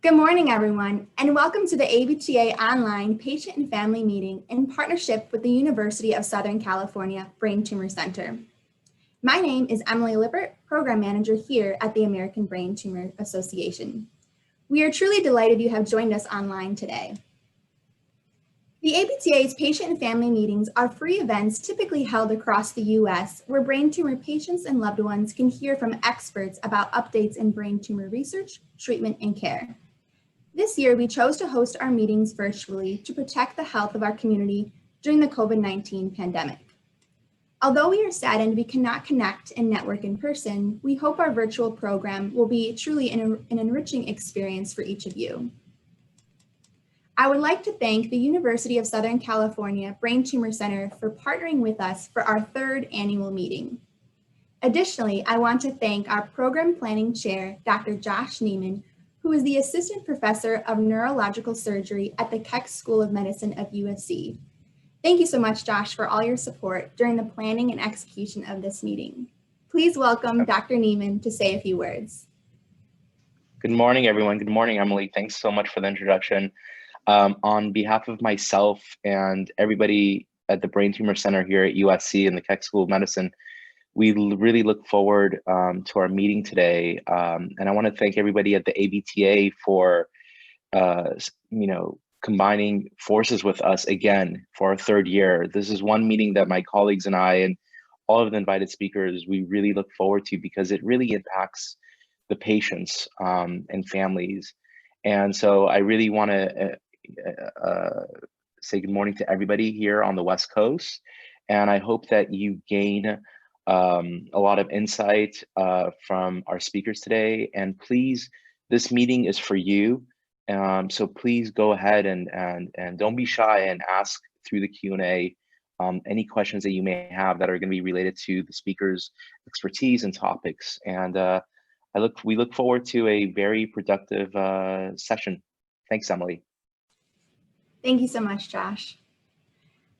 Good morning, everyone, and welcome to the ABTA Online Patient and Family Meeting in partnership with the University of Southern California Brain Tumor Center. My name is Emily Lippert, Program Manager here at the American Brain Tumor Association. We are truly delighted you have joined us online today. The ABTA's patient and family meetings are free events typically held across the U.S. where brain tumor patients and loved ones can hear from experts about updates in brain tumor research, treatment, and care. This year, we chose to host our meetings virtually to protect the health of our community during the COVID-19 pandemic. Although we are saddened we cannot connect and network in person, we hope our virtual program will be truly an enriching experience for each of you. I would like to thank the University of Southern California Brain Tumor Center for partnering with us for our third annual meeting. Additionally, I want to thank our Program Planning Chair, Dr. Josh Neiman, who is the Assistant Professor of Neurological Surgery at the Keck School of Medicine of USC. Thank you so much, Josh, for all your support during the planning and execution of this meeting. Please welcome Dr. Neiman to say a few words. Good morning, everyone. Good morning, Emily. Thanks so much for the introduction. On behalf of myself and everybody at the Brain Tumor Center here at USC and the Keck School of Medicine, we really look forward to our meeting today. And I want to thank everybody at the ABTA for, combining forces with us again for our third year. This is one meeting that my colleagues and I and all of the invited speakers, we really look forward to because it really impacts the patients and families. And so I really want to say good morning to everybody here on the West Coast. And I hope that you gain a lot of insight from our speakers today. And please, this meeting is for you. So please go ahead and don't be shy and ask through the Q&A any questions that you may have that are going to be related to the speakers' expertise and topics. And we look forward to a very productive session. Thanks, Emily. Thank you so much, Josh.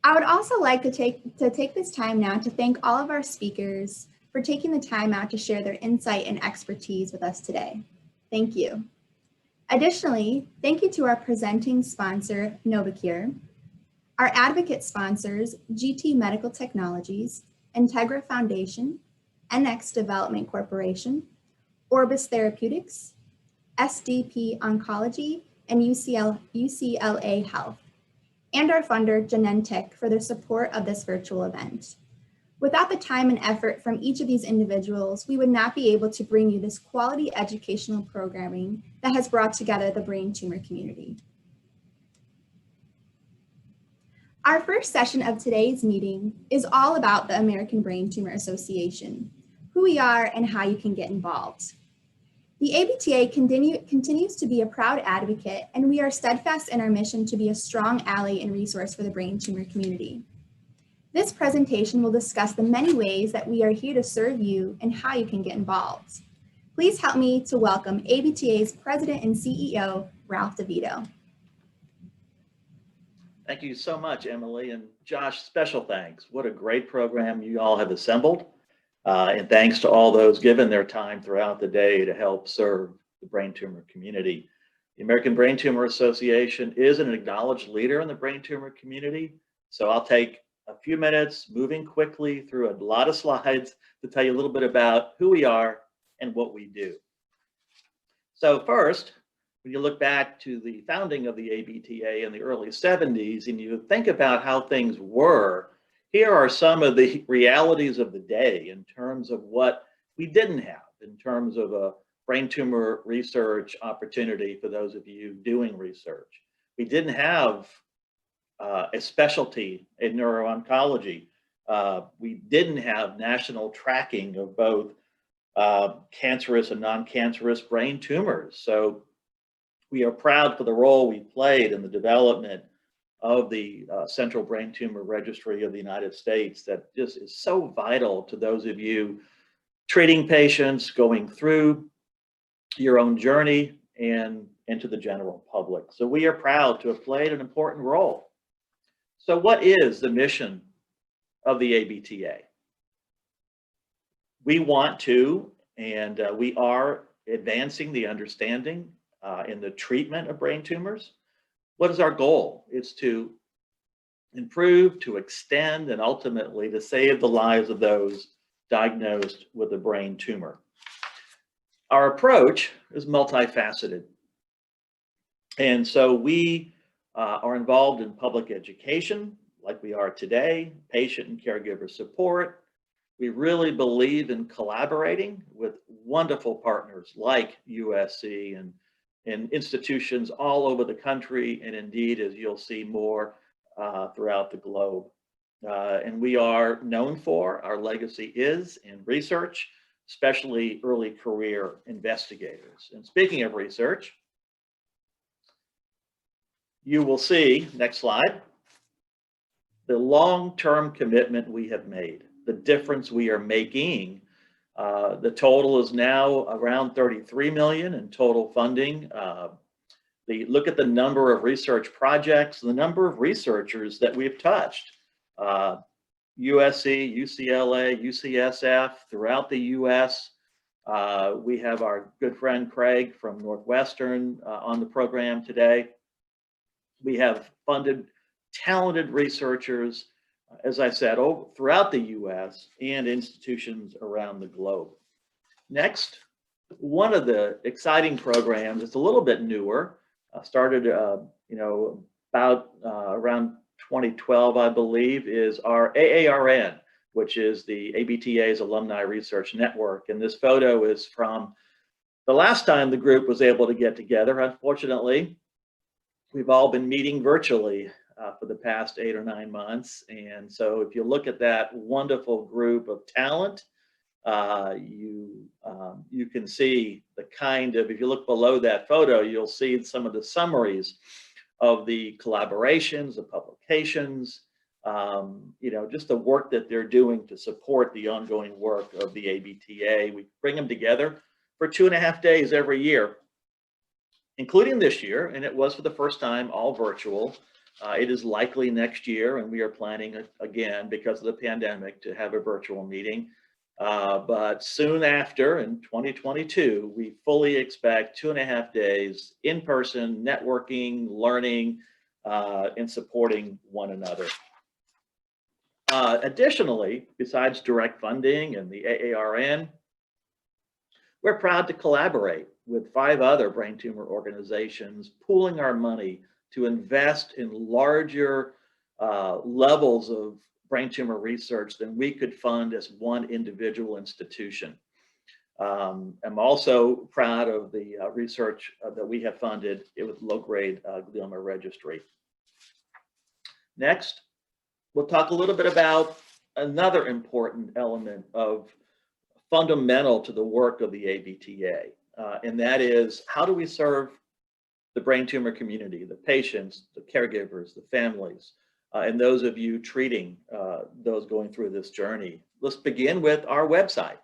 I would also like to take this time now to thank all of our speakers for taking the time out to share their insight and expertise with us today. Thank you. Additionally, thank you to our presenting sponsor, Novocure, our advocate sponsors, GT Medical Technologies, Integra Foundation, NX Development Corporation, Orbis Therapeutics, SDP Oncology, and UCLA Health, and our funder, Genentech, for their support of this virtual event. Without the time and effort from each of these individuals, we would not be able to bring you this quality educational programming that has brought together the brain tumor community. Our first session of today's meeting is all about the American Brain Tumor Association, who we are and how you can get involved. The ABTA continues to be a proud advocate, and we are steadfast in our mission to be a strong ally and resource for the brain tumor community. This presentation will discuss the many ways that we are here to serve you and how you can get involved. Please help me to welcome ABTA's President and CEO, Ralph DeVito. Thank you so much, Emily, and Josh, special thanks. What a great program you all have assembled. And thanks to all those given their time throughout the day to help serve the brain tumor community. The American Brain Tumor Association is an acknowledged leader in the brain tumor community. So I'll take a few minutes moving quickly through a lot of slides to tell you a little bit about who we are and what we do. So first, when you look back to the founding of the ABTA in the early 70s and you think about how things were, here are some of the realities of the day in terms of what we didn't have, in terms of a brain tumor research opportunity for those of you doing research. We didn't have a specialty in neuro-oncology. We didn't have national tracking of both cancerous and non-cancerous brain tumors. So we are proud for the role we played in the development of the Central Brain Tumor Registry of the United States that just is so vital to those of you treating patients, going through your own journey and into the general public. So we are proud to have played an important role. So what is the mission of the ABTA? We want to, and we are advancing the understanding in the treatment of brain tumors. What is our goal? It's to improve, to extend, and ultimately to save the lives of those diagnosed with a brain tumor. Our approach is multifaceted. And so we are involved in public education, like we are today, patient and caregiver support. We really believe in collaborating with wonderful partners like USC and institutions all over the country, and indeed, as you'll see, more throughout the globe. And we are known for, our legacy is in research, especially early career investigators. And speaking of research, you will see, next slide, the long-term commitment we have made, the difference we are making. The total is now around 33 million in total funding. Look at the number of research projects, the number of researchers that we've touched. USC, UCLA, UCSF, throughout the US. We have our good friend Craig from Northwestern on the program today. We have funded talented researchers, as I said, throughout the US and institutions around the globe. Next, one of the exciting programs, it's a little bit newer, started about around 2012, I believe, is our AARN, which is the ABTA's Alumni Research Network. And this photo is from the last time the group was able to get together. Unfortunately, we've all been meeting virtually for the past 8 or 9 months. And so if you look at that wonderful group of talent, you can see the kind of, if you look below that photo, you'll see some of the summaries of the collaborations, the publications, just the work that they're doing to support the ongoing work of the ABTA. We bring them together for 2.5 days every year, including this year, and it was for the first time all virtual. It is likely next year, and we are planning again, because of the pandemic, to have a virtual meeting. But soon after, in 2022, we fully expect 2.5 days in person, networking, learning, and supporting one another. Additionally, besides direct funding and the AARN, we're proud to collaborate with 5 other brain tumor organizations, pooling our money to invest in larger levels of brain tumor research than we could fund as one individual institution. I'm also proud of the research that we have funded with low-grade glioma registry. Next, we'll talk a little bit about another important element of fundamental to the work of the ABTA, and that is, how do we serve the brain tumor community, the patients, the caregivers, the families, and those of you treating those going through this journey. Let's begin with our website.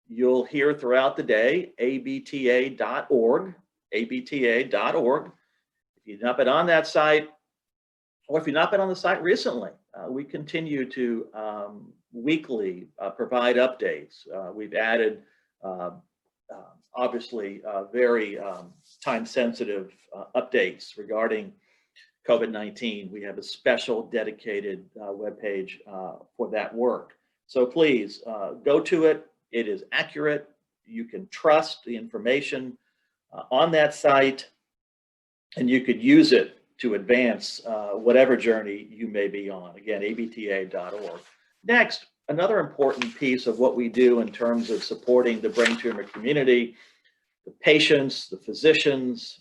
You'll hear throughout the day, abta.org, abta.org. If you've not been on that site, or if you've not been on the site recently, we continue to weekly provide updates. We've added, obviously, very time-sensitive updates regarding COVID-19. We have a special dedicated webpage for that work. So please go to it. It is accurate. You can trust the information on that site, and you could use it to advance whatever journey you may be on. Again, abta.org. Next, another important piece of what we do in terms of supporting the brain tumor community, the patients, the physicians,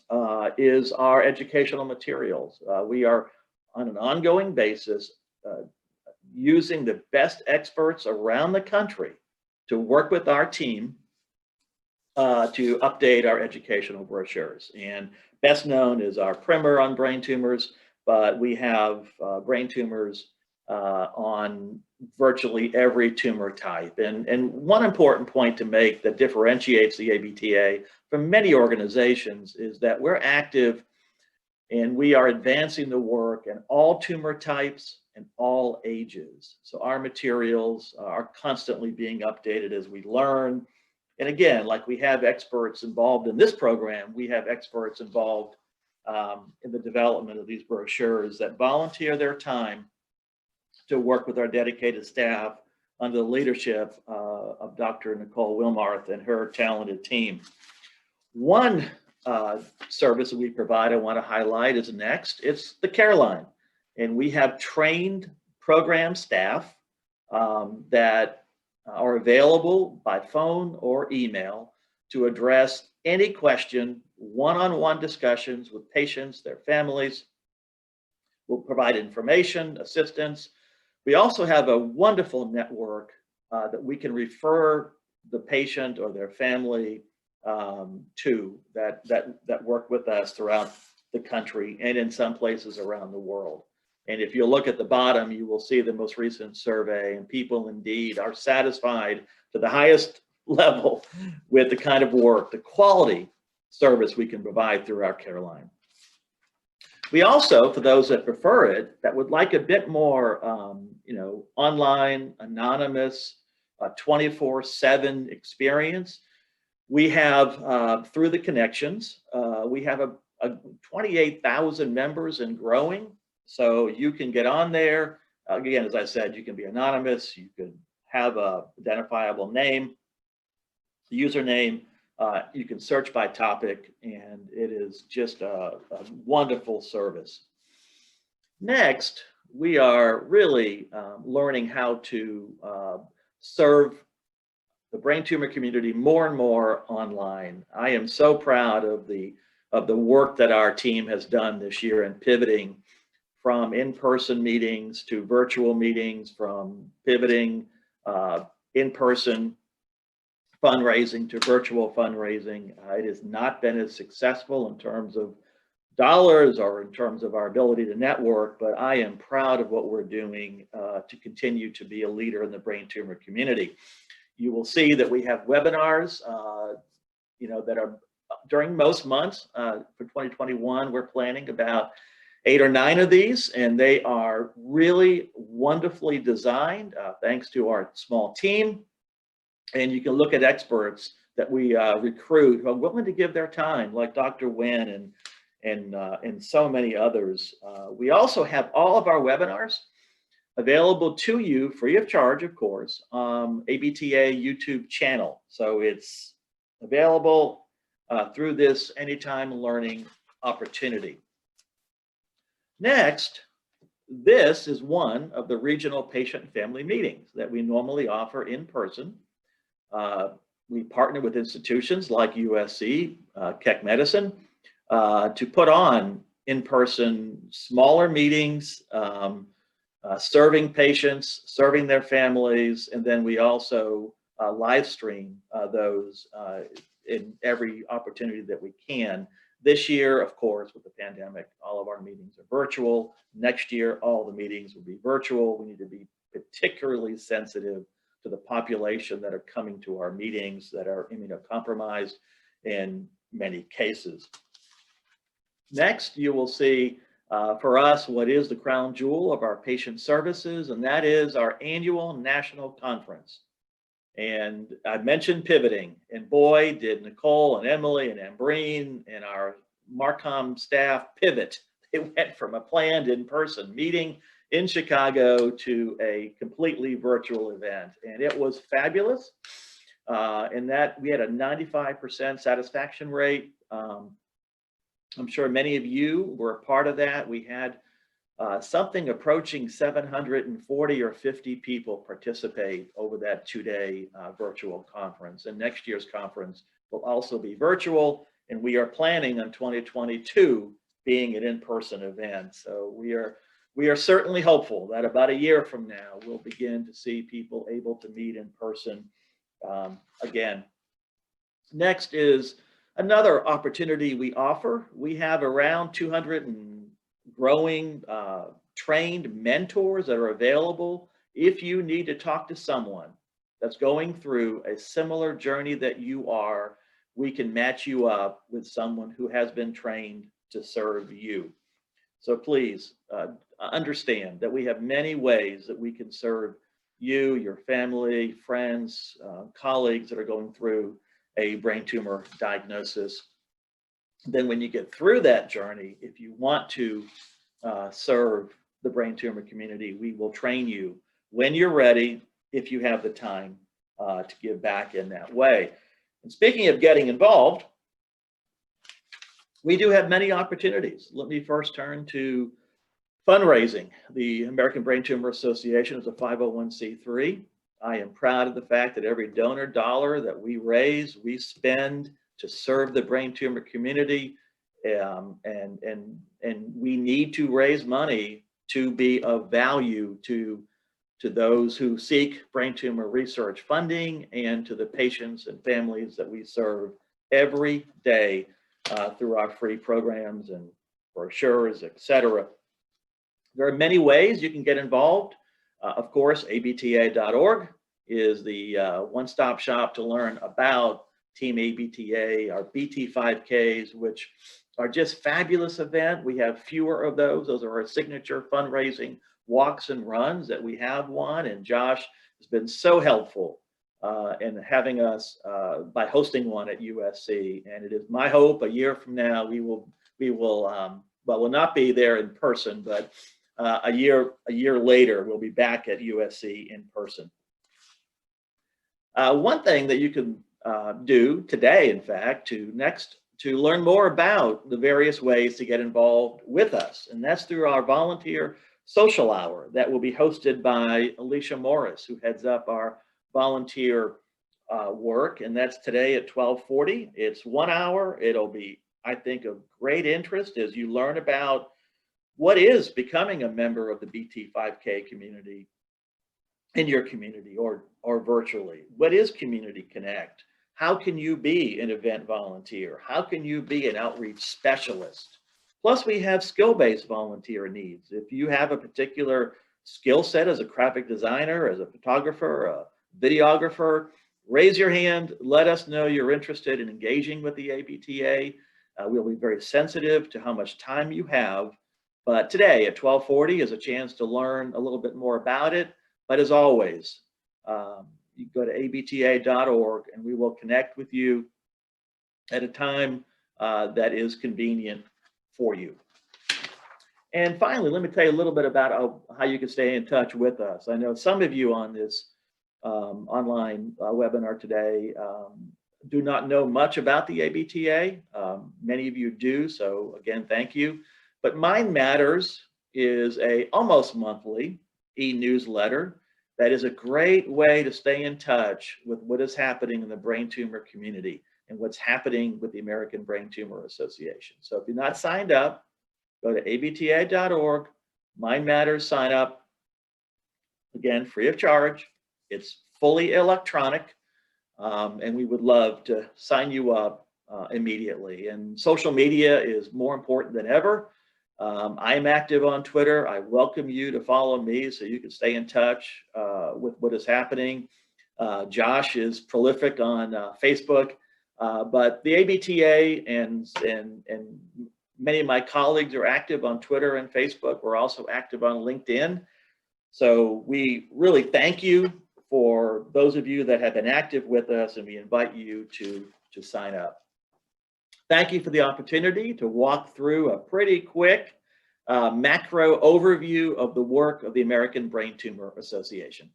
is our educational materials. We are on an ongoing basis using the best experts around the country to work with our team to update our educational brochures. And best known is our primer on brain tumors, but we have brain tumors on virtually every tumor type. And one important point to make that differentiates the ABTA from many organizations is that we're active and we are advancing the work in all tumor types and all ages. So our materials are constantly being updated as we learn, And again, like we have experts involved in this program, we have experts involved in the development of these brochures that volunteer their time to work with our dedicated staff under the leadership of Dr. Nicole Wilmarth and her talented team. One service that we provide I want to highlight is next. It's the Care Line. And we have trained program staff that are available by phone or email to address any question, one-on-one discussions with patients, their families. We'll provide information, assistance. We also have a wonderful network that we can refer the patient or their family to that work with us throughout the country and in some places around the world. And if you look at the bottom, you will see the most recent survey, and people indeed are satisfied to the highest level with the kind of work, the quality service we can provide through our Care Line. We also, for those that prefer it, that would like a bit more, online, anonymous, 24/7 experience, we have, through the connections, we have a 28,000 members and growing. So you can get on there. Again, as I said, you can be anonymous. You can have a identifiable name, the username. You can search by topic, and it is just a wonderful service. Next, we are really learning how to serve the brain tumor community more and more online. I am so proud of the work that our team has done this year in pivoting from in-person meetings to virtual meetings, from pivoting in-person fundraising to virtual fundraising. It has not been as successful in terms of dollars or in terms of our ability to network, but I am proud of what we're doing to continue to be a leader in the brain tumor community. You will see that we have webinars, that are during most months. For 2021, we're planning about 8 or 9 of these, and they are really wonderfully designed thanks to our small team. And you can look at experts that we recruit who are willing to give their time, like Dr. Nguyen and so many others. We also have all of our webinars available to you free of charge, of course, ABTA YouTube channel. So it's available through this anytime learning opportunity. Next, this is one of the regional patient and family meetings that we normally offer in person. We partner with institutions like USC, Keck Medicine, to put on in-person smaller meetings, serving patients, serving their families, and then we also live stream those in every opportunity that we can. This year, of course, with the pandemic, all of our meetings are virtual. Next year, all the meetings will be virtual. We need to be particularly sensitive to the population that are coming to our meetings that are immunocompromised in many cases. Next, you will see for us what is the crown jewel of our patient services, and that is our annual national conference. And I mentioned pivoting, and boy, did Nicole and Emily and Ambreen and our Marcom staff pivot. They went from a planned in-person meeting in Chicago to a completely virtual event, and it was fabulous. In that we had a 95% satisfaction rate. I'm sure many of you were a part of that. We had something approaching 740 or 50 people participate over that 2-day virtual conference. And next year's conference will also be virtual, and we are planning on 2022 being an in-person event. So we are certainly hopeful that about a year from now, we'll begin to see people able to meet in person again. Next is another opportunity we offer. We have around 200 and growing trained mentors that are available. If you need to talk to someone that's going through a similar journey that you are, we can match you up with someone who has been trained to serve you. So please understand that we have many ways that we can serve you, your family, friends, colleagues that are going through a brain tumor diagnosis. Then when you get through that journey, if you want to serve the brain tumor community, we will train you when you're ready, if you have the time to give back in that way. And speaking of getting involved, we do have many opportunities. Let me first turn to fundraising. The American Brain Tumor Association is a 501c3. I am proud of the fact that every donor dollar that we raise, we spend to serve the brain tumor community, and we need to raise money to be of value to those who seek brain tumor research funding and to the patients and families that we serve every day through our free programs and brochures, etc. There are many ways you can get involved. Of course, abta.org is the one-stop shop to learn about Team ABTA, our BT5Ks, which are just fabulous event. We have fewer of those. Those are our signature fundraising walks and runs that we have one. And Josh has been so helpful in having us by hosting one at USC. And it is my hope a year from now we'll not be there in person, but a year later we'll be back at USC in person. One thing that you can do today, in fact, to learn more about the various ways to get involved with us, and that's through our volunteer social hour that will be hosted by Alicia Morris, who heads up our volunteer work, and that's today at 12:40. It's 1 hour. It'll be, I think, of great interest as you learn about what is becoming a member of the BT5K community in your community or virtually. What is Community Connect? How can you be an event volunteer? How can you be an outreach specialist? Plus, we have skill-based volunteer needs. If you have a particular skill set as a graphic designer, as a photographer, a videographer, raise your hand. Let us know you're interested in engaging with the ABTA. We'll be very sensitive to how much time you have. But today at 12:40 is a chance to learn a little bit more about it. But as always, you go to abta.org and we will connect with you at a time that is convenient for you. And finally, let me tell you a little bit about how you can stay in touch with us. I know some of you on this online webinar today do not know much about the ABTA. Many of you do, so again, thank you. But Mind Matters is a almost monthly e-newsletter that is a great way to stay in touch with what is happening in the brain tumor community and what's happening with the American Brain Tumor Association. So if you're not signed up, go to abta.org, Mind Matters, sign up. Again, free of charge. It's fully electronic, and we would love to sign you up immediately. And social media is more important than ever. I'm active on Twitter. I welcome you to follow me so you can stay in touch with what is happening. Josh is prolific on Facebook, but the ABTA and many of my colleagues are active on Twitter and Facebook. We're also active on LinkedIn. So we really thank you for those of you that have been active with us, and we invite you to sign up. Thank you for the opportunity to walk through a pretty quick macro overview of the work of the American Brain Tumor Association.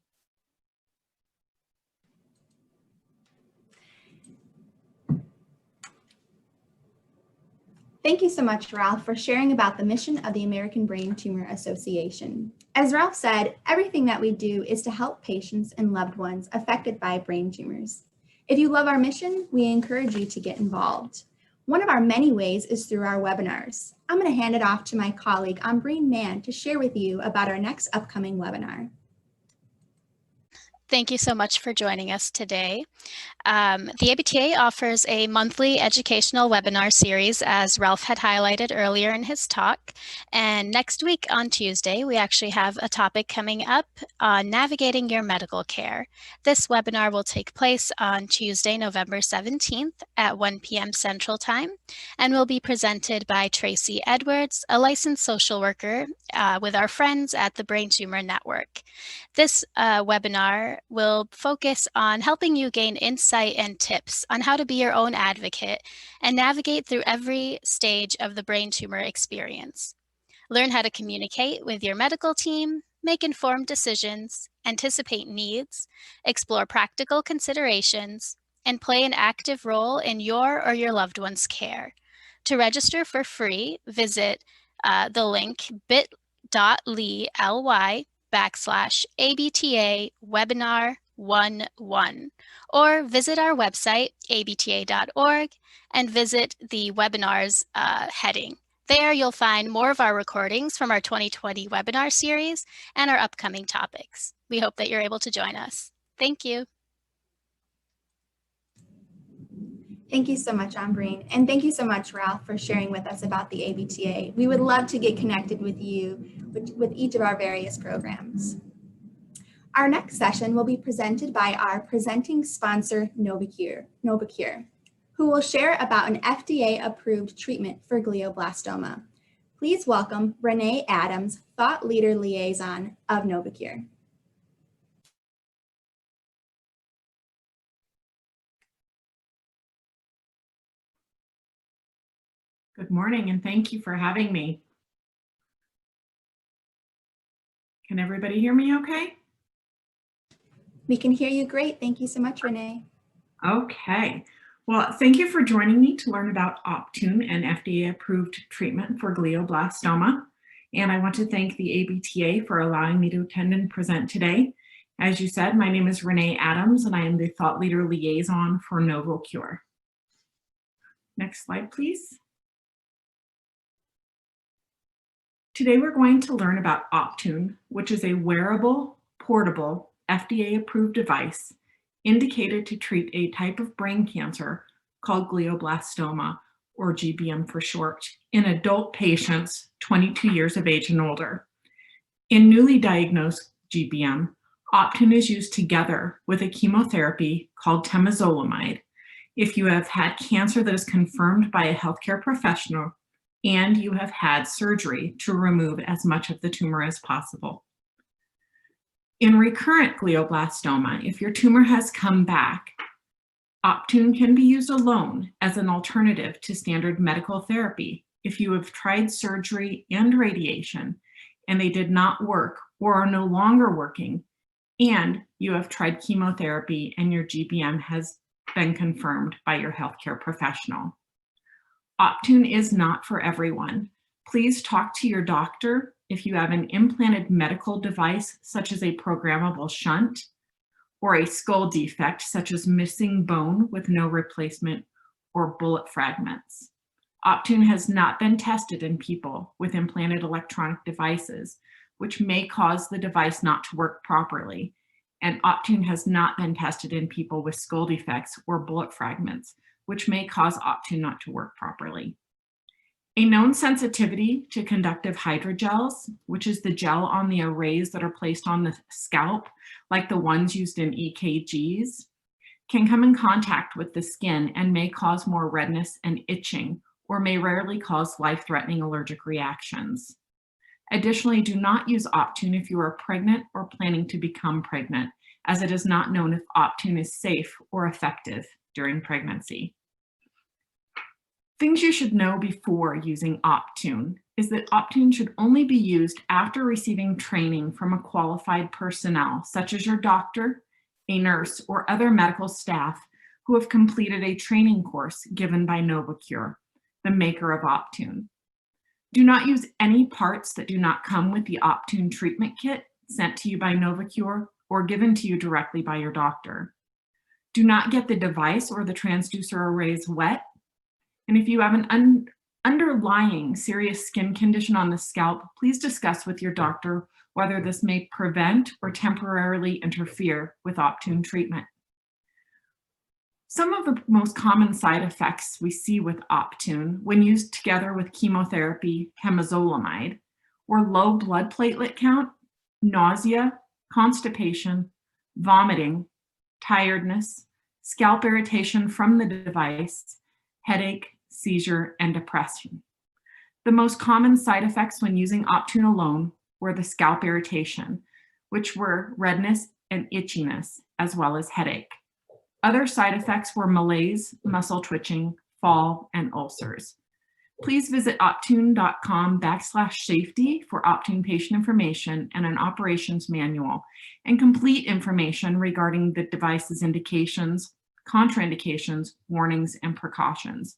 Thank you so much, Ralph, for sharing about the mission of the American Brain Tumor Association. As Ralph said, everything that we do is to help patients and loved ones affected by brain tumors. If you love our mission, we encourage you to get involved. One of our many ways is through our webinars. I'm going to hand it off to my colleague, Ambreen Mann, to share with you about our next upcoming webinar. Thank you so much for joining us today. The ABTA offers a monthly educational webinar series, as Ralph had highlighted earlier in his talk. And next week on Tuesday, we actually have a topic coming up on navigating your medical care. This webinar will take place on Tuesday, November 17th at 1 p.m. Central Time, and will be presented by Tracy Edwards, a licensed social worker with our friends at the Brain Tumor Network. This webinar webinar will focus on helping you gain insight and tips on how to be your own advocate and navigate through every stage of the brain tumor experience. Learn how to communicate with your medical team, make informed decisions, anticipate needs, explore practical considerations, and play an active role in your or your loved one's care. To register for free, visit the link bit.ly/ABTA webinar 11 or visit our website abta.org and visit the webinars heading. There you'll find more of our recordings from our 2020 webinar series and our upcoming topics. We hope that you're able to join us. Thank you. Thank you so much, Ambreen. And thank you so much, Ralph, for sharing with us about the ABTA. We would love to get connected with you with each of our various programs. Our next session will be presented by our presenting sponsor, Novocure, who will share about an FDA-approved treatment for glioblastoma. Please welcome Renee Adams, Thought Leader Liaison of Novocure. Good morning, and thank you for having me. Can everybody hear me okay? We can hear you great. Thank you so much, Renee. Okay. Well, thank you for joining me to learn about Optune, an FDA-approved treatment for glioblastoma. And I want to thank the ABTA for allowing me to attend and present today. As you said, my name is Renee Adams, and I am the Thought Leader Liaison for Novocure. Next slide, please. Today we're going to learn about Optune, which is a wearable, portable, FDA-approved device indicated to treat a type of brain cancer called glioblastoma, or GBM for short, in adult patients 22 years of age and older. In newly diagnosed GBM, Optune is used together with a chemotherapy called temozolomide if you have had cancer that is confirmed by a healthcare professional and you have had surgery to remove as much of the tumor as possible. In recurrent glioblastoma, if your tumor has come back, Optune can be used alone as an alternative to standard medical therapy if you have tried surgery and radiation and they did not work or are no longer working, and you have tried chemotherapy and your GBM has been confirmed by your healthcare professional. Optune is not for everyone. Please talk to your doctor if you have an implanted medical device, such as a programmable shunt, or a skull defect, such as missing bone with no replacement or bullet fragments. Optune has not been tested in people with implanted electronic devices, which may cause the device not to work properly. And Optune has not been tested in people with skull defects or bullet fragments, which may cause Optune not to work properly. A known sensitivity to conductive hydrogels, which is the gel on the arrays that are placed on the scalp, like the ones used in EKGs, can come in contact with the skin and may cause more redness and itching, or may rarely cause life-threatening allergic reactions. Additionally, do not use Optune if you are pregnant or planning to become pregnant, as it is not known if Optune is safe or effective during pregnancy. Things you should know before using Optune is that Optune should only be used after receiving training from a qualified personnel, such as your doctor, a nurse, or other medical staff who have completed a training course given by Novocure, the maker of Optune. Do not use any parts that do not come with the Optune treatment kit sent to you by Novocure or given to you directly by your doctor. Do not get the device or the transducer arrays wet. And if you have an underlying serious skin condition on the scalp, please discuss with your doctor whether this may prevent or temporarily interfere with Optune treatment. Some of the most common side effects we see with Optune when used together with chemotherapy temozolomide were low blood platelet count, nausea, constipation, vomiting, tiredness, scalp irritation from the device, headache, seizure, and depression. The most common side effects when using Optune alone were the scalp irritation, which were redness and itchiness, as well as headache. Other side effects were malaise, muscle twitching, fall, and ulcers. Please visit optune.com/safety for Optune patient information and an operations manual and complete information regarding the device's indications, contraindications, warnings, and precautions.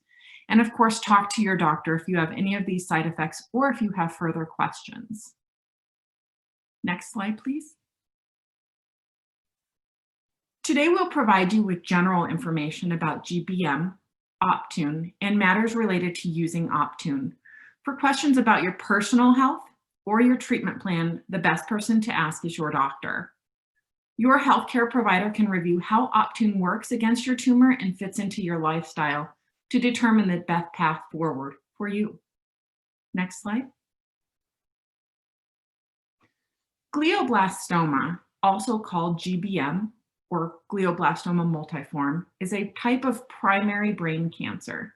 And of course, talk to your doctor if you have any of these side effects or if you have further questions. Next slide, please. Today, we'll provide you with general information about GBM, Optune, and matters related to using Optune. For questions about your personal health or your treatment plan, the best person to ask is your doctor. Your healthcare provider can review how Optune works against your tumor and fits into your lifestyle to determine the best path forward for you. Next slide. Glioblastoma, also called GBM, or glioblastoma multiforme, is a type of primary brain cancer.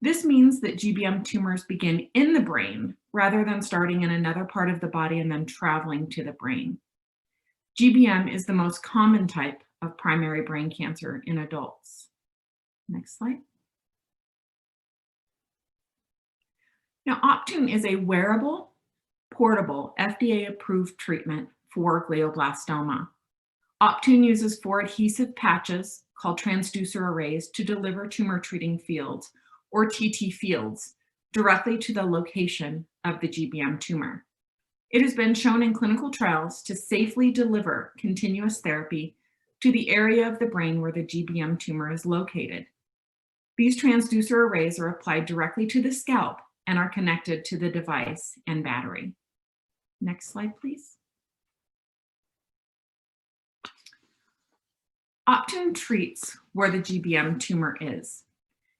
This means that GBM tumors begin in the brain rather than starting in another part of the body and then traveling to the brain. GBM is the most common type of primary brain cancer in adults. Next slide. Now, Optune is a wearable, portable, FDA-approved treatment for glioblastoma. Optune uses 4 adhesive patches called transducer arrays to deliver tumor treating fields, or TT fields, directly to the location of the GBM tumor. It has been shown in clinical trials to safely deliver continuous therapy to the area of the brain where the GBM tumor is located. These transducer arrays are applied directly to the scalp and are connected to the device and battery. Next slide, please. Optune treats where the GBM tumor is.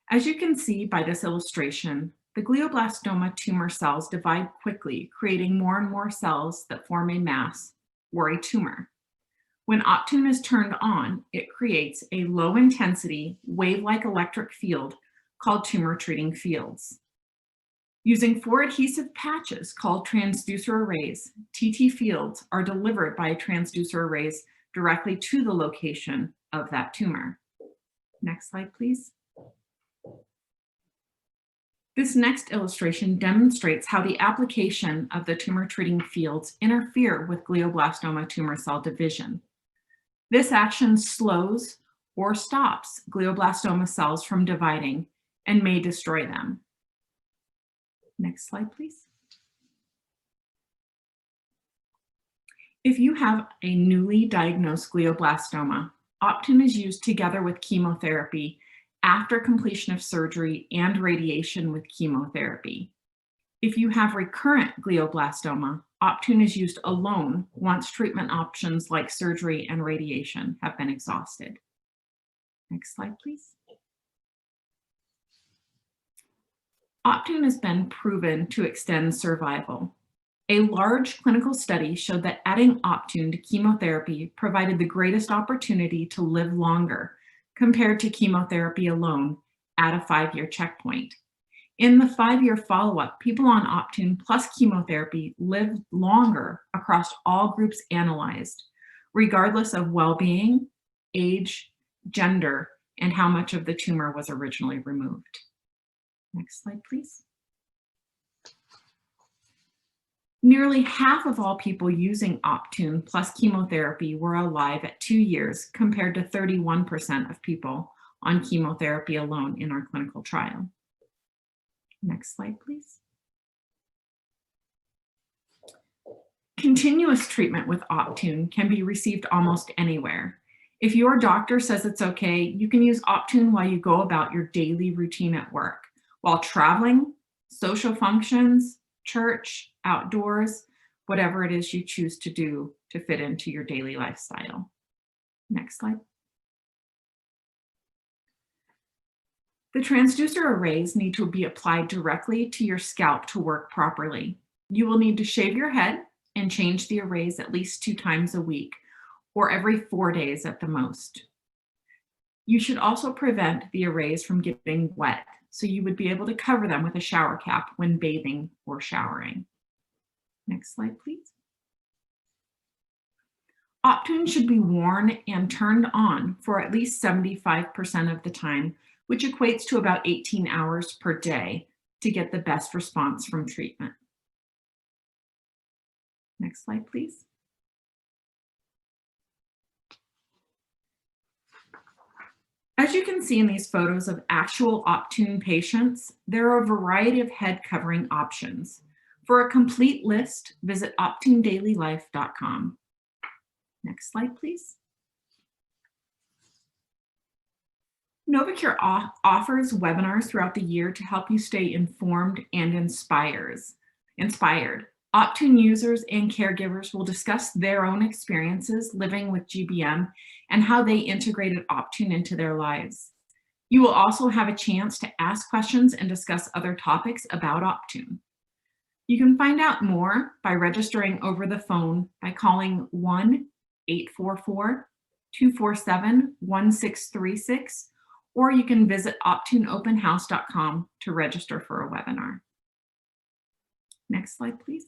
As you can see by this illustration, the glioblastoma tumor cells divide quickly, creating more and more cells that form a mass or a tumor. When Optune is turned on, it creates a low-intensity, wave-like electric field called tumor treating fields. Using 4 adhesive patches called transducer arrays, TT fields are delivered by transducer arrays directly to the location of that tumor. Next slide, please. This next illustration demonstrates how the application of the tumor treating fields interfere with glioblastoma tumor cell division. This action slows or stops glioblastoma cells from dividing and may destroy them. Next slide, please. If you have a newly diagnosed glioblastoma, Optune is used together with chemotherapy after completion of surgery and radiation with chemotherapy. If you have recurrent glioblastoma, Optune is used alone once treatment options like surgery and radiation have been exhausted. Next slide, please. Optune has been proven to extend survival. A large clinical study showed that adding Optune to chemotherapy provided the greatest opportunity to live longer compared to chemotherapy alone at a 5-year checkpoint. In the 5-year follow-up, people on Optune plus chemotherapy lived longer across all groups analyzed, regardless of well-being, age, gender, and how much of the tumor was originally removed. Next slide, please. Nearly half of all people using Optune plus chemotherapy were alive at 2 years, compared to 31% of people on chemotherapy alone in our clinical trial. Next slide, please. Continuous treatment with Optune can be received almost anywhere. If your doctor says it's okay, you can use Optune while you go about your daily routine at work, while traveling, social functions, church, outdoors, whatever it is you choose to do to fit into your daily lifestyle. Next slide. The transducer arrays need to be applied directly to your scalp to work properly. You will need to shave your head and change the arrays at least 2 times a week, or every 4 days at the most. You should also prevent the arrays from getting wet, so you would be able to cover them with a shower cap when bathing or showering. Next slide, please. Optune should be worn and turned on for at least 75% of the time, which equates to about 18 hours per day to get the best response from treatment. Next slide, please. As you can see in these photos of actual Optune patients, there are a variety of head covering options. For a complete list, visit optunedailylife.com. Next slide, please. Novocure offers webinars throughout the year to help you stay informed and inspired. Optune users and caregivers will discuss their own experiences living with GBM and how they integrated Optune into their lives. You will also have a chance to ask questions and discuss other topics about Optune. You can find out more by registering over the phone by calling 1-844-247-1636, or you can visit optuneopenhouse.com to register for a webinar. Next slide, please.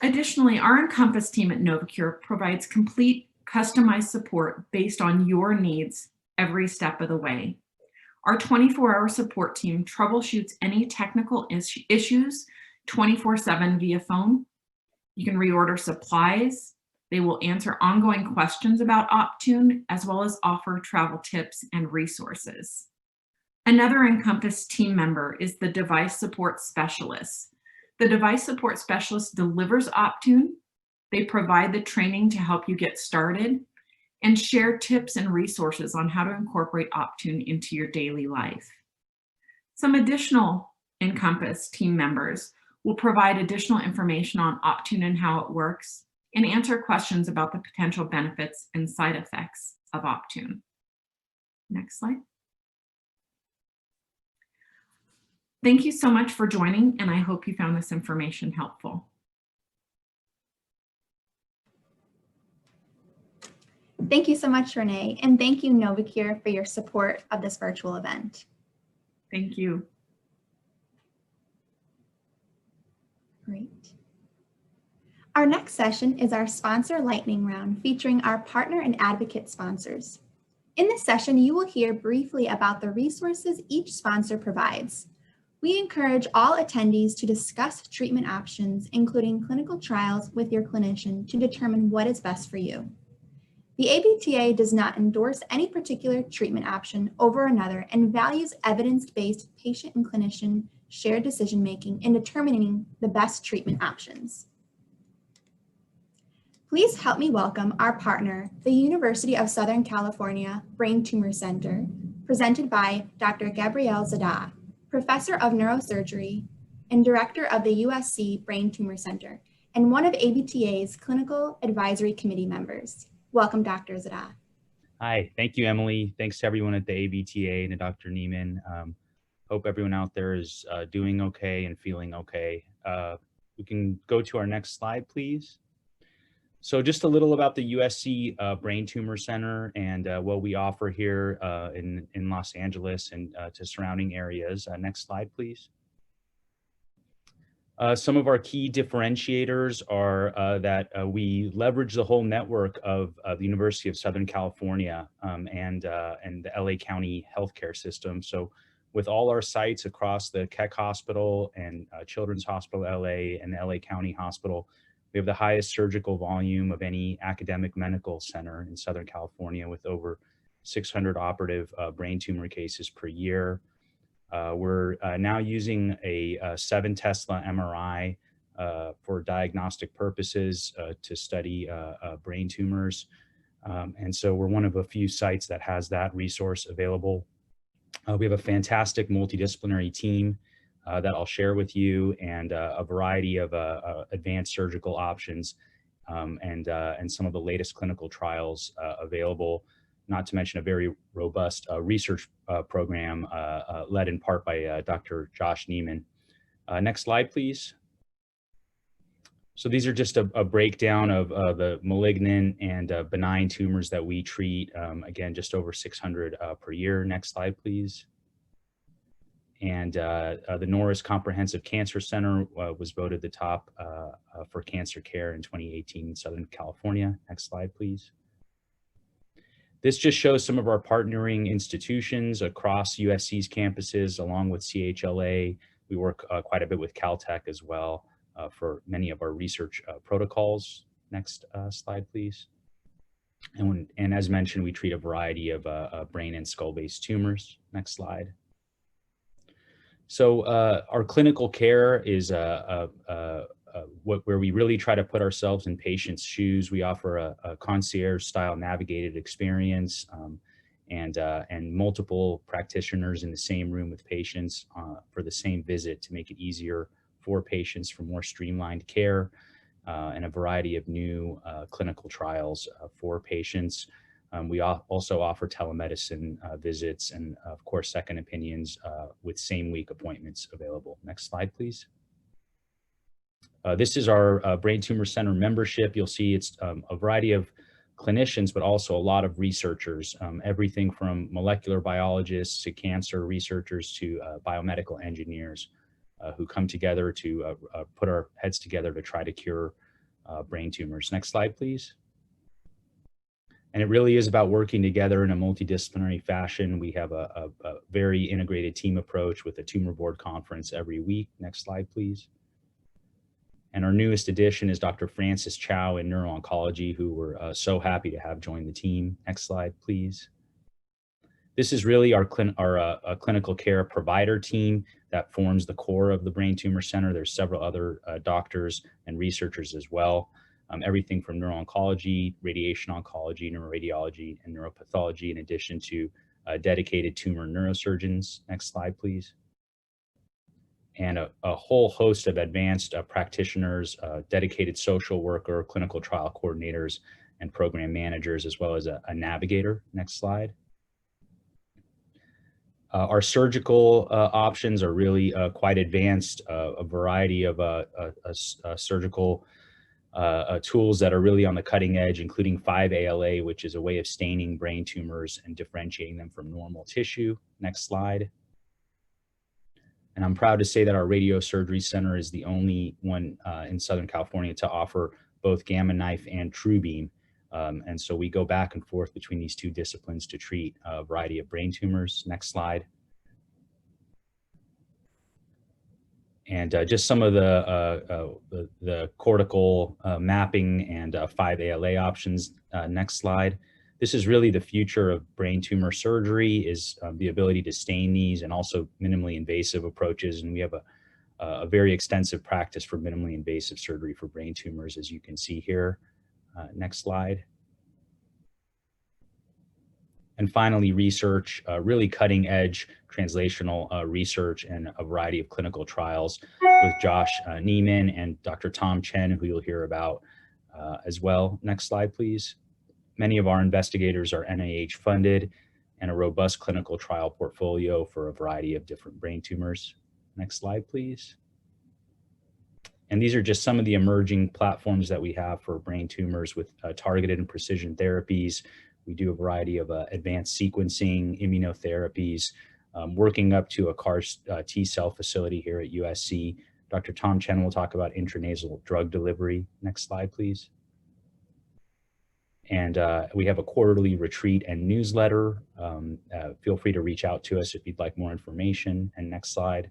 Additionally, our Encompass team at Novocure provides complete customized support based on your needs every step of the way. Our 24-hour support team troubleshoots any technical issues 24/7 via phone. You can reorder supplies. They will answer ongoing questions about Optune, as well as offer travel tips and resources. Another Encompass team member is the device support specialist. The device support specialist delivers Optune. They provide the training to help you get started and share tips and resources on how to incorporate Optune into your daily life. Some additional Encompass team members will provide additional information on Optune and how it works, and answer questions about the potential benefits and side effects of Optune. Next slide. Thank you so much for joining, and I hope you found this information helpful. Thank you so much, Renee, and thank you, Novocure, for your support of this virtual event. Thank you. Great. Our next session is our sponsor lightning round, featuring our partner and advocate sponsors. In this session, you will hear briefly about the resources each sponsor provides. We encourage all attendees to discuss treatment options, including clinical trials, with your clinician to determine what is best for you. The ABTA does not endorse any particular treatment option over another and values evidence-based patient and clinician shared decision-making in determining the best treatment options. Please help me welcome our partner, the University of Southern California Brain Tumor Center, presented by Dr. Gabrielle Zada, Professor of Neurosurgery and Director of the USC Brain Tumor Center, and one of ABTA's Clinical Advisory Committee members. Welcome, Dr. Zada. Hi, thank you, Emily. Thanks to everyone at the ABTA and to Dr. Neiman. Hope everyone out there is doing okay and feeling okay. We can go to our next slide, please. So just a little about the USC Brain Tumor Center and what we offer here in Los Angeles and to surrounding areas. Next slide, please. Some of our key differentiators are that we leverage the whole network of the University of Southern California and the LA County healthcare system. So with all our sites across the Keck Hospital and Children's Hospital LA and the LA County Hospital, we have the highest surgical volume of any academic medical center in Southern California, with over 600 operative brain tumor cases per year. We're now using a 7 Tesla MRI for diagnostic purposes to study brain tumors. And so we're one of a few sites that has that resource available. We have a fantastic multidisciplinary team that I'll share with you, and a variety of advanced surgical options and some of the latest clinical trials available, not to mention a very robust research program led in part by Dr. Josh Neiman. Next slide, please. So these are just a breakdown of the malignant and benign tumors that we treat. Again, just over 600 per year. Next slide, please. And the Norris Comprehensive Cancer Center was voted the top for cancer care in 2018 in Southern California. Next slide, please. This just shows some of our partnering institutions across USC's campuses, along with CHLA. We work quite a bit with Caltech as well for many of our research protocols. Next slide, please. And as mentioned, we treat a variety of brain and skull-based tumors. Next slide. So our clinical care is where we really try to put ourselves in patients' shoes. We offer a concierge-style navigated experience and multiple practitioners in the same room with patients for the same visit to make it easier for patients for more streamlined care and a variety of new clinical trials for patients. We also offer telemedicine visits and, of course, second opinions with same-week appointments available. Next slide, please. This is our Brain Tumor Center membership. You'll see it's a variety of clinicians, but also a lot of researchers, everything from molecular biologists to cancer researchers to biomedical engineers who come together to put our heads together to try to cure brain tumors. Next slide, please. And it really is about working together in a multidisciplinary fashion. We have a very integrated team approach with a tumor board conference every week. Next slide, please. And our newest addition is Dr. Francis Chow in neuro-oncology, who we're so happy to have join the team. Next slide, please. This is really our clinical care provider team that forms the core of the Brain Tumor Center. There's several other doctors and researchers as well. Everything from neuro-oncology, radiation oncology, neuroradiology, and neuropathology, in addition to dedicated tumor neurosurgeons. Next slide, please. And a whole host of advanced practitioners, dedicated social worker, clinical trial coordinators, and program managers, as well as a navigator. Next slide. Our surgical options are really quite advanced, a variety of surgical tools that are really on the cutting edge, including 5-ALA, which is a way of staining brain tumors and differentiating them from normal tissue. Next slide. And I'm proud to say that our radiosurgery center is the only one in Southern California to offer both Gamma Knife and TrueBeam. And so we go back and forth between these two disciplines to treat a variety of brain tumors. Next slide. And just some of the cortical mapping and 5-ALA options. Next slide. This is really the future of brain tumor surgery, is the ability to stain these and also minimally invasive approaches. And we have a very extensive practice for minimally invasive surgery for brain tumors, as you can see here. Next slide. And finally, research, really cutting edge translational research and a variety of clinical trials with Josh Neiman and Dr. Tom Chen, who you'll hear about as well. Next slide, please. Many of our investigators are NIH funded and a robust clinical trial portfolio for a variety of different brain tumors. Next slide, please. And these are just some of the emerging platforms that we have for brain tumors with targeted and precision therapies. We do a variety of advanced sequencing, immunotherapies, working up to a CAR T-cell facility here at USC. Dr. Tom Chen will talk about intranasal drug delivery. Next slide, please. And we have a quarterly retreat and newsletter. Feel free to reach out to us if you'd like more information. And next slide.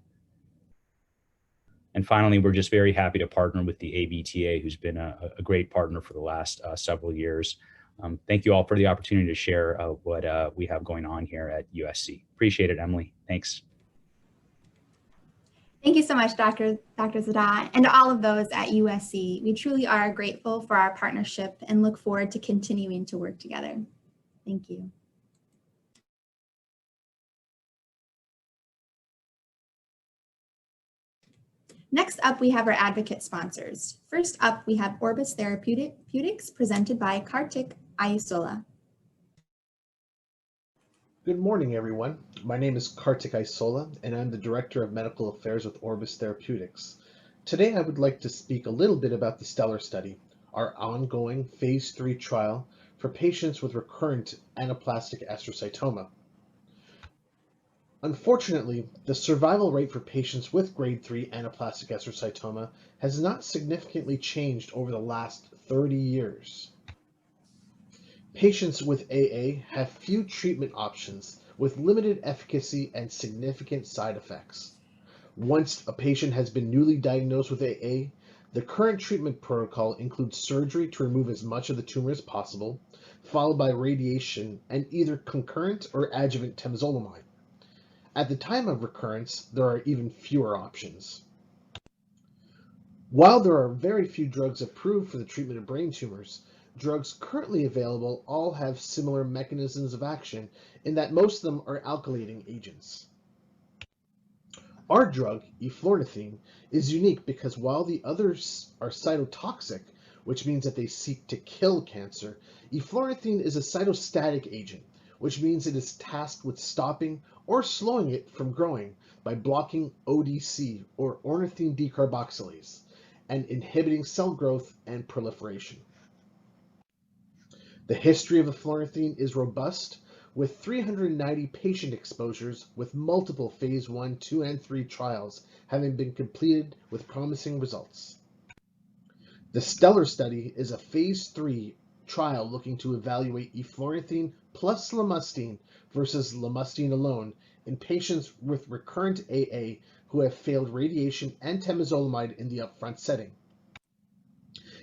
And finally, we're just very happy to partner with the ABTA, who's been a great partner for the last several years. Thank you all for the opportunity to share what we have going on here at USC. Appreciate it, Emily. Thanks. Thank you so much, Dr. Zadeh, and to all of those at USC. We truly are grateful for our partnership and look forward to continuing to work together. Thank you. Next up, we have our advocate sponsors. First up, we have Orbis Therapeutics presented by Kartik Aisola. Good morning, everyone. My name is Kartik Aisola, and I'm the Director of Medical Affairs with Orbis Therapeutics. Today, I would like to speak a little bit about the STELLAR study, our ongoing phase 3 trial for patients with recurrent anaplastic astrocytoma. Unfortunately, the survival rate for patients with grade 3 anaplastic astrocytoma has not significantly changed over the last 30 years. Patients with AA have few treatment options with limited efficacy and significant side effects. Once a patient has been newly diagnosed with AA, the current treatment protocol includes surgery to remove as much of the tumor as possible, followed by radiation and either concurrent or adjuvant temozolomide. At the time of recurrence, there are even fewer options. While there are very few drugs approved for the treatment of brain tumors, drugs currently available all have similar mechanisms of action in that most of them are alkylating agents. Our drug, eflornithine, is unique because while the others are cytotoxic, which means that they seek to kill cancer, eflornithine is a cytostatic agent, which means it is tasked with stopping or slowing it from growing by blocking ODC, or ornithine decarboxylase, and inhibiting cell growth and proliferation. The history of eflornithine is robust, with 390 patient exposures with multiple phase 1, 2, and 3 trials having been completed with promising results. The STELLAR study is a phase 3 trial looking to evaluate eflornithine plus lomustine versus lomustine alone in patients with recurrent AA who have failed radiation and temozolomide in the upfront setting.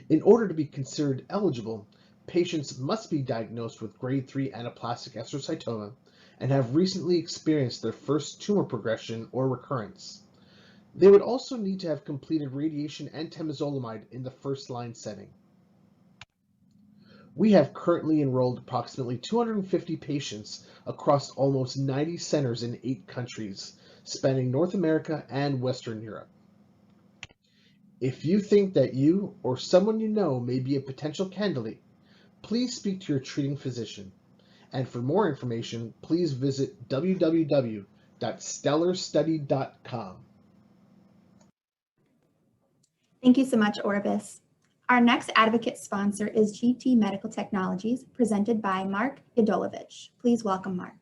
In order to be considered eligible, patients must be diagnosed with grade 3 anaplastic astrocytoma and have recently experienced their first tumor progression or recurrence. They would also need to have completed radiation and temozolomide in the first-line setting. We have currently enrolled approximately 250 patients across almost 90 centers in 8 countries, spanning North America and Western Europe. If you think that you or someone you know may be a potential candidate, please speak to your treating physician. And for more information, please visit www.stellarstudy.com. Thank you so much, Orbis. Our next advocate sponsor is GT Medical Technologies, presented by Mark Yadolovich. Please welcome Mark.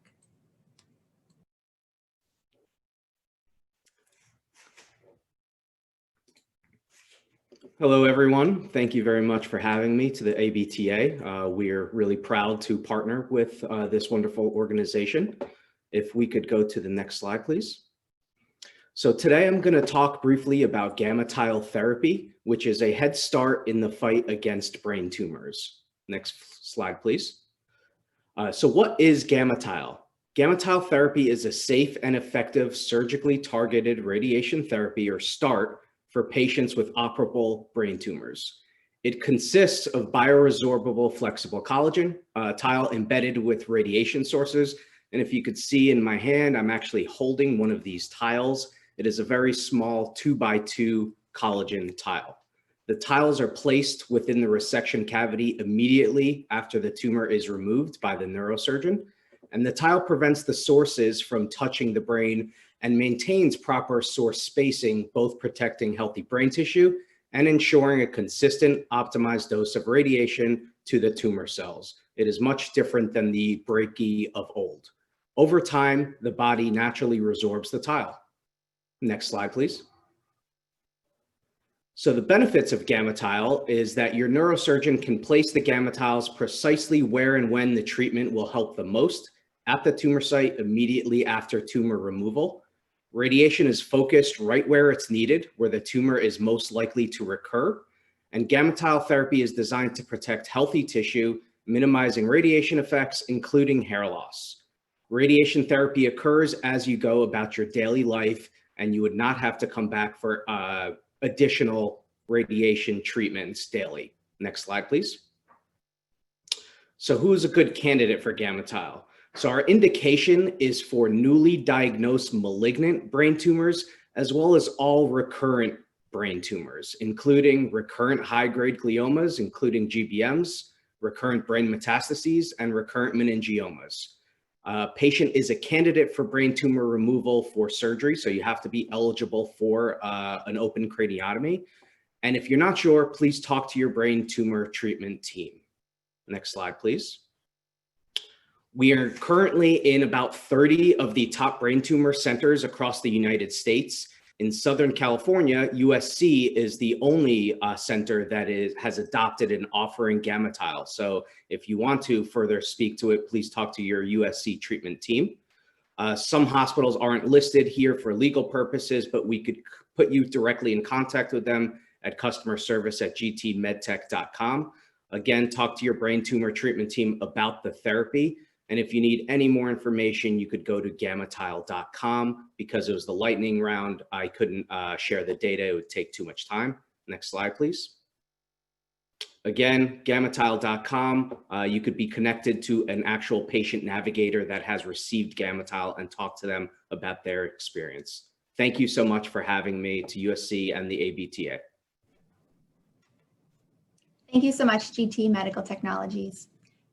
Hello, everyone. Thank you very much for having me to the ABTA. We're really proud to partner with this wonderful organization. If we could go to the next slide, please. So today I'm going to talk briefly about gamma-tile therapy, which is a head start in the fight against brain tumors. Next slide, please. So what is gamma-tile? Gamma-tile therapy is a safe and effective surgically targeted radiation therapy, or START, for patients with operable brain tumors. It consists of bioresorbable flexible collagen, tile embedded with radiation sources. And if you could see in my hand, I'm actually holding one of these tiles. It is a very small 2x2 collagen tile. The tiles are placed within the resection cavity immediately after the tumor is removed by the neurosurgeon. And the tile prevents the sources from touching the brain and maintains proper source spacing, both protecting healthy brain tissue and ensuring a consistent, optimized dose of radiation to the tumor cells. It is much different than the brachy of old. Over time, the body naturally resorbs the tile. Next slide, please. So the benefits of gamma-tile is that your neurosurgeon can place the gamma-tiles precisely where and when the treatment will help the most at the tumor site immediately after tumor removal. Radiation is focused right where it's needed, where the tumor is most likely to recur. And gamma-tile therapy is designed to protect healthy tissue, minimizing radiation effects, including hair loss. Radiation therapy occurs as you go about your daily life, and you would not have to come back for additional radiation treatments daily. Next slide, please. So who is a good candidate for gamma-tile? So our indication is for newly diagnosed malignant brain tumors, as well as all recurrent brain tumors, including recurrent high-grade gliomas, including GBMs, recurrent brain metastases, and recurrent meningiomas. Patient is a candidate for brain tumor removal for surgery, so you have to be eligible for an open craniotomy. And if you're not sure, please talk to your brain tumor treatment team. Next slide, please. We are currently in about 30 of the top brain tumor centers across the United States. In Southern California, USC is the only center that has adopted an offering GammaTile. So if you want to further speak to it, please talk to your USC treatment team. Some hospitals aren't listed here for legal purposes, but we could put you directly in contact with them at customerservice@gtmedtech.com. Again, talk to your brain tumor treatment team about the therapy. And if you need any more information, you could go to gammatile.com. Because it was the lightning round, I couldn't share the data. It would take too much time. Next slide, please. Again, gammatile.com. You could be connected to an actual patient navigator that has received GammaTile and talk to them about their experience. Thank you so much for having me, to USC and the ABTA. Thank you so much, GT Medical Technologies.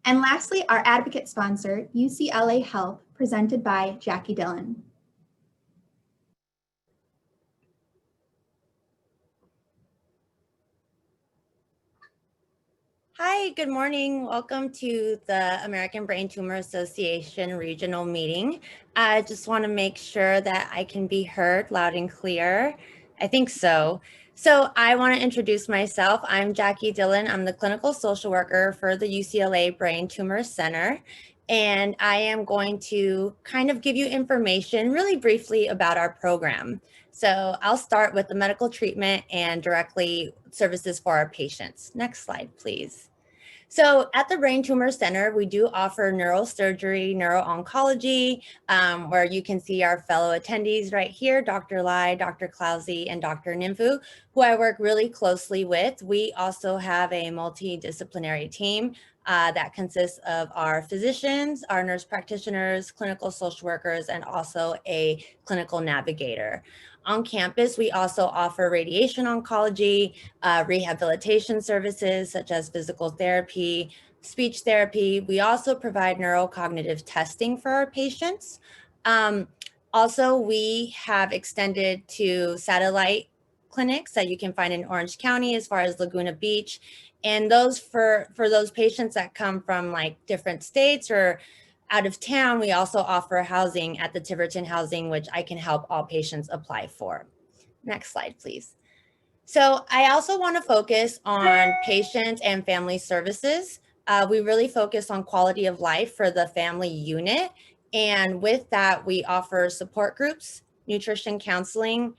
And lastly, our advocate sponsor, UCLA Health, presented by Jackie Dillon. Hi, good morning. Welcome to the American Brain Tumor Association regional meeting. I just want to make sure that I can be heard loud and clear. I think so. So I want to introduce myself. I'm Jackie Dillon. I'm the clinical social worker for the UCLA Brain Tumor Center. And I am going to kind of give you information really briefly about our program. So I'll start with the medical treatment and directly services for our patients. Next slide, please. So at the Brain Tumor Center, we do offer neurosurgery, neuro-oncology, where you can see our fellow attendees right here, Dr. Lai, Dr. Clausey, and Dr. Nimfu, who I work really closely with. We also have a multidisciplinary team that consists of our physicians, our nurse practitioners, clinical social workers, and also a clinical navigator. On campus, we also offer radiation oncology, rehabilitation services such as physical therapy, speech therapy. We also provide neurocognitive testing for our patients. Also, we have extended to satellite clinics that you can find in Orange County as far as Laguna Beach. And those for those patients that come from like different states or out of town, we also offer housing at the Tiverton Housing, which I can help all patients apply for. Next slide, please. So I also want to focus on patient and family services. We really focus on quality of life for the family unit. And with that, we offer support groups, nutrition counseling.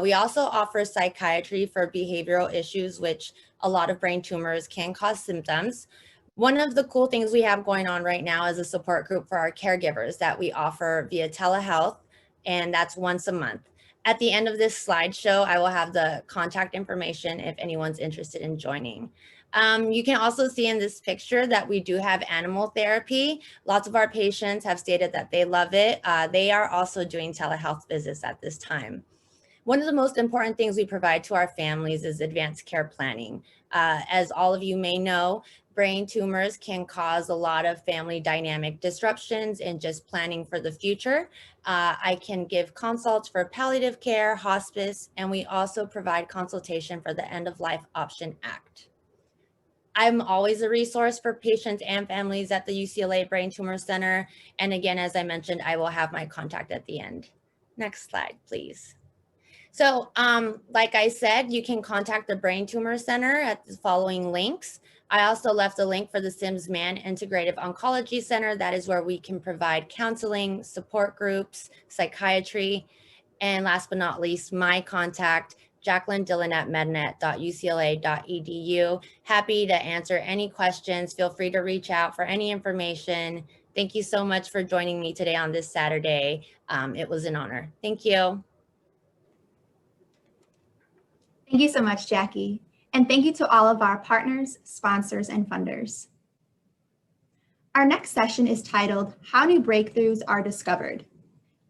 We also offer psychiatry for behavioral issues, which a lot of brain tumors can cause symptoms. One of the cool things we have going on right now is a support group for our caregivers that we offer via telehealth, and that's once a month. At the end of this slideshow, I will have the contact information if anyone's interested in joining. You can also see in this picture that we do have animal therapy. Lots of our patients have stated that they love it. They are also doing telehealth visits at this time. One of the most important things we provide to our families is advanced care planning. As all of you may know, brain tumors can cause a lot of family dynamic disruptions in just planning for the future. I can give consults for palliative care, hospice, and we also provide consultation for the End of Life Option Act. I'm always a resource for patients and families at the UCLA Brain Tumor Center. And again, as I mentioned, I will have my contact at the end. Next slide, please. So like I said, you can contact the Brain Tumor Center at the following links. I also left a link for the Sims-Mann Integrative Oncology Center. That is where we can provide counseling, support groups, psychiatry, and last but not least, my contact, Jacqueline Dillon at mednet.ucla.edu. Happy to answer any questions. Feel free to reach out for any information. Thank you so much for joining me today on this Saturday. It was an honor. Thank you. Thank you so much, Jackie. And thank you to all of our partners, sponsors, and funders. Our next session is titled, How New Breakthroughs Are Discovered.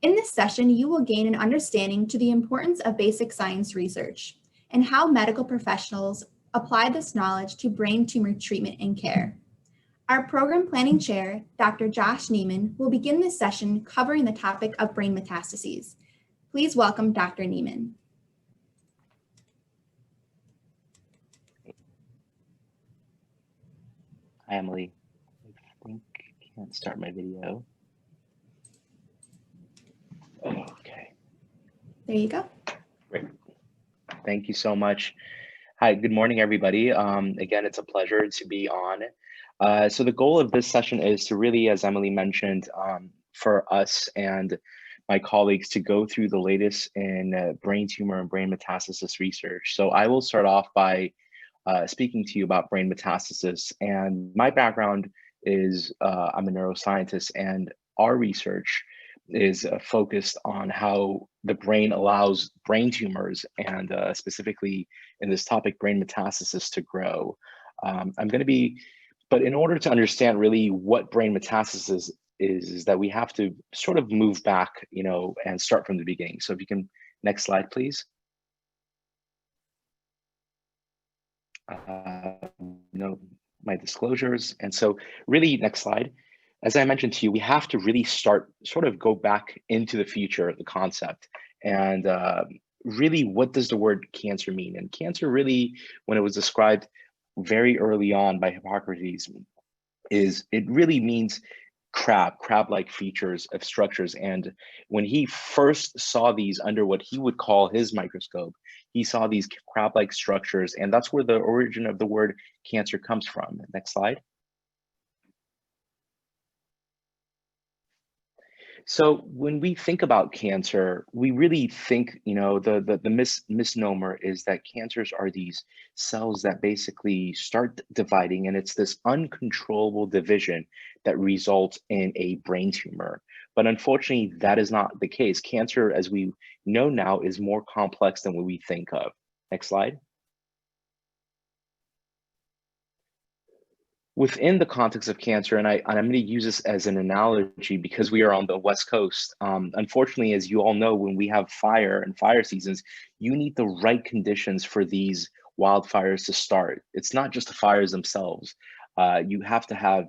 In this session, you will gain an understanding to the importance of basic science research and how medical professionals apply this knowledge to brain tumor treatment and care. Our program planning chair, Dr. Josh Neiman, will begin this session covering the topic of brain metastases. Please welcome Dr. Neiman. Hi, Emily. I think, Let's start my video. Okay. There you go. Great. Thank you so much. Hi, good morning, everybody. Again, it's a pleasure to be on. So the goal of this session is to really, as Emily mentioned, for us and my colleagues to go through the latest in brain tumor and brain metastasis research. So I will start off by speaking to you about brain metastasis. And my background is I'm a neuroscientist, and our research is focused on how the brain allows brain tumors and specifically in this topic, brain metastasis to grow. But in order to understand really what brain metastasis is that we have to sort of move back, and start from the beginning. So if you can, next slide, please. My disclosures. And so really, next slide. As I mentioned to you, we have to really go back into the future, the concept, and really, what does the word cancer mean? And cancer really, when it was described very early on by Hippocrates, it really means crab-like features of structures. And when he first saw these under what he would call his microscope, he saw these crab-like structures, and that's where the origin of the word cancer comes from. Next slide. So when we think about cancer, we really think, the misnomer is that cancers are these cells that basically start dividing, and it's this uncontrollable division that results in a brain tumor. But unfortunately, that is not the case. Cancer, as we know now, is more complex than what we think of. Next slide. Within the context of cancer, and I'm going to use this as an analogy because we are on the West Coast. Unfortunately, as you all know, when we have fire and fire seasons, you need the right conditions for these wildfires to start. It's not just the fires themselves. You have to have,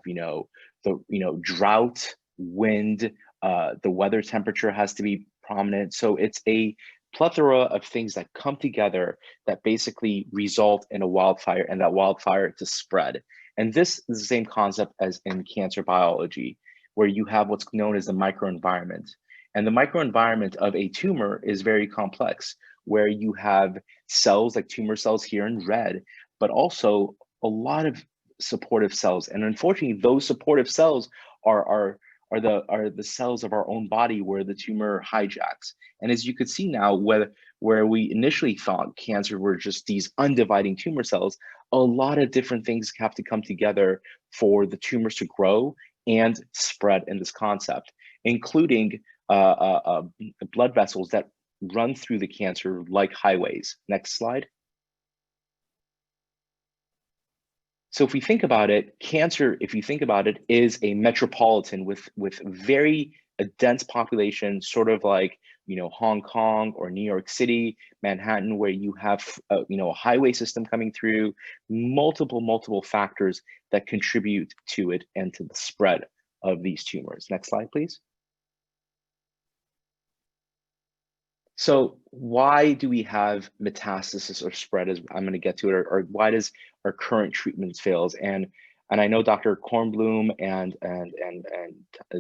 drought, wind, the weather temperature has to be prominent. So it's a plethora of things that come together that basically result in a wildfire, and that wildfire to spread. And this is the same concept as in cancer biology, where you have what's known as the microenvironment. And the microenvironment of a tumor is very complex, where you have cells like tumor cells here in red, but also a lot of supportive cells. And unfortunately, those supportive cells are the cells of our own body where the tumor hijacks. And as you could see now, where we initially thought cancer were just these undividing tumor cells, a lot of different things have to come together for the tumors to grow and spread in this concept, including blood vessels that run through the cancer like highways. Next slide. So if we think about it, cancer, if you think about it, is a metropolitan with very dense population, sort of like, Hong Kong or New York City, Manhattan, where you have, a highway system coming through, multiple factors that contribute to it and to the spread of these tumors. Next slide, please. So why do we have metastasis or spread, as I'm going to get to it, or why does our current treatments fails? And I know Dr. Kornblum and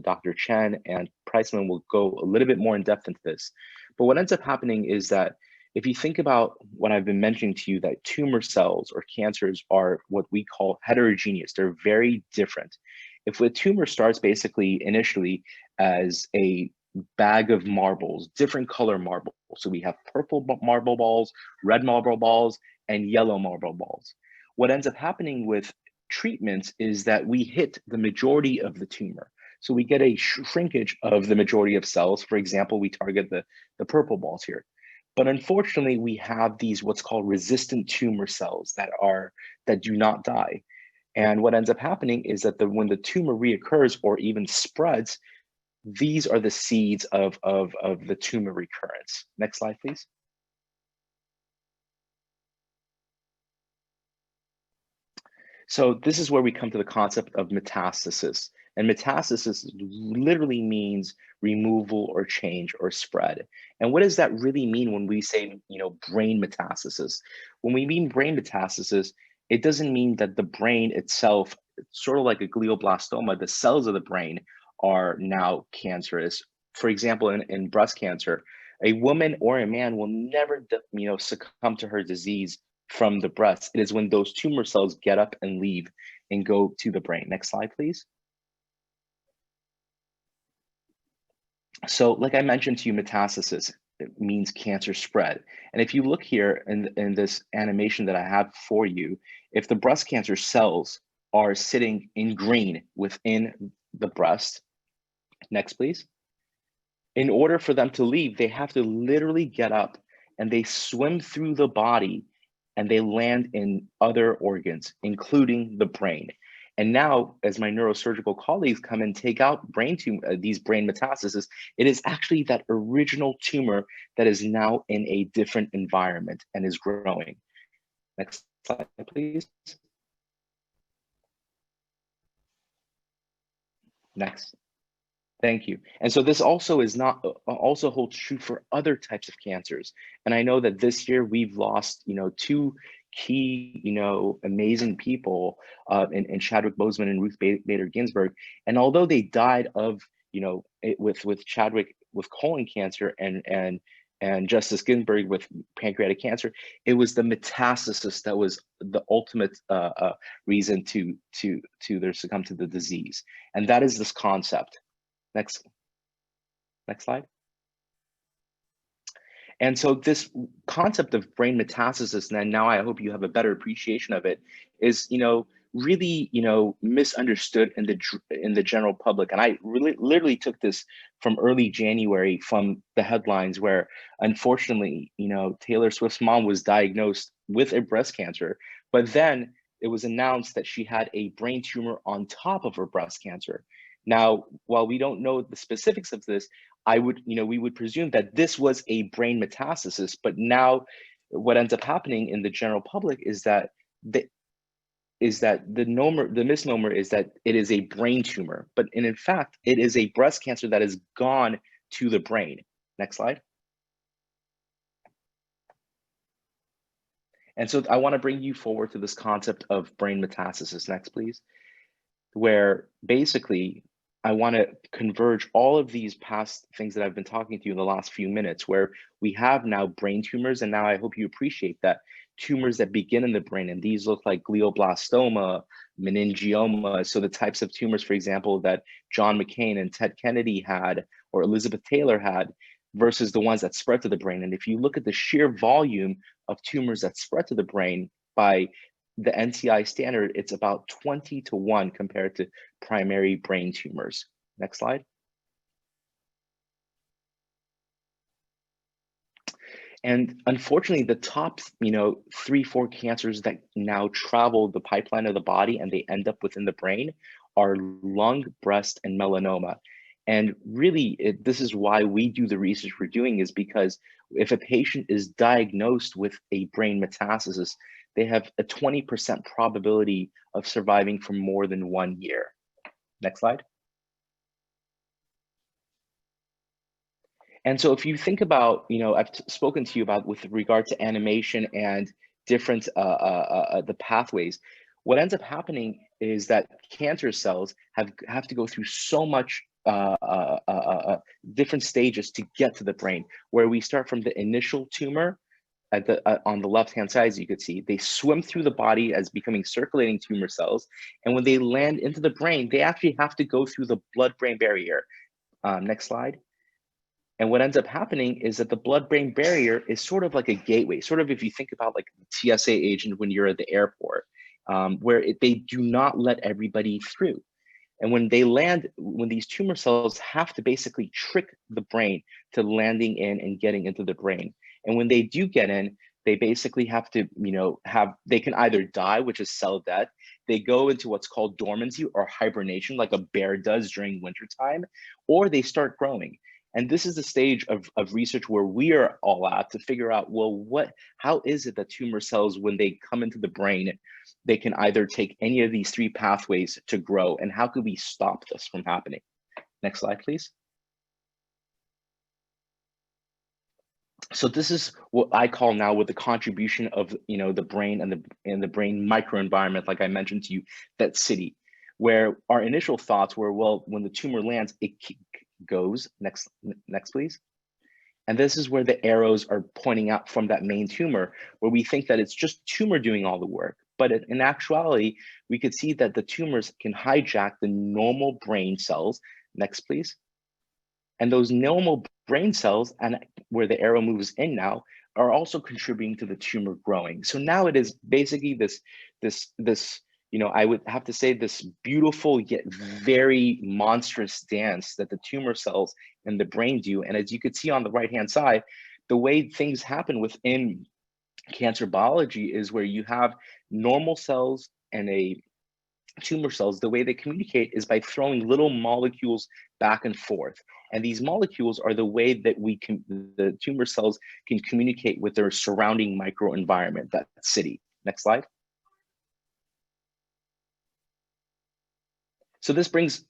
Dr. Chen and Priceman will go a little bit more in depth into this. But what ends up happening is that if you think about what I've been mentioning to you, that tumor cells or cancers are what we call heterogeneous. They're very different. If a tumor starts basically initially as a bag of marbles, different color marbles. So we have purple marble balls, red marble balls, and yellow marble balls. What ends up happening with treatments is that we hit the majority of the tumor. So we get a shrinkage of the majority of cells. For example, we target the purple balls here. But unfortunately, we have these what's called resistant tumor cells that do not die. And what ends up happening is that when the tumor reoccurs or even spreads, these are the seeds of the tumor recurrence. Next slide, please. So this is where we come to the concept of metastasis. And metastasis literally means removal or change or spread. And what does that really mean when we say, brain metastasis? When we mean brain metastasis, it doesn't mean that the brain itself sort of like a glioblastoma, the cells of the brain are now cancerous. For example, in breast cancer, a woman or a man will never, succumb to her disease from the breast. It is when those tumor cells get up and leave and go to the brain. Next slide, please. So like I mentioned to you, metastasis, it means cancer spread. And if you look here in this animation that I have for you, if the breast cancer cells are sitting in green within the breast, next please. In order for them to leave, they have to literally get up and they swim through the body and they land in other organs, including the brain. And now, as my neurosurgical colleagues come and take out these brain metastases, it is actually that original tumor that is now in a different environment and is growing. Next slide, please. Next. Thank you. And so this also also holds true for other types of cancers. And I know that this year we've lost, two key, amazing people in Chadwick Boseman and Ruth Bader Ginsburg. And although they died of, with Chadwick with colon cancer and Justice Ginsburg with pancreatic cancer, it was the metastasis that was the ultimate reason to their succumb to the disease. And that is this concept. Next slide. And so this concept of brain metastasis, and now I hope you have a better appreciation of it, is really misunderstood in the general public. And I really literally took this from early January from the headlines where, unfortunately, Taylor Swift's mom was diagnosed with a breast cancer, but then it was announced that she had a brain tumor on top of her breast cancer. Now, while we don't know the specifics of this, we would presume that this was a brain metastasis, but now what ends up happening in the general public is that the misnomer is that it is a brain tumor, but in fact, it is a breast cancer that has gone to the brain. Next slide. And so I want to bring you forward to this concept of brain metastasis. Next, please. Where basically, I want to converge all of these past things that I've been talking to you in the last few minutes, where we have now brain tumors. And now I hope you appreciate that tumors that begin in the brain. And these look like glioblastoma, meningioma. So the types of tumors, for example, that John McCain and Ted Kennedy had, or Elizabeth Taylor had, versus the ones that spread to the brain. And if you look at the sheer volume of tumors that spread to the brain by the NCI standard, it's about 20-1 compared to primary brain tumors. Next slide. And unfortunately, the top, 3-4 cancers that now travel the pipeline of the body and they end up within the brain are lung, breast, and melanoma. And really, this is why we do the research we're doing, is because if a patient is diagnosed with a brain metastasis, they have a 20% probability of surviving for more than 1 year. Next slide. And so if you think about, I've spoken to you about with regard to animation and different the pathways, what ends up happening is that cancer cells have to go through so much different stages to get to the brain, where we start from the initial tumor on the left-hand side, as you could see, they swim through the body as becoming circulating tumor cells. And when they land into the brain, they actually have to go through the blood-brain barrier. Next slide. And what ends up happening is that the blood-brain barrier is sort of like a gateway, sort of if you think about like the TSA agent when you're at the airport, where they do not let everybody through. And when they land, when these tumor cells have to basically trick the brain to landing in and getting into the brain. And when they do get in, they basically have to, they can either die, which is cell death. They go into what's called dormancy or hibernation, like a bear does during wintertime, or they start growing. And this is the stage of research where we are all at to figure out, well, how is it that tumor cells, when they come into the brain, they can either take any of these 3 pathways to grow, and how could we stop this from happening? Next slide, please. So this is what I call now with the contribution of the brain and the brain microenvironment, like I mentioned to you, that city. where our initial thoughts were, well, when the tumor lands, it goes, next please. And this is where the arrows are pointing out from that main tumor, where we think that it's just tumor doing all the work. But in actuality, we could see that the tumors can hijack the normal brain cells. Next, please. And those normal brain cells, and where the arrow moves in now, are also contributing to the tumor growing. So now it is basically this, I would have to say, this beautiful yet very monstrous dance that the tumor cells in the brain do. And as you could see on the right-hand side, the way things happen within cancer biology is where you have normal cells and a tumor cells. The way they communicate is by throwing little molecules back and forth. And these molecules are the way that the tumor cells can communicate with their surrounding microenvironment, that city. Next slide. So this brings,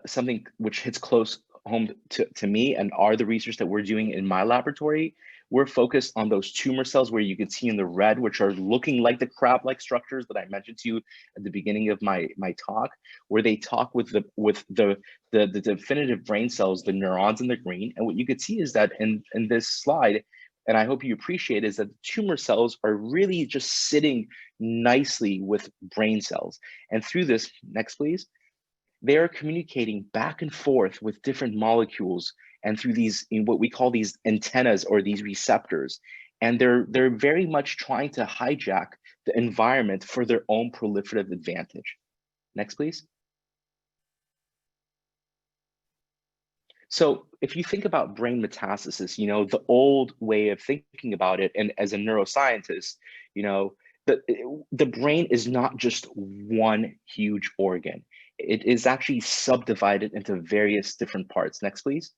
something which hits close home to me and are the research that we're doing in my laboratory. We're focused on those tumor cells where you can see in the red, which are looking like the crab-like structures that I mentioned to you at the beginning of my talk, where they talk with the definitive brain cells, the neurons in the green. And what you could see is that in this slide, and I hope you appreciate, is that the tumor cells are really just sitting nicely with brain cells. And through this, next please, they are communicating back and forth with different molecules and through these, what we call these antennas or these receptors. And they're very much trying to hijack the environment for their own proliferative advantage. Next, please. So if you think about brain metastasis, the old way of thinking about it, and as a neuroscientist, the brain is not just one huge organ. It is actually subdivided into various different parts. Next, please.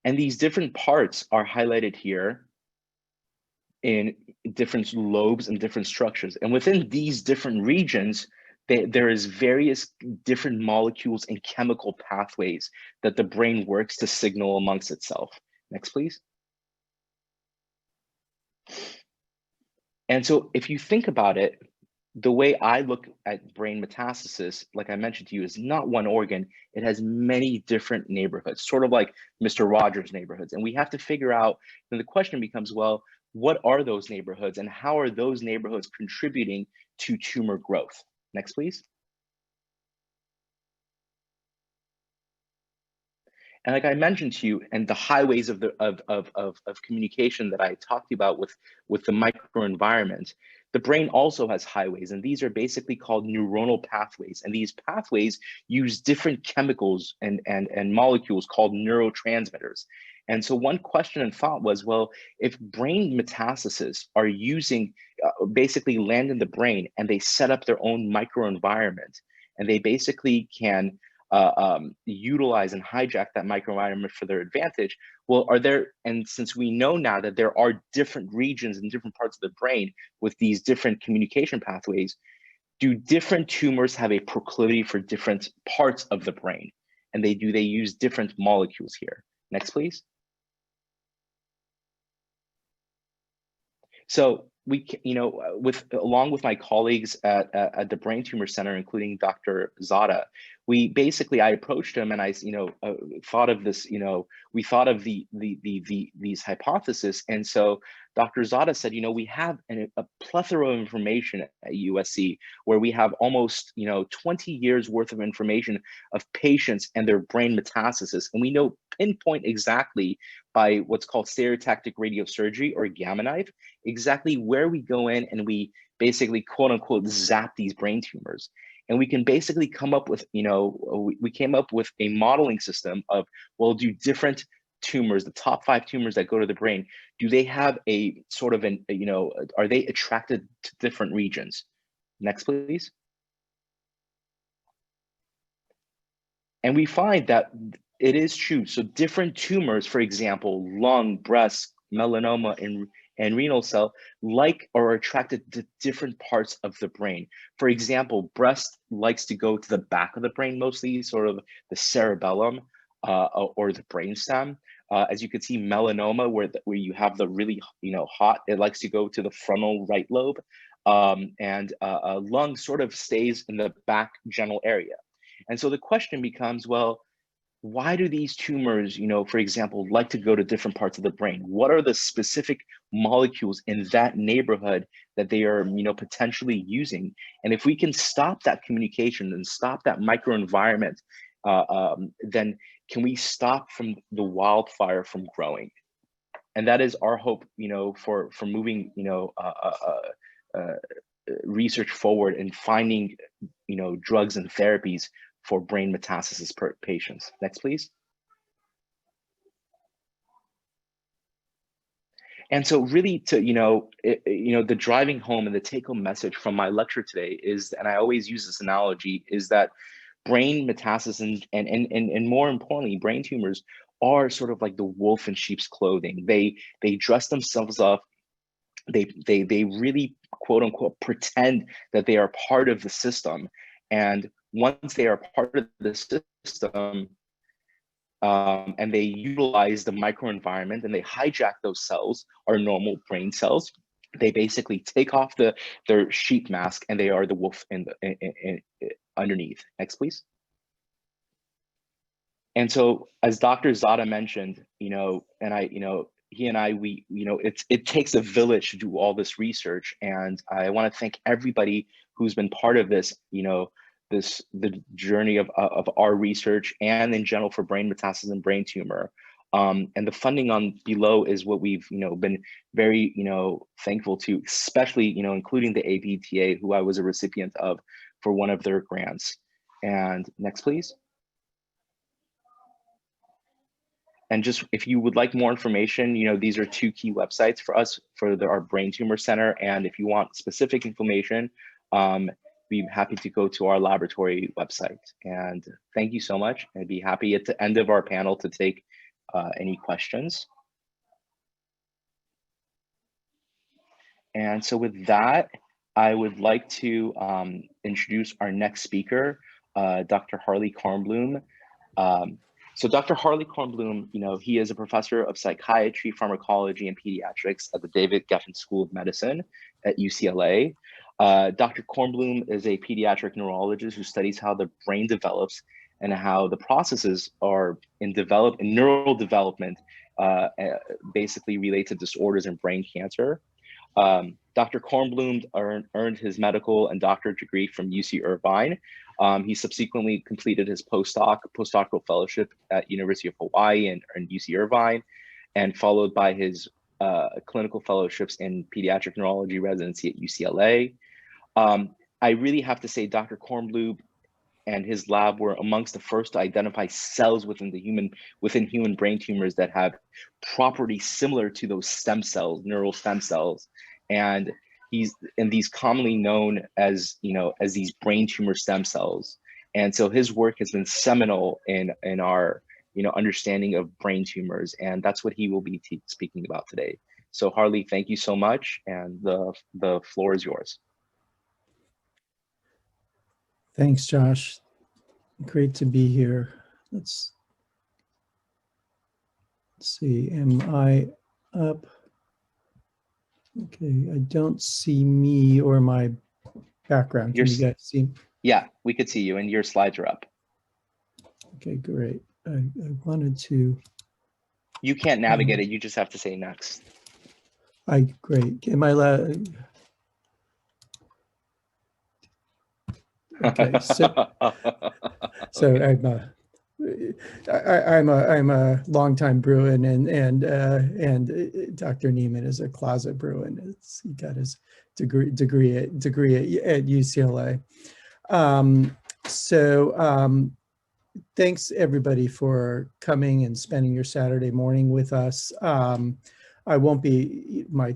And these different parts are highlighted here in different lobes and different structures. And within these different regions, there is various different molecules and chemical pathways that the brain works to signal amongst itself. Next, please. And so if you think about it, the way I look at brain metastasis, like I mentioned to you, is not one organ. It has many different neighborhoods, sort of like Mr. Rogers' neighborhoods. And we have to figure out, then the question becomes, well, what are those neighborhoods and how are those neighborhoods contributing to tumor growth? Next, please. And like I mentioned to you, and the highways of communication that I talked about with the microenvironment, the brain also has highways, and these are basically called neuronal pathways. And these pathways use different chemicals and molecules called neurotransmitters. And so one question and thought was, well, if brain metastases are using, basically land in the brain and they set up their own microenvironment, and they basically can utilize and hijack that microenvironment for their advantage. Well, and since we know now that there are different regions in different parts of the brain with these different communication pathways, do different tumors have a proclivity for different parts of the brain? And they use different molecules here. Next, please. So we, along with my colleagues at the Brain Tumor Center, including Dr. Zada, I approached him and I, thought of this, we thought of these hypotheses. And so Dr. Zada said, we have a plethora of information at USC where we have almost, 20 years worth of information of patients and their brain metastasis. And we know pinpoint exactly by what's called stereotactic radiosurgery or gamma knife, exactly where we go in and we basically quote unquote zap these brain tumors. And we can basically come up with, we came up with a modeling system of, well, do different tumors, the top 5 tumors that go to the brain, do they have a sort of are they attracted to different regions? Next, please. And we find that it is true. So different tumors, for example, lung, breast, melanoma, and renal cell are attracted to different parts of the brain. For example, breast likes to go to the back of the brain, mostly sort of the cerebellum or the brainstem. As you can see, melanoma, where you have the really, hot, it likes to go to the frontal right lobe, and lung sort of stays in the back general area. And so the question becomes, well, why do these tumors, for example, like to go to different parts of the brain? What are the specific molecules in that neighborhood that they are, potentially using? And if we can stop that communication and stop that microenvironment, then can we stop from the wildfire from growing? And that is our hope, for moving, research forward and finding, drugs and therapies for brain metastasis patients. Next, please. And so really to, the driving home and the take home message from my lecture today is, and I always use this analogy, is that brain metastasis and more importantly, brain tumors are sort of like the wolf in sheep's clothing. They dress themselves up. They really, quote unquote, pretend that they are part of the system. And once they are part of the system, and they utilize the microenvironment and they hijack those cells, our normal brain cells, they basically take off their sheep mask and they are the wolf underneath. Next, please. And so, as Dr. Zada mentioned, and I, he and I, we, it takes a village to do all this research. And I want to thank everybody who's been part of this, the journey of our research and in general for brain metastasis and brain tumor. And the funding on below is what we've, been very, thankful to, especially, including the ABTA, who I was a recipient of for one of their grants. And next, please. And just if you would like more information, these are two key websites for us for our Brain Tumor Center. And if you want specific information, be happy to go to our laboratory website. And thank you so much. I'd be happy at the end of our panel to take any questions. And so with that, I would like to introduce our next speaker, Dr. Harley Kornblum. So Dr. Harley Kornblum, he is a professor of psychiatry, pharmacology, and pediatrics at the David Geffen School of Medicine at UCLA. Dr. Kornblum is a pediatric neurologist who studies how the brain develops and how the processes are in neural development, basically related to disorders in brain cancer. Dr. Kornblum earned his medical and doctorate degree from UC Irvine. He subsequently completed his postdoctoral fellowship at University of Hawaii and UC Irvine, and followed by his clinical fellowships in pediatric neurology residency at UCLA. I really have to say Dr. Kornblum and his lab were amongst the first to identify cells within human brain tumors that have properties similar to those stem cells, neural stem cells. And these commonly known as, as these brain tumor stem cells. And so his work has been seminal in our, understanding of brain tumors. And that's what he will be speaking about today. So Harley, thank you so much. And the floor is yours. Thanks, Josh. Great to be here. Let's see, am I up? Okay, I don't see me or my background. Can you guys see? Yeah, we could see you and your slides are up. Okay, great. I wanted to. You can't navigate it, you just have to say next. Great. Am I okay, so I'm a longtime Bruin, and Dr. Neiman is a closet Bruin. He got his degree at UCLA. Thanks everybody for coming and spending your Saturday morning with us. My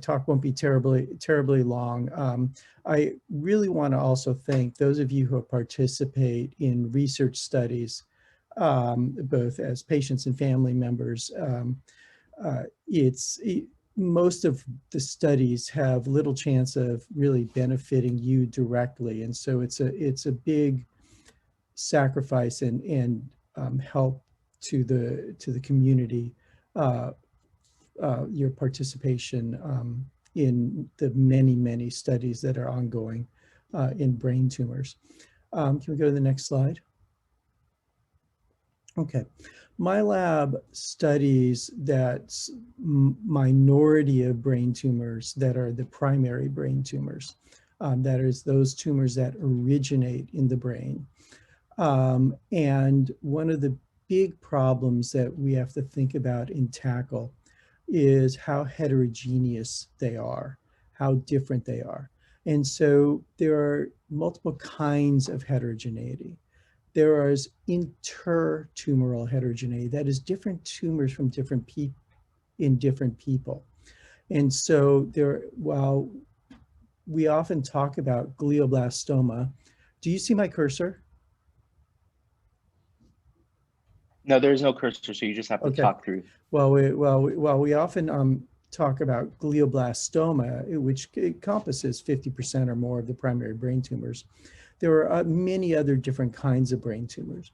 talk won't be terribly long. I really want to also thank those of you who participate in research studies, both as patients and family members. Most of the studies have little chance of really benefiting you directly, and so it's a big sacrifice and help to the community your participation in the many studies that are ongoing in brain tumors. Can we go to the next slide? Okay, my lab studies that minority of brain tumors that are the primary brain tumors. That is those tumors that originate in the brain. And one of the big problems that we have to think about and tackle is how heterogeneous they are, how different they are. And so there are multiple kinds of heterogeneity. There is intertumoral heterogeneity, that is different tumors from different people in different people. And so while we often talk about glioblastoma, do you see my cursor? No, there's no cursor, so you just have to talk through. Well, we often talk about glioblastoma, which encompasses 50% or more of the primary brain tumors. There are many other different kinds of brain tumors,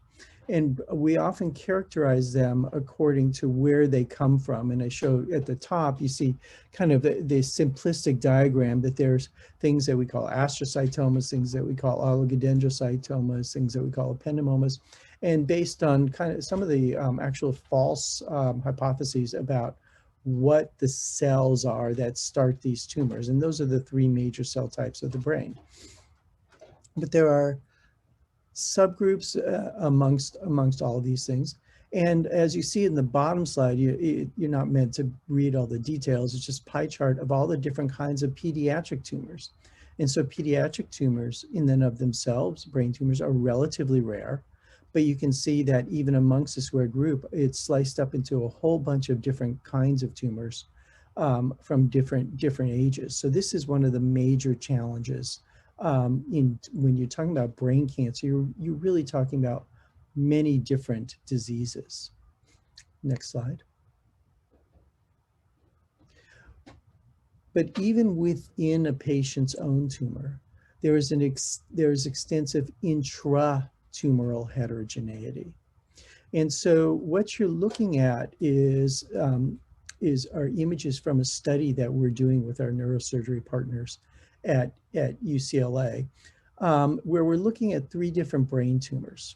and we often characterize them according to where they come from. And I show at the top, you see kind of the simplistic diagram that there's things that we call astrocytomas, things that we call oligodendrocytomas, things that we call ependymomas. And based on kind of some of the actual false hypotheses about what the cells are that start these tumors. And those are the three major cell types of the brain. But there are subgroups amongst all of these things. And as you see in the bottom slide, you're not meant to read all the details. It's just a pie chart of all the different kinds of pediatric tumors. And so pediatric tumors in and of themselves, brain tumors, are relatively rare. But you can see that even amongst this rare group, it's sliced up into a whole bunch of different kinds of tumors from different ages. So this is one of the major challenges when you're talking about brain cancer. You're really talking about many different diseases. Next slide. But even within a patient's own tumor, there is extensive intratumoral heterogeneity. And so what you're looking at is our images from a study that we're doing with our neurosurgery partners at UCLA, where we're looking at 3 different brain tumors.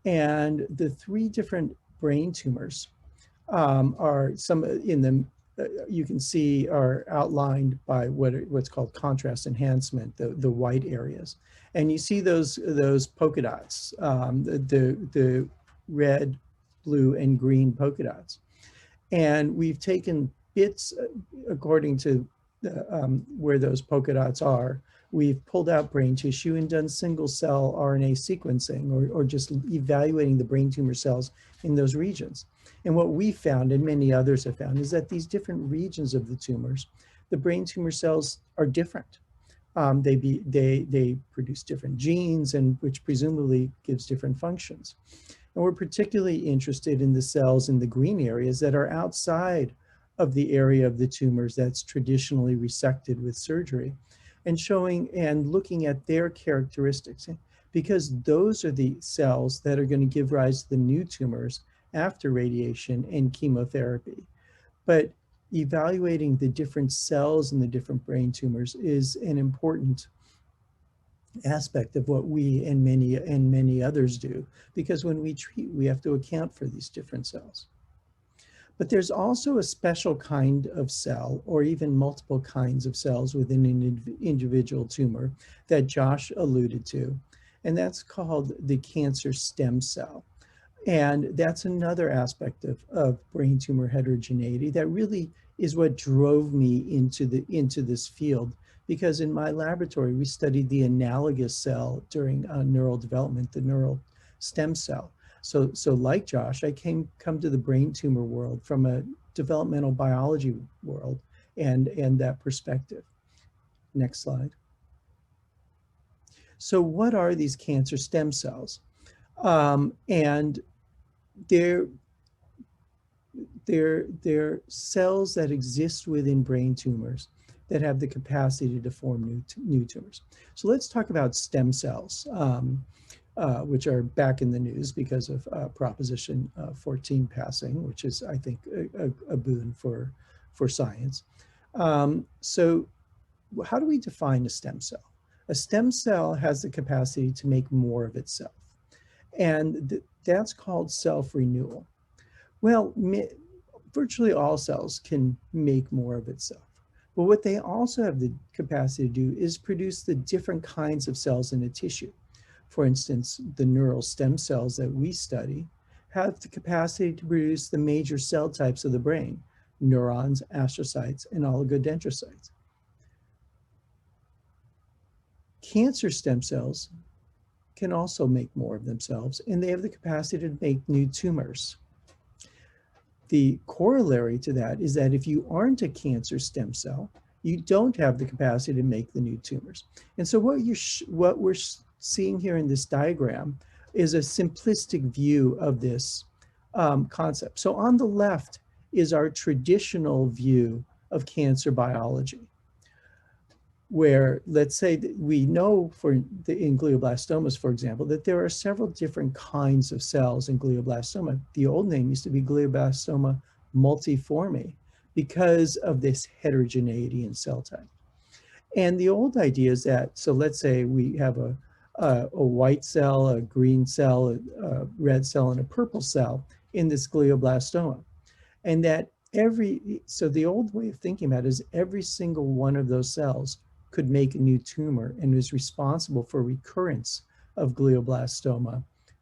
And the 3 different brain tumors are some in them, you can see are outlined by what's called contrast enhancement, the white areas. And you see those polka dots, the red, blue, and green polka dots. And we've taken bits according to where those polka dots are. We've pulled out brain tissue and done single cell RNA sequencing or just evaluating the brain tumor cells in those regions. And what we found, and many others have found, is that these different regions of the tumors, the brain tumor cells are different. They produce different genes, and which presumably gives different functions. And we're particularly interested in the cells in the green areas that are outside of the area of the tumors that's traditionally resected with surgery, and showing and looking at their characteristics, because those are the cells that are going to give rise to the new tumors after radiation and chemotherapy. But evaluating the different cells in the different brain tumors is an important aspect of what we and many others do, because when we treat, we have to account for these different cells. But there's also a special kind of cell, or even multiple kinds of cells within an individual tumor that Josh alluded to, and that's called the cancer stem cell. And that's another aspect of brain tumor heterogeneity that really is what drove me into this field, because in my laboratory, we studied the analogous cell during neural development, the neural stem cell. So like Josh, I come to the brain tumor world from a developmental biology world and that perspective. Next slide. So what are these cancer stem cells? And they're cells that exist within brain tumors that have the capacity to form new tumors. So let's talk about stem cells. which are back in the news because of Proposition 14 passing, which is, I think, a boon for science. So how do we define a stem cell? A stem cell has the capacity to make more of itself, and that's called self-renewal. Well, virtually all cells can make more of itself, but what they also have the capacity to do is produce the different kinds of cells in a tissue. For instance, the neural stem cells that we study have the capacity to produce the major cell types of the brain: neurons, astrocytes, and oligodendrocytes. Cancer stem cells can also make more of themselves, and they have the capacity to make new tumors. The corollary to that is that if you aren't a cancer stem cell, you don't have the capacity to make the new tumors. And so what we're seeing here in this diagram is a simplistic view of this concept. So on the left is our traditional view of cancer biology, where, let's say, that we know in glioblastomas, for example, that there are several different kinds of cells in glioblastoma. The old name used to be glioblastoma multiforme because of this heterogeneity in cell type. And the old idea is that, so let's say we have a white cell, a green cell, a red cell, and a purple cell in this glioblastoma. And that so the old way of thinking about it is every single one of those cells could make a new tumor and is responsible for recurrence of glioblastoma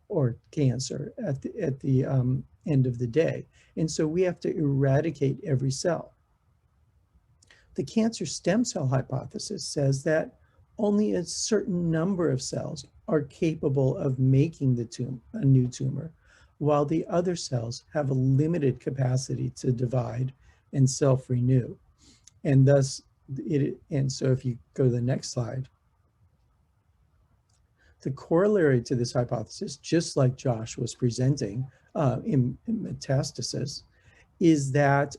or cancer at the end of the day. And so we have to eradicate every cell. The cancer stem cell hypothesis says that only a certain number of cells are capable of making a new tumor, while the other cells have a limited capacity to divide and self-renew. And thus, and so if you go to the next slide, the corollary to this hypothesis, just like Josh was presenting in metastasis, is that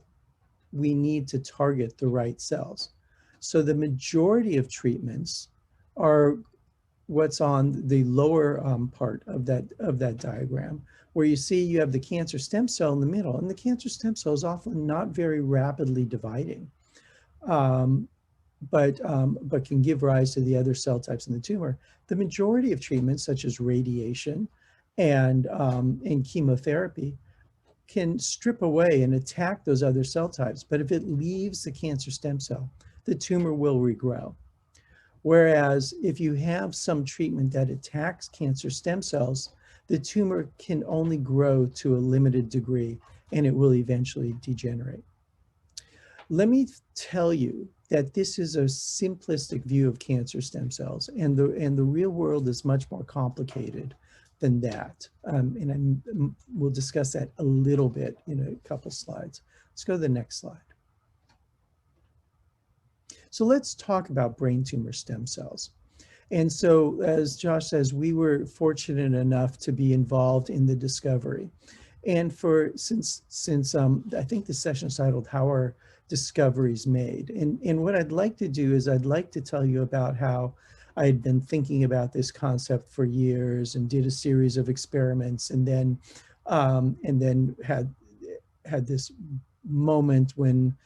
we need to target the right cells. So the majority of treatments are what's on the lower part of that diagram, where you see you have the cancer stem cell in the middle, and the cancer stem cell is often not very rapidly dividing. But can give rise to the other cell types in the tumor. The majority of treatments, such as radiation and chemotherapy, can strip away and attack those other cell types. But if it leaves the cancer stem cell, the tumor will regrow. Whereas if you have some treatment that attacks cancer stem cells, the tumor can only grow to a limited degree, and it will eventually degenerate. Let me tell you that this is a simplistic view of cancer stem cells, and the real world is much more complicated than that. We'll discuss that a little bit in a couple slides. Let's go to the next slide. So let's talk about brain tumor stem cells. And so, as Josh says, we were fortunate enough to be involved in the discovery. And since I think the session is titled "How Are Discoveries Made?" And what I'd like to do is I'd like to tell you about how I had been thinking about this concept for years and did a series of experiments, and then had this moment when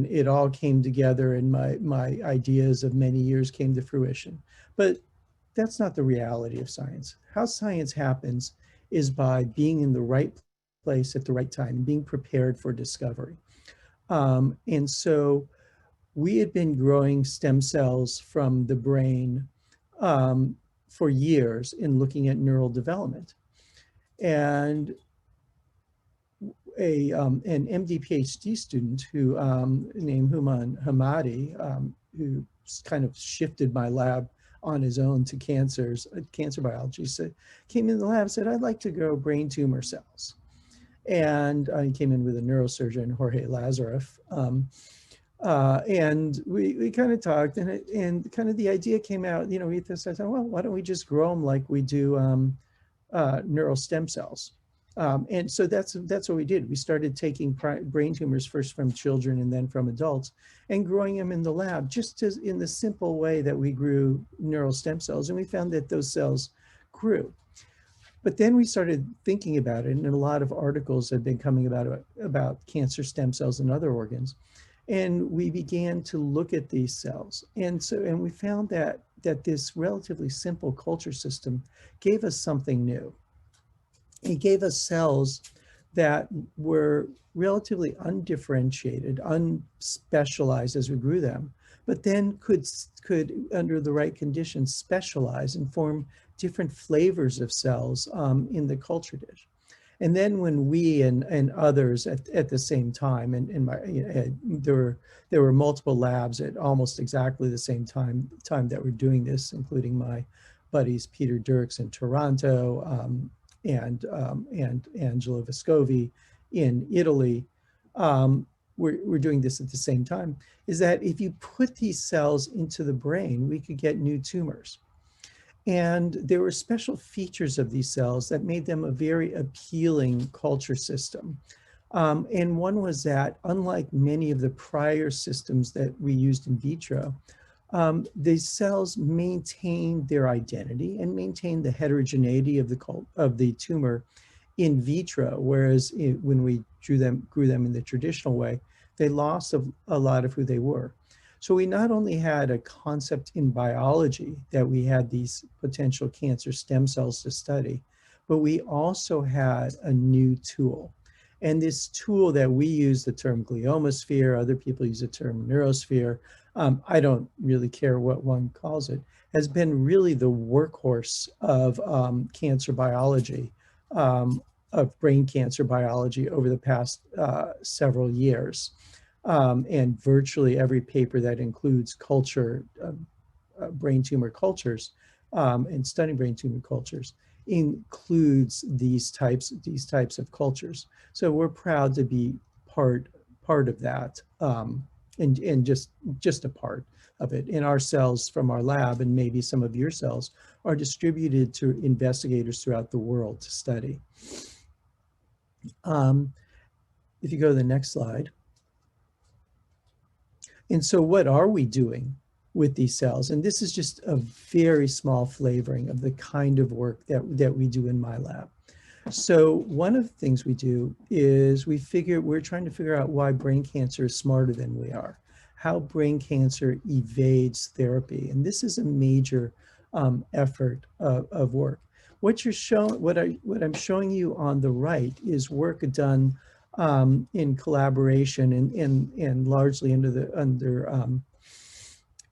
it all came together and my ideas of many years came to fruition. But that's not the reality of science. How science happens is by being in the right place at the right time and being prepared for discovery. And so we had been growing stem cells from the brain for years in looking at neural development. And an MD PhD student who named Human Hamadi, who kind of shifted my lab on his own to cancer biology, came in the lab and said, "I'd like to grow brain tumor cells." And he came in with a neurosurgeon, Jorge Lazareff. And we kind of talked, and kind of the idea came out, we said, well, why don't we just grow them like we do neural stem cells? And so that's what we did. We started taking brain tumors first from children and then from adults and growing them in the lab, just as in the simple way that we grew neural stem cells. And we found that those cells grew. But then we started thinking about it, and a lot of articles have been coming about cancer stem cells and other organs. And we began to look at these cells. And we found that this relatively simple culture system gave us something new. It gave us cells that were relatively undifferentiated, unspecialized as we grew them, but then could under the right conditions specialize and form different flavors of cells in the culture dish. And then when we and others at the same time, there were multiple labs at almost exactly the same time that we're doing this, including my buddies Peter Dirks in Toronto and Angelo Vescovi in Italy. We're doing this at the same time, is that if you put these cells into the brain, we could get new tumors. And there were special features of these cells that made them a very appealing culture system. And one was that, unlike many of the prior systems that we used in vitro, these cells maintained their identity and maintained the heterogeneity of the tumor in vitro, whereas when we grew them in the traditional way, they lost a lot of who they were. So we not only had a concept in biology that we had these potential cancer stem cells to study, but we also had a new tool. And this tool that we use the term gliomosphere, other people use the term neurosphere, I don't really care what one calls it, has been really the workhorse of cancer biology, of brain cancer biology over the past several years. And virtually every paper that includes brain tumor cultures and studying brain tumor cultures includes these types of cultures. So we're proud to be part of that, and just a part of it. And our cells from our lab, and maybe some of your cells, are distributed to investigators throughout the world to study. If you go to the next slide. And so what are we doing with these cells? And this is just a very small flavoring of the kind of work that we do in my lab. So one of the things we do is we're trying to figure out why brain cancer is smarter than we are, how brain cancer evades therapy. And this is a major effort of work. What I'm showing you on the right is work done in collaboration and largely under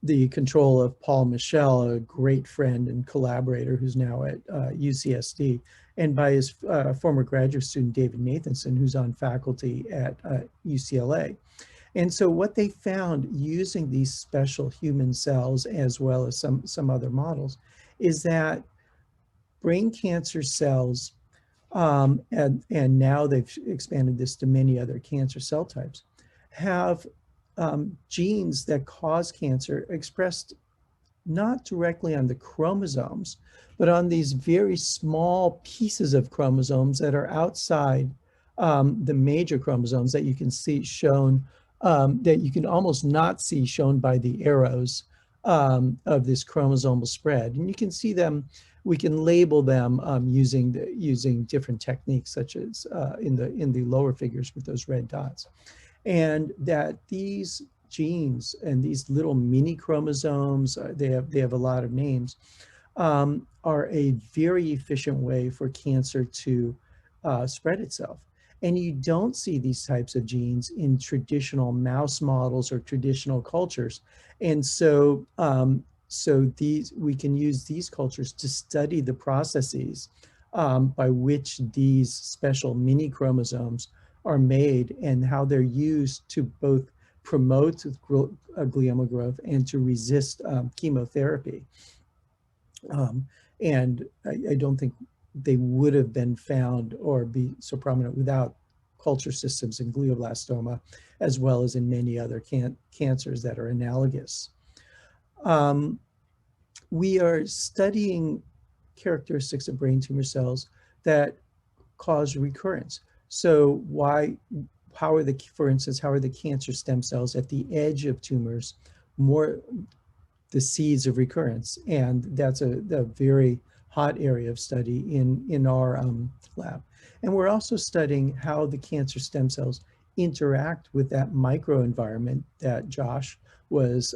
the control of Paul Michel, a great friend and collaborator who's now at UCSD, and by his former graduate student, David Nathanson, who's on faculty at UCLA. And so what they found using these special human cells, as well as some other models, is that brain cancer cells, and now they've expanded this to many other cancer cell types, have genes that cause cancer expressed not directly on the chromosomes, but on these very small pieces of chromosomes that are outside the major chromosomes that you can see shown, that you can almost not see shown by the arrows of this chromosomal spread. And you can see them, we can label them using different techniques, such as in the lower figures with those red dots. And that these genes and these little mini chromosomes, they have a lot of names, are a very efficient way for cancer to spread itself. And you don't see these types of genes in traditional mouse models or traditional cultures. And so, we can use these cultures to study the processes by which these special mini chromosomes are made and how they're used to both promote glioma growth and to resist chemotherapy. And I don't think they would have been found or be so prominent without culture systems in glioblastoma, as well as in many other cancers that are analogous. We are studying characteristics of brain tumor cells that cause recurrence. So for instance, how are the cancer stem cells at the edge of tumors more the seeds of recurrence? And that's a very hot area of study in our lab. And we're also studying how the cancer stem cells interact with that microenvironment that Josh was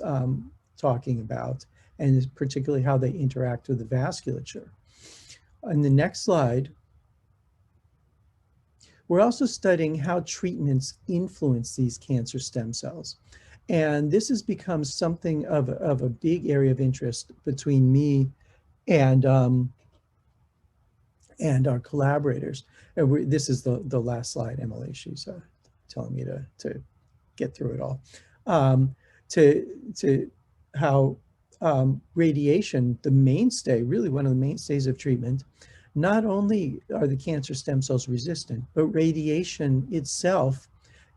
talking about, and particularly how they interact with the vasculature. On the next slide, we're also studying how treatments influence these cancer stem cells. And this has become something of a big area of interest between me and our collaborators. And this is the last slide, Emily. She's telling me to get through it all. To how radiation, the mainstay, really one of the mainstays of treatment, not only are the cancer stem cells resistant, but radiation itself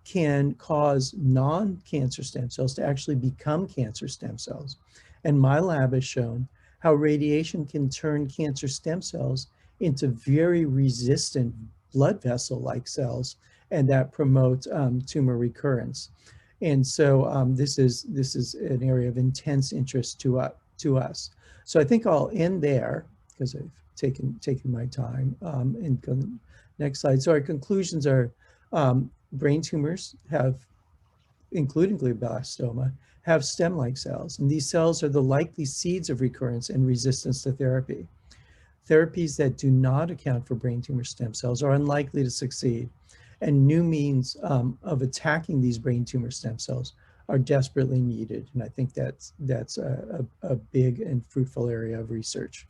can cause non-cancer stem cells to actually become cancer stem cells. And my lab has shown how radiation can turn cancer stem cells into very resistant blood vessel-like cells, and that promotes tumor recurrence. And so this is an area of intense interest to us. So I think I'll end there because I've taken my time and go to the next slide. So our conclusions are brain tumors have, including glioblastoma, have stem-like cells, and these cells are the likely seeds of recurrence and resistance to therapy. Therapies that do not account for brain tumor stem cells are unlikely to succeed, and new means of attacking these brain tumor stem cells are desperately needed. And I think that's a big and fruitful area of research.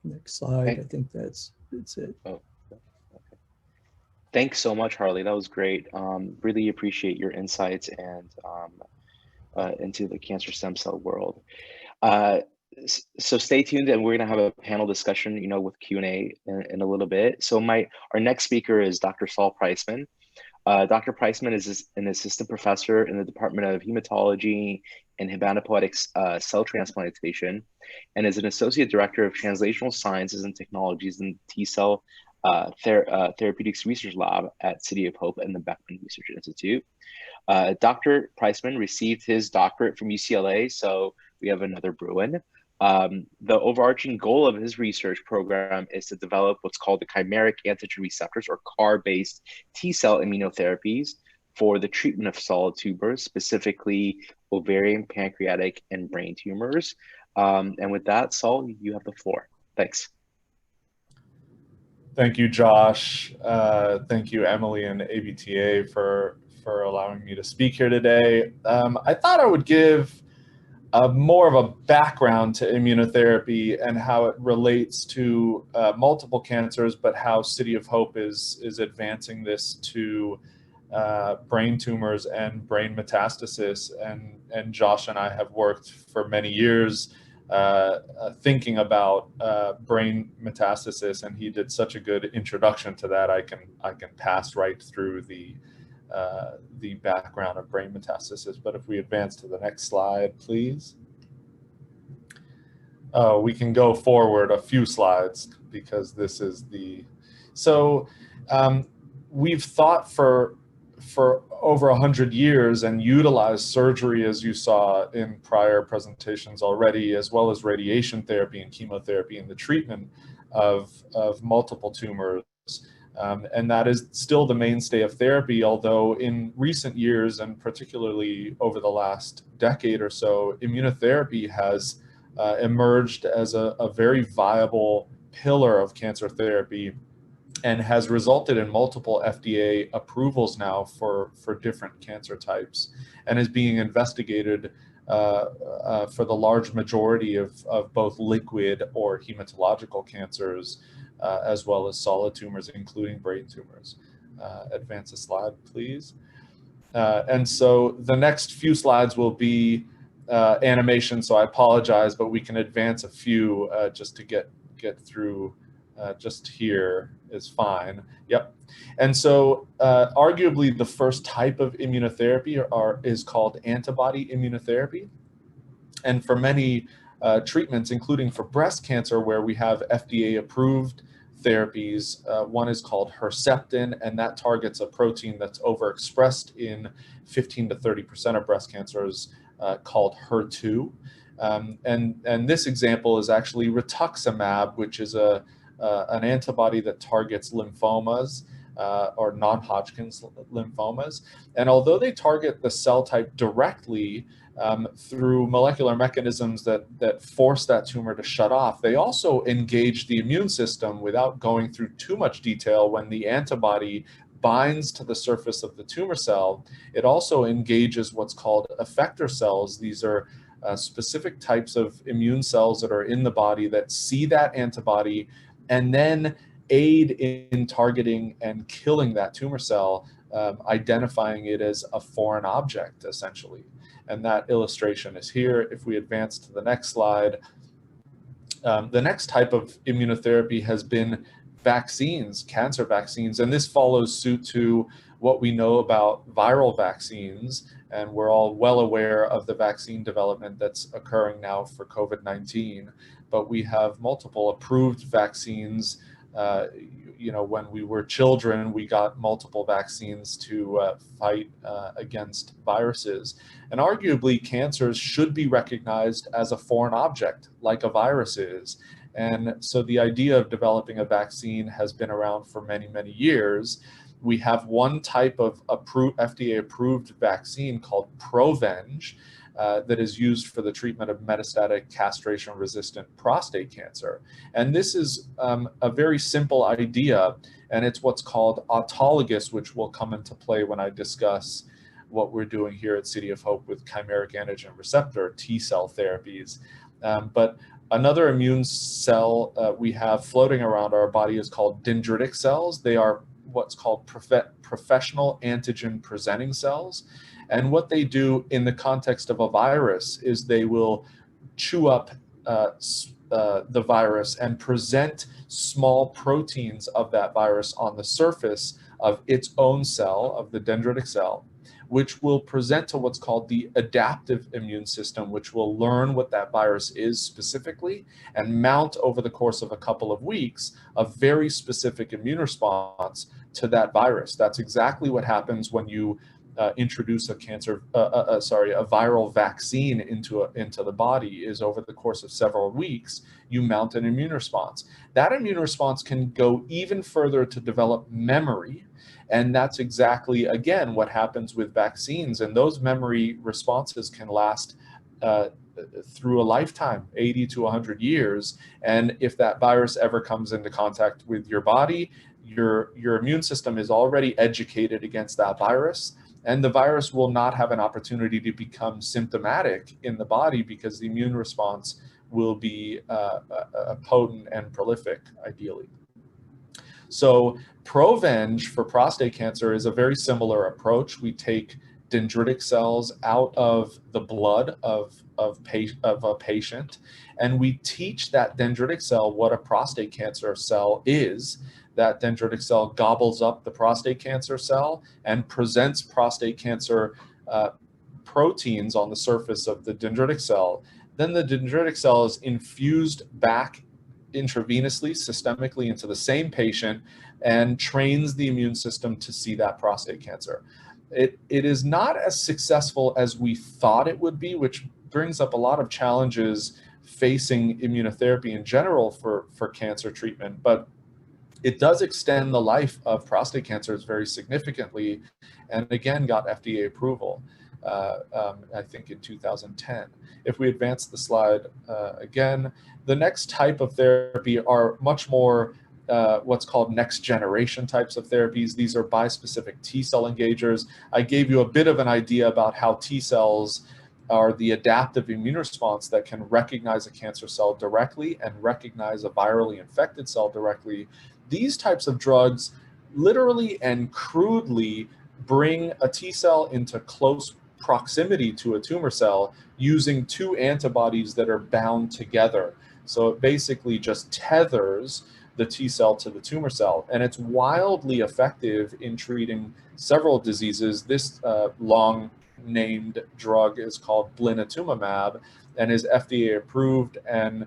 Next slide. I think that's it. Oh, okay. Thanks so much, Harley. That was great. Really appreciate your insights and into the cancer stem cell world. So stay tuned, and we're going to have a panel discussion, with Q&A in a little bit. So our next speaker is Dr. Saul Priceman. Dr. Priceman is an assistant professor in the Department of Hematology and Hematopoietic Cell Transplantation, and is an associate director of Translational Sciences and Technologies in T-Cell Therapeutics Research Lab at City of Hope and the Beckman Research Institute. Dr. Priceman received his doctorate from UCLA, so we have another Bruin. The overarching goal of his research program is to develop what's called the chimeric antigen receptors, or CAR-based T-cell immunotherapies for the treatment of solid tumors, specifically ovarian, pancreatic, and brain tumors. And with that, Saul, you have the floor. Thanks. Thank you, Josh. Thank you, Emily and ABTA for allowing me to speak here today. I thought I would give more of a background to immunotherapy and how it relates to multiple cancers, but how City of Hope is advancing this to brain tumors and brain metastasis. And Josh and I have worked for many years thinking about brain metastasis, and he did such a good introduction to that. I can pass right through the background of brain metastasis. But if we advance to the next slide, please. We can go forward a few slides because this is so we've thought for over 100 years and utilized surgery, as you saw in prior presentations already, as well as radiation therapy and chemotherapy in the treatment of multiple tumors. And that is still the mainstay of therapy, although in recent years, and particularly over the last decade or so, immunotherapy has emerged as a very viable pillar of cancer therapy and has resulted in multiple FDA approvals now for different cancer types, and is being investigated for the large majority of both liquid or hematological cancers, as well as solid tumors, including brain tumors. Advance a slide, please. And so the next few slides will be animation, so I apologize, but we can advance a few just to get through. Just here is fine. Yep. And so arguably the first type of immunotherapy is called antibody immunotherapy. And for many treatments, including for breast cancer, where we have FDA approved therapies, one is called Herceptin, and that targets a protein that's overexpressed in 15 to 30% of breast cancers called HER2. And this example is actually rituximab, which is an antibody that targets lymphomas or non-Hodgkin's lymphomas. And although they target the cell type directly through molecular mechanisms that force that tumor to shut off, they also engage the immune system without going through too much detail. When the antibody binds to the surface of the tumor cell, it also engages what's called effector cells. These are specific types of immune cells that are in the body that see that antibody and then aid in targeting and killing that tumor cell, identifying it as a foreign object, essentially. And that illustration is here. If we advance to the next slide, the next type of immunotherapy has been vaccines, cancer vaccines, and this follows suit to what we know about viral vaccines, and we're all well aware of the vaccine development that's occurring now for COVID-19, but we have multiple approved vaccines. You know, when we were children, we got multiple vaccines to fight against viruses. And arguably, cancers should be recognized as a foreign object, like a virus is. And so the idea of developing a vaccine has been around for many, many years. We have one type of FDA-approved vaccine called Provenge that is used for the treatment of metastatic castration-resistant prostate cancer. And this is a very simple idea, and it's what's called autologous, which will come into play when I discuss what we're doing here at City of Hope with chimeric antigen receptor T-cell therapies. But another immune cell we have floating around our body is called dendritic cells. They are what's called professional antigen presenting cells. And what they do in the context of a virus is they will chew up the virus and present small proteins of that virus on the surface of its own cell, of the dendritic cell, which will present to what's called the adaptive immune system, which will learn what that virus is specifically and mount over the course of a couple of weeks a very specific immune response to that virus. That's exactly what happens when you introduce a viral vaccine into the body. Is over the course of several weeks, you mount an immune response. That immune response can go even further to develop memory. And that's exactly, again, what happens with vaccines. And those memory responses can last through a lifetime, 80 to 100 years. And if that virus ever comes into contact with your body, your immune system is already educated against that virus. And the virus will not have an opportunity to become symptomatic in the body because the immune response will be potent and prolific, ideally. So Provenge for prostate cancer is a very similar approach. We take dendritic cells out of the blood of a patient, and we teach that dendritic cell what a prostate cancer cell is. That dendritic cell gobbles up the prostate cancer cell and presents prostate cancer proteins on the surface of the dendritic cell. Then the dendritic cell is infused back intravenously, systemically into the same patient and trains the immune system to see that prostate cancer. It is not as successful as we thought it would be, which brings up a lot of challenges facing immunotherapy in general for cancer treatment, but it does extend the life of prostate cancers very significantly, and again got FDA approval, I think in 2010. If we advance the slide again, the next type of therapy are much more what's called next generation types of therapies. These are bispecific T-cell engagers. I gave you a bit of an idea about how T-cells are the adaptive immune response that can recognize a cancer cell directly and recognize a virally infected cell directly. These types of drugs literally and crudely bring a T-cell into close proximity to a tumor cell using two antibodies that are bound together. So it basically just tethers the T-cell to the tumor cell, and it's wildly effective in treating several diseases. This long-named drug is called blinatumomab and is FDA approved and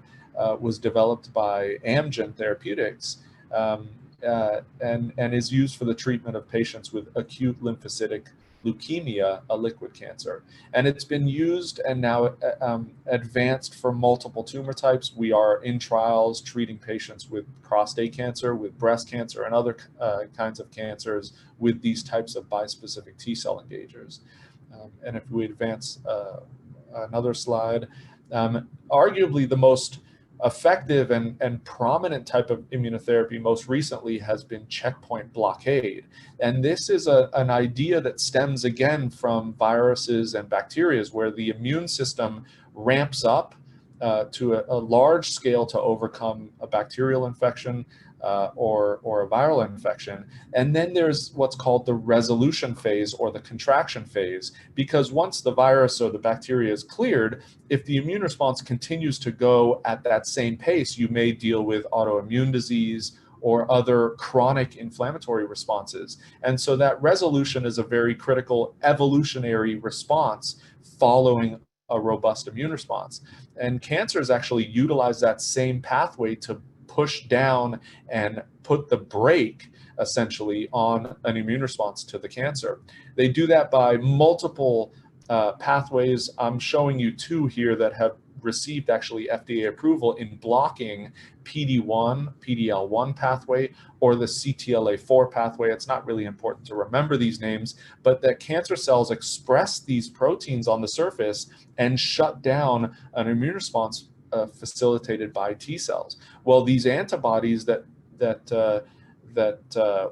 was developed by Amgen Therapeutics. And is used for the treatment of patients with acute lymphocytic leukemia a liquid cancer. And it's been used and now advanced for multiple tumor types. We are in trials treating patients with prostate cancer, with breast cancer, and other kinds of cancers with these types of bispecific T-cell engagers. And if we advance another slide, arguably the most effective and prominent type of immunotherapy most recently has been checkpoint blockade. And this is an idea that stems again from viruses and bacteria, where the immune system ramps up to a large scale to overcome a bacterial infection or a viral infection. And then there's what's called the resolution phase or the contraction phase, because once the virus or the bacteria is cleared, if the immune response continues to go at that same pace, you may deal with autoimmune disease or other chronic inflammatory responses. And so that resolution is a very critical evolutionary response following a robust immune response. And cancers actually utilize that same pathway to push down and put the brake essentially on an immune response to the cancer. They do that by multiple pathways. I'm showing you two here that have received actually FDA approval in blocking PD-1, PD-L1 pathway, or the CTLA-4 pathway. It's not really important to remember these names, but that cancer cells express these proteins on the surface and shut down an immune response facilitated by T cells. Well, these antibodies that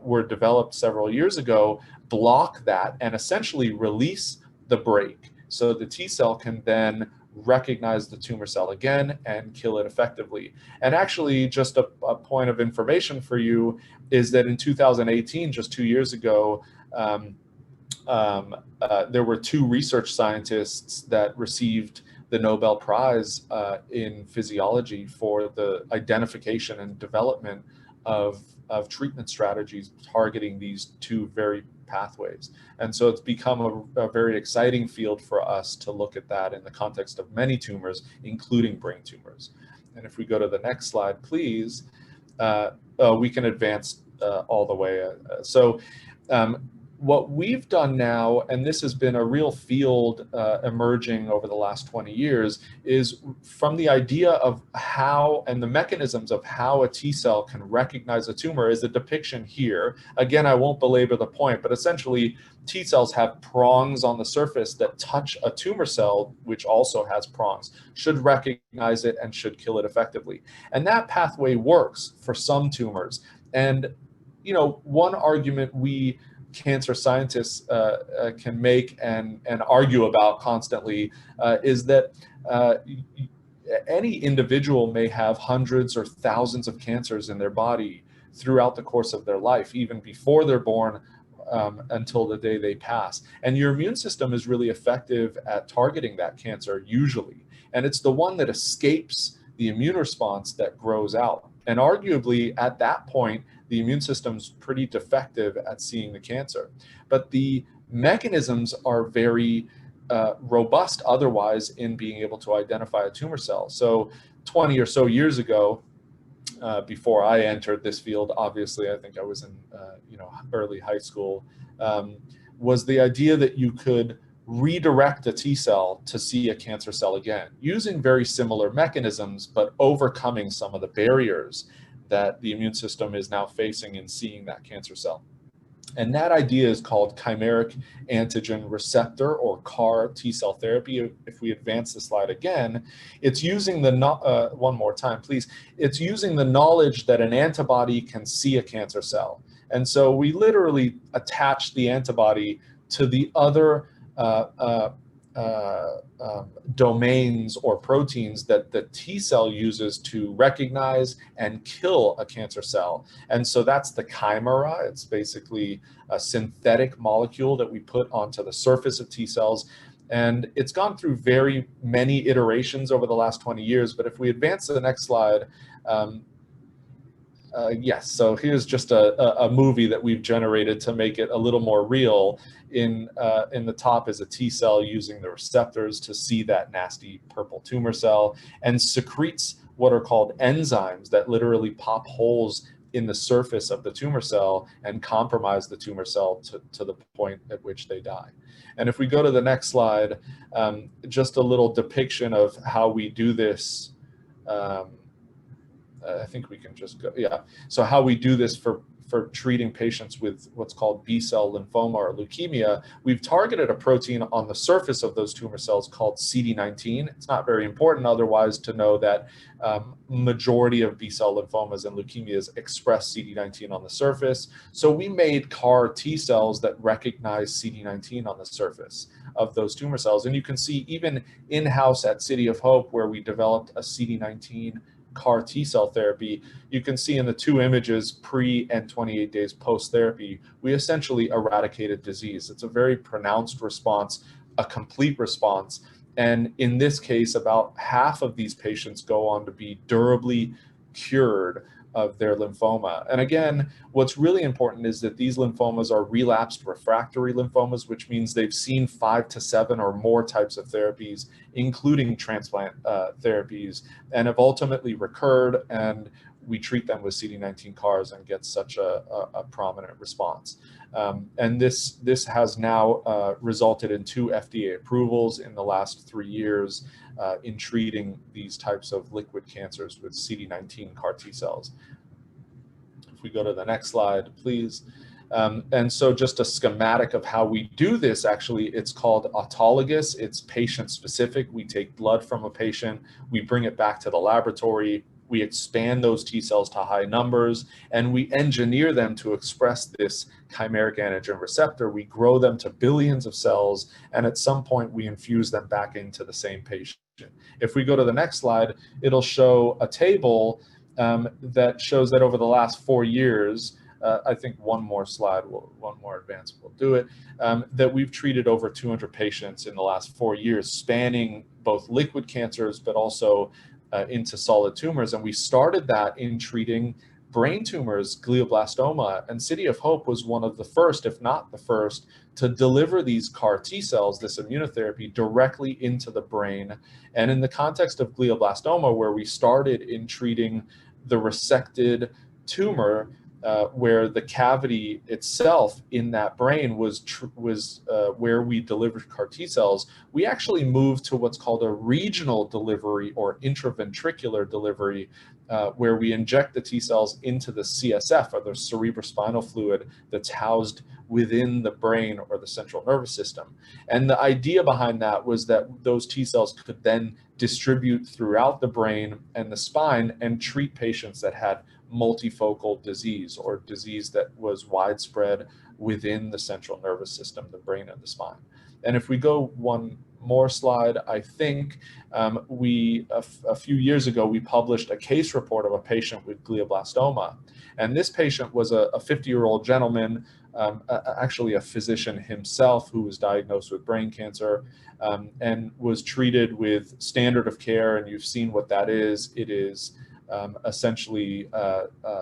were developed several years ago block that and essentially release the brake, so the T cell can then recognize the tumor cell again and kill it effectively. And actually, just a point of information for you is that in 2018, just 2 years ago, there were two research scientists that received the Nobel Prize in physiology for the identification and development of treatment strategies targeting these two very pathways. And so it's become a very exciting field for us to look at that in the context of many tumors, including brain tumors. And if we go to the next slide, please, we can advance all the way. What we've done now, and this has been a real field emerging over the last 20 years, is from the idea of how and the mechanisms of how a T cell can recognize a tumor is a depiction here. Again, I won't belabor the point, but essentially T cells have prongs on the surface that touch a tumor cell, which also has prongs, should recognize it and should kill it effectively. And that pathway works for some tumors. And, you know, one argument we cancer scientists can make and argue about constantly is that any individual may have hundreds or thousands of cancers in their body throughout the course of their life, even before they're born until the day they pass. And your immune system is really effective at targeting that cancer usually. And it's the one that escapes the immune response that grows out. And arguably at that point, the immune system's pretty defective at seeing the cancer. But the mechanisms are very robust otherwise in being able to identify a tumor cell. So 20 or so years ago, before I entered this field, obviously I think I was in early high school, was the idea that you could redirect a T cell to see a cancer cell again, using very similar mechanisms, but overcoming some of the barriers that the immune system is now facing in seeing that cancer cell. And that idea is called chimeric antigen receptor, or CAR T cell therapy. If we advance the slide again, it's using the, one more time, please. It's using the knowledge that an antibody can see a cancer cell. And so we literally attach the antibody to the other domains or proteins that the T cell uses to recognize and kill a cancer cell. And so that's the chimera. It's basically a synthetic molecule that we put onto the surface of T cells. And it's gone through very many iterations over the last 20 years. But if we advance to the next slide, yes, so here's just a movie that we've generated to make it a little more real. In the top is a T cell using the receptors to see that nasty purple tumor cell and secretes what are called enzymes that literally pop holes in the surface of the tumor cell and compromise the tumor cell to the point at which they die. And if we go to the next slide, just a little depiction of how we do this. I think we can just go, yeah. So how we do this for treating patients with what's called B-cell lymphoma or leukemia, we've targeted a protein on the surface of those tumor cells called CD19. It's not very important otherwise to know that majority of B-cell lymphomas and leukemias express CD19 on the surface. So we made CAR T cells that recognize CD19 on the surface of those tumor cells. And you can see even in-house at City of Hope, where we developed a CD19 CAR T cell therapy, you can see in the two images, pre and 28 days post therapy, we essentially eradicated disease. It's a very pronounced response, a complete response. And in this case, about half of these patients go on to be durably cured of their lymphoma. And again, what's really important is that these lymphomas are relapsed refractory lymphomas, which means they've seen 5 to 7 or more types of therapies, including transplant therapies, and have ultimately recurred, and we treat them with CD19 CARs and get such a prominent response. And this has now resulted in 2 FDA approvals in the last 3 years in treating these types of liquid cancers with CD19 CAR T cells. If we go to the next slide, please. And so just a schematic of how we do this, actually, it's called autologous. It's patient specific. We take blood from a patient, we bring it back to the laboratory, we expand those T cells to high numbers, and we engineer them to express this chimeric antigen receptor. We grow them to billions of cells, and at some point we infuse them back into the same patient. If we go to the next slide, it'll show a table that shows that over the last 4 years, I think one more slide, one more advance will do it, that we've treated over 200 patients in the last 4 years, spanning both liquid cancers, but also into solid tumors. And we started that in treating brain tumors, glioblastoma, and City of Hope was one of the first, if not the first, to deliver these CAR T cells, this immunotherapy, directly into the brain. And in the context of glioblastoma, where we started in treating the resected tumor, where the cavity itself in that brain was where we delivered CAR T cells, we actually moved to what's called a regional delivery or intraventricular delivery, where we inject the T cells into the CSF, or the cerebrospinal fluid that's housed within the brain or the central nervous system. And the idea behind that was that those T cells could then distribute throughout the brain and the spine and treat patients that had multifocal disease, or disease that was widespread within the central nervous system, the brain and the spine. And if we go one more slide, I think a few years ago, we published a case report of a patient with glioblastoma. And this patient was a 50-year-old gentleman, actually a physician himself, who was diagnosed with brain cancer and was treated with standard of care. And you've seen what that is. It is essentially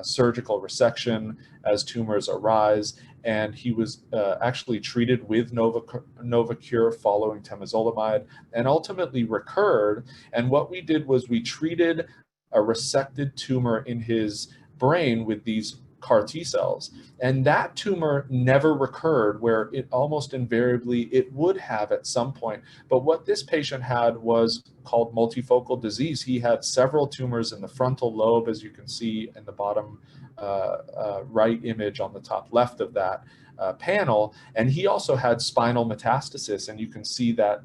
surgical resection as tumors arise. And he was actually treated with Novocure following temozolomide, and ultimately recurred. And what we did was we treated a resected tumor in his brain with these CAR T cells, and that tumor never recurred, where it almost invariably it would have at some point. But what this patient had was called multifocal disease. He had several tumors in the frontal lobe, as you can see in the bottom right image on the top left of that panel, and he also had spinal metastasis, and you can see that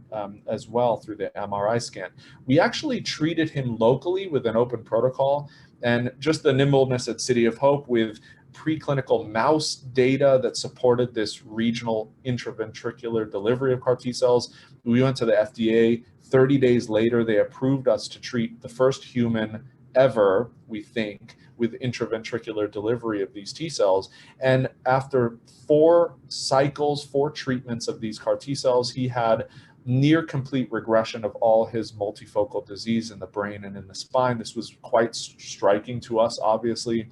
as well through the MRI scan. We actually treated him locally with an open protocol, and just the nimbleness at City of Hope with preclinical mouse data that supported this regional intraventricular delivery of CAR T cells. We went to the FDA. 30 days later, they approved us to treat the first human ever, we think, with intraventricular delivery of these T cells. And after 4 cycles, 4 treatments of these CAR T cells, he had near complete regression of all his multifocal disease in the brain and in the spine. This was quite striking to us, obviously.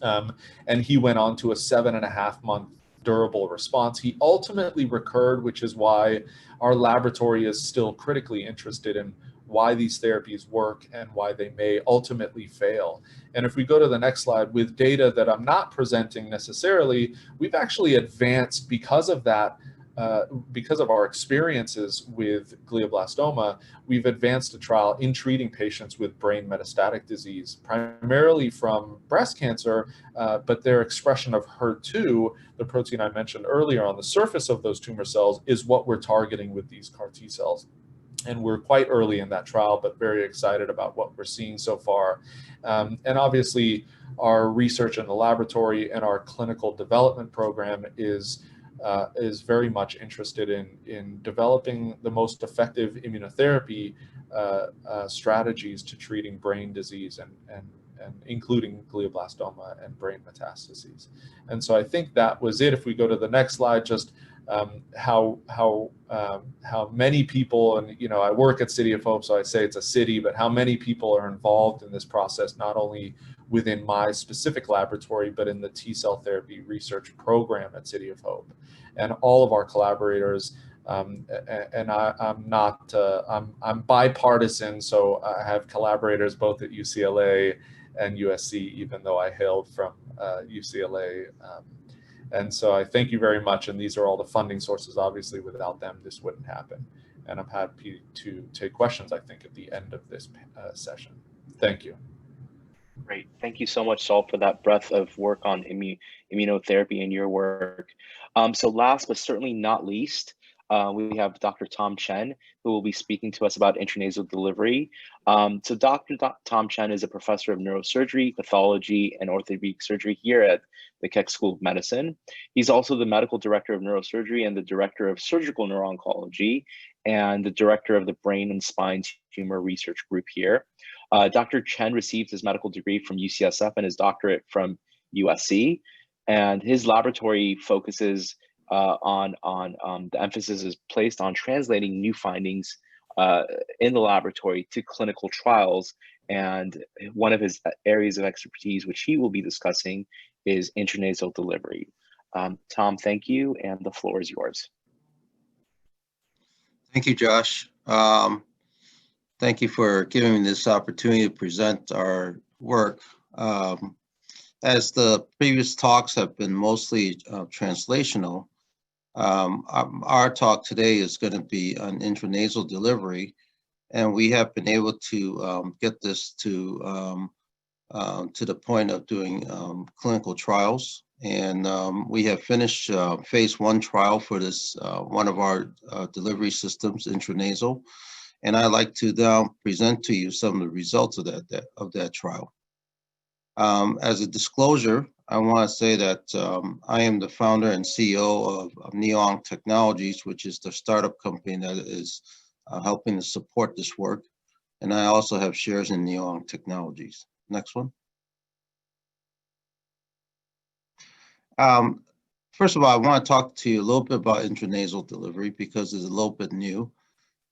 And he went on to a 7.5-month durable response. He ultimately recurred, which is why our laboratory is still critically interested in why these therapies work and why they may ultimately fail. And if we go to the next slide, with data that I'm not presenting necessarily, we've actually advanced, because of that because of our experiences with glioblastoma, we've advanced a trial in treating patients with brain metastatic disease, primarily from breast cancer, but their expression of HER2, the protein I mentioned earlier on the surface of those tumor cells, is what we're targeting with these CAR T cells. And we're quite early in that trial, but very excited about what we're seeing so far. And obviously, our research in the laboratory and our clinical development program is very much interested in developing the most effective immunotherapy strategies to treating brain disease and including glioblastoma and brain metastases. And so I think that was it. If we go to the next slide, just how many people, and you know, I work at City of Hope, so I say it's a city, but how many people are involved in this process, not only within my specific laboratory, but in the T-cell therapy research program at City of Hope. And all of our collaborators, I'm bipartisan, so I have collaborators both at UCLA and USC, even though I hailed from UCLA. And so I thank you very much. And these are all the funding sources. Obviously, without them, this wouldn't happen. And I'm happy to take questions, I think, at the end of this session. Thank you. Great. Thank you so much, Saul, for that breadth of work on immunotherapy and your work. So last but certainly not least, we have Dr. Tom Chen, who will be speaking to us about intranasal delivery. So Dr. Tom Chen is a professor of neurosurgery, pathology, and orthopedic surgery here at the Keck School of Medicine. He's also the medical director of neurosurgery and the director of surgical neuro-oncology and the director of the Brain and Spine Tumor Research Group here. Dr. Chen received his medical degree from UCSF and his doctorate from USC. And his laboratory focuses on the emphasis is placed on translating new findings in the laboratory to clinical trials. And one of his areas of expertise, which he will be discussing, is intranasal delivery. Tom, thank you, and the floor is yours. Thank you, Josh. Thank you for giving me this opportunity to present our work. As the previous talks have been mostly translational, our talk today is going to be on intranasal delivery, and we have been able to get this to the point of doing clinical trials. And we have finished phase 1 trial for this one of our delivery systems, intranasal. And I'd like to now present to you some of the results of that trial. As a disclosure, I want to say that I am the founder and CEO of Neonc Technologies, which is the startup company that is helping to support this work. And I also have shares in Neonc Technologies. Next one. First of all, I want to talk to you a little bit about intranasal delivery because it's a little bit new.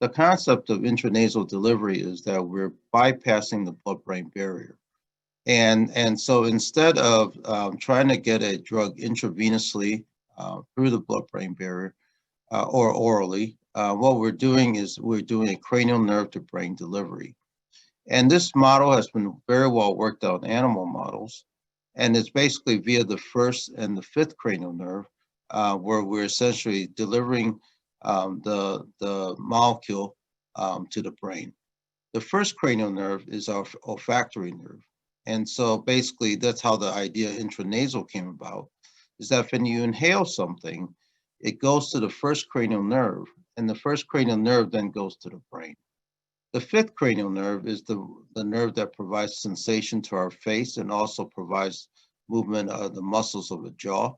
The concept of intranasal delivery is that we're bypassing the blood-brain barrier. And so instead of trying to get a drug intravenously through the blood-brain barrier or orally, what we're doing is we're doing a cranial nerve to brain delivery. And this model has been very well worked out in animal models. And it's basically via the first and the fifth cranial nerve where we're essentially delivering the molecule to the brain. The first cranial nerve is our olfactory nerve. And so basically that's how the idea intranasal came about, is that when you inhale something, it goes to the first cranial nerve, and the first cranial nerve then goes to the brain. The fifth cranial nerve is the nerve that provides sensation to our face and also provides movement of the muscles of the jaw.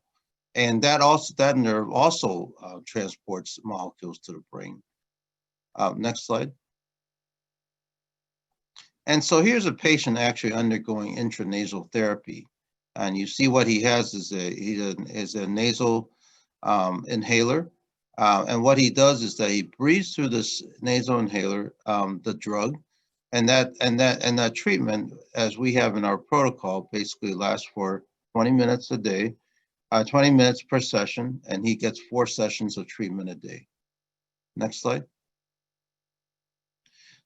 And that nerve also transports molecules to the brain. Next slide. And so here's a patient actually undergoing intranasal therapy. And you see what he has is a nasal inhaler. And what he does is that he breathes through this nasal inhaler, the drug, and that treatment, as we have in our protocol, basically lasts for 20 minutes a day, 20 minutes per session, and he gets 4 sessions of treatment a day. Next slide.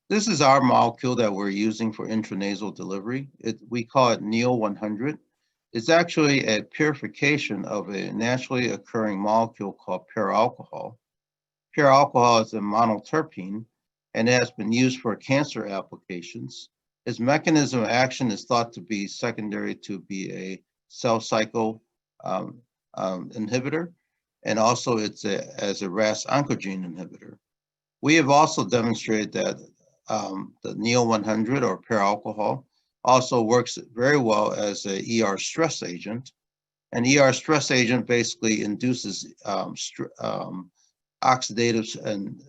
This is our molecule that we're using for intranasal delivery. We call it NEO 100. is actually a purification of a naturally occurring molecule called pure alcohol. Pure alcohol is a monoterpene and has been used for cancer applications. Its mechanism of action is thought to be secondary to be a cell cycle inhibitor, and also it's as a RAS oncogene inhibitor. We have also demonstrated that the NEO100 or pure alcohol also works very well as a ER stress agent. An ER stress agent basically induces oxidative and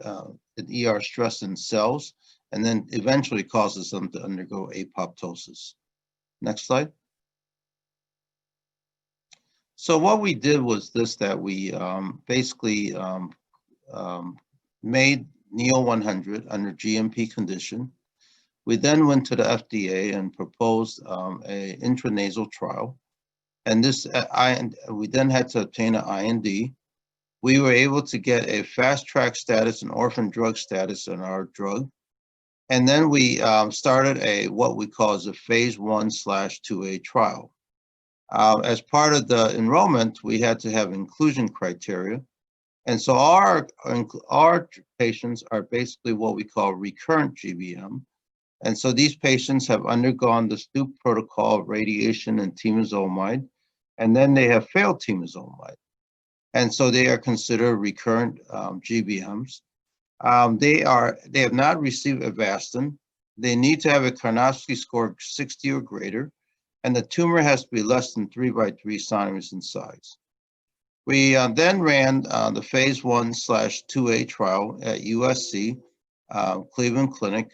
ER stress in cells, and then eventually causes them to undergo apoptosis. Next slide. So what we did was this, that we basically made NEO100 under GMP condition. We then went to the FDA and proposed a intranasal trial. And this, we then had to obtain an IND. We were able to get a fast track status and orphan drug status in our drug. And then we started what we call as a phase 1/2A trial. As part of the enrollment, we had to have inclusion criteria. And so our patients are basically what we call recurrent GBM. And so these patients have undergone the Stoop protocol of radiation and temozolomide, and then they have failed temozolomide. And so they are considered recurrent GBMs. They have not received Avastin. They need to have a Karnofsky score of 60 or greater, and the tumor has to be less than 3 by 3 centimeters in size. We then ran the phase 1/2A trial at USC, Cleveland Clinic,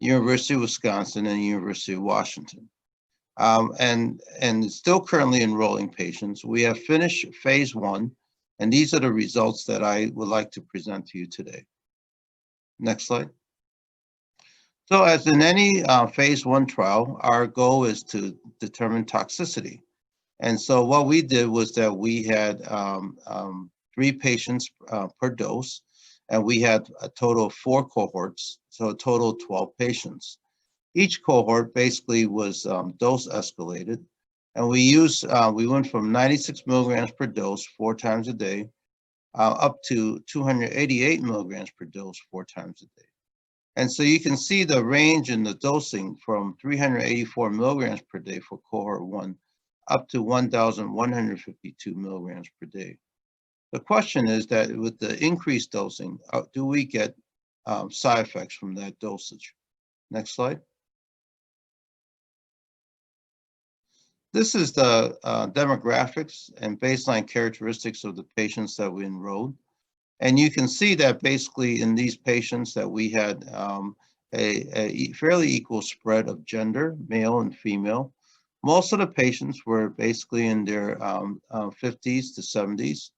University of Wisconsin, and University of Washington. And still currently enrolling patients. We have finished phase 1, and these are the results that I would like to present to you today. Next slide. So as in any phase 1 trial, our goal is to determine toxicity. And so what we did was that we had 3 patients per dose, and we had a total of 4 cohorts, so a total of 12 patients. Each cohort basically was dose escalated, and we went from 96 milligrams per dose 4 times a day up to 288 milligrams per dose 4 times a day. And so you can see the range in the dosing from 384 milligrams per day for cohort 1 up to 1,152 milligrams per day. The question is that with the increased dosing, do we get side effects from that dosage? Next slide. This is the demographics and baseline characteristics of the patients that we enrolled. And you can see that basically in these patients that we had a fairly equal spread of gender, male and female. Most of the patients were basically in their 50s to 70s.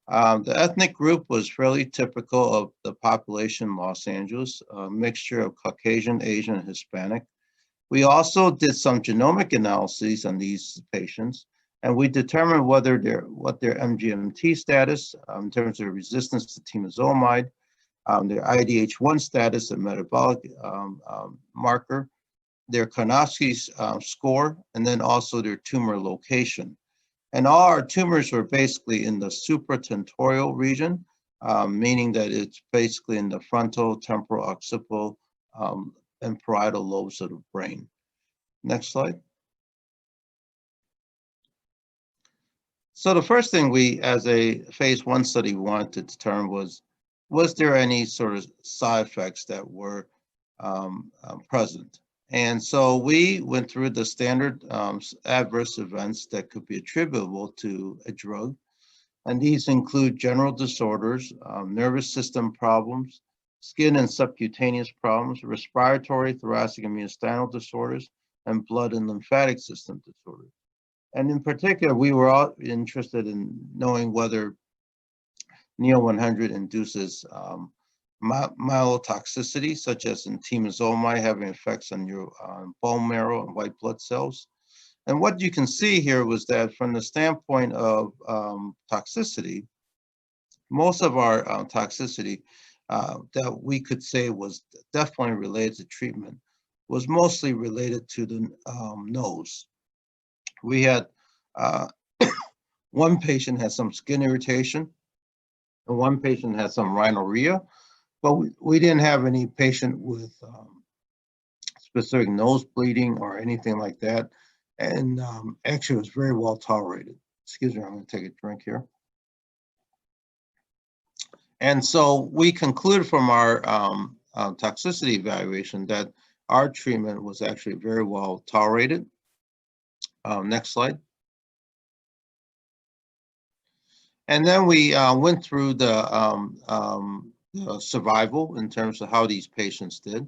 The ethnic group was fairly typical of the population in Los Angeles, a mixture of Caucasian, Asian, and Hispanic. We also did some genomic analyses on these patients, and we determined what their MGMT status in terms of resistance to temozolomide, their IDH1 status, a metabolic marker, their Karnofsky score, and then also their tumor location. And all our tumors were basically in the supratentorial region, meaning that it's basically in the frontal, temporal, occipital, and parietal lobes of the brain. Next slide. So the first thing we, as a phase 1 study, wanted to determine was there any sort of side effects that were present? And so we went through the standard adverse events that could be attributable to a drug. And these include general disorders, nervous system problems, skin and subcutaneous problems, respiratory, thoracic, and mediastinal disorders, and blood and lymphatic system disorders. And in particular, we were all interested in knowing whether NEO100 induces myelotoxicity, such as in temozolomide having effects on your bone marrow and white blood cells. And what you can see here was that from the standpoint of toxicity, most of our toxicity that we could say was definitely related to treatment was mostly related to the nose. We had Uh, one patient had some skin irritation, and one patient had some rhinorrhea, but we didn't have any patient with specific nose bleeding or anything like that. And actually, it was very well tolerated. Excuse me, I'm going to take a drink here. And so we concluded from our toxicity evaluation that our treatment was actually very well tolerated. Next slide. And then we went through the survival in terms of how these patients did.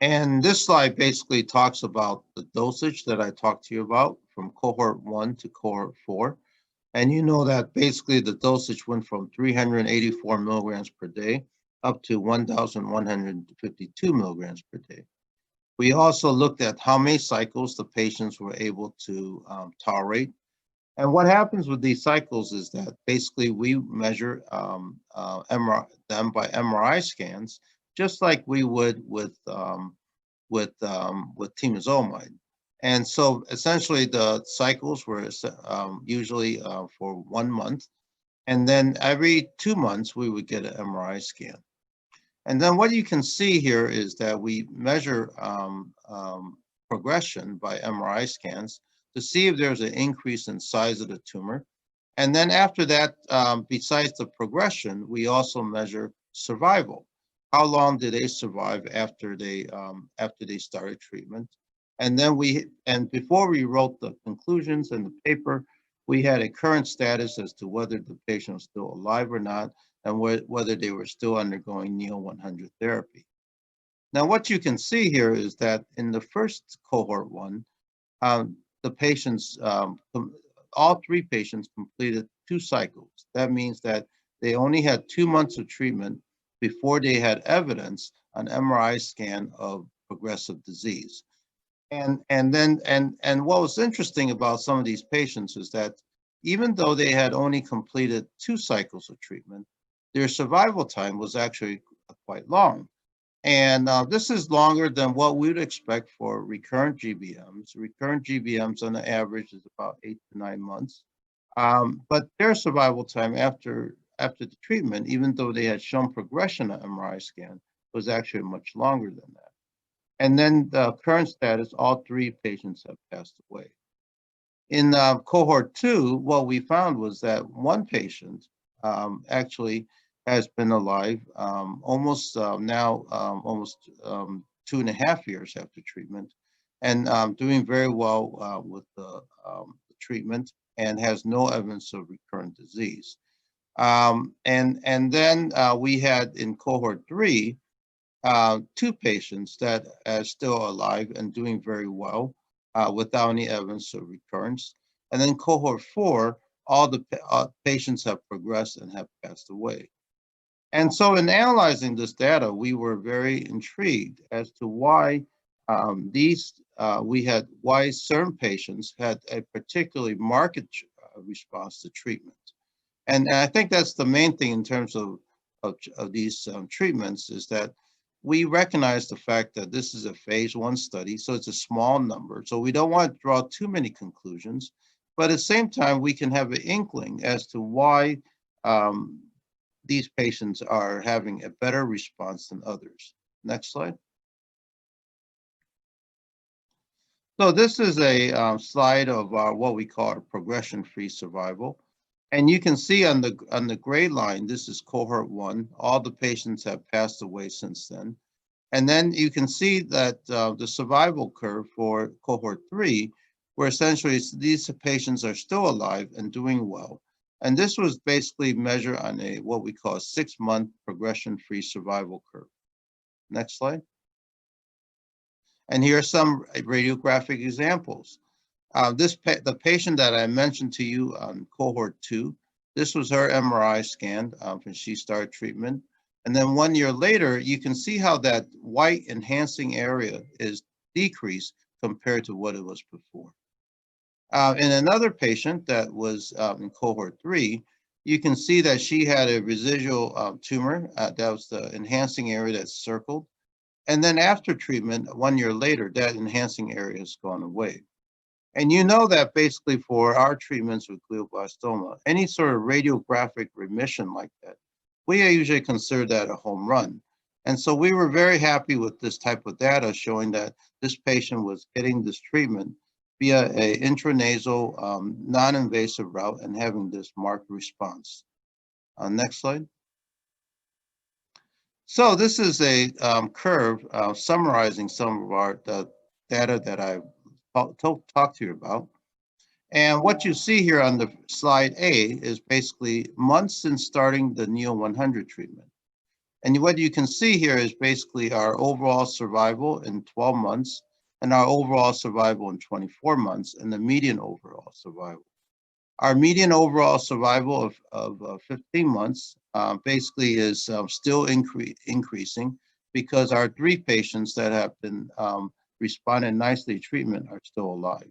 And this slide basically talks about the dosage that I talked to you about from cohort 1 to cohort 4. And you know that basically the dosage went from 384 milligrams per day up to 1,152 milligrams per day. We also looked at how many cycles the patients were able to tolerate. And what happens with these cycles is that basically we measure them by MRI scans, just like we would with temozolomide. And so essentially the cycles were usually for 1 month. And then every 2 months, we would get an MRI scan. And then what you can see here is that we measure progression by MRI scans to see if there's an increase in size of the tumor. And then after that, besides the progression, we also measure survival. How long did they survive after they started treatment? And then before we wrote the conclusions in the paper, we had a current status as to whether the patient was still alive or not, and whether they were still undergoing NEO-100 therapy. Now, what you can see here is that in the first cohort 1, the patients, all 3 patients completed 2 cycles. That means that they only had 2 months of treatment before they had evidence on MRI scan of progressive disease. And what was interesting about some of these patients is that even though they had only completed 2 cycles of treatment, their survival time was actually quite long. And this is longer than what we would expect for recurrent GBMs. Recurrent GBMs on the average is about 8 to 9 months. But their survival time after the treatment, even though they had shown progression on MRI scan, was actually much longer than that. And then the current status, all 3 patients have passed away. In cohort 2, what we found was that 1 patient actually has been alive almost 2.5 years after treatment, and doing very well with the treatment, and has no evidence of recurrent disease. And then we had in cohort 3, 2 patients that are still alive and doing very well without any evidence of recurrence. And then cohort 4, all the patients have progressed and have passed away. And so in analyzing this data, we were very intrigued as to why why certain patients had a particularly marked response to treatment. And I think that's the main thing in terms of these treatments, is that we recognize the fact that this is a phase 1 study, so it's a small number. So we don't want to draw too many conclusions, but at the same time, we can have an inkling as to why these patients are having a better response than others. Next slide. So this is a slide of what we call progression-free survival. And you can see on the gray line, this is cohort 1. All the patients have passed away since then. And then you can see that the survival curve for cohort 3, where essentially these patients are still alive and doing well. And this was basically measured on what we call a 6-month progression-free survival curve. Next slide. And here are some radiographic examples. The patient that I mentioned to you on cohort 2, this was her MRI scan when she started treatment. And then 1 year later, you can see how that white enhancing area is decreased compared to what it was before. In another patient that was in cohort 3, you can see that she had a residual tumor. That was the enhancing area that's circled. And then after treatment, 1 year later, that enhancing area has gone away. And you know that basically for our treatments with glioblastoma, any sort of radiographic remission like that, we usually consider that a home run. And so we were very happy with this type of data showing that this patient was getting this treatment via a intranasal non-invasive route and having this marked response. Next slide. So this is a curve summarizing some of our data that I talked to you about. And what you see here on the slide A is basically months since starting the NEO-100 treatment. And what you can see here is basically our overall survival in 12 months and our overall survival in 24 months and the median overall survival. Our median overall survival of 15 months basically is still increasing because our 3 patients that have been responded nicely to treatment are still alive.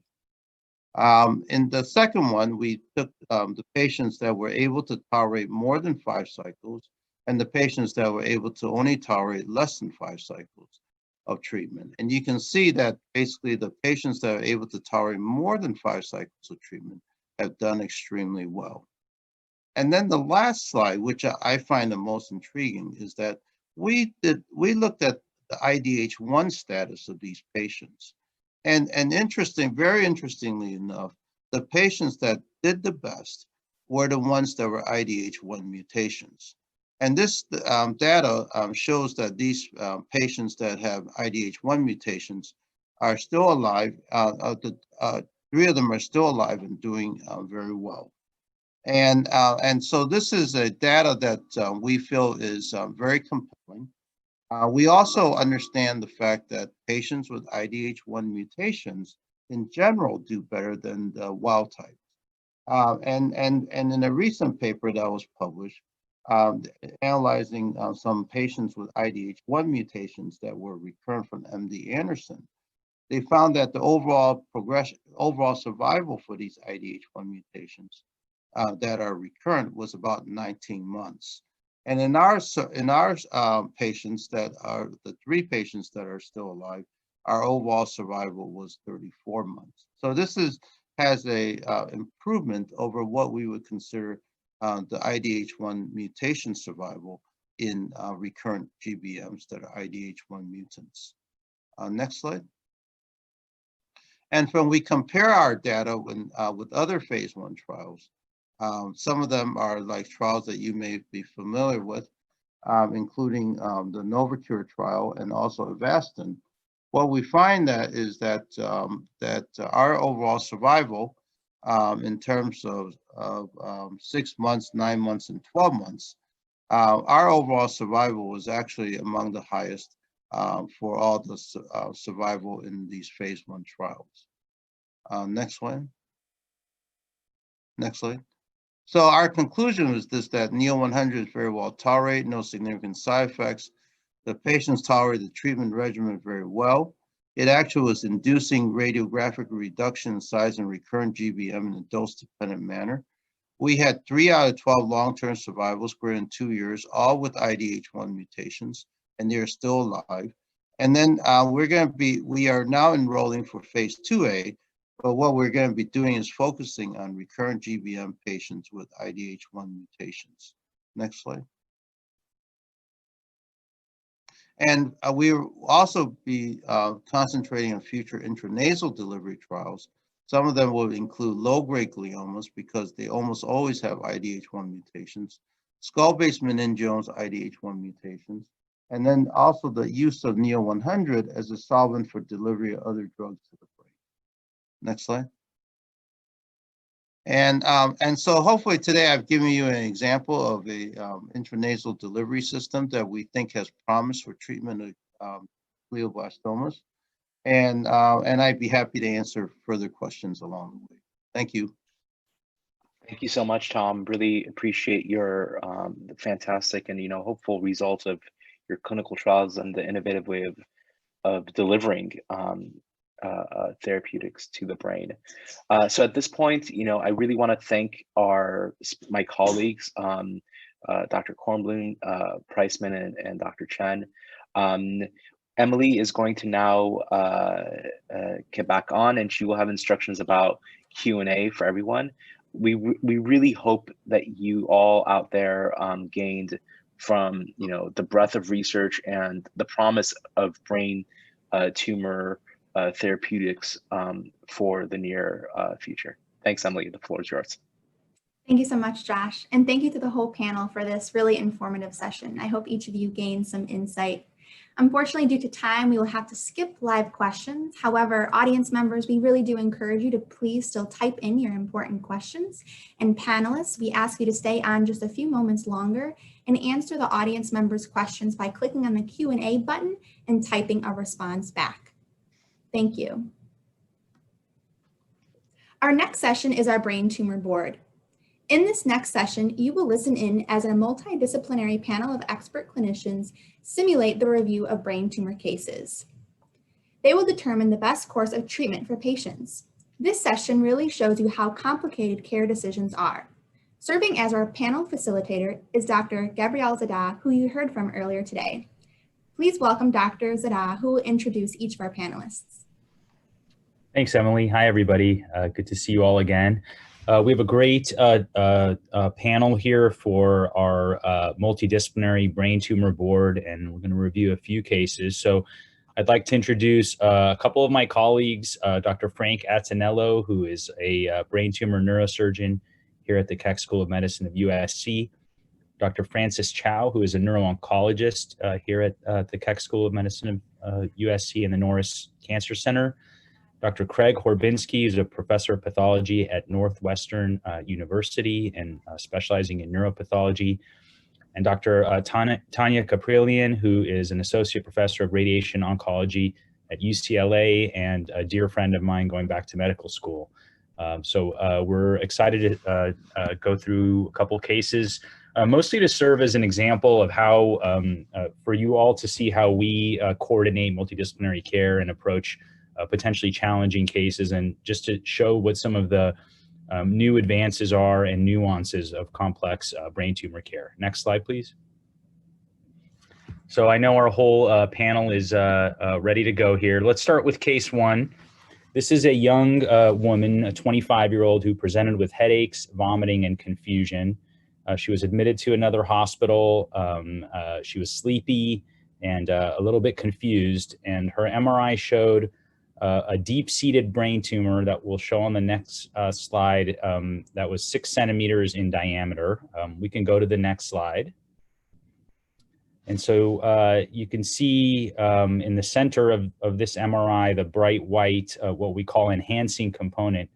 In the second one, we took the patients that were able to tolerate more than 5 cycles and the patients that were able to only tolerate less than 5 cycles of treatment. And you can see that basically the patients that are able to tolerate more than 5 cycles of treatment have done extremely well. And then the last slide, which I find the most intriguing, is that we looked at the IDH1 status of these patients. And very interestingly enough, the patients that did the best were the ones that were IDH1 mutations. And this data shows that these patients that have IDH1 mutations are still alive. 3 of them are still alive and doing very well. And so this is a data that we feel is very compelling. We also understand the fact that patients with IDH1 mutations in general do better than the wild type. And in a recent paper that was published, analyzing some patients with IDH1 mutations that were recurrent from MD Anderson, they found that the overall survival for these IDH1 mutations that are recurrent was about 19 months. And in our patients that are the 3 patients that are still alive, our overall survival was 34 months. So this has a improvement over what we would consider the IDH1 mutation survival in recurrent GBMs that are IDH1 mutants. Next slide. And when we compare our data with other phase 1 trials, some of them are like trials that you may be familiar with, including the Novocure trial and also Avastin. What we find is that our overall survival in terms of 6 months, 9 months, and 12 months, our overall survival was actually among the highest for all the survival in these phase 1 trials. Next one. Next slide. So our conclusion was this, that NEO-100 is very well tolerated, no significant side effects. The patients tolerated the treatment regimen very well. It actually was inducing radiographic reduction in size and recurrent GBM in a dose-dependent manner. We had 3 out of 12 long-term survivals greater than 2 years, all with IDH1 mutations, and they are still alive. And then we are now enrolling for phase 2A, but what we're going to be doing is focusing on recurrent GBM patients with IDH1 mutations. Next slide. And we will also be concentrating on future intranasal delivery trials. Some of them will include low-grade gliomas because they almost always have IDH1 mutations, skull-based meningiomas, IDH1 mutations, and then also the use of NEO-100 as a solvent for delivery of other drugs to the brain. Next slide. And so hopefully today I've given you an example of a intranasal delivery system that we think has promise for treatment of glioblastomas. And I'd be happy to answer further questions along the way. Thank you. Thank you so much, Tom. Really appreciate your fantastic and hopeful results of your clinical trials and the innovative way of delivering therapeutics to the brain. So at this point, I really want to thank my colleagues, Dr. Kornblum, Priceman, and Dr. Chen. Emily is going to now get back on, and she will have instructions about Q&A for everyone. We really hope that you all out there gained from the breadth of research and the promise of brain tumor therapeutics for the near future. Thanks, Emily. The floor is yours. Thank you so much, Josh. And thank you to the whole panel for this really informative session. I hope each of you gained some insight. Unfortunately, due to time, we will have to skip live questions. However, audience members, we really do encourage you to please still type in your important questions. And panelists, we ask you to stay on just a few moments longer and answer the audience members' questions by clicking on the Q&A button and typing a response back. Thank you. Our next session is our brain tumor board. In this next session, you will listen in as a multidisciplinary panel of expert clinicians simulate the review of brain tumor cases. They will determine the best course of treatment for patients. This session really shows you how complicated care decisions are. Serving as our panel facilitator is Dr. Gabrielle Zada, who you heard from earlier today. Please welcome Dr. Zada, who will introduce each of our panelists. Thanks, Emily. Hi, everybody. Good to see you all again. We have a great panel here for our multidisciplinary brain tumor board, and we're going to review a few cases. So I'd like to introduce a couple of my colleagues, Dr. Frank Attanello, who is a brain tumor neurosurgeon here at the Keck School of Medicine of USC, Dr. Francis Chow, who is a neuro-oncologist here at the Keck School of Medicine of USC and the Norris Cancer Center, Dr. Craig Horbinski is a professor of pathology at Northwestern University and specializing in neuropathology, and Dr. Tanya Kaprelian, who is an associate professor of radiation oncology at UCLA and a dear friend of mine going back to medical school. So we're excited to go through a couple cases, mostly to serve as an example of how, for you all to see how we coordinate multidisciplinary care and approach potentially challenging cases, and just to show what some of the new advances are and nuances of complex brain tumor care. Next slide, please. So I know our whole panel is ready to go here. Let's start with case one. This is a young woman, a 25-year-old, who presented with headaches, vomiting, and confusion. She was admitted to another hospital. She was sleepy and a little bit confused, and her MRI showed a deep-seated brain tumor that we'll show on the next slide that was 6 centimeters in diameter. We can go to the next slide. And so you can see in the center of this MRI, the bright white, what we call enhancing component,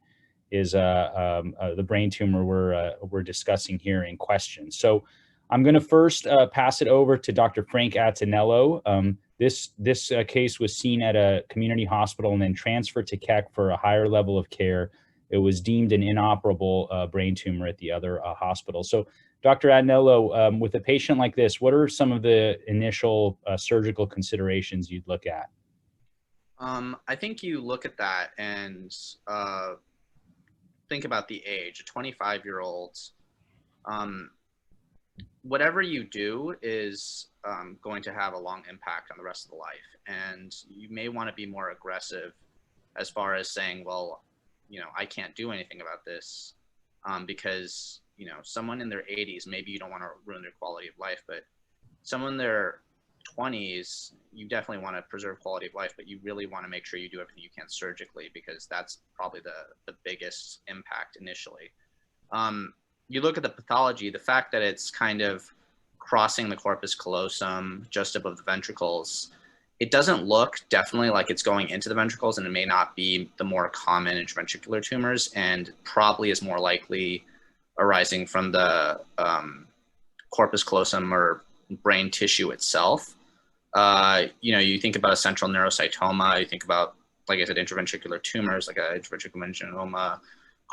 is the brain tumor we're discussing here in question. So I'm going to first pass it over to Dr. Frank Attanello. This case was seen at a community hospital and then transferred to Keck for a higher level of care. It was deemed an inoperable brain tumor at the other hospital. So Dr. Attanello, with a patient like this, what are some of the initial surgical considerations you'd look at? I think you look at that and think about the age, a 25-year-old. Whatever you do is going to have a long impact on the rest of the life. And you may want to be more aggressive as far as saying, well, I can't do anything about this because, someone in their 80s, maybe you don't want to ruin their quality of life, but someone in their 20s, you definitely want to preserve quality of life, but you really want to make sure you do everything you can surgically, because that's probably the biggest impact initially. You look at the pathology, the fact that it's kind of crossing the corpus callosum just above the ventricles, it doesn't look definitely like it's going into the ventricles, and it may not be the more common intraventricular tumors, and probably is more likely arising from the corpus callosum or brain tissue itself. You think about a central neurocytoma, you think about, like I said, intraventricular tumors, like a intraventricular meningioma,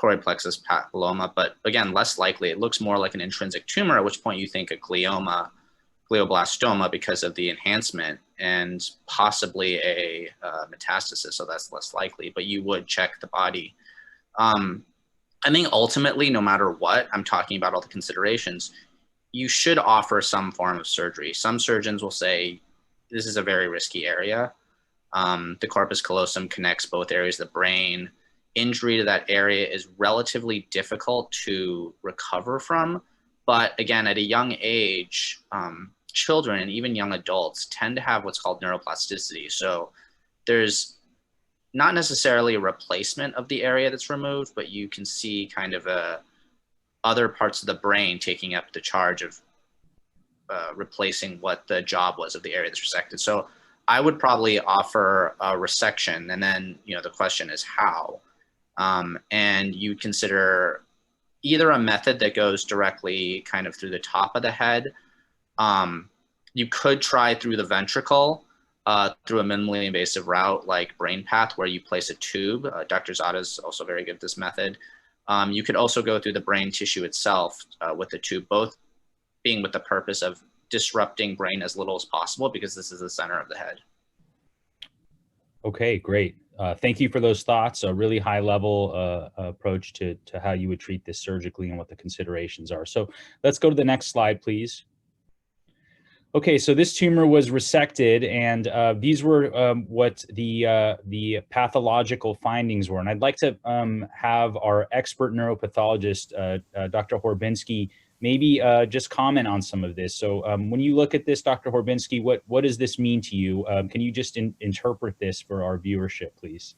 choroid plexus papilloma, but again, less likely. It looks more like an intrinsic tumor, at which point you think a glioma, glioblastoma, because of the enhancement, and possibly a metastasis, so that's less likely, but you would check the body. I think ultimately, no matter what, I'm talking about all the considerations, you should offer some form of surgery. Some surgeons will say, this is a very risky area. The corpus callosum connects both areas of the brain. Injury to that area is relatively difficult to recover from. But again, at a young age, children and even young adults tend to have what's called neuroplasticity. So there's not necessarily a replacement of the area that's removed, but you can see kind of other parts of the brain taking up the charge of replacing what the job was of the area that's resected. So I would probably offer a resection, and then the question is how. And you consider either a method that goes directly kind of through the top of the head. You could try through the ventricle, through a minimally invasive route like BrainPath, where you place a tube. Dr. Zada is also very good at this method. You could also go through the brain tissue itself with the tube, both being with the purpose of disrupting brain as little as possible, because this is the center of the head. Okay, great. Thank you for those thoughts. A really high level approach to how you would treat this surgically and what the considerations are. So let's go to the next slide, please. Okay, so this tumor was resected, and these were what the pathological findings were. And I'd like to have our expert neuropathologist, Dr. Horbinski, maybe just comment on some of this. So when you look at this, Dr. Horbinski, what does this mean to you? Can you just interpret this for our viewership, please?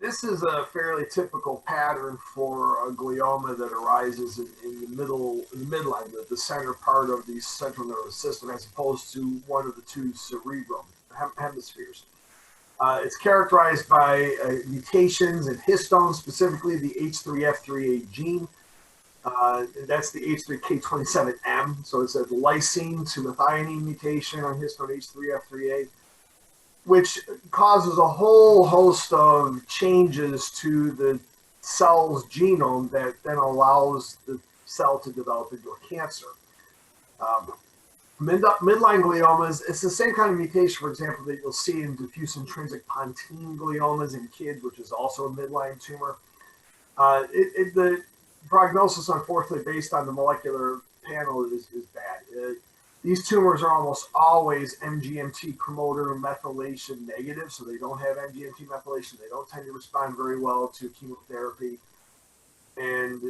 This is a fairly typical pattern for a glioma that arises in the midline, the center part of the central nervous system, as opposed to one of the two cerebral hemispheres. It's characterized by mutations in histones, specifically the H3F3A gene. That's the H3K27M, so it's a lysine to methionine mutation on histone H3F3A, which causes a whole host of changes to the cell's genome that then allows the cell to develop into a cancer. Midline gliomas, it's the same kind of mutation, for example, that you'll see in diffuse intrinsic pontine gliomas in kids, which is also a midline tumor. The prognosis, unfortunately, based on the molecular panel is bad. These tumors are almost always MGMT promoter methylation negative, so they don't have MGMT methylation. They don't tend to respond very well to chemotherapy. And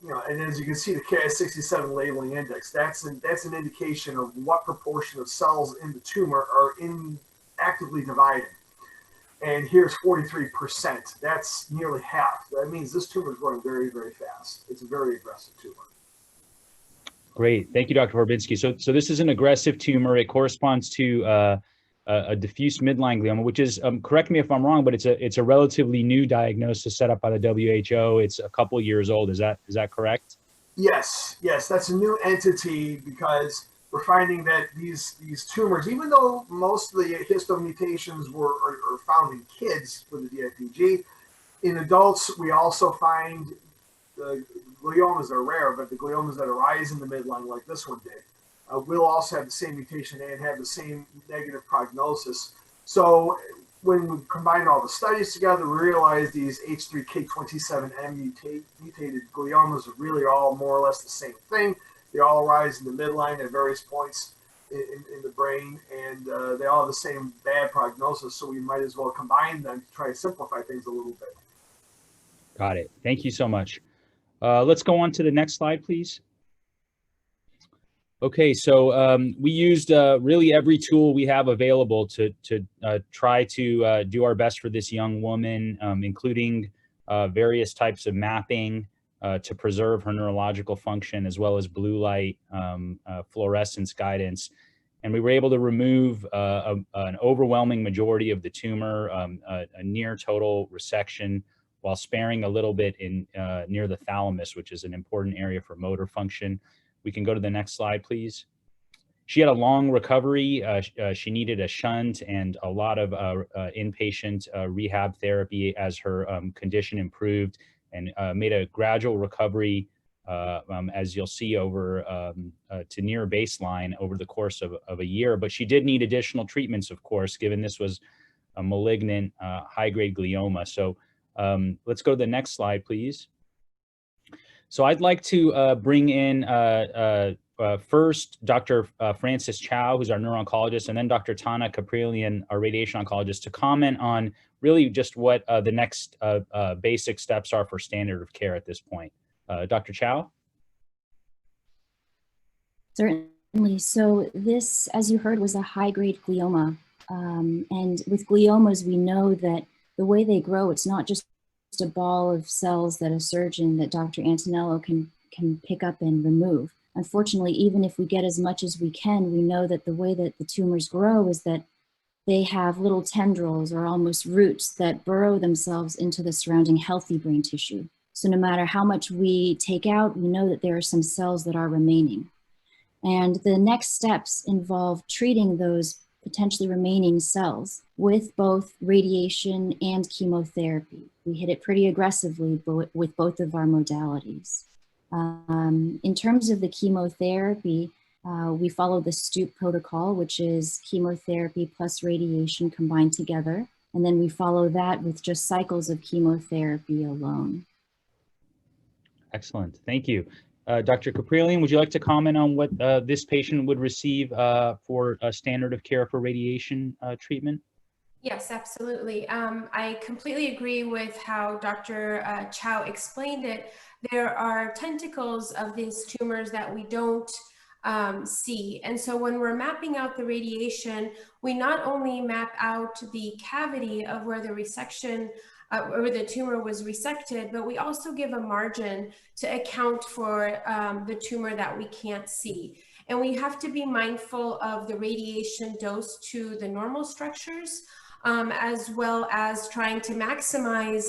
and as you can see, the Ki-67 labeling index, that's an indication of what proportion of cells in the tumor are actively dividing. And here's 43%. That's nearly half. That means this tumor is growing very, very fast. It's a very aggressive tumor. Great. Thank you, Dr. Horbinski. So this is an aggressive tumor. It corresponds to a diffuse midline glioma, which is, correct me if I'm wrong, but it's a relatively new diagnosis set up by the WHO. It's a couple years old. Is that correct? Yes, that's a new entity, because we're finding that these tumors, even though most of the histone mutations are found in kids with the DIPG, in adults we also find the gliomas are rare, but the gliomas that arise in the midline, like this one did, will also have the same mutation and have the same negative prognosis. So when we combine all the studies together, we realize these H3K27M mutated gliomas are really all more or less the same thing. They all arise in the midline at various points in the brain, and they all have the same bad prognosis, so we might as well combine them to try to simplify things a little bit. Got it. Thank you so much. Let's go on to the next slide, please. Okay, so we used really every tool we have available to try to do our best for this young woman, including various types of mapping to preserve her neurological function, as well as blue light fluorescence guidance. And we were able to remove an overwhelming majority of the tumor, a near total resection, while sparing a little bit in near the thalamus, which is an important area for motor function. We can go to the next slide, please. She had a long recovery. She needed a shunt and a lot of inpatient rehab therapy as her condition improved, and made a gradual recovery, as you'll see, over to near baseline over the course of a year. But she did need additional treatments, of course, given this was a malignant high-grade glioma. So let's go to the next slide, please. So I'd like to bring in first Dr. Francis Chow, who's our neuro-oncologist, and then Dr. Tana Kaprilian, our radiation oncologist, to comment on really just what the next basic steps are for standard of care at this point. Dr. Chow? Certainly. So this, as you heard, was a high-grade glioma. And with gliomas, we know that the way they grow, it's not just a ball of cells that a surgeon, that Dr. Antonello can pick up and remove. Unfortunately, even if we get as much as we can, we know that the way that the tumors grow is that they have little tendrils or almost roots that burrow themselves into the surrounding healthy brain tissue. So no matter how much we take out, we know that there are some cells that are remaining. And the next steps involve treating those potentially remaining cells with both radiation and chemotherapy. We hit it pretty aggressively with both of our modalities. In terms of the chemotherapy, we follow the STOOP protocol, which is chemotherapy plus radiation combined together. And then we follow that with just cycles of chemotherapy alone. Excellent, thank you. Dr. Kaprilian, would you like to comment on what this patient would receive for a standard of care for radiation treatment? Yes, absolutely. I completely agree with how Dr. Chow explained it. There are tentacles of these tumors that we don't see. And so when we're mapping out the radiation, we not only map out the cavity of where the resection where the tumor was resected, but we also give a margin to account for the tumor that we can't see. And we have to be mindful of the radiation dose to the normal structures, as well as trying to maximize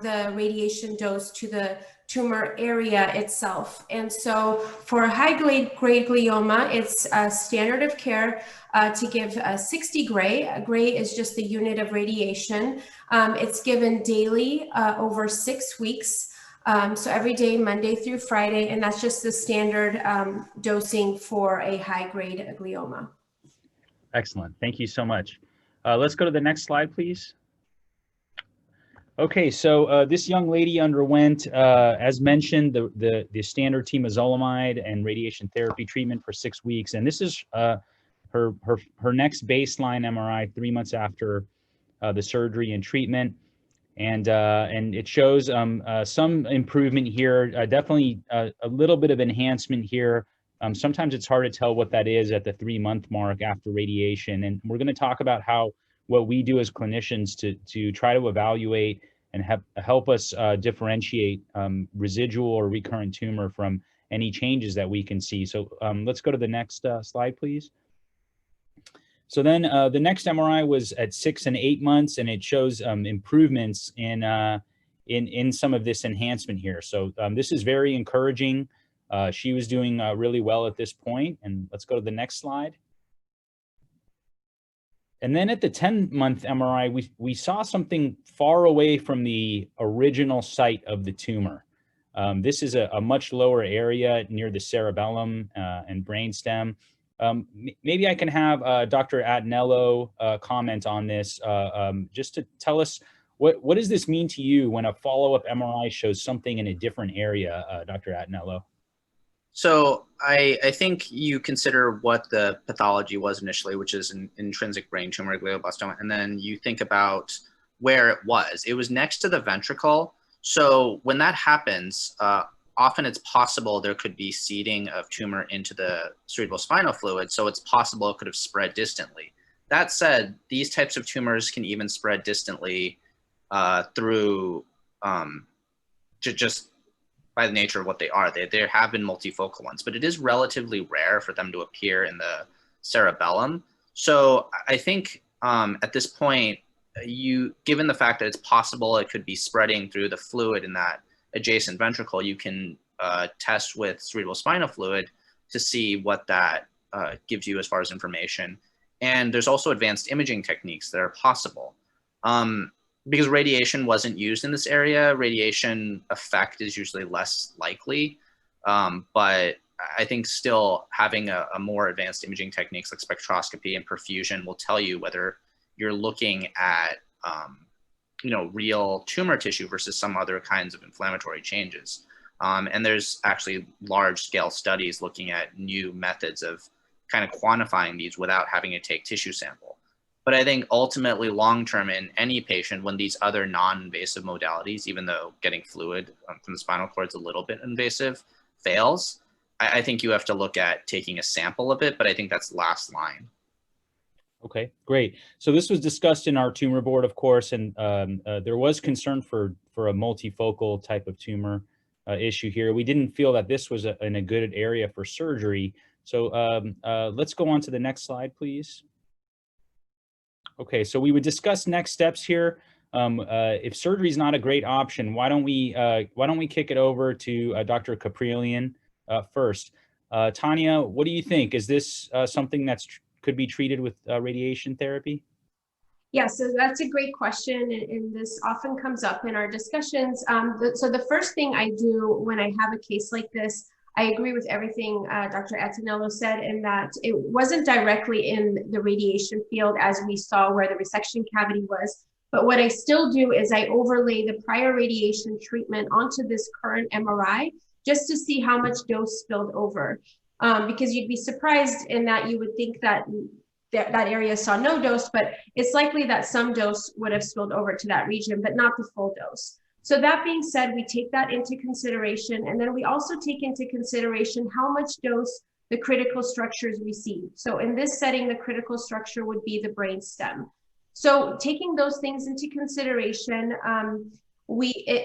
the radiation dose to the tumor area itself. And so for high-grade glioma, it's a standard of care to give 60 gray. Gray is just the unit of radiation. It's given daily over 6 weeks. So every day, Monday through Friday, and that's just the standard dosing for a high-grade glioma. Excellent, thank you so much. Let's go to the next slide, please. Okay, so this young lady underwent, as mentioned, the standard temozolomide and radiation therapy treatment for 6 weeks, and this is her next baseline MRI 3 months after the surgery and treatment, and it shows some improvement here, definitely a little bit of enhancement here. Sometimes it's hard to tell what that is at the 3-month mark after radiation, and we're going to talk about how what we do as clinicians to try to evaluate and help us differentiate residual or recurrent tumor from any changes that we can see. So let's go to the next slide, please. So then the next MRI was at 6 and 8 months, and it shows improvements in some of this enhancement here. So this is very encouraging. She was doing really well at this point. And let's go to the next slide. And then at the 10-month MRI, we saw something far away from the original site of the tumor. This is a much lower area near the cerebellum and brainstem. Maybe I can have Dr. Antonello comment on this, just to tell us what does this mean to you when a follow-up MRI shows something in a different area, Dr. Antonello? So I think you consider what the pathology was initially, which is an intrinsic brain tumor, glioblastoma, and then you think about where it was. It was next to the ventricle. So when that happens, often it's possible there could be seeding of tumor into the cerebrospinal fluid, so it's possible it could have spread distantly. That said, these types of tumors can even spread distantly through just by the nature of what they are. There have been multifocal ones, but it is relatively rare for them to appear in the cerebellum. So I think at this point, given the fact that it's possible it could be spreading through the fluid in that adjacent ventricle, you can test with cerebrospinal fluid to see what that gives you as far as information. And there's also advanced imaging techniques that are possible. Because radiation wasn't used in this area, radiation effect is usually less likely. But I think still having a more advanced imaging techniques like spectroscopy and perfusion will tell you whether you're looking at real tumor tissue versus some other kinds of inflammatory changes. And there's actually large scale studies looking at new methods of kind of quantifying these without having to take tissue sample. But I think ultimately long-term in any patient, when these other non-invasive modalities, even though getting fluid from the spinal cord is a little bit invasive, fails, I think you have to look at taking a sample of it, but I think that's last line. Okay, great. So this was discussed in our tumor board, of course, and there was concern for a multifocal type of tumor issue here. We didn't feel that this was in a good area for surgery. So let's go on to the next slide, please. Okay, so we would discuss next steps here. If surgery is not a great option, why don't we kick it over to Dr. Kaprelian first? Tanya, what do you think? Is this something that's could be treated with radiation therapy? Yeah, so that's a great question, and this often comes up in our discussions. So the first thing I do when I have a case like this, I agree with everything Dr. Antonello said, in that it wasn't directly in the radiation field as we saw where the resection cavity was. But what I still do is I overlay the prior radiation treatment onto this current MRI just to see how much dose spilled over. Because you'd be surprised in that you would think that that area saw no dose, but it's likely that some dose would have spilled over to that region, but not the full dose. So that being said, we take that into consideration, and then we also take into consideration how much dose the critical structures receive. So in this setting, the critical structure would be the brain stem. So taking those things into consideration,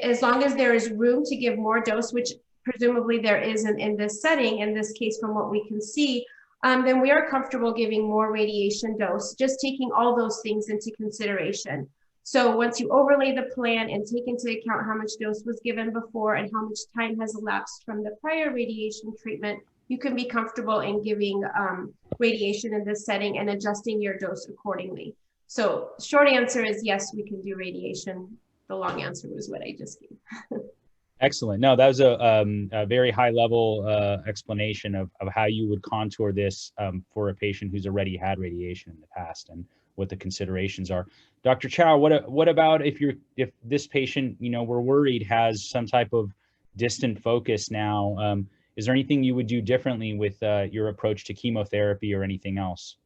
as long as there is room to give more dose, which presumably there isn't in this setting, in this case from what we can see, then we are comfortable giving more radiation dose, just taking all those things into consideration. So once you overlay the plan and take into account how much dose was given before and how much time has elapsed from the prior radiation treatment, you can be comfortable in giving radiation in this setting and adjusting your dose accordingly. So short answer is yes, we can do radiation. The long answer was what I just gave. Excellent. No, that was a very high level explanation of how you would contour this for a patient who's already had radiation in the past and what the considerations are. Dr. Chow, what about if this patient, we're worried has some type of distant focus now? Is there anything you would do differently with your approach to chemotherapy or anything else?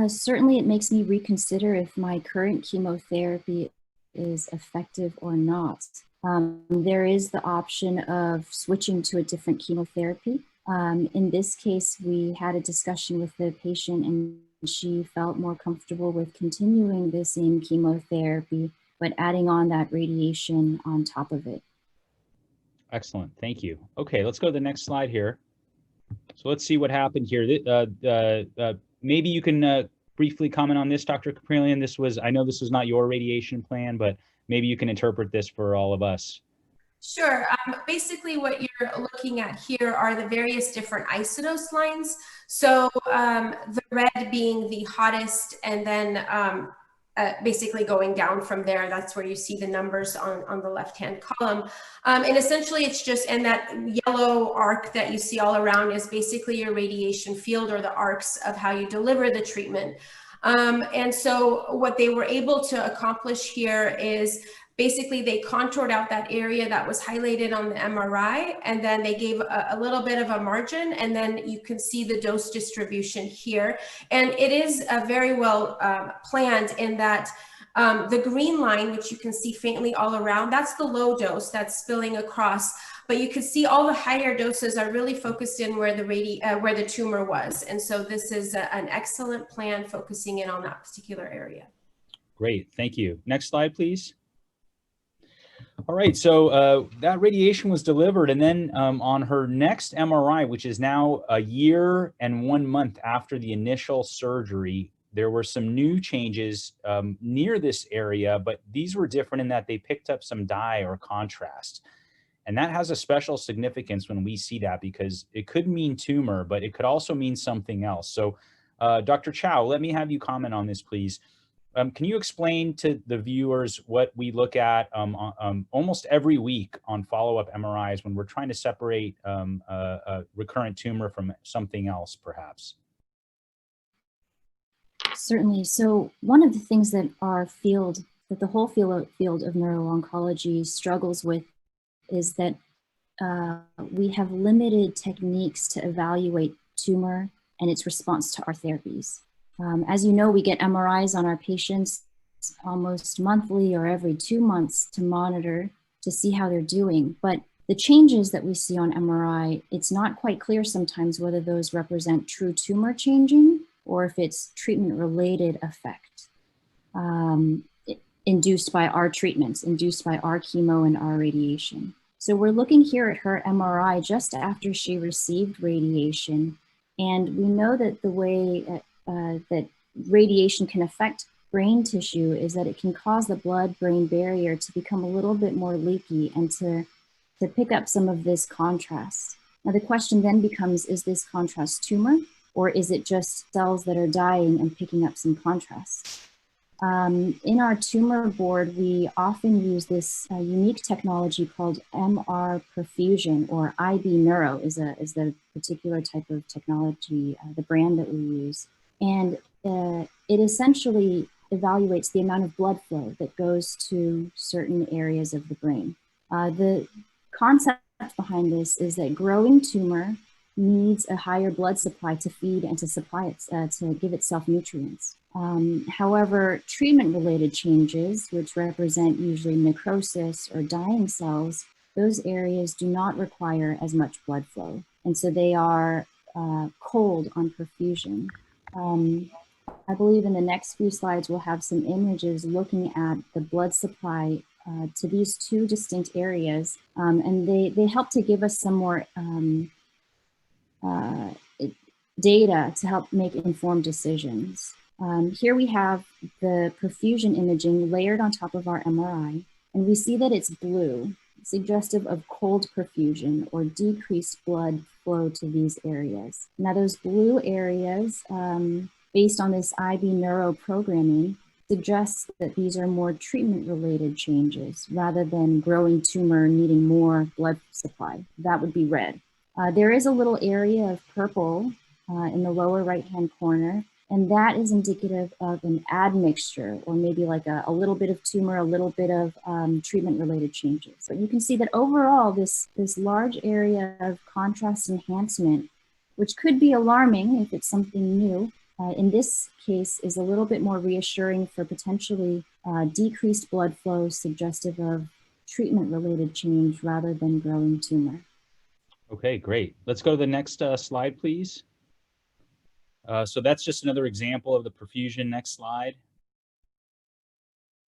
Certainly, it makes me reconsider if my current chemotherapy is effective or not. There is the option of switching to a different chemotherapy. In this case, we had a discussion with the patient and she felt more comfortable with continuing the same chemotherapy, but adding on that radiation on top of it. Excellent, thank you. Okay, let's go to the next slide here. So let's see what happened here. Maybe you can briefly comment on this, Dr. Kaprelian. I know this was not your radiation plan, but maybe you can interpret this for all of us. Sure. Basically, what you're looking at here are the various different isodose lines. So the red being the hottest, and then basically going down from there. That's where you see the numbers on the left-hand column. And essentially, it's just, and that yellow arc that you see all around is basically your radiation field, or the arcs of how you deliver the treatment. And so what they were able to accomplish here is basically they contoured out that area that was highlighted on the MRI, and then they gave a little bit of a margin, and then you can see the dose distribution here. And it is very well planned in that the green line, which you can see faintly all around, that's the low dose that's spilling across. But you can see all the higher doses are really focused in where the tumor was. And so this is an excellent plan focusing in on that particular area. Great, thank you. Next slide, please. All right, so that radiation was delivered, and then on her next MRI, which is now a year and 1 month after the initial surgery, there were some new changes near this area, but these were different in that they picked up some dye or contrast. And that has a special significance when we see that, because it could mean tumor, but it could also mean something else. So Dr. Chow, let me have you comment on this, please. Can you explain to the viewers what we look at almost every week on follow-up MRIs when we're trying to separate a recurrent tumor from something else, perhaps? Certainly. So one of the things that the whole field of neuro-oncology struggles with is that we have limited techniques to evaluate tumor and its response to our therapies. As you know, we get MRIs on our patients almost monthly or every 2 months to monitor to see how they're doing. But the changes that we see on MRI, it's not quite clear sometimes whether those represent true tumor changing or if it's treatment-related effect induced by our treatments, induced by our chemo and our radiation. So we're looking here at her MRI just after she received radiation. And we know that the way that radiation can affect brain tissue is that it can cause the blood-brain barrier to become a little bit more leaky and to pick up some of this contrast. Now the question then becomes, is this contrast tumor, or is it just cells that are dying and picking up some contrast? In our tumor board, we often use this unique technology called MR perfusion, or IB Neuro is the particular type of technology, the brand that we use. And it essentially evaluates the amount of blood flow that goes to certain areas of the brain. The concept behind this is that growing tumor needs a higher blood supply to feed and to supply it, to give itself nutrients. However, treatment-related changes, which represent usually necrosis or dying cells, those areas do not require as much blood flow. And so they are cold on perfusion. I believe in the next few slides, we'll have some images looking at the blood supply to these two distinct areas. And they help to give us some more data to help make informed decisions. Here we have the perfusion imaging layered on top of our MRI, and we see that it's blue, suggestive of cold perfusion or decreased blood flow to these areas. Now those blue areas, based on this IB Neuro programming, suggests that these are more treatment-related changes rather than growing tumor needing more blood supply. That would be red. There is a little area of purple in the lower right-hand corner, and that is indicative of an admixture, or maybe like a little bit of tumor, a little bit of treatment-related changes. So you can see that overall, this large area of contrast enhancement, which could be alarming if it's something new, in this case is a little bit more reassuring for potentially decreased blood flow, suggestive of treatment-related change rather than growing tumor. Okay, great. Let's go to the next slide, please. So that's just another example of the perfusion. Next slide.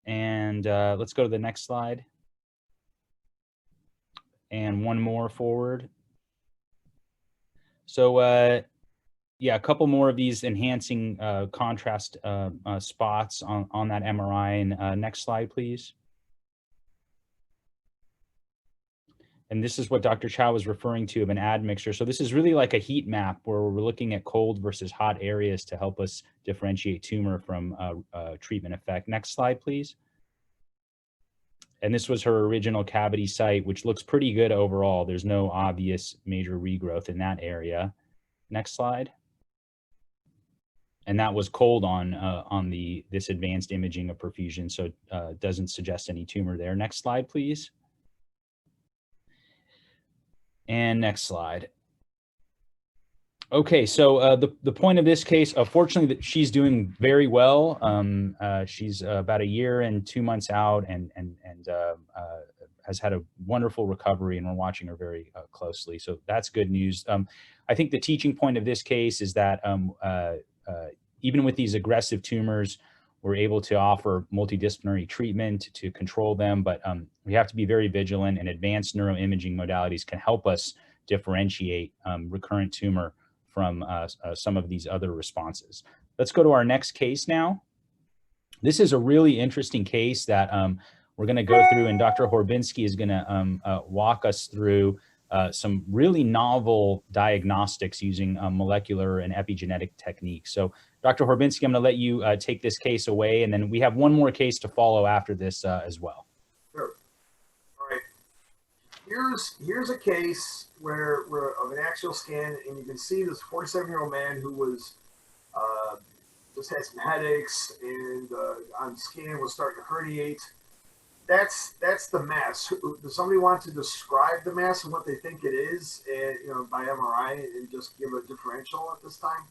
And let's go to the next slide. And one more forward. So yeah, a couple more of these enhancing contrast spots on that MRI. And next slide, please. And this is what Dr. Chow was referring to of an admixture. So this is really like a heat map where we're looking at cold versus hot areas to help us differentiate tumor from treatment effect. Next slide, please. And this was her original cavity site, which looks pretty good overall. There's no obvious major regrowth in that area. Next slide. And that was cold on this advanced imaging of perfusion, so it doesn't suggest any tumor there. Next slide, please. And next slide. Okay, so the point of this case, fortunately, that she's doing very well. She's about 1 year and 2 months out, and has had a wonderful recovery, and we're watching her very closely. So that's good news. I think the teaching point of this case is that even with these aggressive tumors, we're able to offer multidisciplinary treatment to control them, but we have to be very vigilant, and advanced neuroimaging modalities can help us differentiate recurrent tumor from some of these other responses. Let's go to our next case now. This is a really interesting case that we're going to go through, and Dr. Horbinski is going to walk us through some really novel diagnostics using molecular and epigenetic techniques. So Dr. Horbinski, I'm going to let you take this case away, and then we have one more case to follow after this as well. Sure. All right. Here's a case where of an axial scan, and you can see this 47-year-old man who was just had some headaches, and on scan was starting to herniate. that's the mass. Does somebody want to describe the mass and what they think it is, and, you know, by MRI, and just give a differential at this time,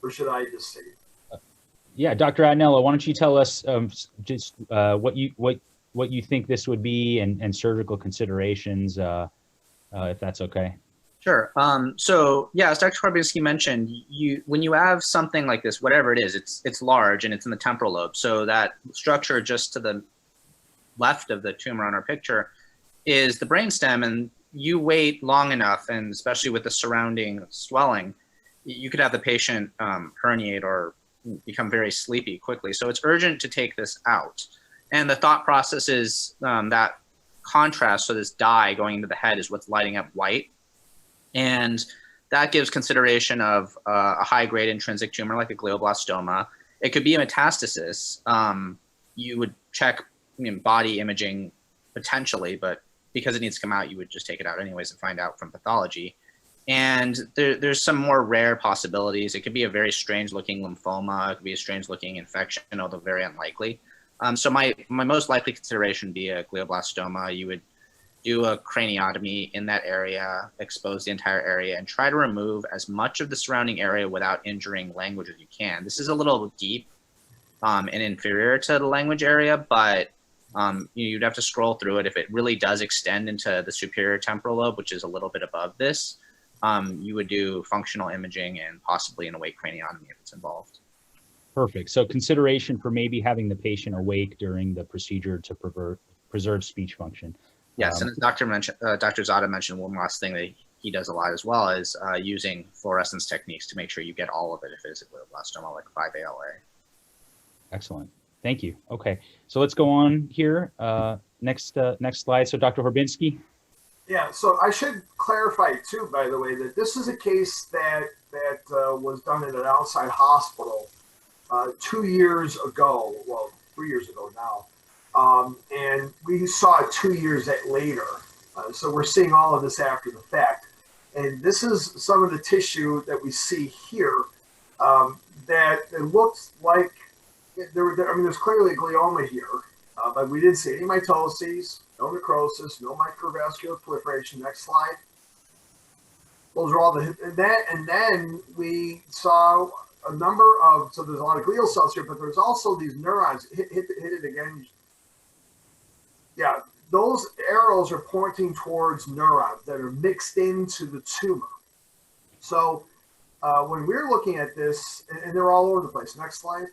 or should I just say it? Yeah, Dr. Adnella, why don't you tell us just what you think this would be, and surgical considerations, if that's okay. Sure. So yeah, as Dr. Korbinski mentioned, when you have something like this, whatever it is, it's large and it's in the temporal lobe. So that structure just to the left of the tumor on our picture is the brainstem, and you wait long enough, and especially with the surrounding swelling, you could have the patient herniate or become very sleepy quickly. So it's urgent to take this out. And the thought process is that contrast, so this dye going into the head is what's lighting up white. And that gives consideration of a high-grade intrinsic tumor like a glioblastoma. It could be a metastasis. You would check body imaging potentially, but because it needs to come out, you would just take it out anyways and find out from pathology. And there's some more rare possibilities. It could be a very strange-looking lymphoma. It could be a strange-looking infection, although very unlikely. So my most likely consideration would be a glioblastoma. You would do a craniotomy in that area, expose the entire area, and try to remove as much of the surrounding area without injuring language as you can. This is a little deep and inferior to the language area, but you'd have to scroll through it. If it really does extend into the superior temporal lobe, which is a little bit above this, you would do functional imaging and possibly an awake craniotomy if it's involved. Perfect. So consideration for maybe having the patient awake during the procedure to preserve speech function. Yes, and as Dr. Zada mentioned, one last thing that he does a lot as well is using fluorescence techniques to make sure you get all of it if it is a glioblastoma, like 5-ALA. Excellent. Thank you. Okay, so let's go on here. Next slide. So Dr. Horbinski. Yeah, so I should clarify too, by the way, that this is a case that was done at an outside hospital 2 years ago, well, 3 years ago now. And we saw it 2 years later. So we're seeing all of this after the fact. And this is some of the tissue that we see here that it looks like, there's clearly a glioma here, but we didn't see any mitoses, no necrosis, no microvascular proliferation. Next slide. Those are all and then we saw a number of, so there's a lot of glial cells here, but there's also these neurons. Hit it again. Yeah, those arrows are pointing towards neurons that are mixed into the tumor. So when we're looking at this, and they're all over the place. Next slide.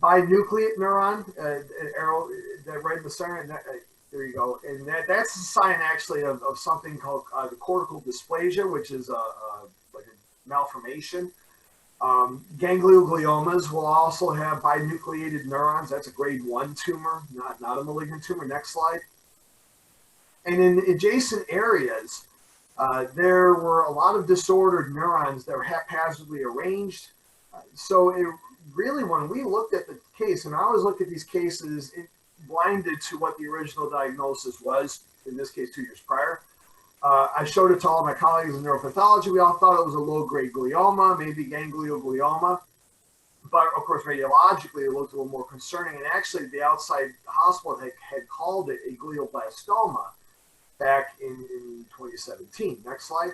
Binucleate neuron, an arrow that right in the center, and there you go. And that's a sign actually of something called the cortical dysplasia, which is like a malformation. Gangliogliomas will also have binucleated neurons. That's a grade 1 tumor, not a malignant tumor. Next slide. And in adjacent areas, there were a lot of disordered neurons that were haphazardly arranged. So it really, when we looked at the case, and I always look at these cases blinded to what the original diagnosis was, in this case 2 years prior. I showed it to all my colleagues in neuropathology. We all thought it was a low-grade glioma, maybe ganglioglioma. But of course, radiologically, it looked a little more concerning. And actually, the outside hospital had called it a glioblastoma back in 2017. Next slide.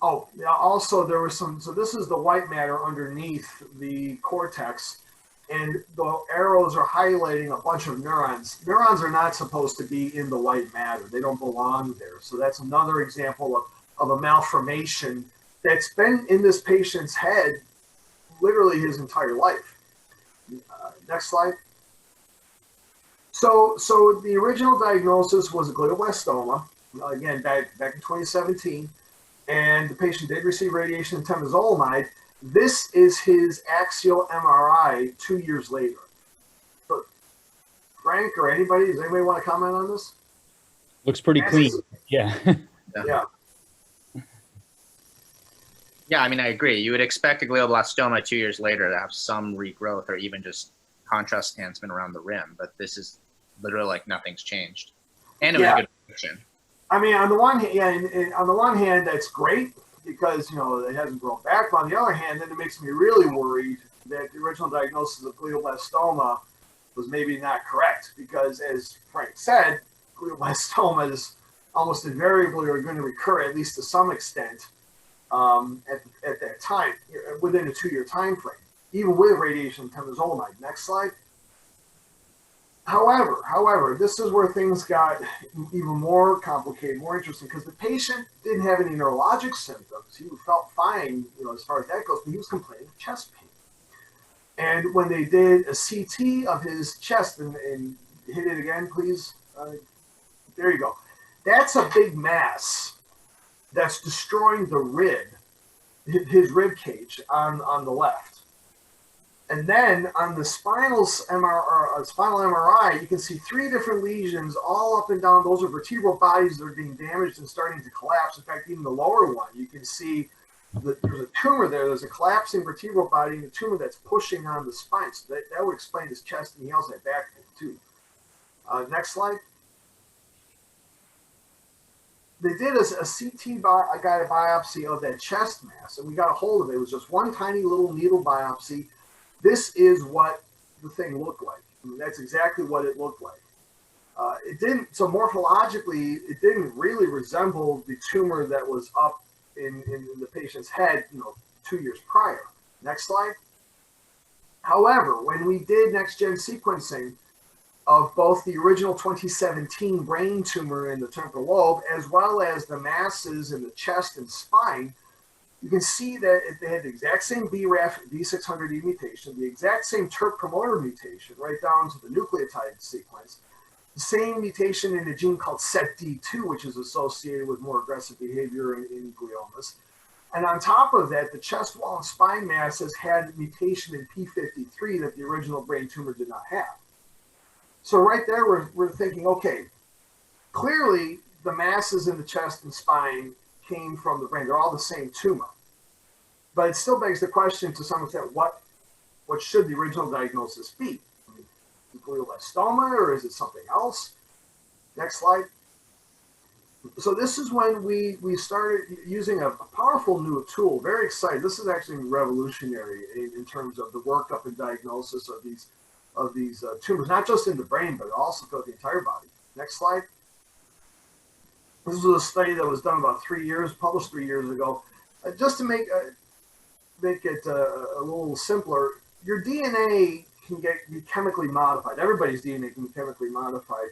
Oh, yeah, also there was some, so this is the white matter underneath the cortex. And the arrows are highlighting a bunch of neurons. Neurons are not supposed to be in the white matter. They don't belong there. So that's another example of a malformation that's been in this patient's head literally his entire life. Next slide. So the original diagnosis was a glioblastoma, again, back in 2017. And the patient did receive radiation and temozolomide. This is his axial MRI 2 years later. But Frank or anybody, does anybody want to comment on this? Looks pretty clean. Yeah. Yeah. Yeah, I mean, I agree. You would expect a glioblastoma 2 years later to have some regrowth or even just contrast enhancement around the rim, but this is literally like nothing's changed. And it was a good prediction. I mean, on the one hand, and on the one hand, that's great. because, you know, it hasn't grown back. But on the other hand, then it makes me really worried that the original diagnosis of glioblastoma was maybe not correct, because as Frank said, glioblastomas almost invariably are going to recur, at least to some extent, at that time, within a 2-year time frame, even with radiation temozolomide. Next slide. However, this is where things got even more complicated, more interesting, because the patient didn't have any neurologic symptoms. He felt fine, you know, as far as that goes, but he was complaining of chest pain. And when they did a CT of his chest, and hit it again, please. There you go. That's a big mass that's destroying the rib, his rib cage on the left. And then on the spinal MRI, you can see 3 different lesions all up and down. Those are vertebral bodies that are being damaged and starting to collapse. In fact, even the lower one, you can see that there's a tumor there. There's a collapsing vertebral body and a tumor that's pushing on the spine. So that would explain his chest, and he also had back pain too. Next slide. They did a CT guided biopsy of that chest mass, and we got a hold of it. It was just one tiny little needle biopsy. This is what the thing looked like. I mean, that's exactly what it looked like. It didn't, so morphologically, it didn't really resemble the tumor that was up in the patient's head, you know, 2 years prior. Next slide. However, when we did next-gen sequencing of both the original 2017 brain tumor in the temporal lobe, as well as the masses in the chest and spine, you can see that they had the exact same BRAF V600E mutation, the exact same TERT promoter mutation, right down to the nucleotide sequence, the same mutation in a gene called SETD2, which is associated with more aggressive behavior in gliomas. And on top of that, the chest wall and spine masses had mutation in P53 that the original brain tumor did not have. So right there, we're thinking, okay, clearly the masses in the chest and spine came from the brain. They're all the same tumor. But it still begs the question to some extent, what should the original diagnosis be? I mean, is it glioblastoma, or is it something else? Next slide. So this is when we started using a powerful new tool, very excited. This is actually revolutionary in terms of the workup and diagnosis of these tumors, not just in the brain, but also throughout the entire body. Next slide. This was a study that was done about 3 years, published 3 years ago. Just to make it a little simpler, your DNA can be chemically modified. Everybody's DNA can be chemically modified,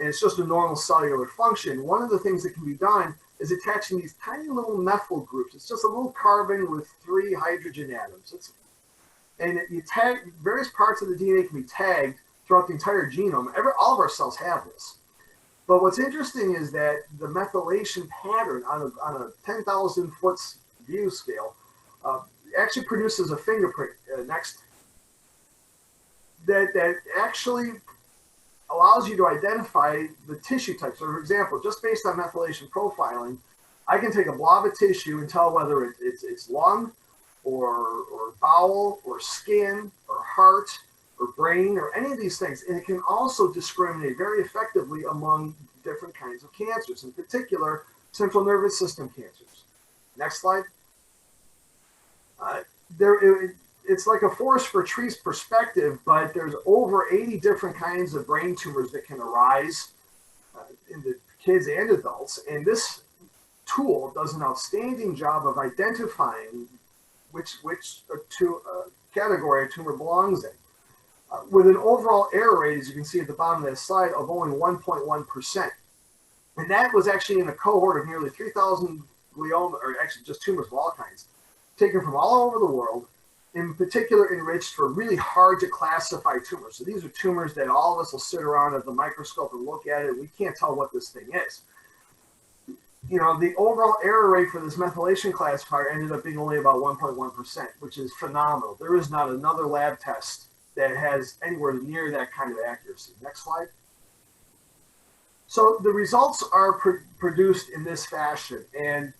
and it's just a normal cellular function. One of the things that can be done is attaching these tiny little methyl groups. It's just a little carbon with 3 hydrogen atoms. And you tag various parts of the DNA can be tagged throughout the entire genome. All of our cells have this. But what's interesting is that the methylation pattern on a 10,000 foot view scale actually produces a fingerprint next that actually allows you to identify the tissue type. So for example, just based on methylation profiling, I can take a blob of tissue and tell whether it's lung or bowel or skin or heart or brain or any of these things. And it can also discriminate very effectively among different kinds of cancers, in particular, central nervous system cancers. Next slide. It's like a forest for trees perspective, but there's over 80 different kinds of brain tumors that can arise in the kids and adults. And this tool does an outstanding job of identifying which category a tumor belongs in. With an overall error rate, as you can see at the bottom of that slide, of only 1.1%. And that was actually in a cohort of nearly 3,000 glioma, or actually just tumors of all kinds, taken from all over the world, in particular enriched for really hard to classify tumors. So these are tumors that all of us will sit around at the microscope and look at it, and we can't tell what this thing is. You know, the overall error rate for this methylation classifier ended up being only about 1.1%, which is phenomenal. There is not another lab test that has anywhere near that kind of accuracy. Next slide. So the results are produced in this fashion, and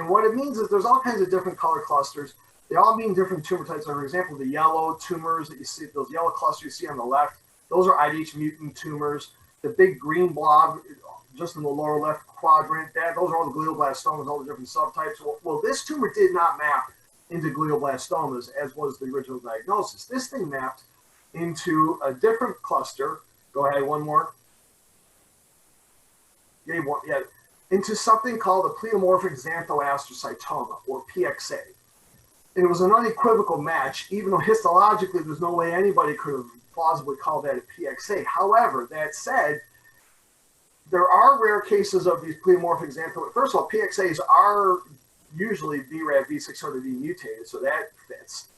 what it means is there's all kinds of different color clusters. They all mean different tumor types. So for example, the yellow tumors that you see, those yellow clusters you see on the left, those are IDH mutant tumors. The big green blob, just in the lower left quadrant. Those are all the glioblastomas, all the different subtypes. Well, this tumor did not map into glioblastomas, as was the original diagnosis. This thing mapped into a different cluster. Go ahead, one more. Yeah, into something called a pleomorphic xanthoastrocytoma, or PXA. And it was an unequivocal match, even though histologically there's no way anybody could have plausibly called that a PXA. However, that said, there are rare cases of these pleomorphic xanthomas. First of all, PXAs are usually BRAF V600E mutated, so that fits.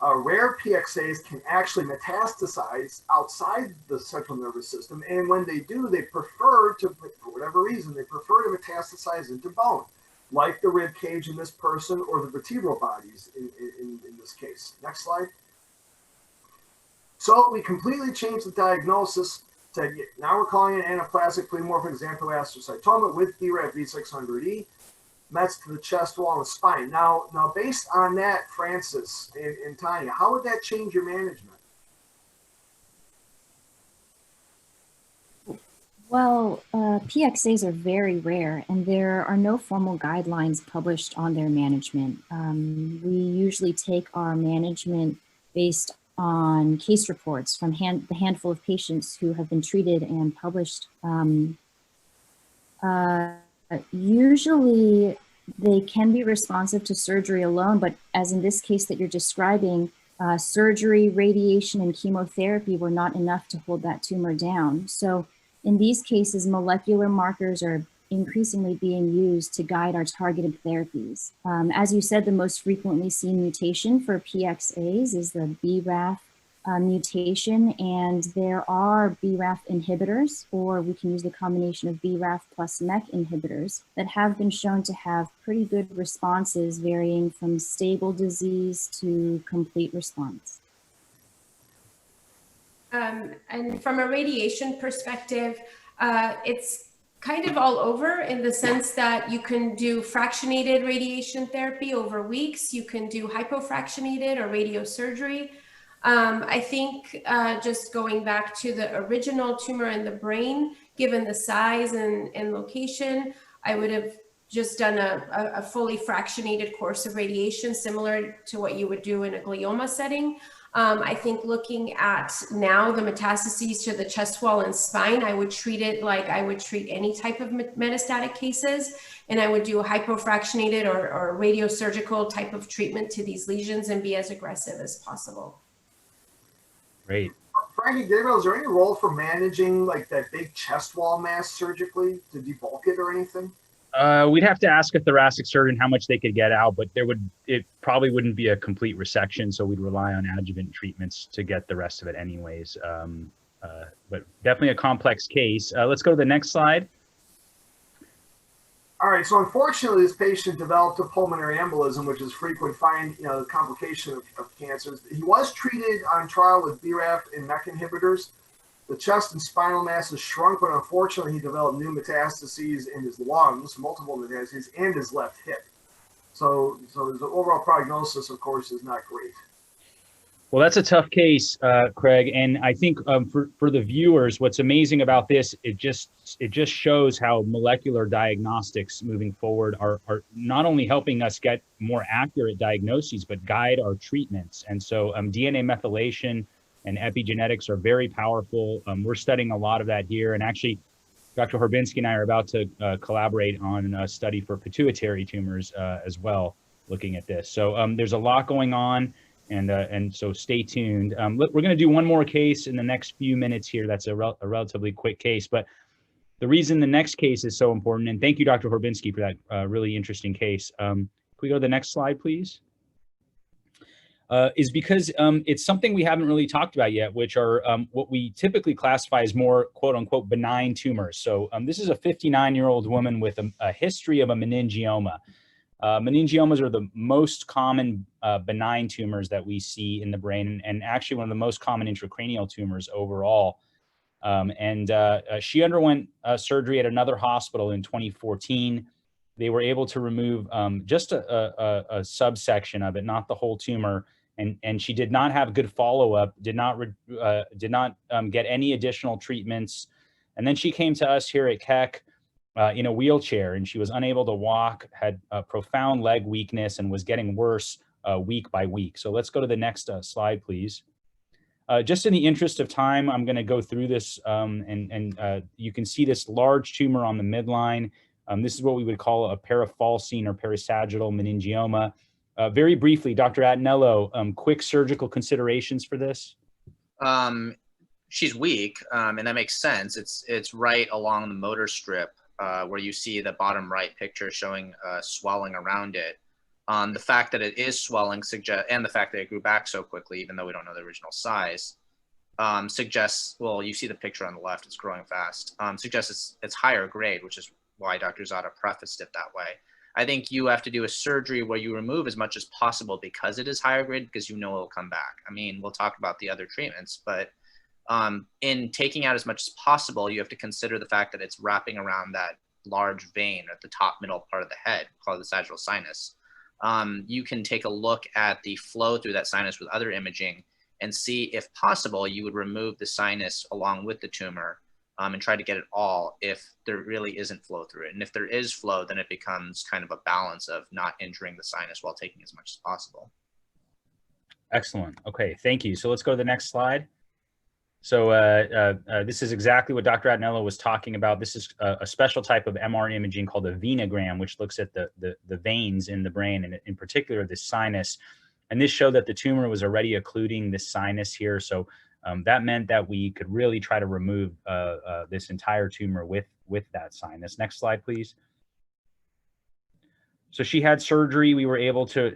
Rare PXAs can actually metastasize outside the central nervous system, and when they do, they prefer to, for whatever reason, they prefer to metastasize into bone, like the rib cage in this person or the vertebral bodies in this case. Next slide. So we completely changed the diagnosis to, now we're calling it anaplastic pleomorphic xanthoastrocytoma with BRAF V600E. Mets to the chest wall and the spine. Now, based on that, Francis and Tanya, how would that change your management? Well, PXAs are very rare, and there are no formal guidelines published on their management. We usually take our management based on case reports from the handful of patients who have been treated and published. Usually they can be responsive to surgery alone, but as in this case that you're describing, surgery, radiation, and chemotherapy were not enough to hold that tumor down. So in these cases, molecular markers are increasingly being used to guide our targeted therapies. As you said, the most frequently seen mutation for PXAs is the BRAF mutation, and there are BRAF inhibitors, or we can use the combination of BRAF plus MEK inhibitors that have been shown to have pretty good responses, varying from stable disease to complete response. And from a radiation perspective, it's kind of all over in the sense that you can do fractionated radiation therapy over weeks. You can do hypofractionated or radiosurgery. I think just going back to the original tumor in the brain, given the size and location, I would have just done a fully fractionated course of radiation, similar to what you would do in a glioma setting. I think looking at now the metastases to the chest wall and spine, I would treat it like I would treat any type of metastatic cases, and I would do a hypofractionated or radiosurgical type of treatment to these lesions and be as aggressive as possible. Great. Frankie, Gabriel, is there any role for managing like that big chest wall mass surgically to debulk it or anything? We'd have to ask a thoracic surgeon how much they could get out, but it probably wouldn't be a complete resection, so we'd rely on adjuvant treatments to get the rest of it anyways. But definitely a complex case. Let's go to the next slide. All right, so unfortunately, this patient developed a pulmonary embolism, which is frequent complication of cancers. He was treated on trial with BRAF and MEK inhibitors. The chest and spinal mass has shrunk, but unfortunately, he developed new metastases in his lungs, multiple metastases, and his left hip. So his overall prognosis, of course, is not great. Well, that's a tough case, Craig. And I think for the viewers, what's amazing about this, it just shows how molecular diagnostics moving forward are not only helping us get more accurate diagnoses, but guide our treatments. And so DNA methylation and epigenetics are very powerful. We're studying a lot of that here. And actually, Dr. Horbinski and I are about to collaborate on a study for pituitary tumors as well, looking at this. So there's a lot going on. And so stay tuned. We're going to do one more case in the next few minutes here. That's a relatively quick case. But the reason the next case is so important, and thank you, Dr. Horbinski, for that really interesting case. Can we go to the next slide, please? Is because it's something we haven't really talked about yet, which are what we typically classify as more quote unquote benign tumors. So this is a 59-year-old woman with a history of a meningioma. Meningiomas are the most common benign tumors that we see in the brain, and actually one of the most common intracranial tumors overall. She underwent surgery at another hospital in 2014. They were able to remove just a subsection of it, not the whole tumor. And she did not have good follow-up, did not get any additional treatments. And then she came to us here at Keck in a wheelchair, and she was unable to walk, had profound leg weakness, and was getting worse week by week. So let's go to the next slide, please. Just in the interest of time, I'm going to go through this, and you can see this large tumor on the midline. This is what we would call a parafalcine or parasagittal meningioma. Very briefly, Dr. Attanello, quick surgical considerations for this? She's weak, and that makes sense. It's right along the motor strip where you see the bottom right picture showing swelling around it. The fact that it is swelling and the fact that it grew back so quickly, even though we don't know the original size, suggests, well, you see the picture on the left, it's growing fast, suggests it's higher grade, which is why Dr. Zada prefaced it that way. I think you have to do a surgery where you remove as much as possible because it is higher grade, because you know it'll come back. I mean, we'll talk about the other treatments, but in taking out as much as possible, you have to consider the fact that it's wrapping around that large vein at the top middle part of the head called the sagittal sinus. You can take a look at the flow through that sinus with other imaging and see if possible you would remove the sinus along with the tumor and try to get it all if there really isn't flow through it. And if there is flow, then it becomes kind of a balance of not injuring the sinus while taking as much as possible. Excellent. Okay, thank you. So let's go to the next slide. So this is exactly what Dr. Attanello was talking about. This is a special type of MR imaging called a venogram, which looks at the veins in the brain, and in particular the sinus. And this showed that the tumor was already occluding the sinus here. So that meant that we could really try to remove this entire tumor with that sinus. Next slide, please. So she had surgery. We were able to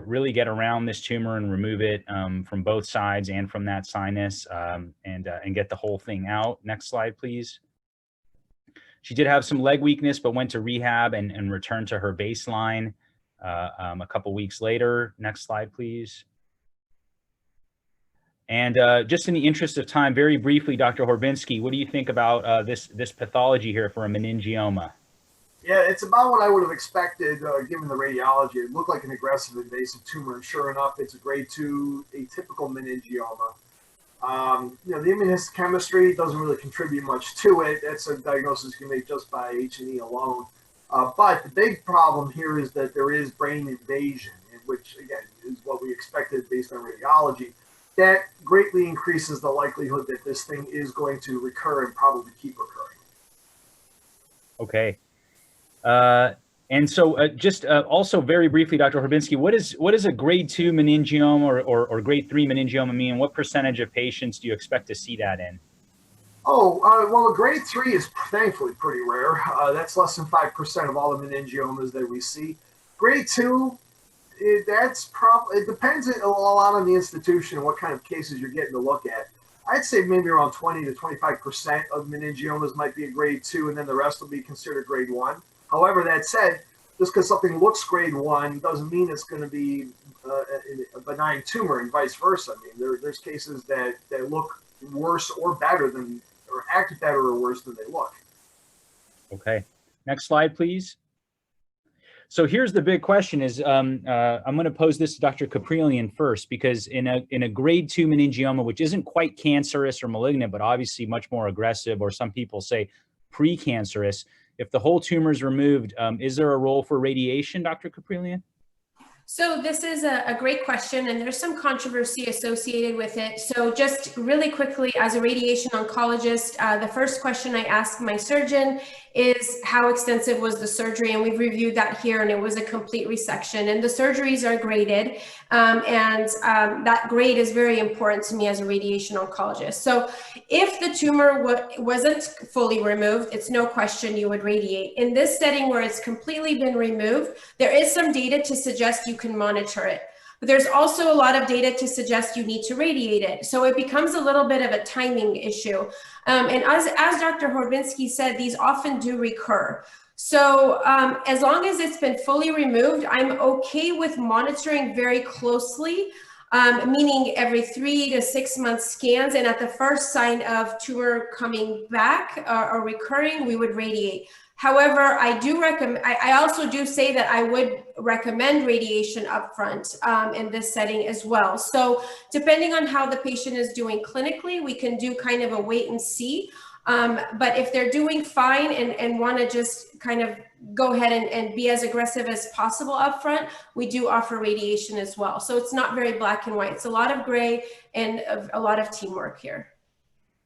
really get around this tumor and remove it from both sides and from that sinus and get the whole thing out. Next slide, please. She did have some leg weakness, but went to rehab and returned to her baseline a couple weeks later. Next slide, please. And just in the interest of time, very briefly, Dr. Horbinski, what do you think about this pathology here for a meningioma? Yeah, it's about what I would have expected given the radiology. It looked like an aggressive invasive tumor, and sure enough, it's a grade 2 atypical meningioma. The immunohistochemistry doesn't really contribute much to it. That's a diagnosis you can make just by H&E alone. But the big problem here is that there is brain invasion, which again is what we expected based on radiology. That greatly increases the likelihood that this thing is going to recur and probably keep recurring. Okay. And so just also very briefly, Dr. Horbinski, what is a grade 2 meningioma or grade 3 meningioma mean? What percentage of patients do you expect to see that in? Well, a grade 3 is thankfully pretty rare. That's less than 5% of all the meningiomas that we see. Grade 2, it depends a lot on the institution and what kind of cases you're getting to look at. I'd say maybe around 20 to 25% of meningiomas might be a grade 2, and then the rest will be considered grade 1. However, that said, just because something looks grade 1 doesn't mean it's going to be a benign tumor, and vice versa. I mean, there's cases that look worse or better than, or act better or worse than they look. Okay, next slide, please. So here's the big question: is I'm going to pose this to Dr. Kaprelian first, because in a grade 2 meningioma, which isn't quite cancerous or malignant, but obviously much more aggressive, or some people say precancerous. If the whole tumor is removed, is there a role for radiation, Dr. Kaprelian? So this is a great question, and there's some controversy associated with it. So just really quickly, as a radiation oncologist, the first question I ask my surgeon is how extensive was the surgery? And we've reviewed that here, and it was a complete resection. And the surgeries are graded, and that grade is very important to me as a radiation oncologist. So if the tumor wasn't fully removed, it's no question you would radiate. In this setting where it's completely been removed, there is some data to suggest you can monitor it. But there's also a lot of data to suggest you need to radiate it. So it becomes a little bit of a timing issue. And as Dr. Horbinski said, these often do recur. So as long as it's been fully removed, I'm okay with monitoring very closely, meaning every 3 to 6 month scans. And at the first sign of tumor coming back or recurring, we would radiate. However, I also do say that I would recommend radiation upfront in this setting as well. So depending on how the patient is doing clinically, we can do kind of a wait and see. But if they're doing fine and want to just kind of go ahead and be as aggressive as possible up front, we do offer radiation as well. So it's not very black and white. It's a lot of gray and a lot of teamwork here.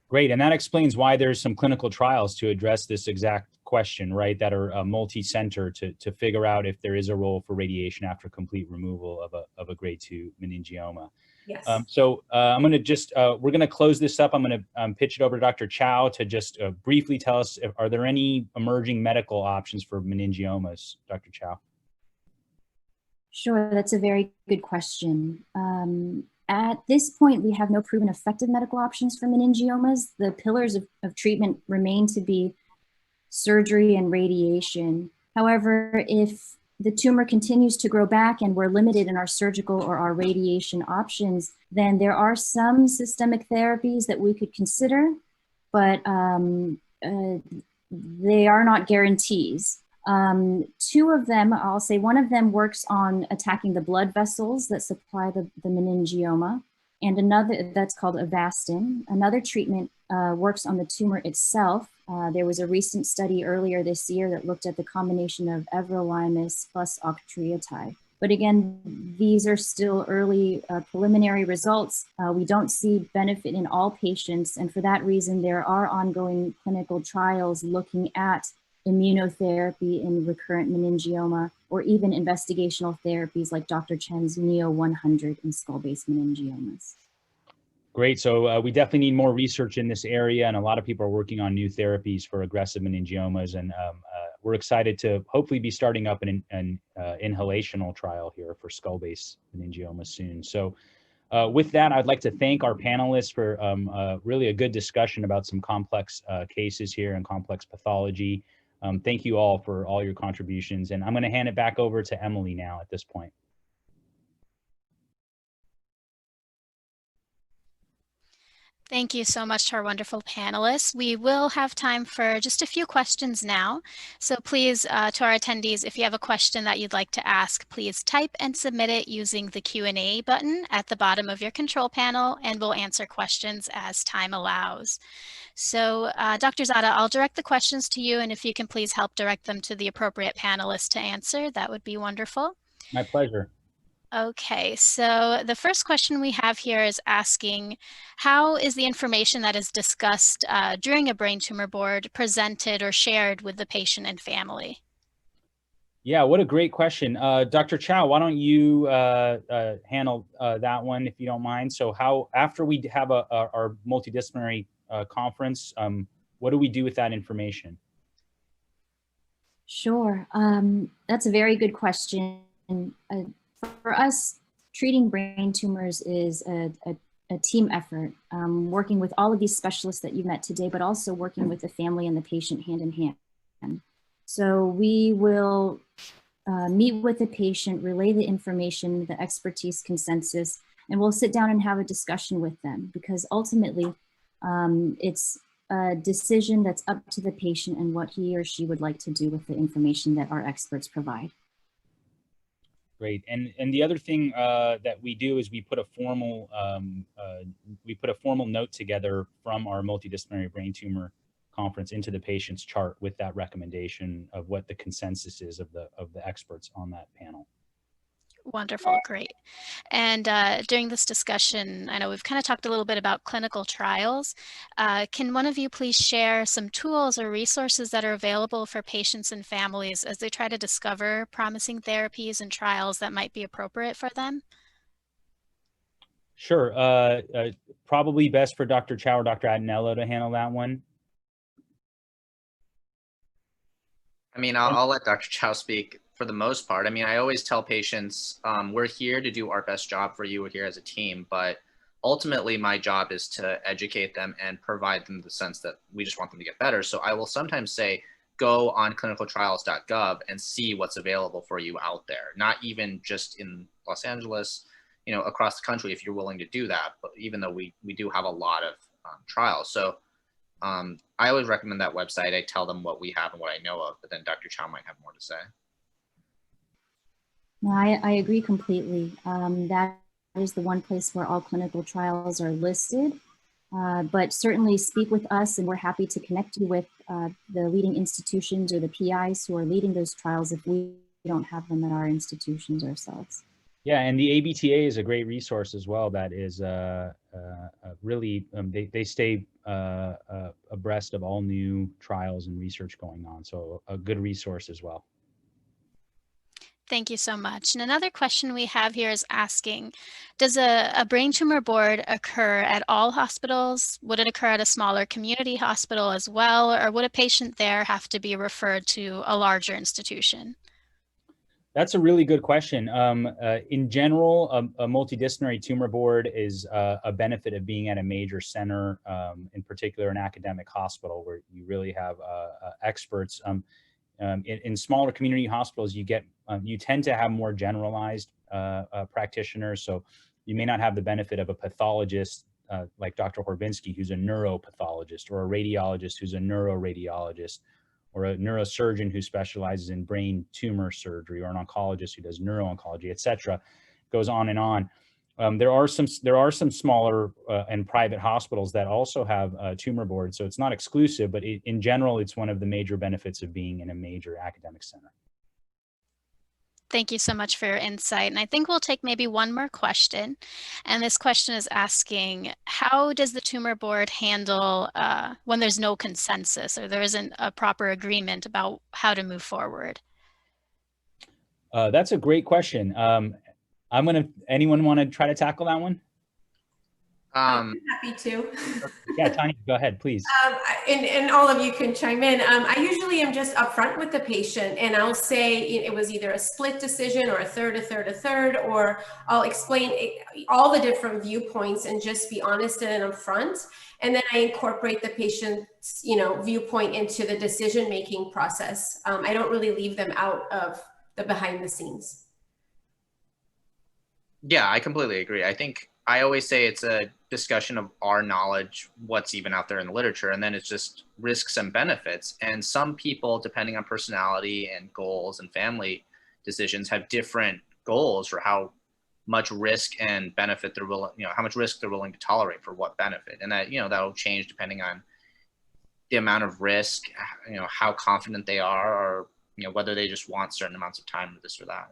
Great, and that explains why there's some clinical trials to address this exact question, right, that are multi-center to figure out if there is a role for radiation after complete removal of a grade 2 meningioma. Yes. I'm going to just, we're going to close this up. I'm going to pitch it over to Dr. Chow to just briefly tell us, are there any emerging medical options for meningiomas, Dr. Chow? Sure, that's a very good question. At this point, we have no proven effective medical options for meningiomas. The pillars of treatment remain to be surgery and radiation. However, if the tumor continues to grow back and we're limited in our surgical or our radiation options, then there are some systemic therapies that we could consider, but they are not guarantees. Two of them, I'll say one of them works on attacking the blood vessels that supply the meningioma, and another that's called Avastin. Another treatment works on the tumor itself. There was a recent study earlier this year that looked at the combination of everolimus plus octreotide. But again, these are still early preliminary results. We don't see benefit in all patients, and for that reason, there are ongoing clinical trials looking at immunotherapy in recurrent meningioma, or even investigational therapies like Dr. Chen's Neo-100 in skull-based meningiomas. Great, so we definitely need more research in this area, and a lot of people are working on new therapies for aggressive meningiomas, and we're excited to hopefully be starting up an inhalational trial here for skull-based meningioma soon. So with that, I'd like to thank our panelists for really a good discussion about some complex cases here and complex pathology. Thank you all for all your contributions, and I'm going to hand it back over to Emily now at this point. Thank you so much to our wonderful panelists. We will have time for just a few questions now. So please, to our attendees, if you have a question that you'd like to ask, please type and submit it using the Q&A button at the bottom of your control panel, and we'll answer questions as time allows. So Dr. Zada, I'll direct the questions to you, and if you can please help direct them to the appropriate panelists to answer, that would be wonderful. My pleasure. Okay, so the first question we have here is asking, how is the information that is discussed during a brain tumor board presented or shared with the patient and family? Yeah, what a great question. Dr. Chow, why don't you handle that one if you don't mind? So how, after we have our multidisciplinary conference, what do we do with that information? Sure, that's a very good question. For us, treating brain tumors is a team effort, working with all of these specialists that you met today, but also working with the family and the patient hand in hand. So we will meet with the patient, relay the information, the expertise consensus, and we'll sit down and have a discussion with them, because ultimately it's a decision that's up to the patient and what he or she would like to do with the information that our experts provide. Great, and the other thing that we do is we put a formal note together from our multidisciplinary brain tumor conference into the patient's chart with that recommendation of what the consensus is of the experts on that panel. Wonderful, great. And during this discussion, I know we've kind of talked a little bit about clinical trials. Can one of you please share some tools or resources that are available for patients and families as they try to discover promising therapies and trials that might be appropriate for them? Sure, probably best for Dr. Chow or Dr. Adanello to handle that one. I mean, I'll let Dr. Chow speak for the most part. I mean, I always tell patients, we're here to do our best job for you. We're here as a team, but ultimately my job is to educate them and provide them the sense that we just want them to get better. So I will sometimes say, go on clinicaltrials.gov and see what's available for you out there, not even just in Los Angeles, you know, across the country, if you're willing to do that, but even though we do have a lot of trials. So I always recommend that website. I tell them what we have and what I know of, but then Dr. Chow might have more to say. No, I agree completely. That is the one place where all clinical trials are listed. But certainly speak with us, and we're happy to connect you with the leading institutions or the PIs who are leading those trials if we don't have them at our institutions ourselves. Yeah, and the ABTA is a great resource as well. That is really, they stay abreast of all new trials and research going on. So a good resource as well. Thank you so much. And another question we have here is asking, does a brain tumor board occur at all hospitals? Would it occur at a smaller community hospital as well? Or would a patient there have to be referred to a larger institution? That's a really good question. In general, a multidisciplinary tumor board is a benefit of being at a major center, in particular an academic hospital where you really have experts. In smaller community hospitals, you tend to have more generalized practitioners. So you may not have the benefit of a pathologist like Dr. Horbinsky, who's a neuropathologist, or a radiologist who's a neuroradiologist, or a neurosurgeon who specializes in brain tumor surgery, or an oncologist who does neuro-oncology, et cetera. Goes on and on. There are some smaller and private hospitals that also have tumor boards, so it's not exclusive, but in general, it's one of the major benefits of being in a major academic center. Thank you so much for your insight. And I think we'll take maybe one more question. And this question is asking, how does the tumor board handle when there's no consensus or there isn't a proper agreement about how to move forward? That's a great question. Anyone want to try to tackle that one? I'm happy to. Yeah, Tanya, go ahead, please. And all of you can chime in. I usually am just upfront with the patient, and I'll say it was either a split decision or a third, or I'll explain all the different viewpoints and just be honest and upfront. And then I incorporate the patient's, viewpoint into the decision-making process. I don't really leave them out of the behind the scenes. Yeah, I completely agree. I think I always say it's a discussion of our knowledge, what's even out there in the literature, and then it's just risks and benefits. And some people, depending on personality and goals and family decisions, have different goals for how much risk and benefit they're willing, how much risk they're willing to tolerate for what benefit. And that, that'll change depending on the amount of risk, how confident they are, or, whether they just want certain amounts of time with this or that.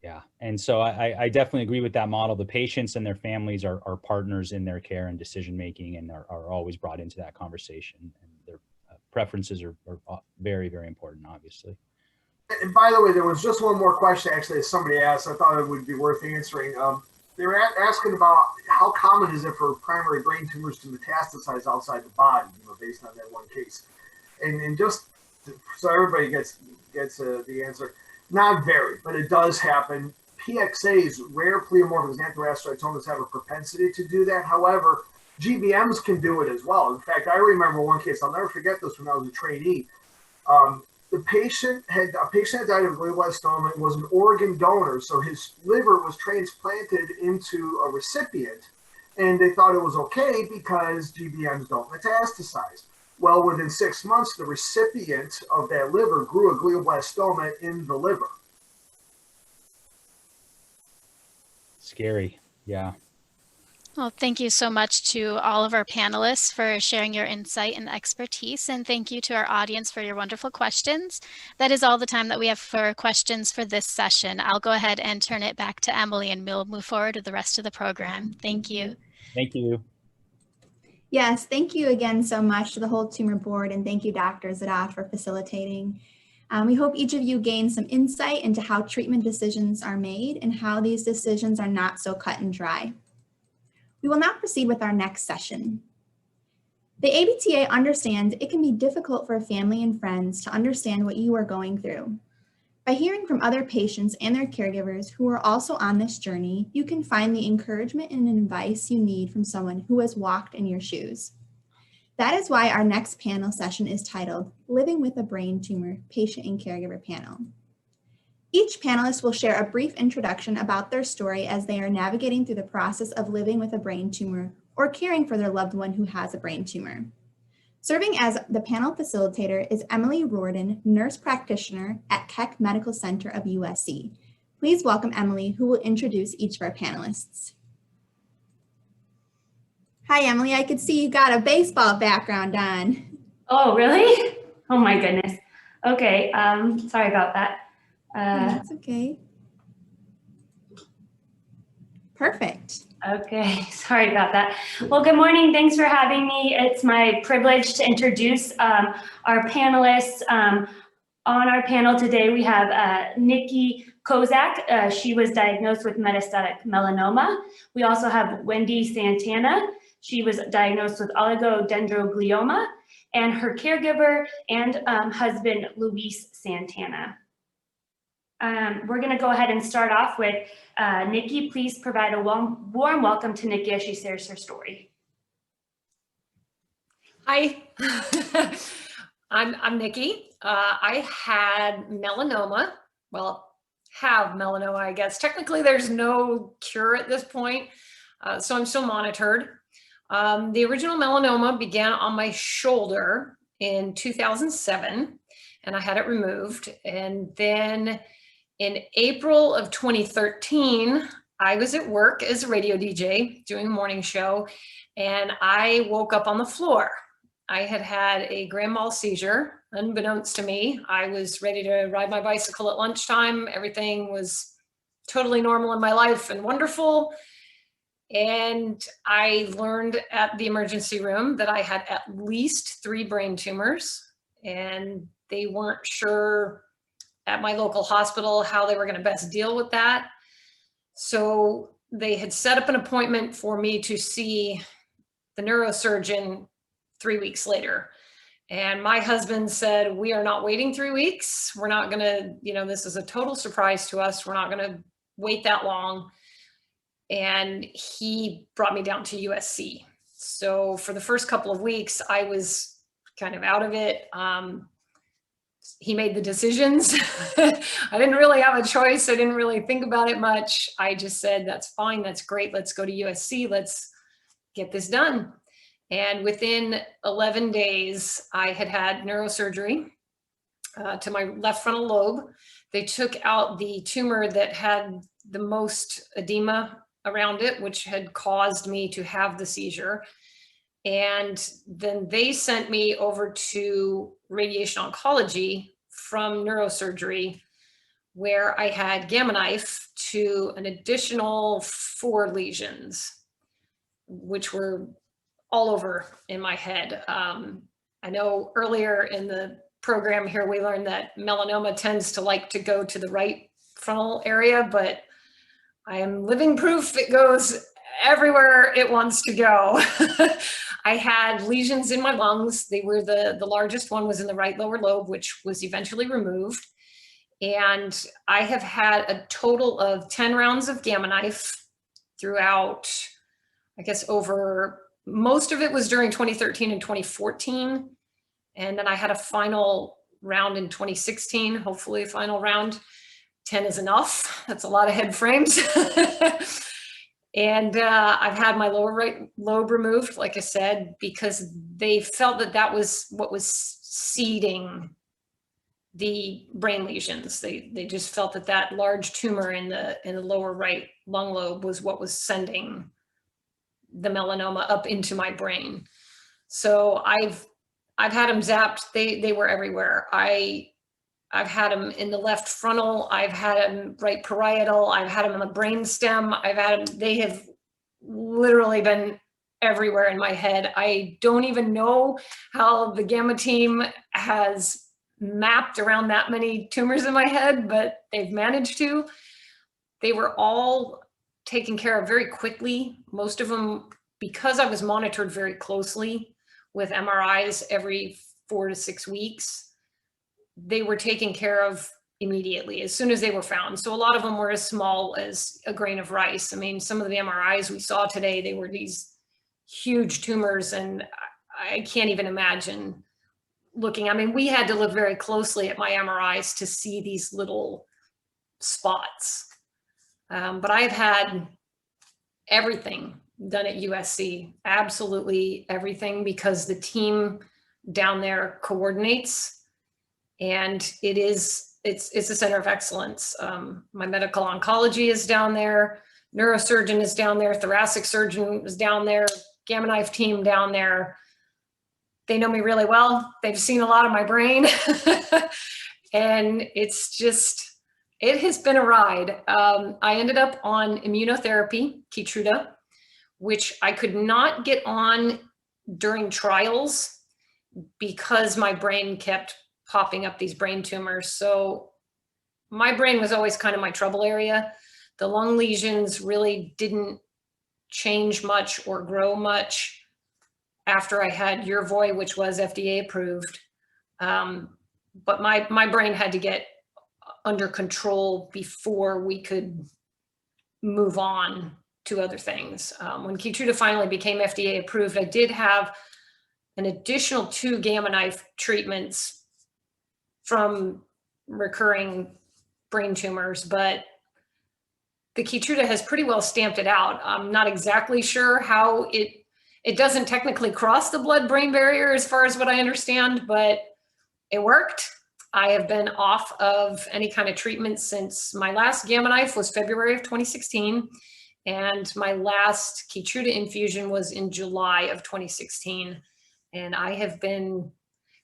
Yeah, and so I definitely agree with that model. The patients and their families are partners in their care and decision making, and are always brought into that conversation. And their preferences are very, very important, obviously. And by the way, there was just one more question actually that somebody asked. I thought it would be worth answering. They were asking about how common is it for primary brain tumors to metastasize outside the body, based on that one case. And just so everybody gets the answer. Not very, but it does happen. PXAs, rare pleomorphic xanthoastrocytomas, have a propensity to do that. However, GBMs can do it as well. In fact, I remember one case, I'll never forget this, when I was a trainee. The patient had died of glioblastoma and was an organ donor, so his liver was transplanted into a recipient, and they thought it was okay because GBMs don't metastasize. Well, within 6 months, the recipient of that liver grew a glioblastoma in the liver. Scary, yeah. Well, thank you so much to all of our panelists for sharing your insight and expertise. And thank you to our audience for your wonderful questions. That is all the time that we have for questions for this session. I'll go ahead and turn it back to Emily, and we'll move forward with the rest of the program. Thank you. Thank you. Yes, thank you again so much to the whole tumor board, and thank you, Dr. Zadaf, for facilitating. We hope each of you gained some insight into how treatment decisions are made and how these decisions are not so cut and dry. We will now proceed with our next session. The ABTA understands it can be difficult for family and friends to understand what you are going through. By hearing from other patients and their caregivers who are also on this journey, you can find the encouragement and advice you need from someone who has walked in your shoes. That is why our next panel session is titled Living with a Brain Tumor, Patient and Caregiver Panel. Each panelist will share a brief introduction about their story as they are navigating through the process of living with a brain tumor or caring for their loved one who has a brain tumor. Serving as the panel facilitator is Emily Riordan, nurse practitioner at Keck Medical Center of USC. Please welcome Emily, who will introduce each of our panelists. Hi, Emily. I could see you got a baseball background on. Oh, really? Oh my goodness. Okay, sorry about that. That's okay. Perfect. Okay, sorry about that. Well, good morning. Thanks for having me. It's my privilege to introduce our panelists. On our panel today, we have Nikki Kozak. She was diagnosed with metastatic melanoma. We also have Wendy Santana. She was diagnosed with oligodendroglioma, and her caregiver and husband, Luis Santana. We're going to go ahead and start off with Nikki. Please provide a warm welcome to Nikki as she shares her story. Hi, I'm Nikki. I had melanoma. Well, have melanoma, I guess. Technically, there's no cure at this point, so I'm still monitored. The original melanoma began on my shoulder in 2007, and I had it removed. And then in April of 2013, I was at work as a radio DJ doing a morning show, and I woke up on the floor. I had had a grand mal seizure, unbeknownst to me. I was ready to ride my bicycle at lunchtime. Everything was totally normal in my life and wonderful. And I learned at the emergency room that I had at least 3 brain tumors, and they weren't sure at my local hospital how they were going to best deal with that. So they had set up an appointment for me to see the neurosurgeon 3 weeks later. And my husband said, we are not waiting 3 weeks. We're not going to, this is a total surprise to us. We're not going to wait that long. And he brought me down to USC. So for the first couple of weeks, I was kind of out of it. He made the decisions. I didn't really have a choice. I didn't really think about it much. I just said, that's fine. That's great. Let's go to USC. Let's get this done. And within 11 days, I had had neurosurgery to my left frontal lobe. They took out the tumor that had the most edema around it, which had caused me to have the seizure. And then they sent me over to radiation oncology from neurosurgery, where I had Gamma knife to an additional 4 lesions, which were all over in my head. I know earlier in the program here, we learned that melanoma tends to like to go to the right frontal area, but I am living proof it goes everywhere it wants to go. I had lesions in my lungs. They were the largest one was in the right lower lobe, which was eventually removed. And I have had a total of 10 rounds of Gamma knife throughout, I guess over, most of it was during 2013 and 2014. And then I had a final round in 2016, hopefully a final round. 10 is enough. That's a lot of head frames. And I've had my lower right lobe removed, like I said, because they felt that that was what was seeding the brain lesions. They just felt that that large tumor in the lower right lung lobe was what was sending the melanoma up into my brain. So I've had them zapped. They were everywhere. I've had them in the left frontal. I've had them right parietal. I've had them in the brain stem. I've had them, they have literally been everywhere in my head. I don't even know how the Gamma team has mapped around that many tumors in my head, but they've managed to. They were all taken care of very quickly. Most of them, because I was monitored very closely with MRIs every 4 to 6 weeks, they were taken care of immediately as soon as they were found. So a lot of them were as small as a grain of rice. I mean, some of the MRIs we saw today, they were these huge tumors, and I can't even imagine looking. I mean, we had to look very closely at my MRIs to see these little spots. But I've had everything done at USC, absolutely everything, because the team down there coordinates. And it's a center of excellence. My medical oncology is down there, neurosurgeon is down there, thoracic surgeon is down there, Gamma Knife team down there, they know me really well. They've seen a lot of my brain. And it's just, it has been a ride. I ended up on immunotherapy, Keytruda, which I could not get on during trials because my brain kept popping up these brain tumors. So my brain was always kind of my trouble area. The lung lesions really didn't change much or grow much after I had Yervoy, which was FDA approved. But my brain had to get under control before we could move on to other things. When Keytruda finally became FDA approved, I did have an additional 2 Gamma Knife treatments from recurring brain tumors, but the Keytruda has pretty well stamped it out. I'm not exactly sure how it doesn't technically cross the blood-brain barrier as far as what I understand, but it worked. I have been off of any kind of treatment since my last Gamma Knife was February of 2016, and my last Keytruda infusion was in July of 2016, and I have been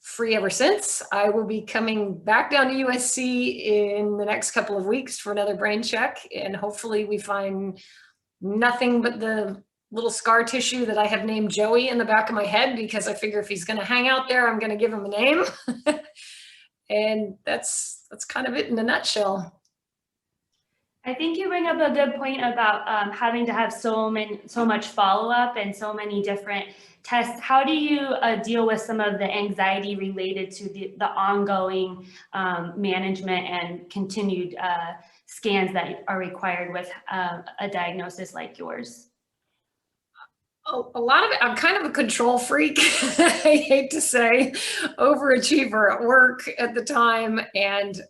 free ever since. I will be coming back down to USC in the next couple of weeks for another brain check, and hopefully we find nothing but the little scar tissue that I have named Joey in the back of my head, because I figure if he's going to hang out there, I'm going to give him a name. And that's kind of it in a nutshell. I think you bring up a good point about having to have so much follow-up and so many different tests. How do you deal with some of the anxiety related to the ongoing management and continued scans that are required with a diagnosis like yours? A lot of it, I'm kind of a control freak, I hate to say, overachiever at work at the time. And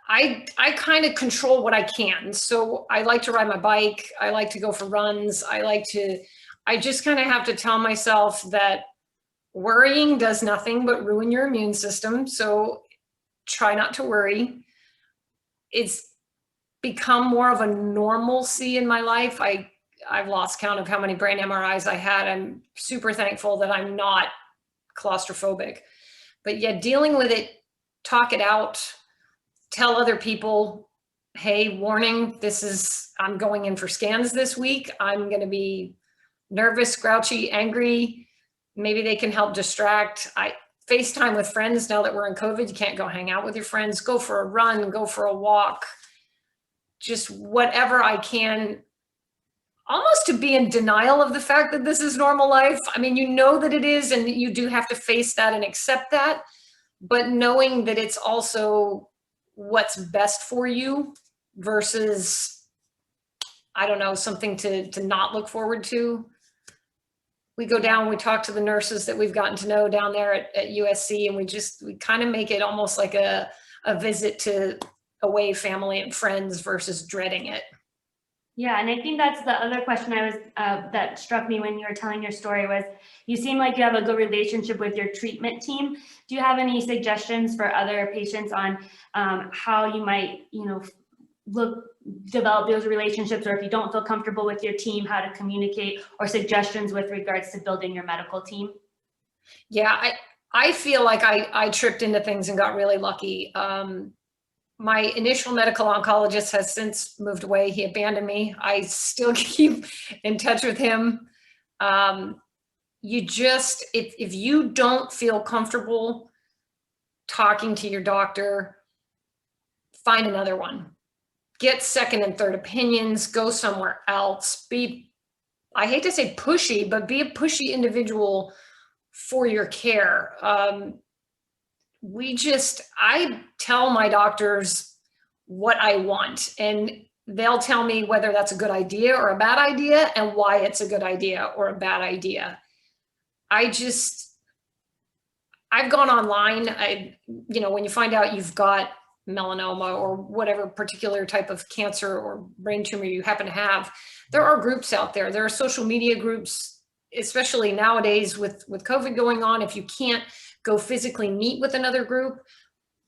I kind of control what I can. So I like to ride my bike. I like to go for runs. I just kind of have to tell myself that worrying does nothing but ruin your immune system. So try not to worry. It's become more of a normalcy in my life. I've lost count of how many brain MRIs I had. I'm super thankful that I'm not claustrophobic. But yeah, dealing with it, talk it out, tell other people, hey, warning, I'm going in for scans this week. I'm going to be nervous, grouchy, angry. Maybe they can help distract. I FaceTime with friends now that we're in COVID. You can't go hang out with your friends. Go for a run, go for a walk. Just whatever I can, almost to be in denial of the fact that this is normal life. I mean, you know that it is, and you do have to face that and accept that, but knowing that it's also what's best for you versus, I don't know, something to not look forward to. We go down, we talk to the nurses that we've gotten to know down there at USC, and we kind of make it almost like a visit to away family and friends versus dreading it. Yeah, and I think that's the other question that struck me when you were telling your story was, you seem like you have a good relationship with your treatment team. Do you have any suggestions for other patients on how you might, develop those relationships, or if you don't feel comfortable with your team, how to communicate, or suggestions with regards to building your medical team? Yeah, I feel like I tripped into things and got really lucky. My initial medical oncologist has since moved away. He abandoned me. I still keep in touch with him. If you don't feel comfortable talking to your doctor, find another one. Get second and third opinions, go somewhere else. I hate to say pushy, but be a pushy individual for your care. I tell my doctors what I want, and they'll tell me whether that's a good idea or a bad idea and why it's a good idea or a bad idea. I've gone online. When you find out you've got melanoma or whatever particular type of cancer or brain tumor you happen to have, there are groups out there. There are social media groups, especially nowadays with COVID going on. If you can't go physically meet with another group,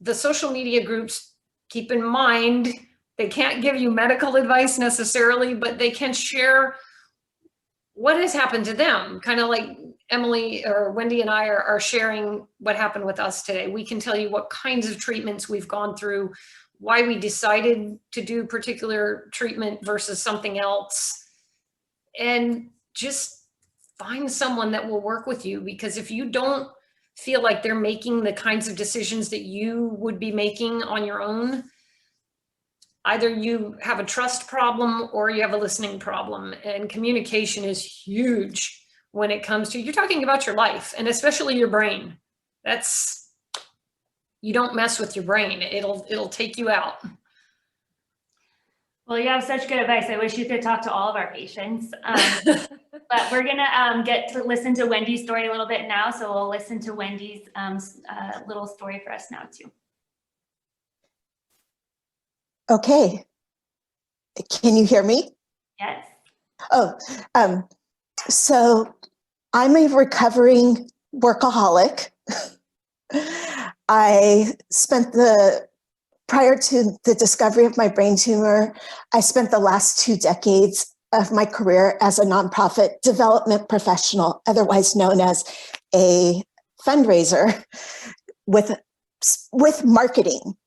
the social media groups, keep in mind, they can't give you medical advice necessarily, but they can share what has happened to them? Kind of like Emily or Wendy and I are sharing what happened with us today. We can tell you what kinds of treatments we've gone through, why we decided to do particular treatment versus something else, and just find someone that will work with you, because if you don't feel like they're making the kinds of decisions that you would be making on your own, either you have a trust problem or you have a listening problem. And communication is huge when it comes to, you're talking about your life and especially your brain. That's, you don't mess with your brain. It'll take you out. Well, you have such good advice. I wish you could talk to all of our patients. But we're gonna get to listen to Wendy's story a little bit now. So we'll listen to Wendy's little story for us now too. Okay. Can you hear me? Yes. Oh, so I'm a recovering workaholic. I spent prior to the discovery of my brain tumor, I spent the last 2 decades of my career as a nonprofit development professional, otherwise known as a fundraiser with marketing.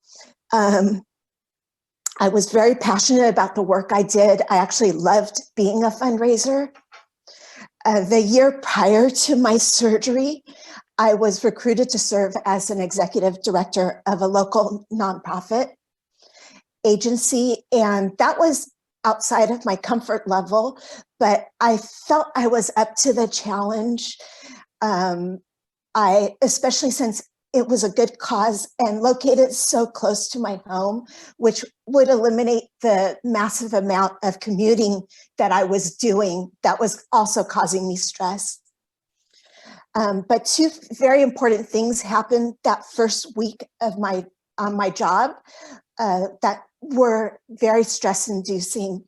I was very passionate about the work I did. I actually loved being a fundraiser. The year prior to my surgery, I was recruited to serve as an executive director of a local nonprofit agency, and that was outside of my comfort level, but I felt I was up to the challenge. Especially since it was a good cause and located so close to my home, which would eliminate the massive amount of commuting that I was doing that was also causing me stress. But 2 very important things happened that first week of my job that were very stress-inducing.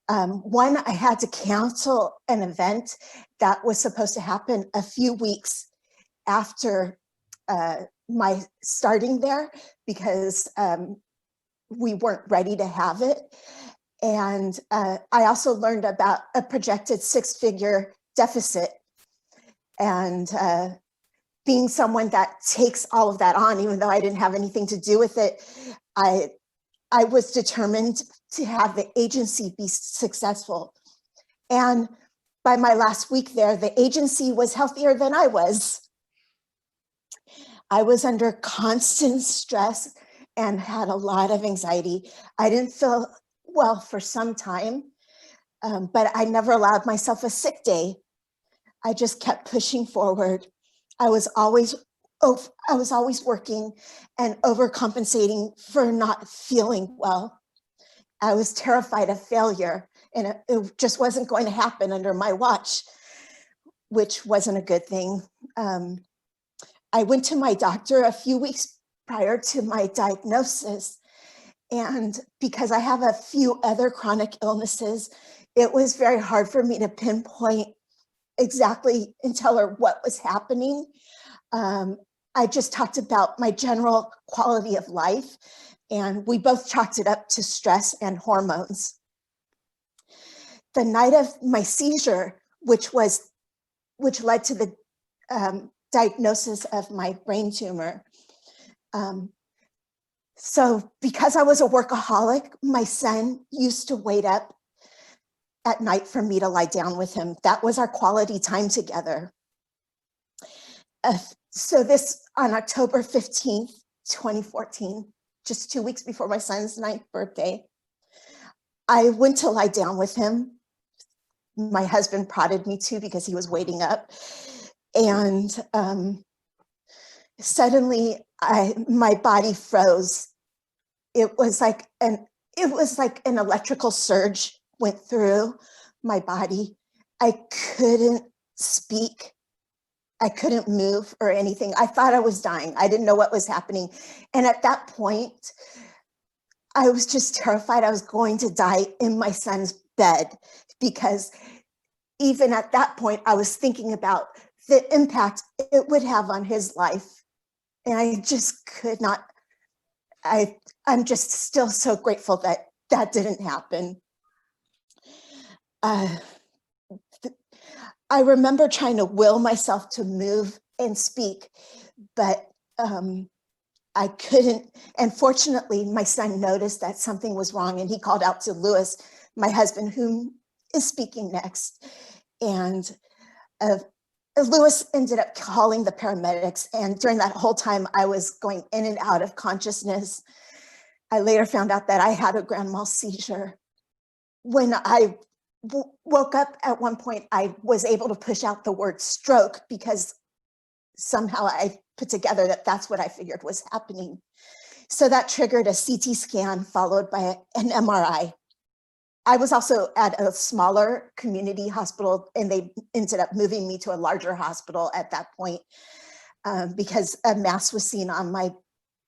One, I had to cancel an event that was supposed to happen a few weeks after my starting there, because we weren't ready to have it. And I also learned about a projected 6-figure deficit. And being someone that takes all of that on, even though I didn't have anything to do with it, I was determined to have the agency be successful. And by my last week there, the agency was healthier than I was. I was under constant stress and had a lot of anxiety. I didn't feel well for some time, but I never allowed myself a sick day. I just kept pushing forward. I was always working and overcompensating for not feeling well. I was terrified of failure, and it just wasn't going to happen under my watch, which wasn't a good thing. I went to my doctor a few weeks prior to my diagnosis, and because I have a few other chronic illnesses, it was very hard for me to pinpoint exactly and tell her what was happening. I just talked about my general quality of life, and we both chalked it up to stress and hormones. The night of my seizure, which led to the diagnosis of my brain tumor. So because I was a workaholic, my son used to wait up at night for me to lie down with him. That was our quality time together. So this on October 15th, 2014, just 2 weeks before my son's 9th birthday, I went to lie down with him. My husband prodded me to because he was waiting up. And suddenly my body froze. It was like an electrical surge went through my body. I couldn't speak. I couldn't move or anything. I thought I was dying. I didn't know what was happening. And at that point, I was just terrified I was going to die in my son's bed, because even at that point, I was thinking about the impact it would have on his life. And I just could not, I'm just still so grateful that that didn't happen. I remember trying to will myself to move and speak, but I couldn't. And fortunately, my son noticed that something was wrong, and he called out to Lewis, my husband, whom is speaking next. And Lewis ended up calling the paramedics. And during that whole time, I was going in and out of consciousness. I later found out that I had a grand mal seizure. When I woke up at one point, I was able to push out the word stroke because somehow I put together that that's what I figured was happening. So that triggered a CT scan followed by an MRI. I was also at a smaller community hospital, and they ended up moving me to a larger hospital at that point because a mass was seen on my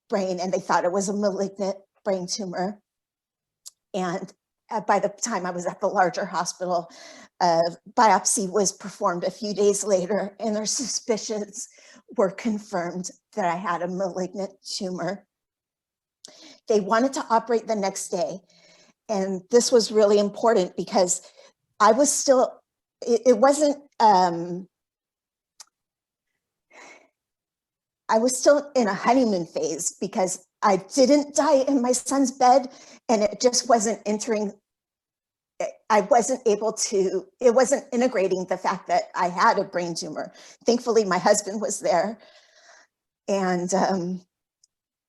brain, and they thought it was a malignant brain tumor. And by the time I was at the larger hospital, biopsy was performed a few days later, and their suspicions were confirmed that I had a malignant tumor. They wanted to operate the next day. And this was really important because I was still, I was still in a honeymoon phase because I didn't die in my son's bed, and it just wasn't entering. I wasn't able to, it wasn't integrating the fact that I had a brain tumor. Thankfully, my husband was there. And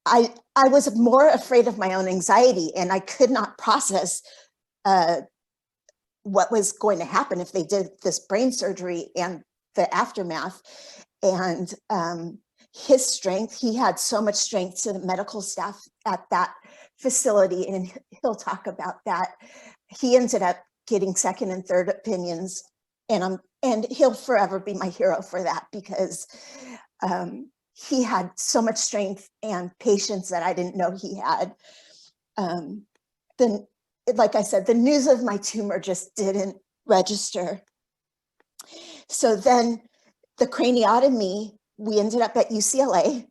I was more afraid of my own anxiety, and I could not process what was going to happen if they did this brain surgery and the aftermath. And his strength, he had so much strength to the medical staff at that facility, and he'll talk about that. He ended up getting second and third opinions, and he'll forever be my hero for that because he had so much strength and patience that I didn't know he had. Then, like I said, the news of my tumor just didn't register. So then the craniotomy, we ended up at UCLA,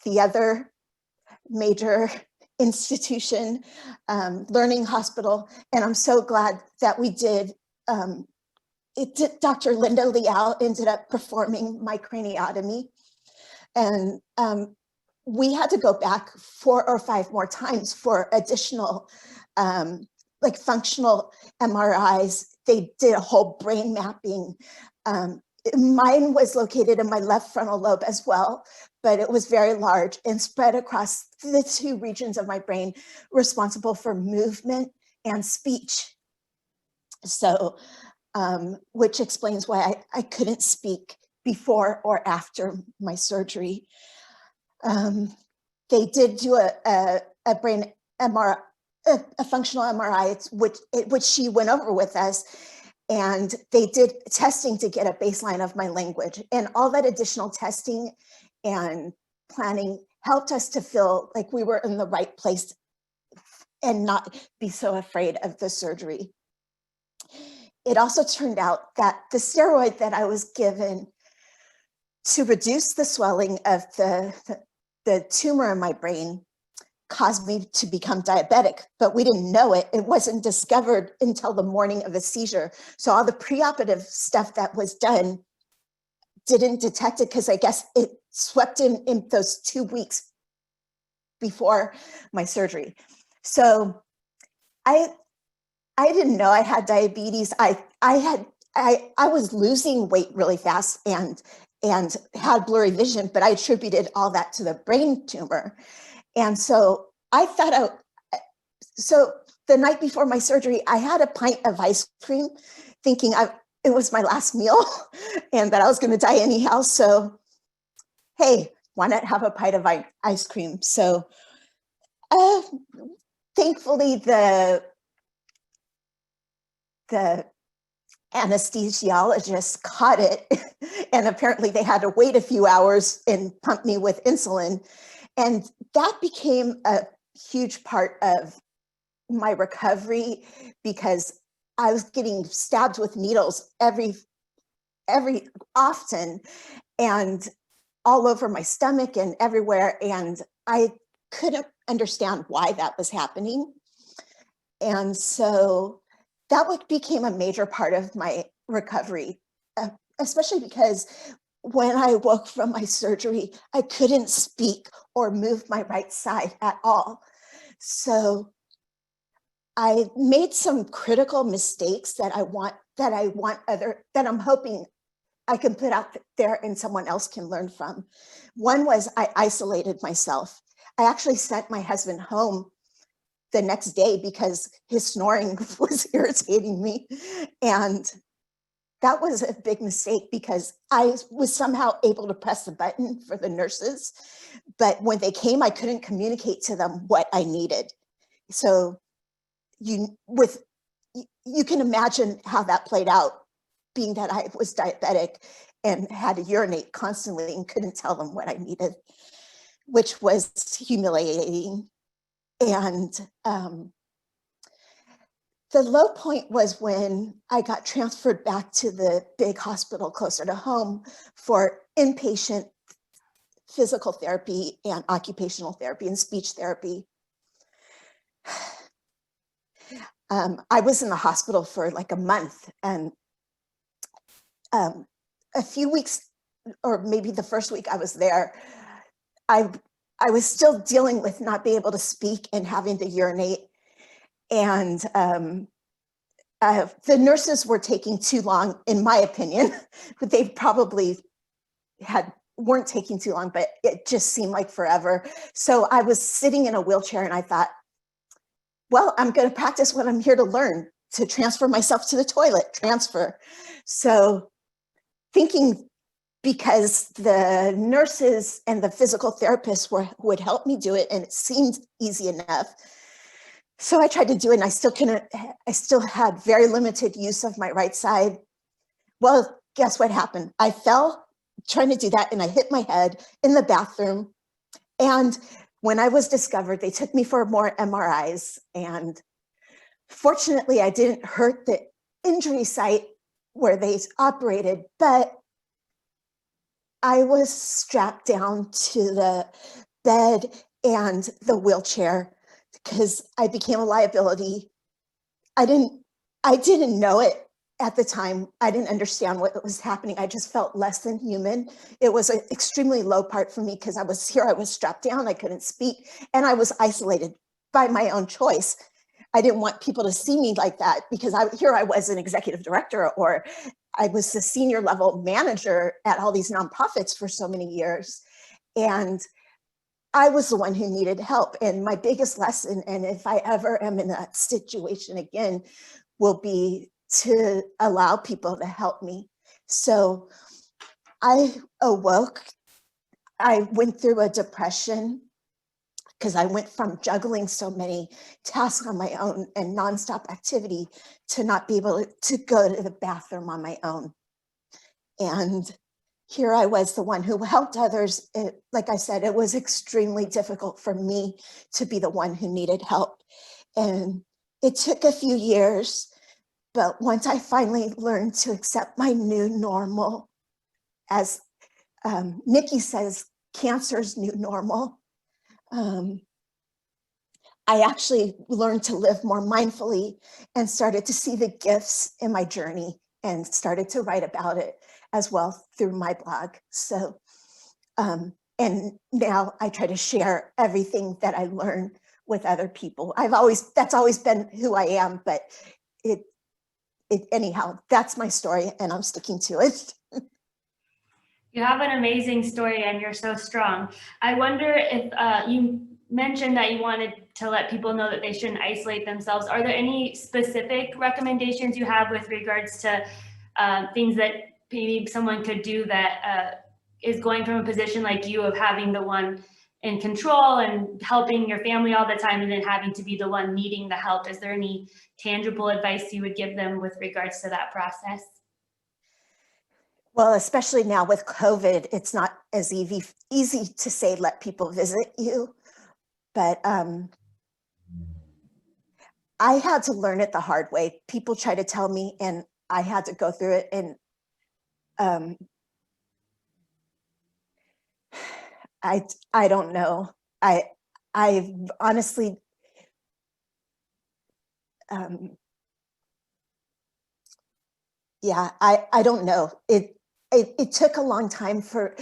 the other major institution, learning hospital. And I'm so glad that we did. Dr. Linda Liao ended up performing my craniotomy. And we had to go back 4 or 5 more times for additional like functional MRIs. They did a whole brain mapping. Mine was located in my left frontal lobe as well, but it was very large and spread across the 2 regions of my brain responsible for movement and speech. So, which explains why I couldn't speak before or after my surgery. They did do a brain MRI, a functional MRI, which she went over with us, and they did testing to get a baseline of my language. And all that additional testing and planning helped us to feel like we were in the right place and not be so afraid of the surgery. It also turned out that the steroid that I was given to reduce the swelling of the tumor in my brain caused me to become diabetic, but we didn't know it. It wasn't discovered until the morning of the seizure. So all the preoperative stuff that was done didn't detect it because I guess it swept in those 2 weeks before my surgery. So I didn't know I had diabetes. I was losing weight really fast and had blurry vision, but I attributed all that to the brain tumor. And so I thought, so the night before my surgery, I had a pint of ice cream thinking it was my last meal and that I was going to die anyhow. So, hey, why not have a pint of ice cream? So thankfully, the anesthesiologist caught it, and apparently they had to wait a few hours and pump me with insulin. And that became a huge part of my recovery because I was getting stabbed with needles every often and all over my stomach and everywhere. And I couldn't understand why that was happening. And so that became a major part of my recovery, especially because when I woke from my surgery, I couldn't speak or move my right side at all. So I made some critical mistakes that I'm hoping I can put out there and someone else can learn from. One was I isolated myself. I actually sent my husband home the next day because his snoring was irritating me. And that was a big mistake because I was somehow able to press the button for the nurses. But when they came, I couldn't communicate to them what I needed. So you can imagine how that played out, being that I was diabetic and had to urinate constantly and couldn't tell them what I needed, which was humiliating. And the low point was when I got transferred back to the big hospital closer to home for inpatient physical therapy and occupational therapy and speech therapy. I was in the hospital for like a month, and a few weeks, or maybe the first week I was there, I was still dealing with not being able to speak and having to urinate. And the nurses were taking too long, in my opinion. They probably weren't taking too long, but it just seemed like forever. So I was sitting in a wheelchair and I thought, well, I'm going to practice what I'm here to learn, to transfer myself to the toilet, transfer. So thinking, because the nurses and the physical therapists would help me do it, and it seemed easy enough. So I tried to do it, and I still had very limited use of my right side. Well, guess what happened? I fell trying to do that, and I hit my head in the bathroom. And when I was discovered, they took me for more MRIs. And fortunately, I didn't hurt the injury site where they operated, but I was strapped down to the bed and the wheelchair because I became a liability. I didn't know it at the time. I didn't understand what was happening. I just felt less than human. It was an extremely low part for me because I was strapped down, I couldn't speak, and I was isolated by my own choice. I didn't want people to see me like that because here I was an executive director, or I was the senior level manager at all these nonprofits for so many years. And I was the one who needed help. And my biggest lesson, and if I ever am in that situation again, will be to allow people to help me. So I awoke, I went through a depression because I went from juggling so many tasks on my own and nonstop activity to not be able to go to the bathroom on my own. And here I was, the one who helped others. Like I said, it was extremely difficult for me to be the one who needed help. And it took a few years, but once I finally learned to accept my new normal, as Nikki says, cancer's new normal, I actually learned to live more mindfully and started to see the gifts in my journey and started to write about it as well through my blog. So, and now I try to share everything that I learn with other people. That's always been who I am, but anyhow, that's my story and I'm sticking to it. You have an amazing story and you're so strong. I wonder if you mentioned that you wanted to let people know that they shouldn't isolate themselves. Are there any specific recommendations you have with regards to things that maybe someone could do that is going from a position like you of having the one in control and helping your family all the time and then having to be the one needing the help? Is there any tangible advice you would give them with regards to that process? Well, especially now with COVID, it's not as easy to say, let people visit you. But I had to learn it the hard way. People try to tell me and I had to go through it. And I don't know. I honestly, yeah, I don't know. It took a long time for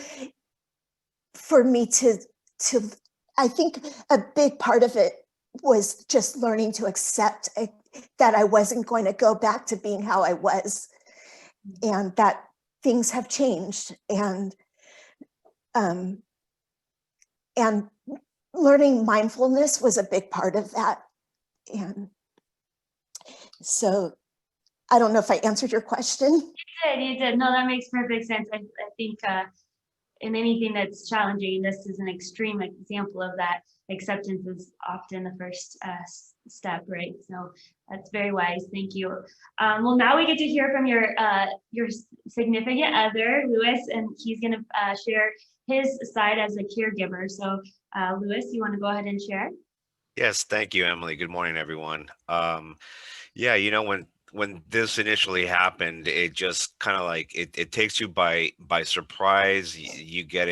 me to, I think a big part of it was just learning to accept that I wasn't going to go back to being how I was, and that things have changed, and learning mindfulness was a big part of that. And so I don't know if I answered your question. You did. No, that makes perfect sense. I think in anything that's challenging, this is an extreme example of that. Acceptance is often the first step, right? So that's very wise. Thank you. Well, now we get to hear from your significant other, Louis, and he's going to share his side as a caregiver. So, Louis, you want to go ahead and share? Yes, thank you, Emily. Good morning, everyone. Yeah, when this initially happened, it just kind of like it takes you by surprise. You get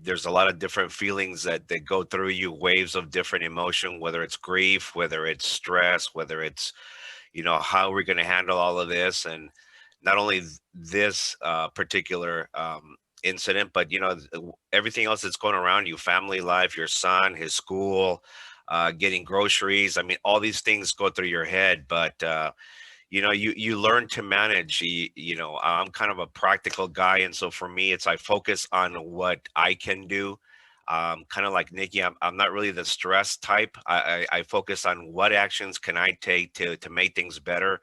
there's a lot of different feelings that go through you, waves of different emotion, whether it's grief, whether it's stress, whether it's, how we're going to handle all of this. And not only this particular incident, but, everything else that's going around you, family life, your son, his school, getting groceries. I mean, all these things go through your head, but you learn to manage. I'm kind of a practical guy, and so for me, I focus on what I can do. Kind of like Nikki, I'm not really the stress type. I focus on what actions can I take to make things better.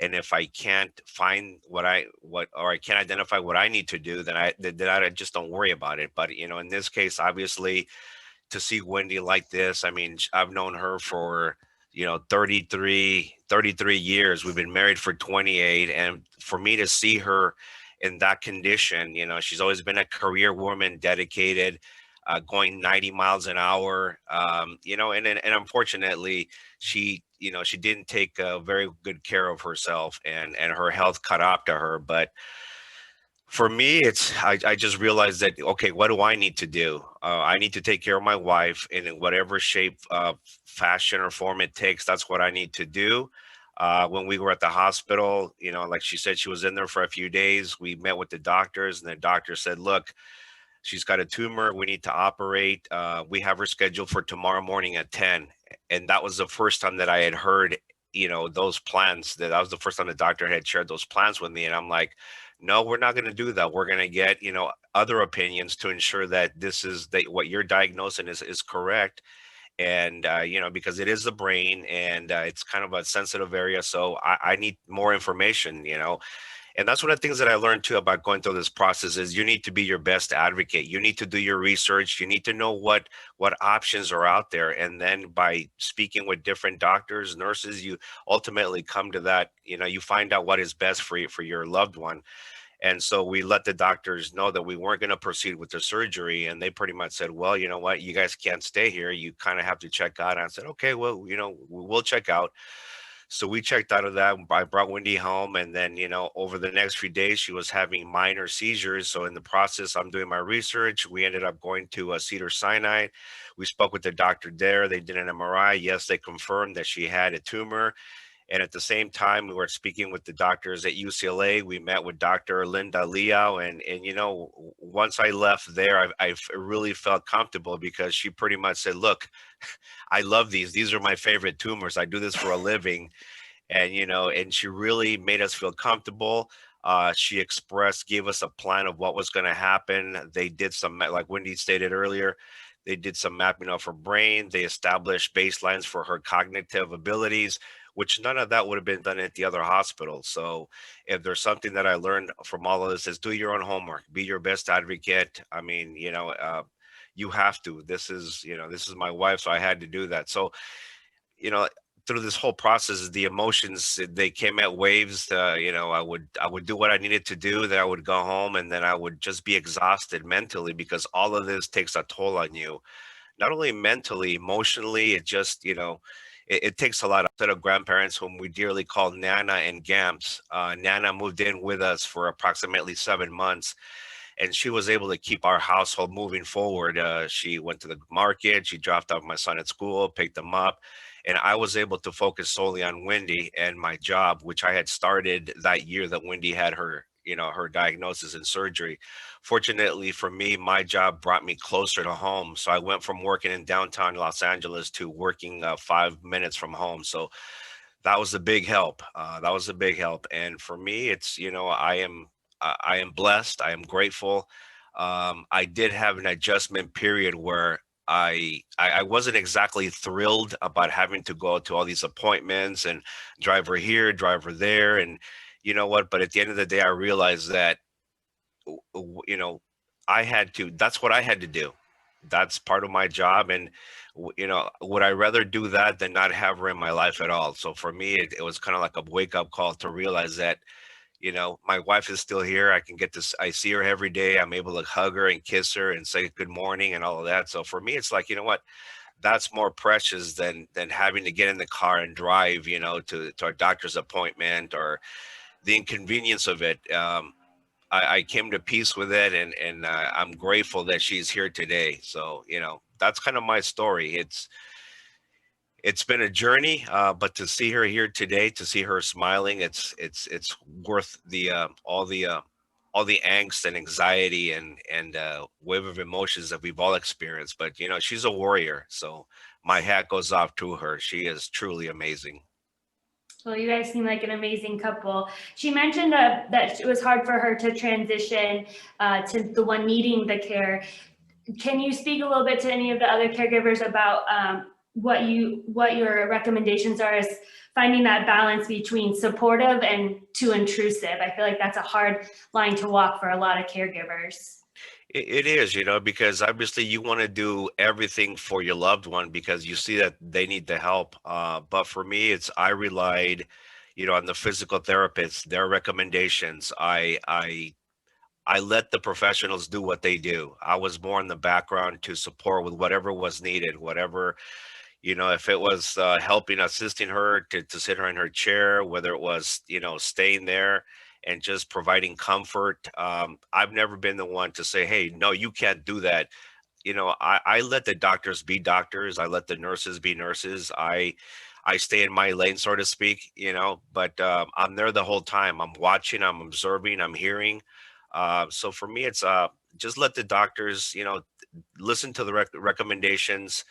And if I can't find or I can't identify what I need to do, then I just don't worry about it. But in this case, obviously, to see Wendy like this, I mean, I've known her for 33 years. We've been married for 28, and for me to see her in that condition, she's always been a career woman, dedicated, going 90 miles an hour, and unfortunately she didn't take very good care of herself, and her health caught up to her. But for me, I just realized that, okay, what do I need to do? I need to take care of my wife, and in whatever shape, fashion, or form it takes, that's what I need to do. When we were at the hospital, like she said, she was in there for a few days. We met with the doctors, and the doctor said, look, she's got a tumor. We need to operate. We have her scheduled for tomorrow morning at 10. And that was the first time that I had heard, those plans. That was the first time the doctor had shared those plans with me. And I'm like, no, we're not going to do that. We're going to get, other opinions to ensure that what you're diagnosing is correct. And, because it is the brain, and it's kind of a sensitive area. So I need more information, And that's one of the things that I learned too about going through this process is you need to be your best advocate. You need to do your research. You need to know what options are out there. And then by speaking with different doctors, nurses, you ultimately come to that, you find out what is best for you, for your loved one. And so we let the doctors know that we weren't going to proceed with the surgery. And they pretty much said, well, you know what, you guys can't stay here. You kind of have to check out. And I said, okay, well, we'll check out. So we checked out of that. I brought Wendy home, and then, over the next few days, she was having minor seizures. So in the process, I'm doing my research. We ended up going to Cedars-Sinai. We spoke with the doctor there. They did an MRI. Yes, they confirmed that she had a tumor. And at the same time, we were speaking with the doctors at UCLA. We met with Dr. Linda Liao. And once I left there, I really felt comfortable, because she pretty much said, look, I love these. These are my favorite tumors. I do this for a living. And, and she really made us feel comfortable. She gave us a plan of what was going to happen. They did some, like Wendy stated earlier, they did some mapping of her brain. They established baselines for her cognitive abilities, which none of that would have been done at the other hospital. So if there's something that I learned from all of this, is do your own homework, be your best advocate. I mean, you have to. This is my wife, so I had to do that. So, through this whole process, the emotions, they came at waves. I would do what I needed to do. Then I would go home, and then I would just be exhausted mentally, because all of this takes a toll on you, not only mentally, emotionally. It just, it takes a lot. A set of grandparents whom we dearly call Nana and Gamps. Nana moved in with us for approximately 7 months, and she was able to keep our household moving forward. She went to the market, she dropped off my son at school, picked him up, And I was able to focus solely on Wendy and my job, which I had started that year that Wendy had her, her diagnosis and surgery. Fortunately for me, my job brought me closer to home. So I went from working in downtown Los Angeles to working 5 minutes from home. So that was a big help. That was a big help. And for me, it's, I am blessed. I am grateful. I did have an adjustment period where I wasn't exactly thrilled about having to go to all these appointments and drive her here, drive her there. And you know what? But at the end of the day, I realized that, that's what I had to do. That's part of my job. And, would I rather do that than not have her in my life at all? So for me, it was kind of like a wake up call to realize that, my wife is still here. I can get this. I see her every day. I'm able to hug her and kiss her and say good morning and all of that. So for me, it's like, you know what? That's more precious than having to get in the car and drive, to a doctor's appointment or the inconvenience of it. I came to peace with it, and I'm grateful that she's here today. So, that's kind of my story. It's been a journey, but to see her here today, to see her smiling, it's worth all the angst and anxiety and wave of emotions that we've all experienced. But she's a warrior, so my hat goes off to her. She is truly amazing. Well, you guys seem like an amazing couple. She mentioned that it was hard for her to transition to the one needing the care. Can you speak a little bit to any of the other caregivers about what your recommendations are as finding that balance between supportive and too intrusive? I feel like that's a hard line to walk for a lot of caregivers. It is, because obviously you want to do everything for your loved one because you see that they need the help. But for me, I relied, on the physical therapists, their recommendations. I let the professionals do what they do. I was more in the background to support with whatever was needed, whatever, if it was helping, assisting her to sit her in her chair, whether it was, staying there and just providing comfort. I've never been the one to say, hey, no, you can't do that. I let the doctors be doctors. I let the nurses be nurses. I stay in my lane, so to speak, but I'm there the whole time. I'm watching, I'm observing, I'm hearing. So for me, it's just let the doctors, listen to the recommendations.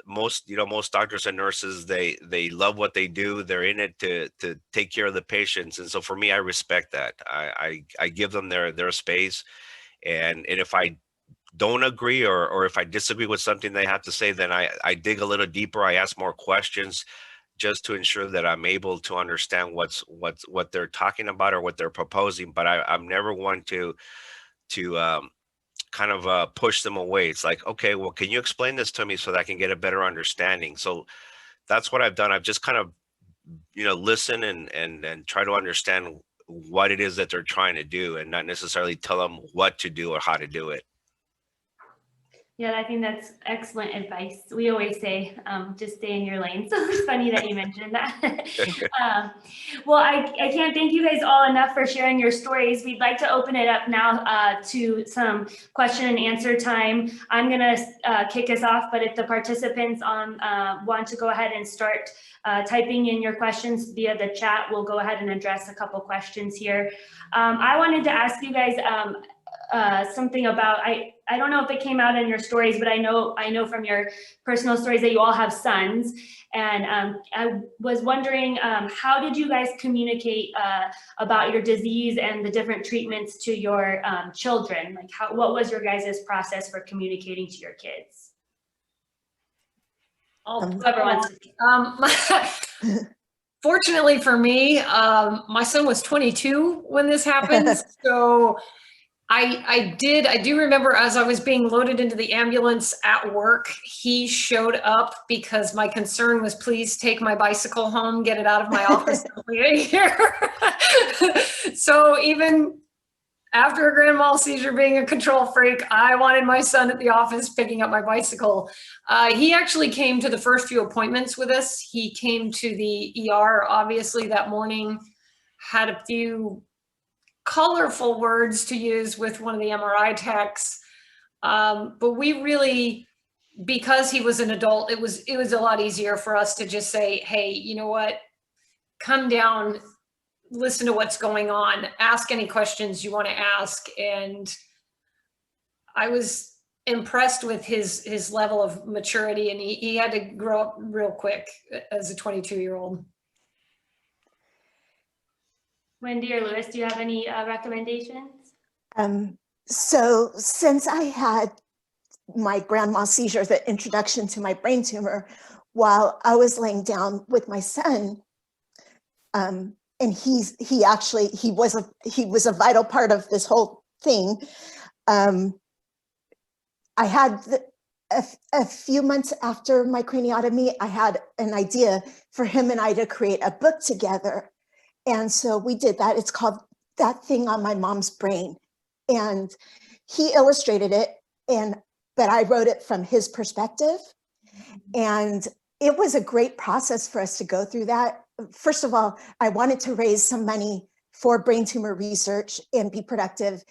Most doctors and nurses, they love what they do. They're in it to take care of the patients. And so for me, I respect that. I give them their space. And if I don't agree or if I disagree with something they have to say, then I dig a little deeper. I ask more questions just to ensure that I'm able to understand what they're talking about or what they're proposing. But I'm never one to kind of push them away. It's like, okay, well, can you explain this to me so that I can get a better understanding? So that's what I've done. I've just kind of, listen and try to understand what it is that they're trying to do and not necessarily tell them what to do or how to do it. Yeah, I think that's excellent advice. We always say, just stay in your lane. So it's funny that you mentioned that. Well, I can't thank you guys all enough for sharing your stories. We'd like to open it up now to some question and answer time. I'm gonna kick us off, but if the participants want to go ahead and start typing in your questions via the chat, we'll go ahead and address a couple questions here. I wanted to ask you guys something about, I don't know if it came out in your stories, but I know from your personal stories that you all have sons. And I was wondering, how did you guys communicate about your disease and the different treatments to your children? Like what was your guys' process for communicating to your kids? Whoever wants to. Fortunately for me, my son was 22 when this happened. So I do remember as I was being loaded into the ambulance at work, he showed up because my concern was, please take my bicycle home, get it out of my office. Here. So even after a grand mal seizure, being a control freak, I wanted my son at the office picking up my bicycle. He actually came to the first few appointments with us. He came to the ER, obviously, that morning, had a few colorful words to use with one of the MRI techs. But we really because he was an adult, it was a lot easier for us to just say, hey, you know what, come down, listen to what's going on, ask any questions you want to ask. And I was impressed with his level of maturity, and he had to grow up real quick as a 22-year-old. Wendy or Lewis, do you have any recommendations? So since I had my grand mal seizure, the introduction to my brain tumor, while I was laying down with my son, and he was a vital part of this whole thing. I had a few months after my craniotomy, I had an idea for him and I to create a book together. And so we did that. It's called That Thing on My Mom's Brain. And he illustrated it, but I wrote it from his perspective. And it was a great process for us to go through that. First of all, I wanted to raise some money for brain tumor research and be productive.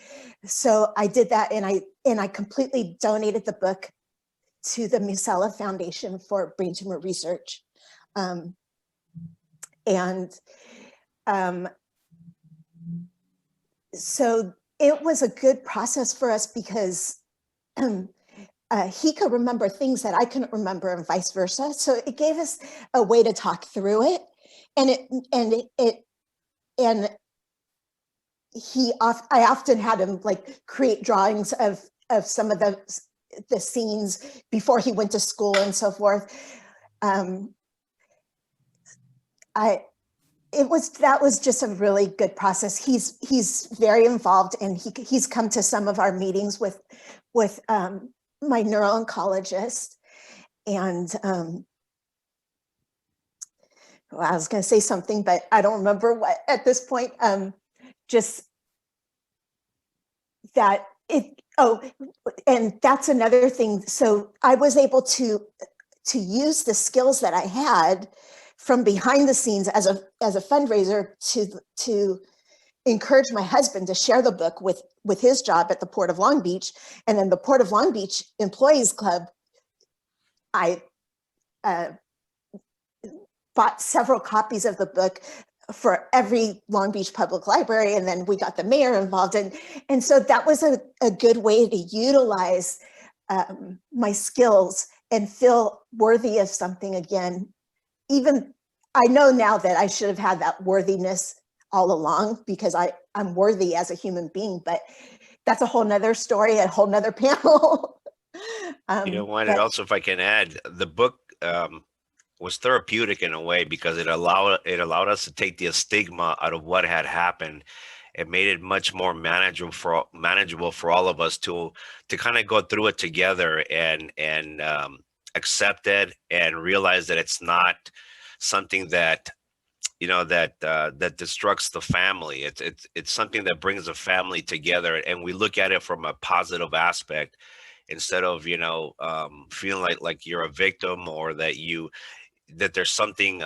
So I did that, and I completely donated the book to the Musella Foundation for Brain Tumor Research. So it was a good process for us because he could remember things that I couldn't remember and vice versa. So it gave us a way to talk through it. I often had him like create drawings of some of the scenes before he went to school and so forth. That was just a really good process. He's very involved, and he's come to some of our meetings with my neuro-oncologist. And well, I was going to say something, but I don't remember what at this point. Just that and that's another thing. So I was able to use the skills that I had from behind the scenes as a fundraiser to encourage my husband to share the book with his job at the Port of Long Beach. And then the Port of Long Beach Employees Club, I bought several copies of the book for every Long Beach Public Library, and then we got the mayor involved. And so that was a good way to utilize my skills and feel worthy of something again. Even I know now that I should have had that worthiness all along, because I'm worthy as a human being, but that's a whole nother story, a whole nother panel. You know what, and also if I can add, the book was therapeutic in a way because it allowed us to take the stigma out of what had happened. It made it much more manageable for all of us to kind of go through it together and accept it and realize that it's not something that that destructs the family. It's something that brings the family together, and we look at it from a positive aspect instead of feeling like you're a victim or that there's something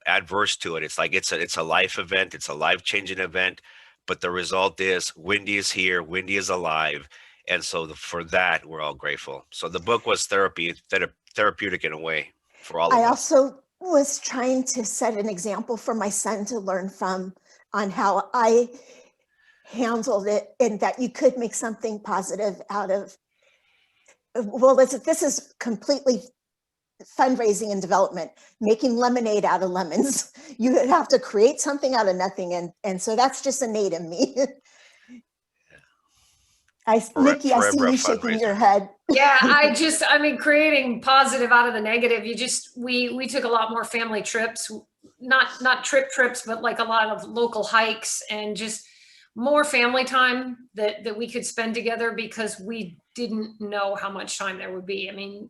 adverse to it. It's like it's a life event, it's a life-changing event, but the result is Wendy is here, Wendy is alive, and so for that we're all grateful. So the book was therapeutic in a way for all of us. I also was trying to set an example for my son to learn from on how I handled it, and that you could make something positive out of, well, this is completely fundraising and development, making lemonade out of lemons. You have to create something out of nothing, and so that's just innate in me. Nikki, I see you shaking your head. Yeah, I mean, creating positive out of the negative. We took a lot more family trips, not trips, but like a lot of local hikes, and just more family time that we could spend together, because we didn't know how much time there would be. I mean,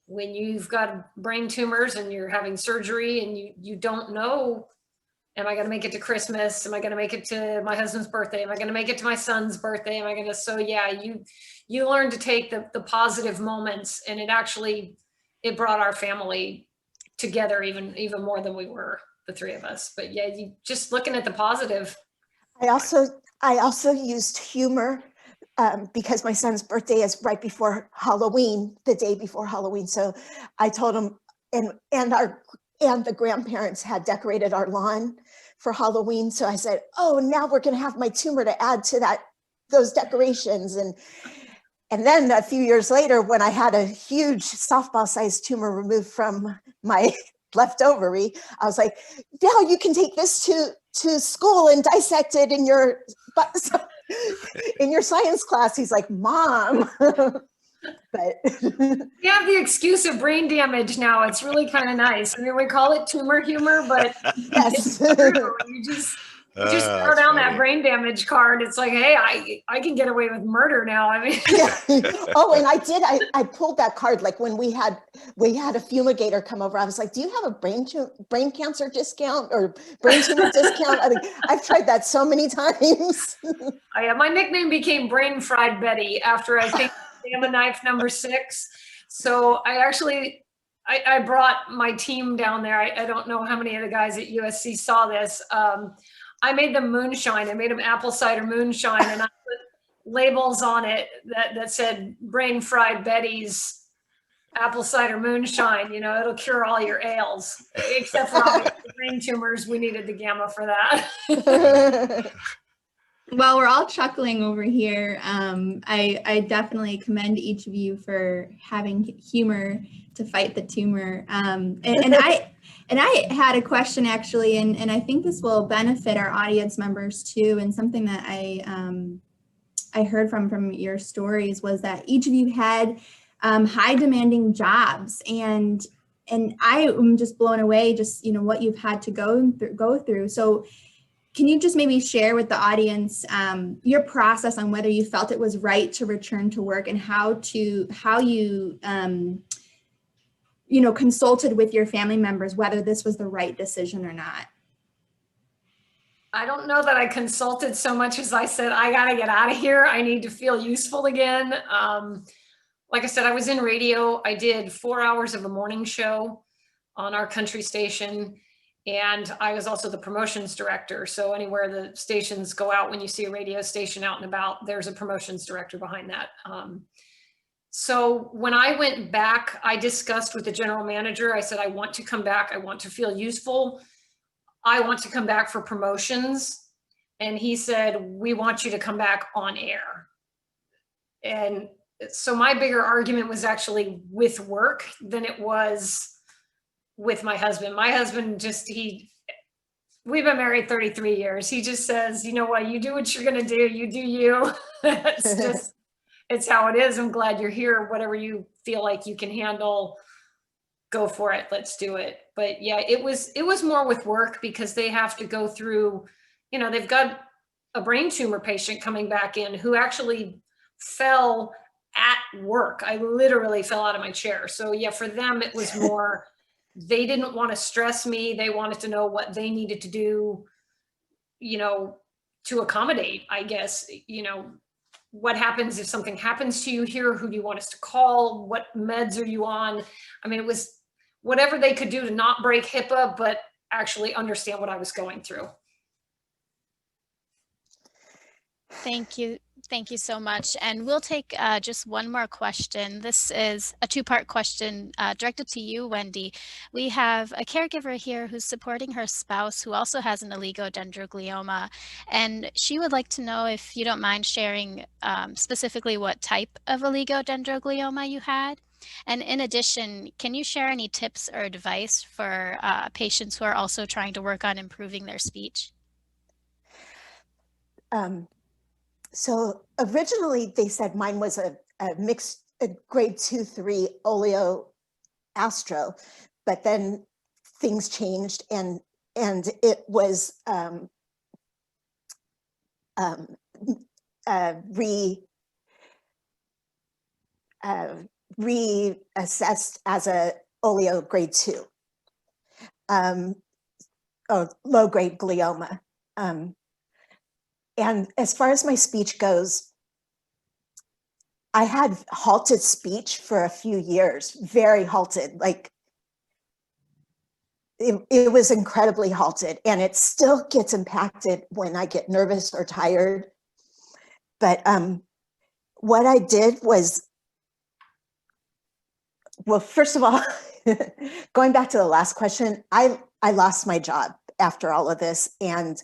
when you've got brain tumors and you're having surgery and you don't know, am I going to make it to Christmas? Am I going to make it to my husband's birthday? Am I going to make it to my son's birthday? So yeah, you learn to take the positive moments, and it brought our family together even more than we were, the three of us. But yeah, you just looking at the positive. I also used humor because my son's birthday is right before Halloween, the day before Halloween. So I told him, and the grandparents had decorated our lawn for Halloween. So I said, oh, now we're going to have my tumor to add to those decorations. And then a few years later, when I had a huge softball-sized tumor removed from my left ovary, I was like, now you can take this to school and dissect it in your science class. He's like, Mom. But we have the excuse of brain damage now. It's really kind of nice. I mean, we call it tumor humor, but yes. It's true. You just throw down that brain damage card. It's like, hey, I can get away with murder now. I mean, yeah. Oh, and I pulled that card, like when we had a fumigator come over. I was like, do you have a brain cancer discount or brain tumor discount? I mean, I've tried that so many times. Yeah, my nickname became Brain Fried Betty after I think Gamma Knife number 6. So I brought my team down there. I don't know how many of the guys at USC saw this. I made them moonshine. I made them apple cider moonshine, and I put labels on it that said Brain Fried Betty's apple cider moonshine. You know, it'll cure all your ails, except for all the brain tumors. We needed the gamma for that. Well, we're all chuckling over here. I definitely commend each of you for having humor to fight the tumor. And I had a question actually, and I think this will benefit our audience members too. And something that I heard from your stories was that each of you had high demanding jobs, and I am just blown away, just what you've had to go through. So can you just maybe share with the audience your process on whether you felt it was right to return to work, and how you consulted with your family members whether this was the right decision or not? I don't know that I consulted so much as I said, I got to get out of here. I need to feel useful again. Like I said, I was in radio. I did 4 hours of a morning show on our country station. And I was also the promotions director. So anywhere the stations go out, when you see a radio station out and about, there's a promotions director behind that. So when I went back, I discussed with the general manager. I said, I want to come back. I want to feel useful. I want to come back for promotions. And he said, we want you to come back on air. And so my bigger argument was actually with work than it was with my husband. My husband we've been married 33 years. He just says, you know what, you do what you're going to do. You do you. It's how it is. I'm glad you're here. Whatever you feel like you can handle, go for it. Let's do it. But yeah, it was more with work, because they have to go through, they've got a brain tumor patient coming back in who actually fell at work. I literally fell out of my chair. So yeah, for them, it was more, they didn't want to stress me. They wanted to know what they needed to do, to accommodate, I guess, what happens if something happens to you here? Who do you want us to call? What meds are you on? I mean, it was whatever they could do to not break HIPAA, but actually understand what I was going through. Thank you. Thank you so much. And we'll take just one more question. This is a two-part question directed to you, Wendy. We have a caregiver here who's supporting her spouse who also has an oligodendroglioma. And she would like to know if you don't mind sharing specifically what type of oligodendroglioma you had. And in addition, can you share any tips or advice for patients who are also trying to work on improving their speech? So originally they said mine was a mixed grade 2-3 oleoastro, but then things changed and it was reassessed as a oleo grade 2, or low grade glioma. And as far as my speech goes, I had halted speech for a few years, very halted, like it was incredibly halted, and it still gets impacted when I get nervous or tired. But what I did was, well, first of all, going back to the last question, I lost my job after all of this. And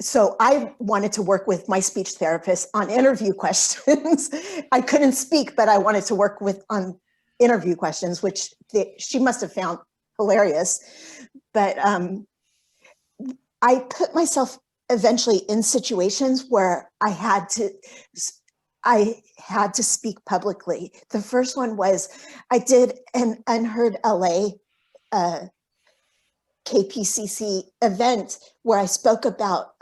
so I wanted to work with my speech therapist on interview questions. I couldn't speak, but I wanted to work on interview questions, which she must have found hilarious. But I put myself eventually in situations where I had to speak publicly. The first one was I did an Unheard LA KPCC event where I spoke about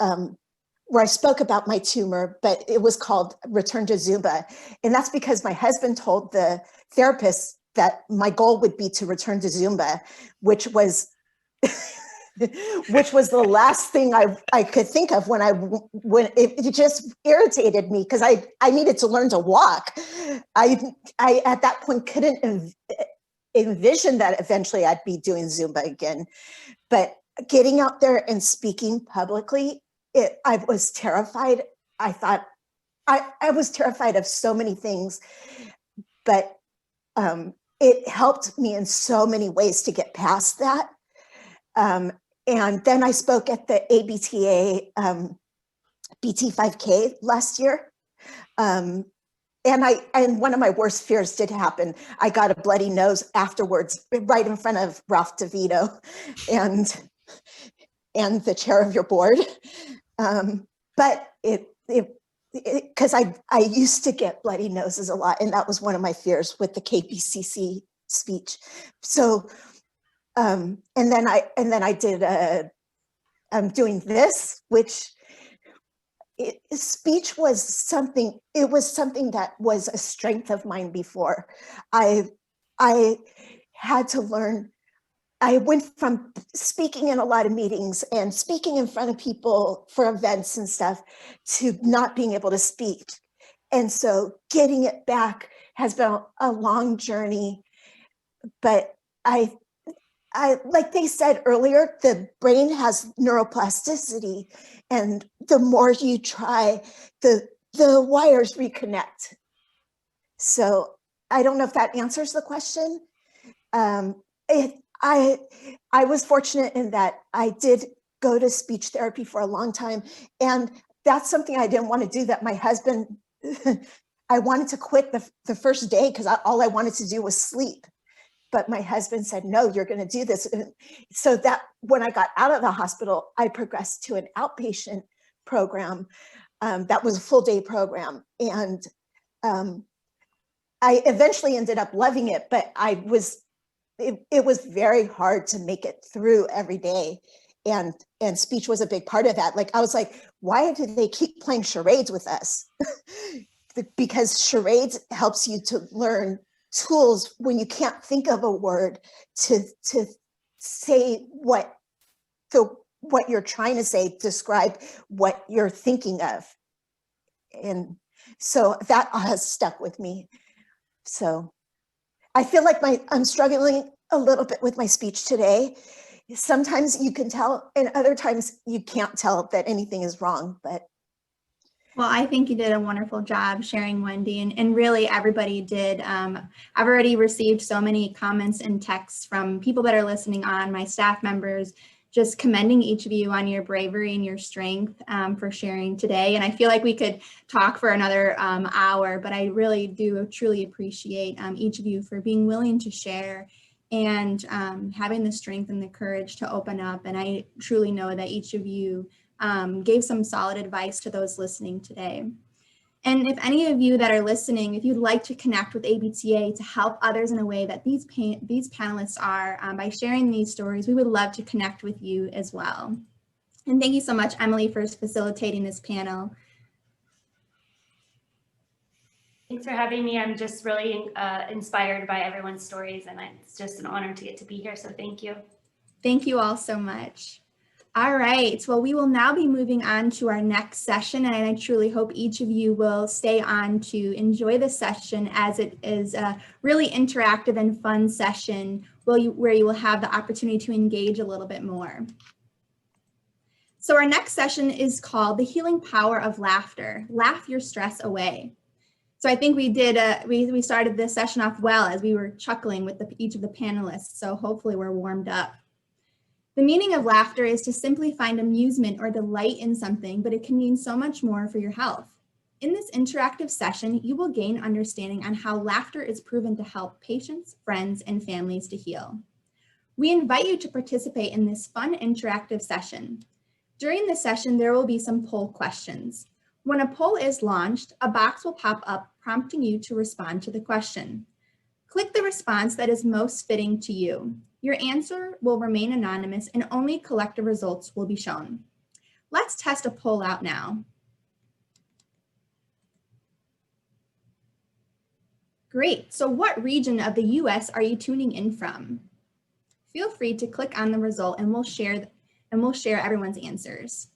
my tumor, but it was called Return to Zumba. And that's because my husband told the therapist that my goal would be to return to Zumba, which was the last thing I could think of when it just irritated me because I needed to learn to walk. I at that point couldn't envision that eventually I'd be doing Zumba again. But getting out there and speaking publicly, I was terrified. I thought I was terrified of so many things, but it helped me in so many ways to get past that. And then I spoke at the ABTA BT5K last year. And one of my worst fears did happen. I got a bloody nose afterwards, right in front of Ralph DeVito and the chair of your board. But because I used to get bloody noses a lot, and that was one of my fears with the KPCC speech. So, and then I did I'm doing this, which speech was something. It was something that was a strength of mine before. I had to learn. I went from speaking in a lot of meetings and speaking in front of people for events and stuff to not being able to speak. And so getting it back has been a long journey. But I like they said earlier, the brain has neuroplasticity, and the more you try, the wires reconnect. So I don't know if that answers the question. I was fortunate in that I did go to speech therapy for a long time. And that's something I didn't want to do, that my husband, I wanted to quit the first day because all I wanted to do was sleep. But my husband said, no, you're going to do this. So that when I got out of the hospital, I progressed to an outpatient program that was a full day program. And I eventually ended up loving it, but it was very hard to make it through every day. And speech was a big part of that. Like, I was like, why do they keep playing charades with us? Because charades helps you to learn tools when you can't think of a word to say what you're trying to say, describe what you're thinking of. And so that has stuck with me. So I feel like I'm struggling a little bit with my speech today. Sometimes you can tell, and other times you can't tell that anything is wrong, but. Well, I think you did a wonderful job sharing, Wendy, and really everybody did. I've already received so many comments and texts from people that are listening on, my staff members, just commending each of you on your bravery and your strength for sharing today. And I feel like we could talk for another hour, but I really do truly appreciate each of you for being willing to share and having the strength and the courage to open up. And I truly know that each of you gave some solid advice to those listening today. And if any of you that are listening, if you'd like to connect with ABTA to help others in a way that these panelists are by sharing these stories, we would love to connect with you as well. And thank you so much, Emily, for facilitating this panel. Thanks for having me. I'm just really inspired by everyone's stories, and it's just an honor to get to be here, so thank you. Thank you all so much. All right, well, we will now be moving on to our next session, and I truly hope each of you will stay on to enjoy the session, as it is a really interactive and fun session where you will have the opportunity to engage a little bit more. So our next session is called The Healing Power of Laughter. Laugh your stress away. So I think we did, we started this session off well as we were chuckling with each of the panelists. So hopefully we're warmed up. The meaning of laughter is to simply find amusement or delight in something, but it can mean so much more for your health. In this interactive session, you will gain understanding on how laughter is proven to help patients, friends, and families to heal. We invite you to participate in this fun interactive session. During the session, there will be some poll questions. When a poll is launched, a box will pop up prompting you to respond to the question. Click the response that is most fitting to you. Your answer will remain anonymous and only collective results will be shown. Let's test a poll out now. Great, so what region of the US are you tuning in from? Feel free to click on the result and we'll share everyone's answers.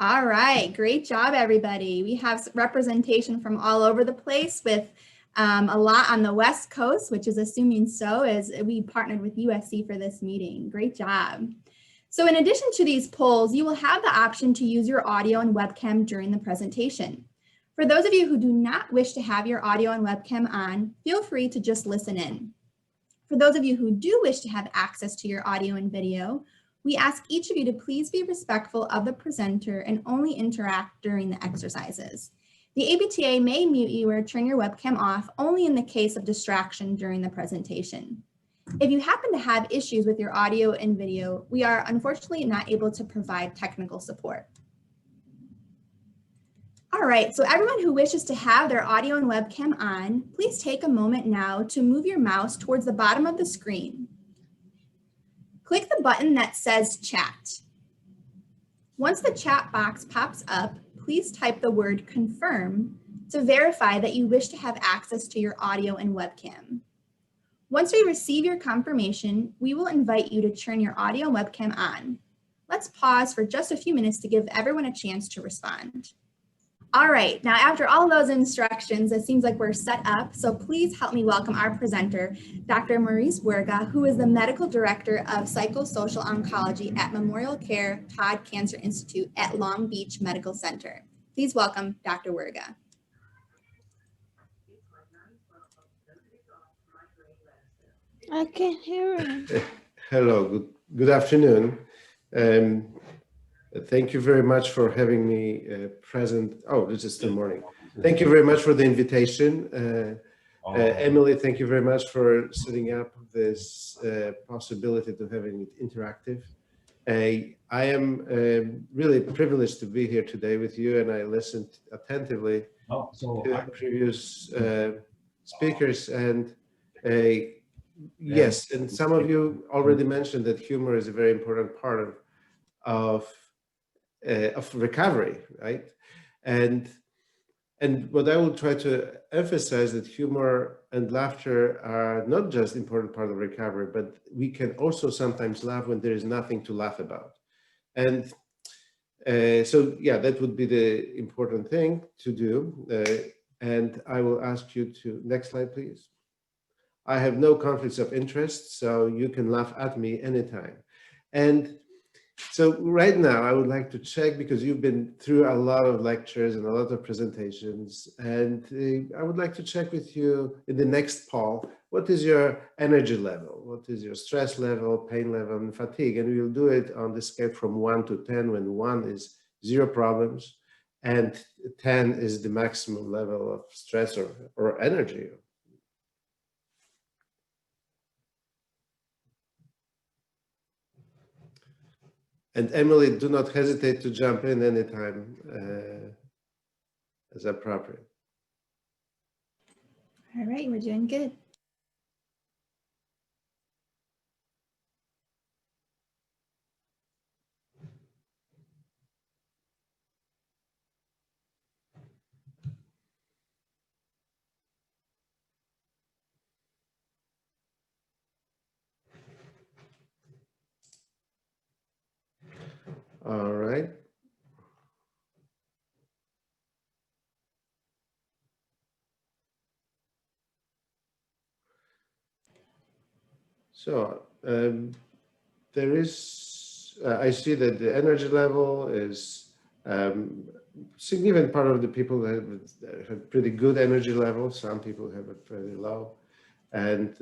All right, great job, everybody. We have representation from all over the place with a lot on the West Coast, which is assuming so, as we partnered with USC for this meeting. Great job. So in addition to these polls, you will have the option to use your audio and webcam during the presentation. For those of you who do not wish to have your audio and webcam on, feel free to just listen in. For those of you who do wish to have access to your audio and video, we ask each of you to please be respectful of the presenter and only interact during the exercises. The ABTA may mute you or turn your webcam off only in the case of distraction during the presentation. If you happen to have issues with your audio and video, we are unfortunately not able to provide technical support. All right, so everyone who wishes to have their audio and webcam on, please take a moment now to move your mouse towards the bottom of the screen. Click the button that says chat. Once the chat box pops up, please type the word confirm to verify that you wish to have access to your audio and webcam. Once we receive your confirmation, we will invite you to turn your audio and webcam on. Let's pause for just a few minutes to give everyone a chance to respond. All right, now after all those instructions, it seems like we're set up, so please help me welcome our presenter, Dr. Maurice Werga, who is the Medical Director of Psychosocial Oncology at Memorial Care Todd Cancer Institute at Long Beach Medical Center. Please welcome Dr. Werga. I can't hear him. Hello, good afternoon. Thank you very much for having me present. Oh, this is still morning. Thank you very much for the invitation. Emily, thank you very much for setting up this possibility to having it interactive. I am really privileged to be here today with you, and I listened attentively to previous speakers. And yes, and some of you already mentioned that humor is a very important part of recovery, right? And what I will try to emphasize that humor and laughter are not just important part of recovery, but we can also sometimes laugh when there is nothing to laugh about. And so, yeah, that would be the important thing to do. And I will ask you to, next slide, please. I have no conflicts of interest, so you can laugh at me anytime. And so right now, I would like to check, because you've been through a lot of lectures and a lot of presentations, and I would like to check with you in the next poll, what is your energy level? What is your stress level, pain level, and fatigue? And we will do it on the scale from 1 to 10, when 1 is 0 problems, and 10 is the maximum level of stress or energy. And Emily, do not hesitate to jump in anytime as appropriate. All right, we're doing good. All right. So there is, I see that the energy level is significant part of the people have pretty good energy level. Some people have it pretty low. And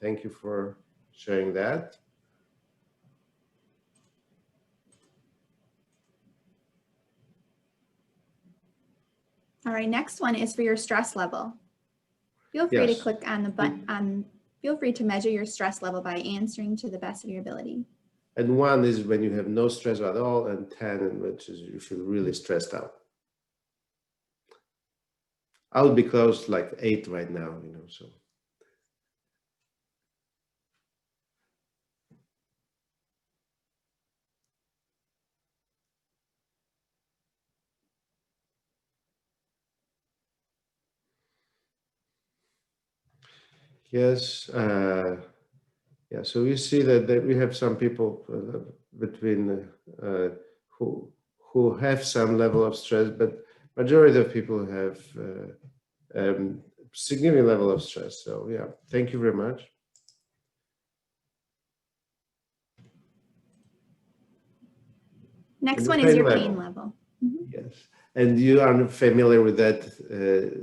thank you for sharing that. All right, next one is for your stress level. Feel free to Yes. click on the button. Feel free to measure your stress level by answering to the best of your ability. And 1 is when you have no stress at all, and 10 in which is you feel really stressed out. I would be close to like 8 right now, you know, so. Yes, yeah, so we see that we have some people between who have some level of stress, but majority of people have significant level of stress. So yeah, thank you very much. Next one is your pain level. Yes, and you are familiar with that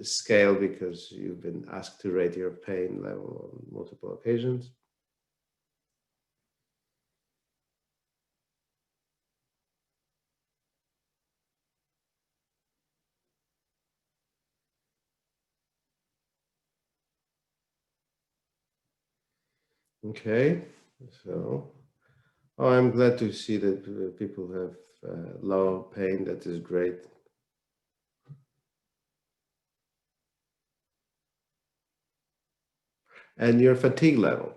scale because you've been asked to rate your pain level on multiple occasions. Okay, so I'm glad to see that people have low pain. That is great. And your fatigue level.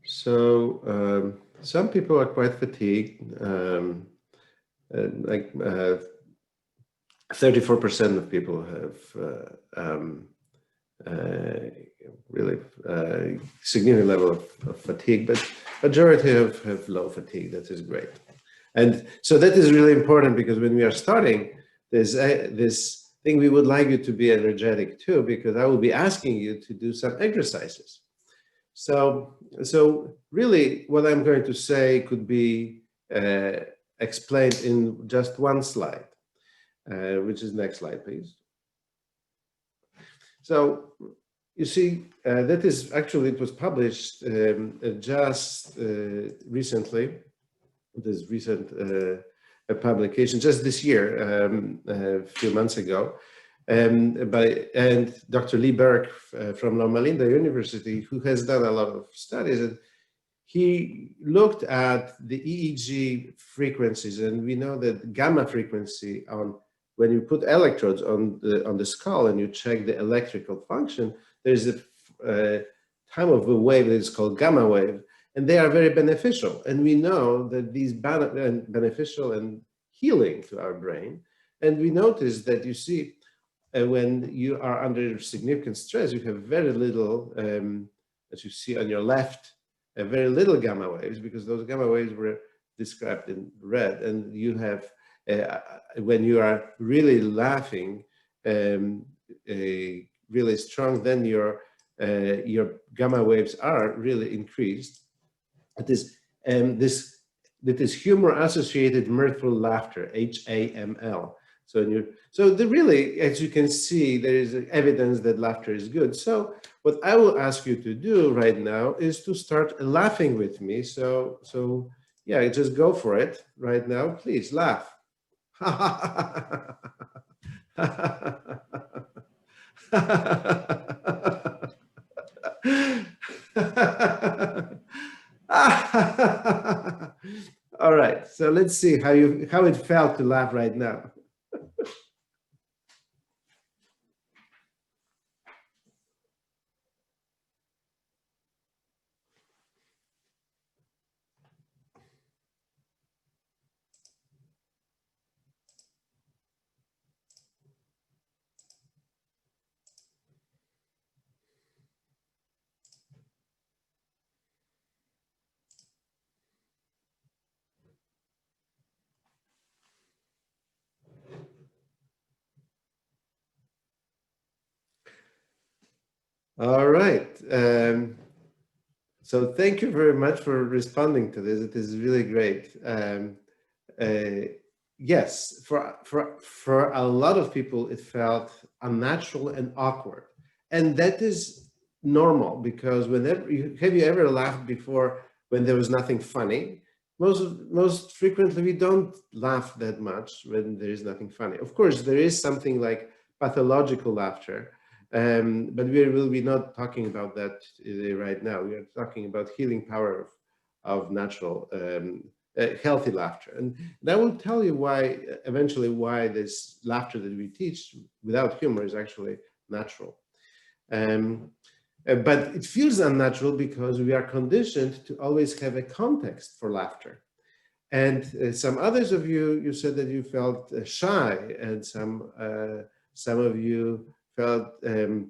So some people are quite fatigued, like 34% of people have really significant level of fatigue, but majority have low fatigue. That is great. And so that is really important because when we are starting this thing, we would like you to be energetic too, because I will be asking you to do some exercises. So really what I'm going to say could be explained in just one slide, which is next slide, please. So you see, that is actually, it was published just recently, this recent publication, just this year, a few months ago, and Dr. Lee Berg from Loma Linda University, who has done a lot of studies, and he looked at the EEG frequencies, and we know that gamma frequency when you put electrodes on the skull and you check the electrical function, there's a time of a wave that is called gamma wave, and they are very beneficial. And we know that these beneficial and healing to our brain. And we notice that you see, when you are under significant stress, you have very little, as you see on your left, very little gamma waves, because those gamma waves were described in red. And you have, when you are really laughing, really strong, then your gamma waves are really increased. It is that is humor-associated mirthful laughter, HAML. So really, as you can see, there is evidence that laughter is good. So what I will ask you to do right now is to start laughing with me. So yeah, just go for it right now. Please laugh. All right, so let's see how it felt to laugh right now. All right. So thank you very much for responding to this. It is really great. Yes, for a lot of people, it felt unnatural and awkward. And that is normal, because whenever have you ever laughed before when there was nothing funny? Most frequently, we don't laugh that much when there is nothing funny. Of course, there is something like pathological laughter, but we will be not talking about that right now. We are talking about healing power of natural, healthy laughter. And that will tell you why, eventually, why this laughter that we teach without humor is actually natural. But it feels unnatural because we are conditioned to always have a context for laughter. And some others of you, you said that you felt shy, and some of you felt that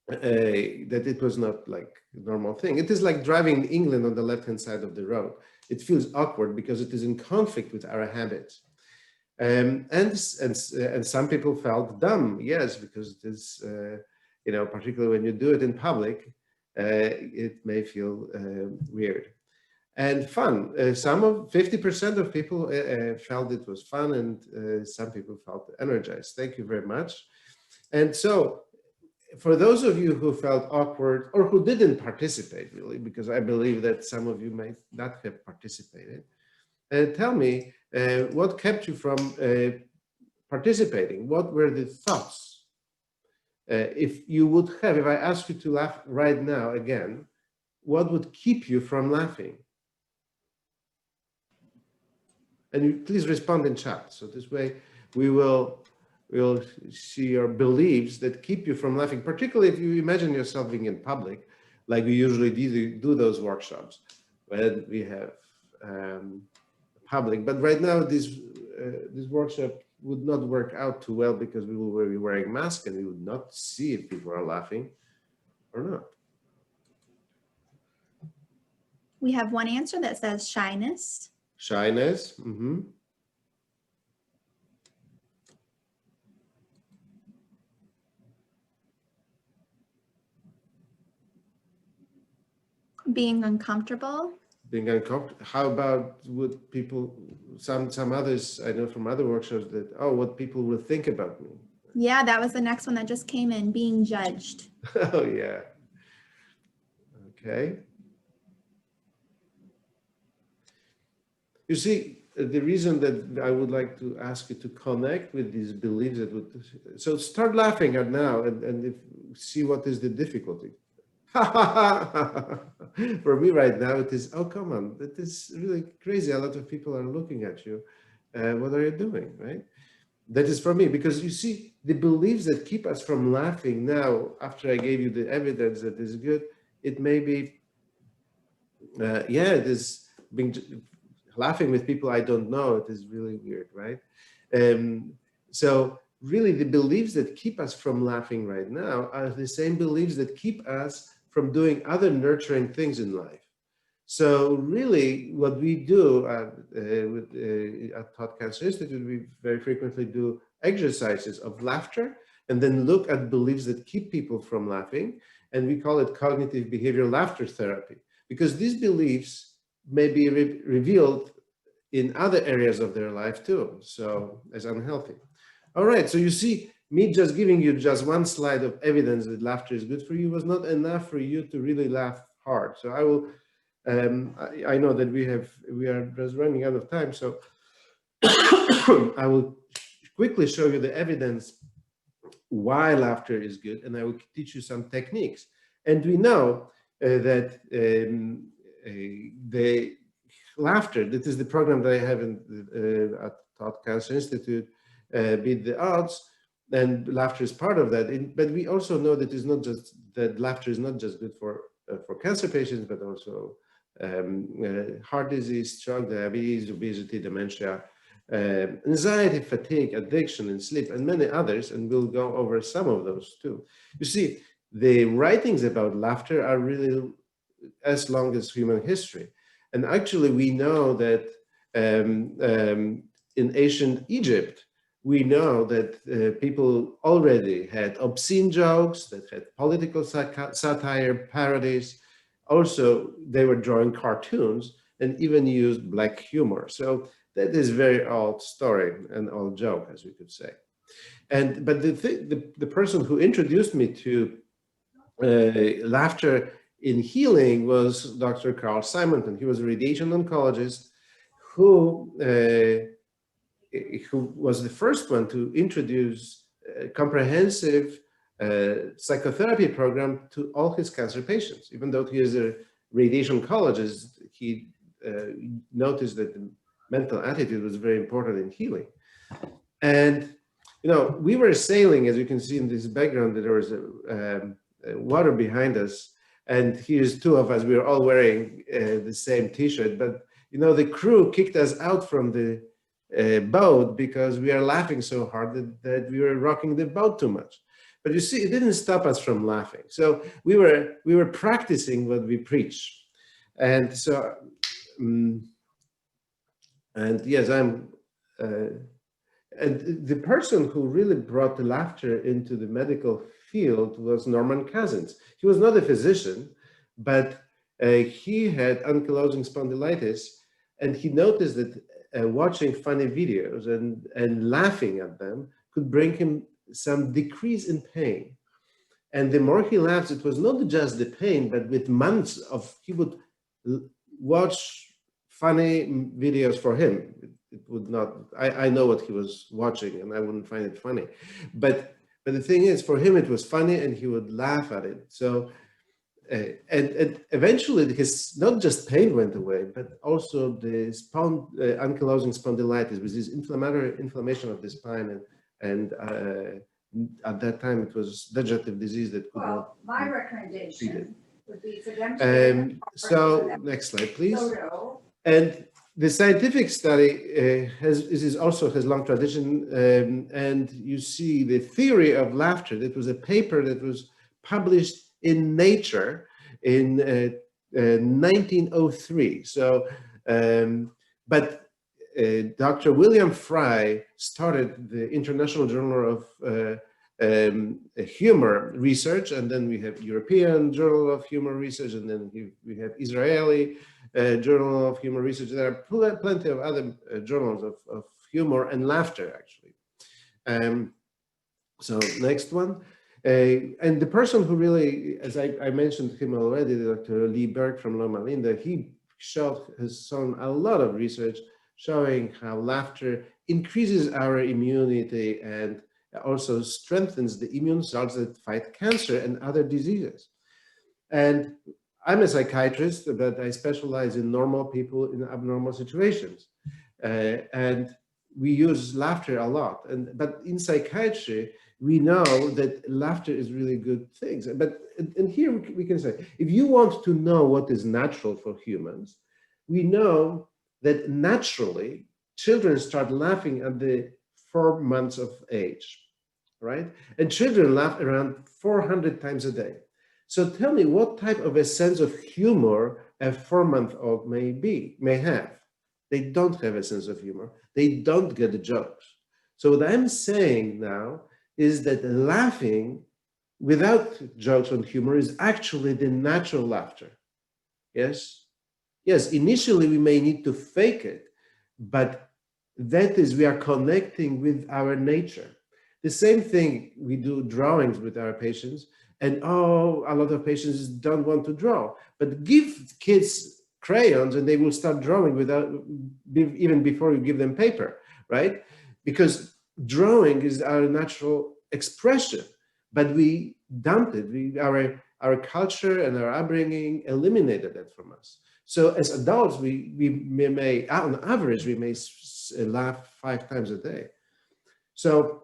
it was not like a normal thing. It is like driving in England on the left-hand side of the road. It feels awkward because it is in conflict with our habits. And some people felt dumb, yes, because it is, you know, particularly when you do it in public, it may feel weird. And fun. 50% of people felt it was fun, and some people felt energized. Thank you very much. And so, for those of you who felt awkward or who didn't participate, really, because I believe that some of you might not have participated, tell me what kept you from participating? What were the thoughts? If you would have, if I ask you to laugh right now again, what would keep you from laughing? And you please respond in chat. So this way we'll see your beliefs that keep you from laughing, particularly if you imagine yourself being in public, like we usually do those workshops when we have public. But right now, this workshop would not work out too well because we will be wearing masks and we would not see if people are laughing or not. We have one answer that says shyness. Shyness. Mm-hmm. Being uncomfortable. Being uncomfortable. How about would people, some others I know from other workshops that, oh, what people will think about me. Yeah, that was the next one that just came in, being judged. Oh, yeah. Okay. You see, the reason that I would like to ask you to connect with these beliefs that would, so start laughing at now and see what is the difficulty. For me right now, it is, oh, come on, that is really crazy. A lot of people are looking at you. What are you doing, right? That is for me, because you see, the beliefs that keep us from laughing now, after I gave you the evidence that is good, it may be, yeah, it is being laughing with people I don't know. It is really weird, right? So really, the beliefs that keep us from laughing right now are the same beliefs that keep us from doing other nurturing things in life. So really, what we do at Todd Cancer Institute, we very frequently do exercises of laughter and then look at beliefs that keep people from laughing. And we call it cognitive behavioral laughter therapy, because these beliefs may be revealed in other areas of their life too, so as unhealthy. All right, so you see, me just giving you just one slide of evidence that laughter is good for you was not enough for you to really laugh hard. So I will, I know that we are just running out of time, so I will quickly show you the evidence why laughter is good, and I will teach you some techniques. And we know that the laughter, that is the program that I have at Todd Cancer Institute, Beat the Odds, and laughter is part of that. But we also know that it's not just that laughter is not just good for cancer patients, but also heart disease, stroke, diabetes, obesity, dementia, anxiety, fatigue, addiction, and sleep, and many others. And we'll go over some of those too. You see, the writings about laughter are really as long as human history. And actually, we know that in ancient Egypt, we know that people already had obscene jokes, that had political satire, parodies. Also, they were drawing cartoons and even used black humor. So that is very old story, an old joke, as we could say. But the person who introduced me to laughter in healing was Dr. Carl Simonton. He was a radiation oncologist who was the first one to introduce a comprehensive psychotherapy program to all his cancer patients. Even though he is a radiation oncologist, he noticed that the mental attitude was very important in healing. And you know, we were sailing, as you can see in this background, that there was water behind us, and here's two of us. We were all wearing the same T-shirt, but you know, the crew kicked us out from the boat because we are laughing so hard that we were rocking the boat too much. But you see, it didn't stop us from laughing. So we were practicing what we preach, and so and yes, I'm. And the person who really brought the laughter into the medical field was Norman Cousins. He was not a physician, but he had ankylosing spondylitis, and he noticed that watching funny videos and laughing at them could bring him some decrease in pain. And the more he laughs, it was not just the pain, but with months of, he would watch funny videos for him. It would not, I know what he was watching and I wouldn't find it funny. But the thing is, for him, it was funny and he would laugh at it. So, and eventually his, not just pain went away, but also the ankylosing spondylitis, which is inflammation of the spine. And at that time, it was degenerative disease that could not my be recommendation treated. would be for them to So next slide, please. photo. And the scientific study also has long tradition, and you see the theory of laughter. That was a paper that was published in Nature in 1903. So, but Dr. William Fry started the International Journal of Humor Research, and then we have European Journal of Humor Research, and then we have Israeli Journal of Humor Research. There are plenty of other journals of humor and laughter, actually. So next one. And the person who really, as I mentioned him already, Dr. Lee Berg from Loma Linda, he has shown a lot of research showing how laughter increases our immunity and also strengthens the immune cells that fight cancer and other diseases. And I'm a psychiatrist, but I specialize in normal people in abnormal situations. And we use laughter a lot. But in psychiatry, we know that laughter is really good things. And here we can say, if you want to know what is natural for humans, we know that naturally children start laughing at the 4 months of age, right? And children laugh around 400 times a day. So tell me, what type of a sense of humor a 4-month-old may have? They don't have a sense of humor. They don't get the jokes. So what I'm saying now is that laughing without jokes and humor is actually the natural laughter. Yes? Yes, initially we may need to fake it, but that is, we are connecting with our nature. The same thing, we do drawings with our patients, and a lot of patients don't want to draw, but give kids crayons and they will start drawing without, even before you give them paper, right? Because drawing is our natural expression, but we dumped it. Our culture and our upbringing eliminated that from us. So as adults, we may, on average, we may laugh 5 times a day. So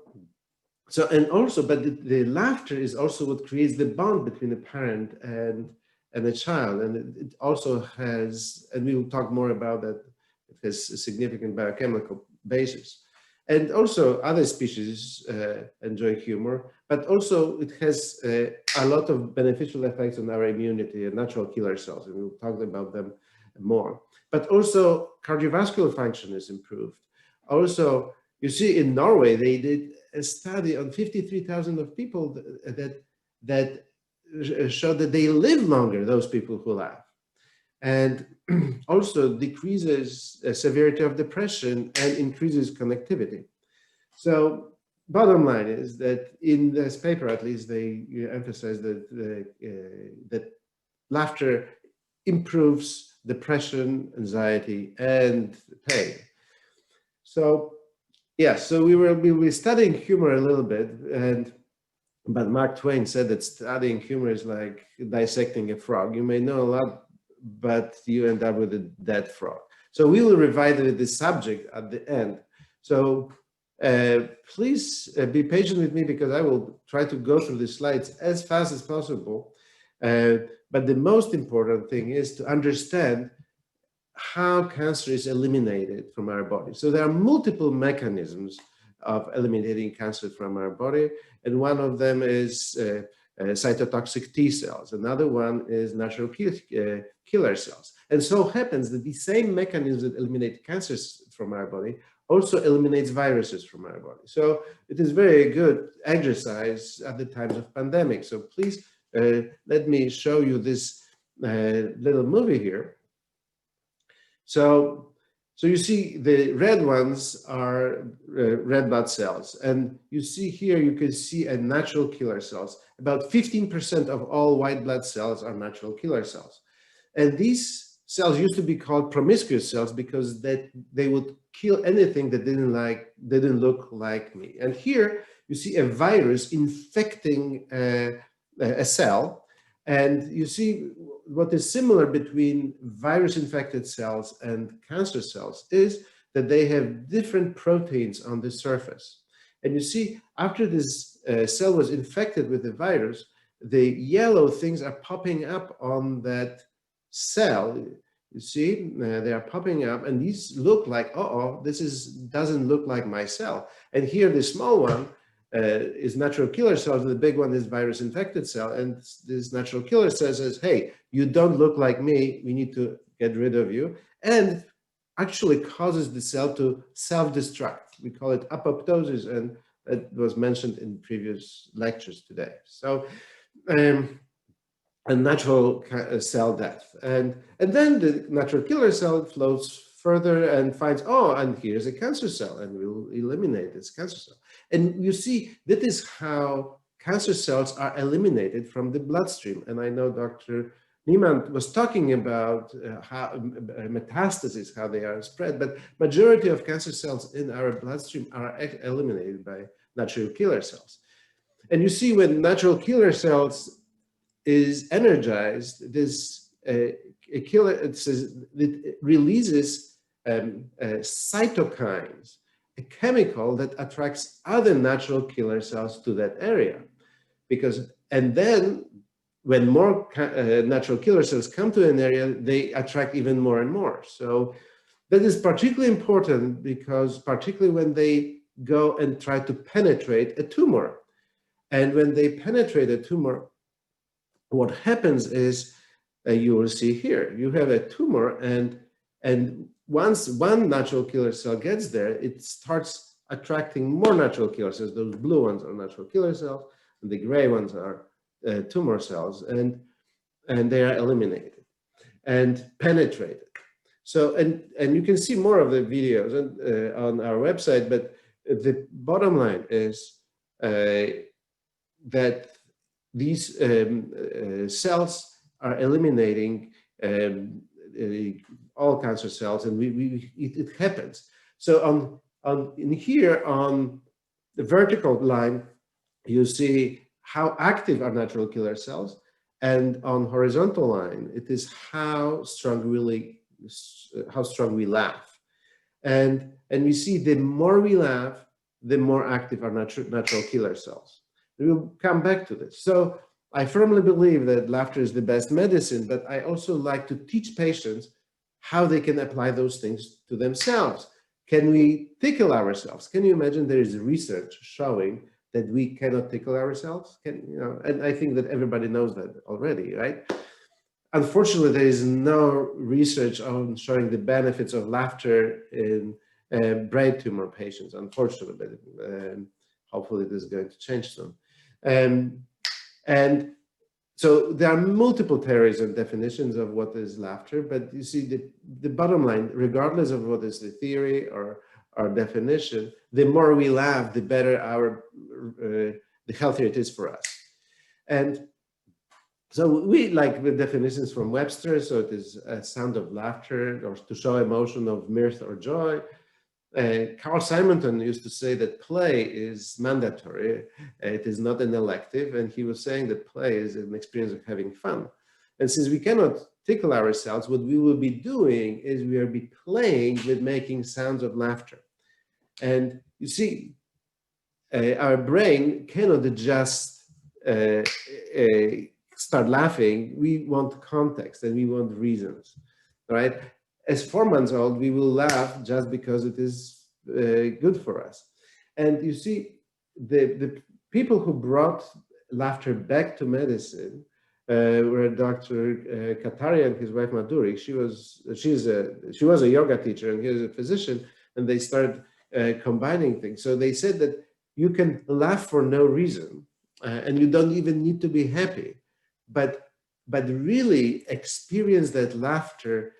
and also, but the laughter is also what creates the bond between a parent and a child. And it also has, and we will talk more about that, it has a significant biochemical basis. And also other species enjoy humor, but also it has a lot of beneficial effects on our immunity and natural killer cells, and we'll talk about them more. But also cardiovascular function is improved. Also, You see, in Norway, they did a study on 53,000 of people that showed that they live longer, those people who laugh, and also decreases severity of depression and increases connectivity. So bottom line is that in this paper, at least, they emphasize that that laughter improves depression, anxiety, and pain. So yeah, so we will be studying humor a little bit, but Mark Twain said that studying humor is like dissecting a frog. You may know a lot, but you end up with a dead frog. So we will revive the subject at the end. So please be patient with me, because I will try to go through the slides as fast as possible. But the most important thing is to understand how cancer is eliminated from our body. So there are multiple mechanisms of eliminating cancer from our body, and one of them is cytotoxic T cells. Another one is natural killer cells. And so happens that the same mechanism that eliminate cancers from our body also eliminates viruses from our body. So it is very good exercise at the times of pandemic. So please let me show you this little movie here. So you see the red ones are red blood cells. And you see here, you can see a natural killer cells. About 15% of all white blood cells are natural killer cells. And these cells used to be called promiscuous cells because they would kill anything that didn't look like me. And here you see a virus infecting a cell. And you see what is similar between virus-infected cells and cancer cells is that they have different proteins on the surface. And you see, after this cell was infected with the virus, the yellow things are popping up on that cell. You see, they are popping up, and these look like, this doesn't look like my cell. And here, the small one is natural killer cells, and the big one is virus-infected cell. And this natural killer cell says, hey, you don't look like me, we need to get rid of you. And actually causes the cell to self-destruct. We call it apoptosis, and it was mentioned in previous lectures today. So a natural cell death. And then the natural killer cell flows further and finds, and here's a cancer cell, and we'll eliminate this cancer cell. And you see, that is how cancer cells are eliminated from the bloodstream. And I know Dr. Niemann was talking about how metastases, how they are spread, but majority of cancer cells in our bloodstream are eliminated by natural killer cells. And you see, when natural killer cells is energized, this it releases cytokines, a chemical that attracts other natural killer cells to that area. And then when more natural killer cells come to an area, they attract even more and more. So that is particularly important, because particularly when they go and try to penetrate a tumor. And when they penetrate a tumor, what happens is, you will see here, you have a tumor, and once one natural killer cell gets there, it starts attracting more natural killer cells. Those blue ones are natural killer cells, and the gray ones are tumor cells, and they are eliminated and penetrated. So, and you can see more of the videos on our website, but the bottom line is that these cells are eliminating all cancer cells, and it happens. So in here on the vertical line, you see how active are natural killer cells, and on horizontal line, it is how strong we laugh. And we see the more we laugh, the more active are natural killer cells. We'll come back to this. So I firmly believe that laughter is the best medicine, but I also like to teach patients how they can apply those things to themselves. Can we tickle ourselves? Can you imagine there is research showing that we cannot tickle ourselves? And I think that everybody knows that already, right? Unfortunately, there is no research on showing the benefits of laughter in brain tumor patients, unfortunately, but hopefully this is going to change soon. And so there are multiple theories and definitions of what is laughter, but you see the bottom line, regardless of what is the theory or our definition, the more we laugh, the better the healthier it is for us. And so we like the definitions from Webster. So it is a sound of laughter or to show emotion of mirth or joy. Carl Simonton used to say that play is mandatory. It is not an elective. And he was saying that play is an experience of having fun. And since we cannot tickle ourselves, what we will be doing is we will be playing with making sounds of laughter. And you see, our brain cannot just start laughing. We want context and we want reasons, right? As 4 months old, we will laugh just because it is good for us. And you see, the people who brought laughter back to medicine were Dr. Kataria and his wife Maduri. She was a yoga teacher and he was a physician, and they started combining things. So they said that you can laugh for no reason, and you don't even need to be happy, but really experience that laughter,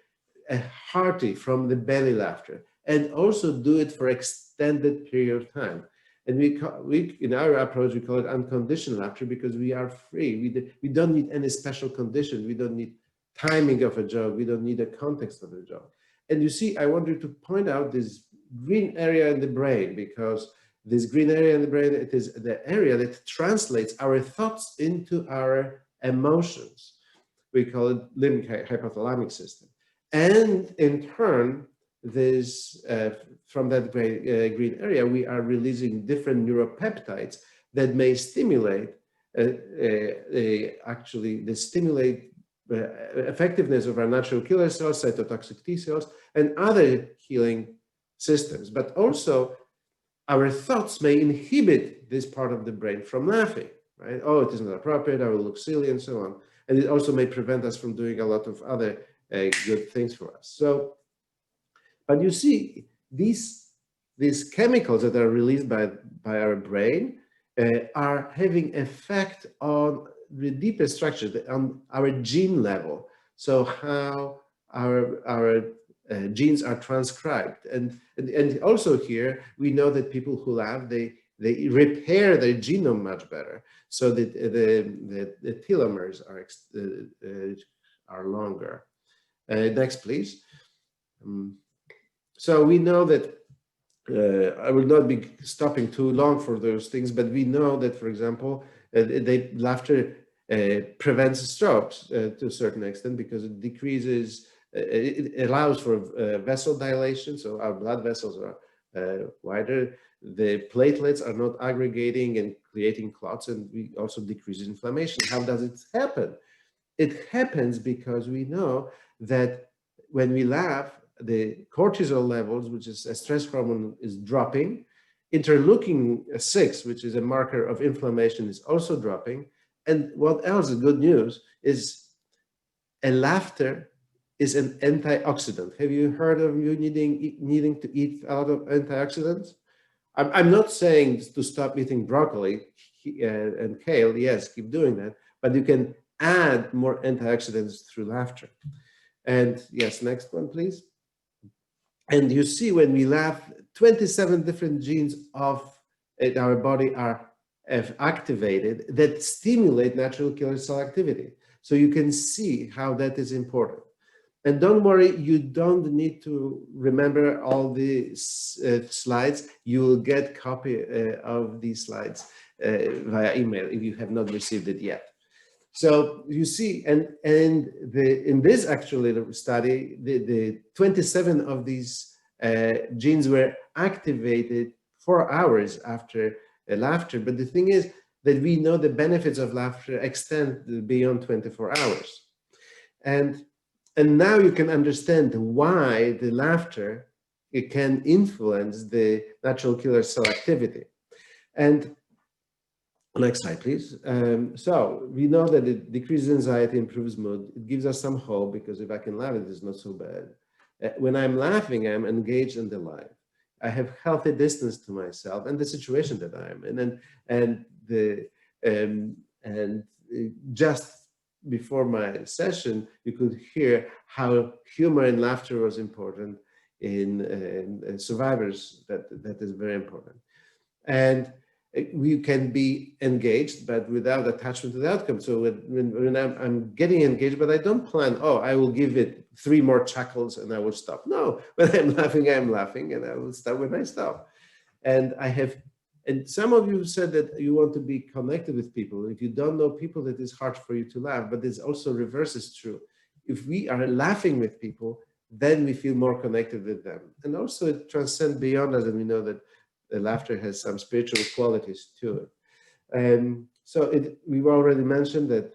a hearty from the belly laughter, and also do it for extended period of time. And we in our approach, we call it unconditional laughter because we are free. We don't need any special conditions. We don't need timing of a joke. We don't need a context of a joke. And you see, I wanted to point out this green area in the brain, because this green area in the brain, it is the area that translates our thoughts into our emotions. We call it limbic hypothalamic system. And in turn, this from that green area, we are releasing different neuropeptides that may stimulate, actually, they stimulate effectiveness of our natural killer cells, cytotoxic T cells, and other healing systems. But also, our thoughts may inhibit this part of the brain from laughing, right? Oh, it is not appropriate, I will look silly, and so on. And it also may prevent us from doing a lot of other good things for us. So, but you see, these chemicals that are released by our brain are having effect on the deepest structures, on our gene level. So how our genes are transcribed. And also here, we know that people who laugh, they repair their genome much better, so that the telomeres are longer. Next, please. So we know that, I will not be stopping too long for those things, but we know that, for example, laughter prevents strokes to a certain extent, because it decreases, it allows for vessel dilation, so our blood vessels are wider. The platelets are not aggregating and creating clots, and we also decrease inflammation. How does it happen? It happens because we know that when we laugh, the cortisol levels, which is a stress hormone, is dropping. Interleukin 6, which is a marker of inflammation, is also dropping. And what else is good news is laughter is an antioxidant. Have you heard of you needing to eat a lot of antioxidants? I'm not saying to stop eating broccoli and kale. Yes, keep doing that. But you can add more antioxidants through laughter. And yes, next one, please. And you see, when we laugh, 27 different genes of our body are activated that stimulate natural killer cell activity. So you can see how that is important. And don't worry, you don't need to remember all the slides. You will get a copy of these slides via email if you have not received it yet. So you see, and in this actually study, the 27 of these genes were activated 4 hours after laughter. But the thing is that we know the benefits of laughter extend beyond 24 hours. And now you can understand why the laughter, it can influence the natural killer cell activity. And next slide, please. So we know that it decreases anxiety, improves mood. It gives us some hope, because if I can laugh, it is not so bad. When I'm laughing, I'm engaged in the life. I have healthy distance to myself and the situation that I am in. And just before my session, you could hear how humor and laughter was important in survivors. That is very important. And we can be engaged, but without attachment to the outcome. So when I'm getting engaged, but I don't plan, oh, I will give it 3 more chuckles and I will stop. No, when I'm laughing, and I will stop when I stop. And some of you said that you want to be connected with people. If you don't know people, it is hard for you to laugh, but it's also reverse is true. If we are laughing with people, then we feel more connected with them. And also it transcends beyond us, and we know that laughter has some spiritual qualities to it. So we've already mentioned that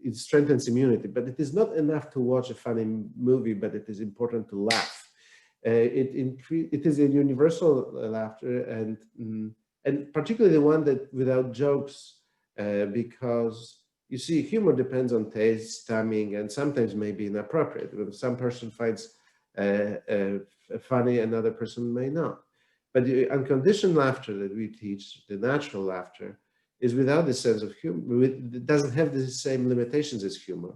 it strengthens immunity, but it is not enough to watch a funny movie, but it is important to laugh. It is a universal laughter, and particularly the one that without jokes, because you see, humor depends on taste, timing, and sometimes may be inappropriate. When some person finds funny, another person may not. But the unconditioned laughter that we teach, the natural laughter, is without the sense of humor. It doesn't have the same limitations as humor.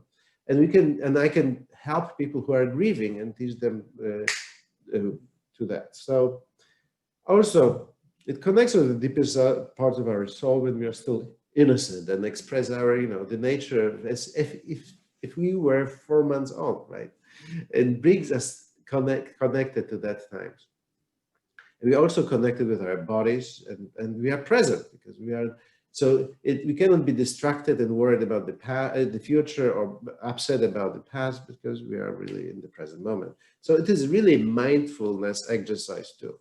And I can help people who are grieving and teach them to that. So also, it connects with the deepest parts of our soul when we are still innocent and express our, the nature as if we were 4 months old, right? It brings us connected to that time. We also connected with our bodies, and we are present because we are. So we cannot be distracted and worried about the future or upset about the past, because we are really in the present moment. So it is really mindfulness exercise too.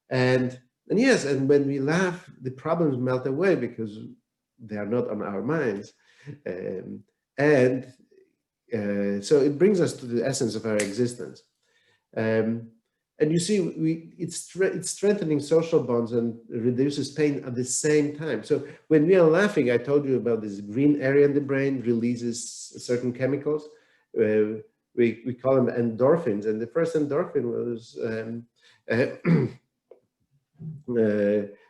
And yes, and when we laugh, the problems melt away because they are not on our minds. So it brings us to the essence of our existence. And you see, it's strengthening social bonds and reduces pain at the same time. So when we are laughing, I told you about this green area in the brain releases certain chemicals. We call them endorphins. And the first endorphin was,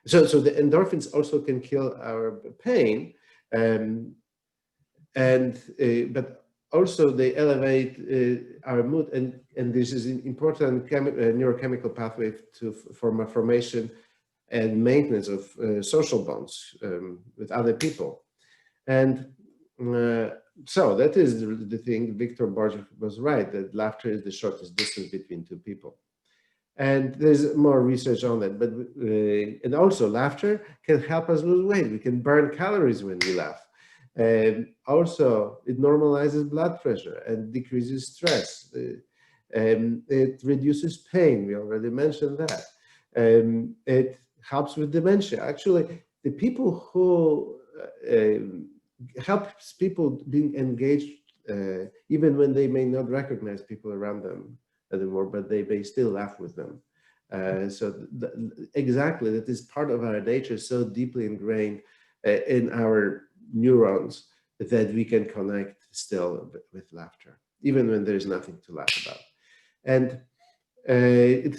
so the endorphins also can kill our pain. But also they elevate our mood, and this is an important neurochemical pathway for formation and maintenance of social bonds with other people. And so that is the thing. Victor Borge was right, that laughter is the shortest distance between two people. And there's more research on that, but and also laughter can help us lose weight. We can burn calories when we laugh. Also, it normalizes blood pressure and decreases stress. It reduces pain. We already mentioned that. It helps with dementia. Actually, the people who helps people being engaged, even when they may not recognize people around them anymore, but they may still laugh with them. Exactly, that is part of our nature, so deeply ingrained in our neurons that we can connect still with laughter, even when there's nothing to laugh about. And it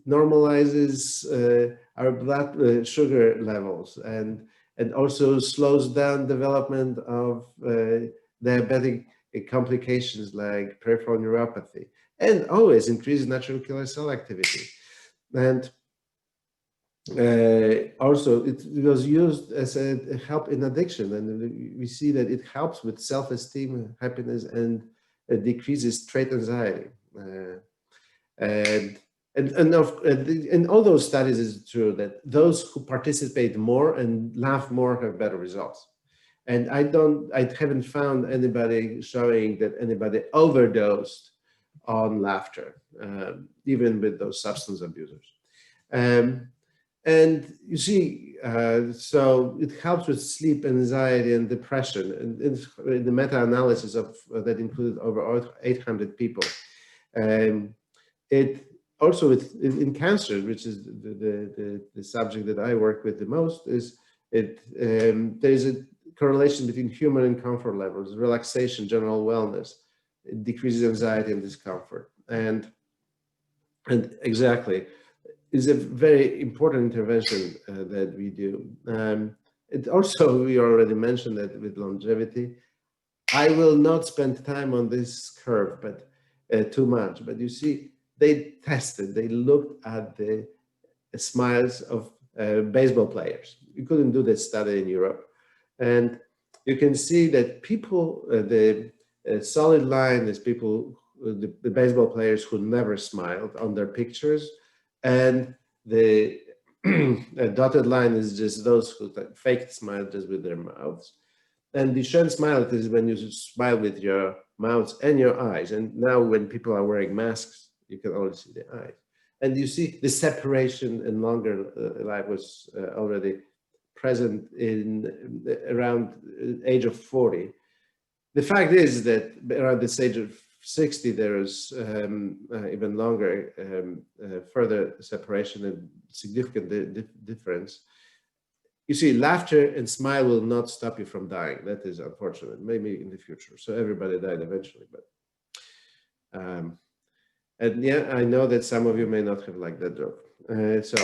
normalizes our blood sugar levels and also slows down development of diabetic complications like peripheral neuropathy, and always increases natural killer cell activity. And also, it was used as a help in addiction, and we see that it helps with self-esteem, happiness, and decreases trait anxiety. And in all those studies, it's true that those who participate more and laugh more have better results. And I haven't found anybody showing that anybody overdosed on laughter, even with those substance abusers. And you see, so it helps with sleep, anxiety, and depression. And in the meta-analysis of that included over 800 people. It also in cancer, which is the subject that I work with the most, is there is a correlation between humor and comfort levels, relaxation, general wellness. It decreases anxiety and discomfort. And And exactly, is a very important intervention that we do. It also, we already mentioned that with longevity, I will not spend time on this curve, but too much. But you see, they tested, they looked at the smiles of baseball players. You couldn't do this study in Europe. And you can see that people, the solid line is people, the baseball players who never smiled on their pictures. And the dotted line is just those who faked smile just with their mouths. And the Duchenne smile is when you smile with your mouth and your eyes. And now when people are wearing masks, you can only see the eyes. And you see the separation in longer life was already present in around age of 40. The fact is that around this age of 60, there is even longer further separation and significant difference. You see, laughter and smile will not stop you from dying. That is unfortunate, maybe in the future. So everybody died eventually, but and yeah, I know that some of you may not have liked that joke. So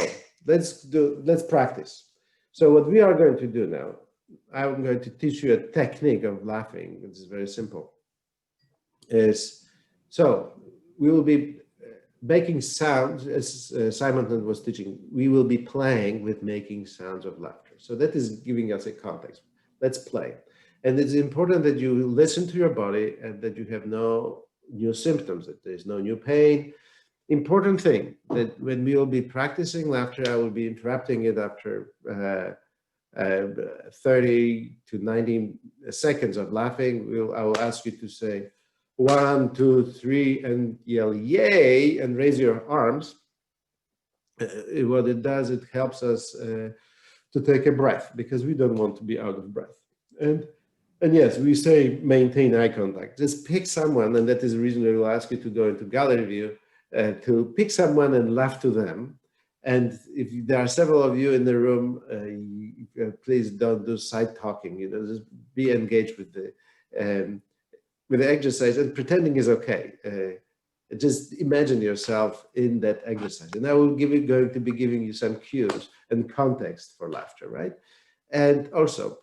let's practice. So what we are going to do now, I'm going to teach you a technique of laughing. It's very simple. So we will be making sounds, as Simon was teaching, we will be playing with making sounds of laughter. So that is giving us a context. Let's play. And it's important that you listen to your body and that you have no new symptoms, that there's no new pain. Important thing that when we will be practicing laughter, I will be interrupting it after 30 to 90 seconds of laughing. I will ask you to say 1, 2, 3 and yell yay and raise your arms. What it does, it helps us to take a breath because we don't want to be out of breath. And yes, we say maintain eye contact. Just pick someone, and that is the reason we will ask you to go into gallery view, to pick someone and laugh to them. And if there are several of you in the room, please don't do side talking. Just be engaged with the exercise, and pretending is okay. Just imagine yourself in that exercise, and I will going to be giving you some cues and context for laughter, right? And also,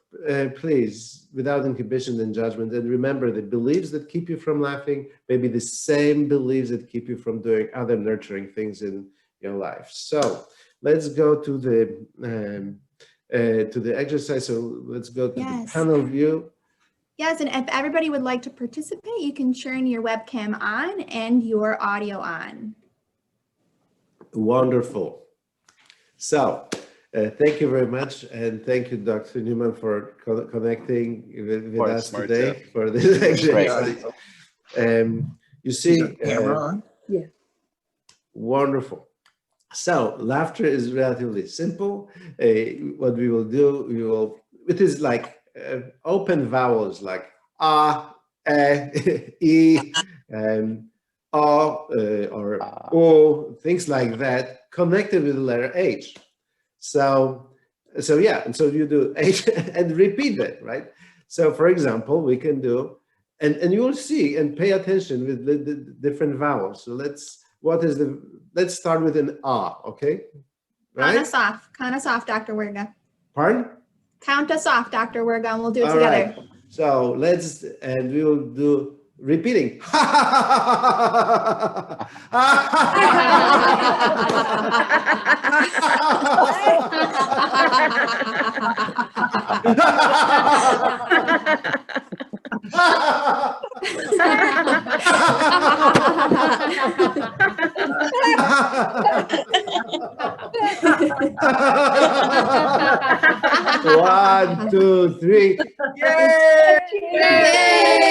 please, without inhibition and judgment, and remember the beliefs that keep you from laughing may be the same beliefs that keep you from doing other nurturing things in your life. So let's go to the exercise. So let's go to the panel view. Yes, and if everybody would like to participate, you can turn your webcam on and your audio on. Wonderful. So thank you very much, and thank you, Dr. Newman, for connecting with us today for this exercise. You see, yeah. Wonderful. So laughter is relatively simple. What we will do, it is like open vowels like e, o, or o, things like that, connected with the letter H. So yeah, and so you do H and repeat that, right? So for example, we can do, and you will see and pay attention with the different vowels. So let's start with an ah, okay? Right? Count us off, Dr. Werga. Pardon? Count us off, Dr. Werga, and we'll do it All together. Right. So we will do repeating. One, two, three. Yay! Yay!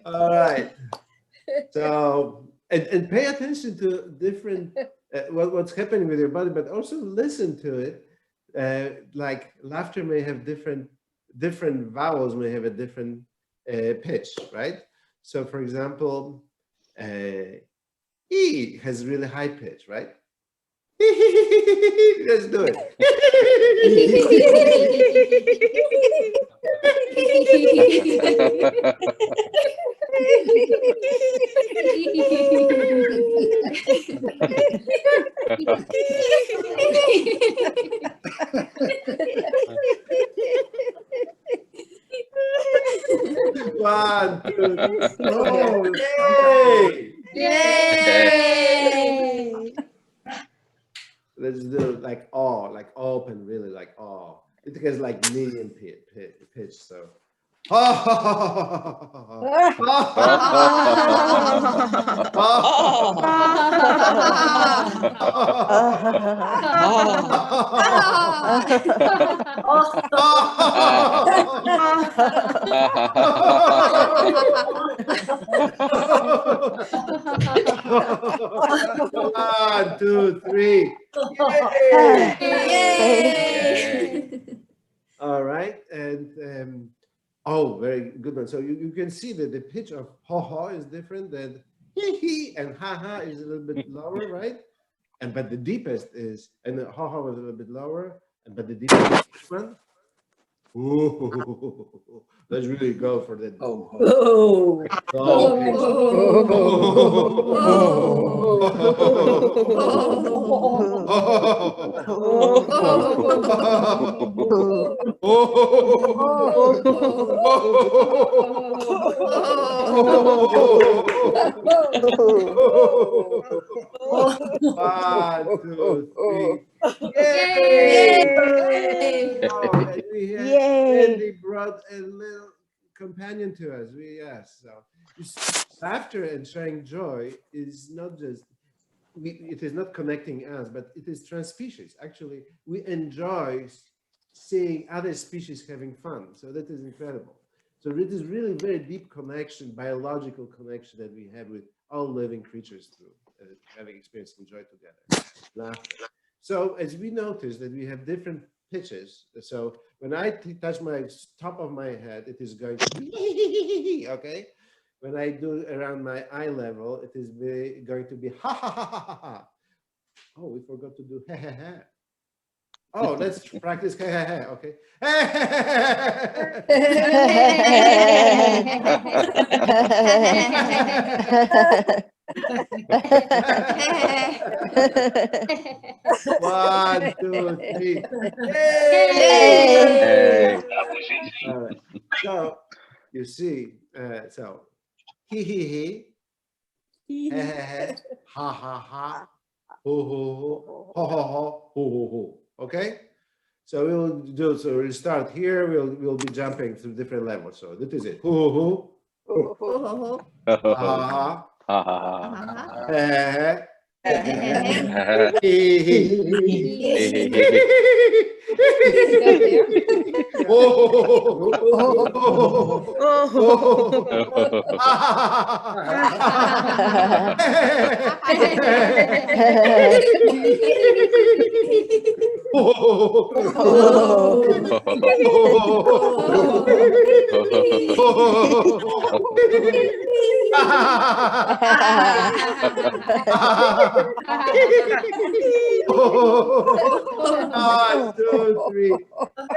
All right. So, and pay attention to different, what's happening with your body, but also listen to it. Like laughter may have different vowels may have a different pitch, right? So for example, E has really high pitch, right? Let's do it. One, two, oh, yay! Yay! Let's do like all, like open, really like all. It gets like medium pitch, so. One, two, three. Yay! Yay! All right, and oh, very good one. So you can see that the pitch of ha is different than hee and ha is a little bit lower, right? And but the deepest is, and the ha was a little bit lower, and but the deepest one. Ooh, let's really go for that. Oh, One, two, three. Yay! Oh, and we had Andy brought a little companion to us. Yes. So laughter and sharing joy is not just it is not connecting us, but it is trans-species. Actually, we enjoy seeing other species having fun. So that is incredible. So it is really very deep connection, biological connection that we have with all living creatures through having experienced and joy together. Laughter. So as we notice that we have different pitches. So when I touch my top of my head, it is going to be okay. When I do around my eye level, it is going to be ha ha ha ha ha ha. Oh, we forgot to do ha ha ha. Oh, let's practice ha ha ha. Okay. One, two, three. Yay! All right. So you see, so he, ha ha ha, ho ho ho, ho ho. Okay. So we'll do. So we'll start here. We'll be jumping through different levels. So this is it. Ho ho ho. Ha ha ha. One, two, three.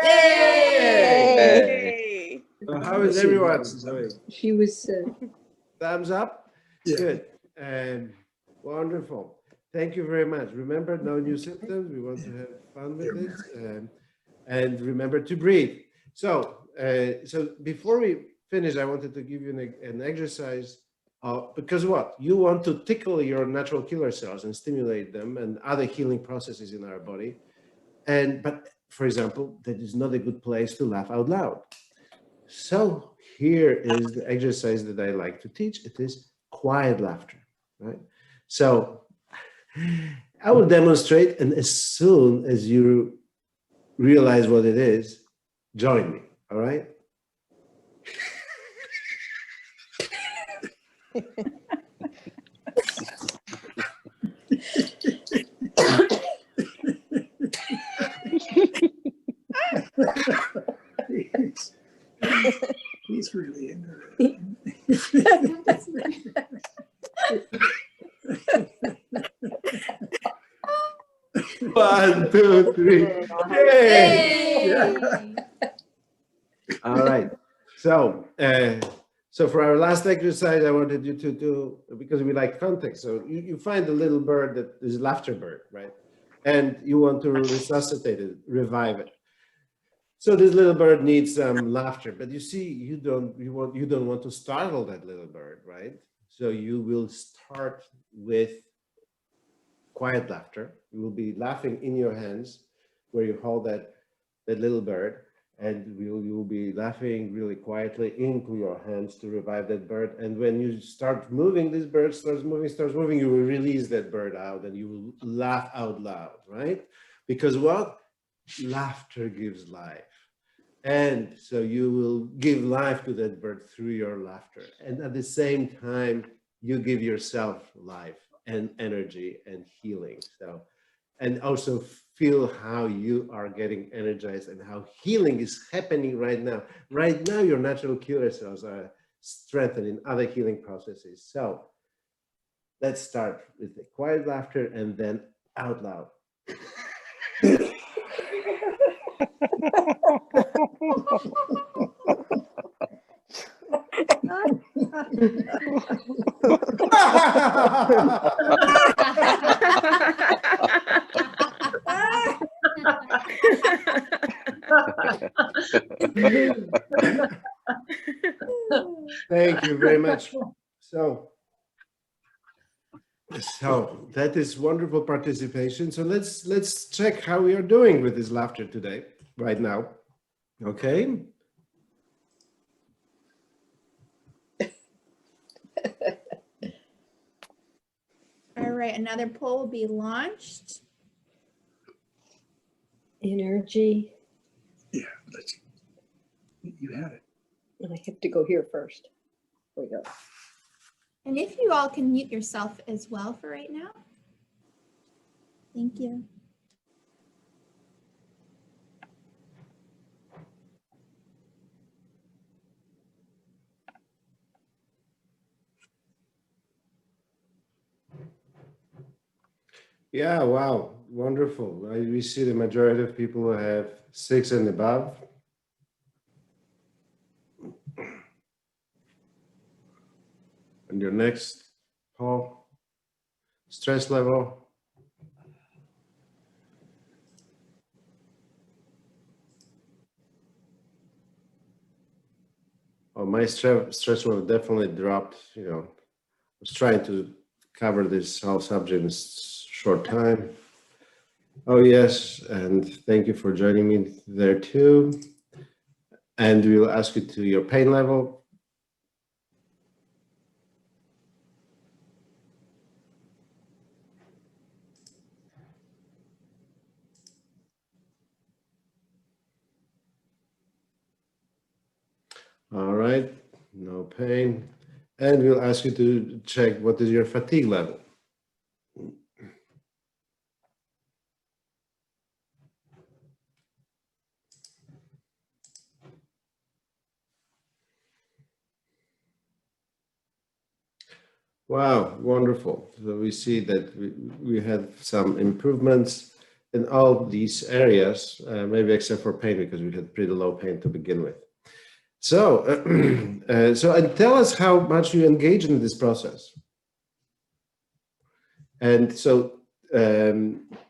Yay! So how is everyone doing? She was. Thumbs up? Yeah. Good. And wonderful. Thank you very much. Remember, no new symptoms. We want to have fun with it. And remember to breathe. So, so before we finish, I wanted to give you an exercise. Because what? You want to tickle your natural killer cells and stimulate them and other healing processes in our body. But for example, that is not a good place to laugh out loud. So here is the exercise that I like to teach. It is quiet laughter, right? So I will demonstrate, and as soon as you realize what it is, join me, all right? He's really interesting. One, two, three. Yay! All right. So, So for our last exercise, I wanted you to do, because we like context. So you find a little bird that is laughter bird, right? And you want to resuscitate it, revive it. So this little bird needs some laughter, but you see, you don't want to startle that little bird, right? So you will start with quiet laughter. You will be laughing in your hands where you hold that little bird. And you will be laughing really quietly into your hands to revive that bird. And when you start moving, this bird starts moving, you will release that bird out and you will laugh out loud, right? Because what? Laughter gives life. And so you will give life to that bird through your laughter. And at the same time, you give yourself life and energy and healing. So, and also feel how you are getting energized and how healing is happening right now. Right now, your natural killer cells are strengthening other healing processes. So let's start with the quiet laughter and then out loud. Thank you very much. So that is wonderful participation. So let's check how we are doing with this laughter today, right now. Okay. All right, another poll will be launched. Energy. Yeah, you had it. I have to go here first. There we go. And if you all can mute yourself as well for right now. Thank you. Yeah, wow, wonderful. We see the majority of people who have 6 and above. And your next, Paul, stress level. Oh, my stress level definitely dropped. You know, I was trying to cover this whole subject in a short time. Oh, yes, and thank you for joining me there too. And we'll ask you to your pain level. All right, no pain. And we'll ask you to check what is your fatigue level. Wow, wonderful. So we see that we had some improvements in all these areas, maybe except for pain, because we had pretty low pain to begin with. So, and tell us how much you engage in this process. And so,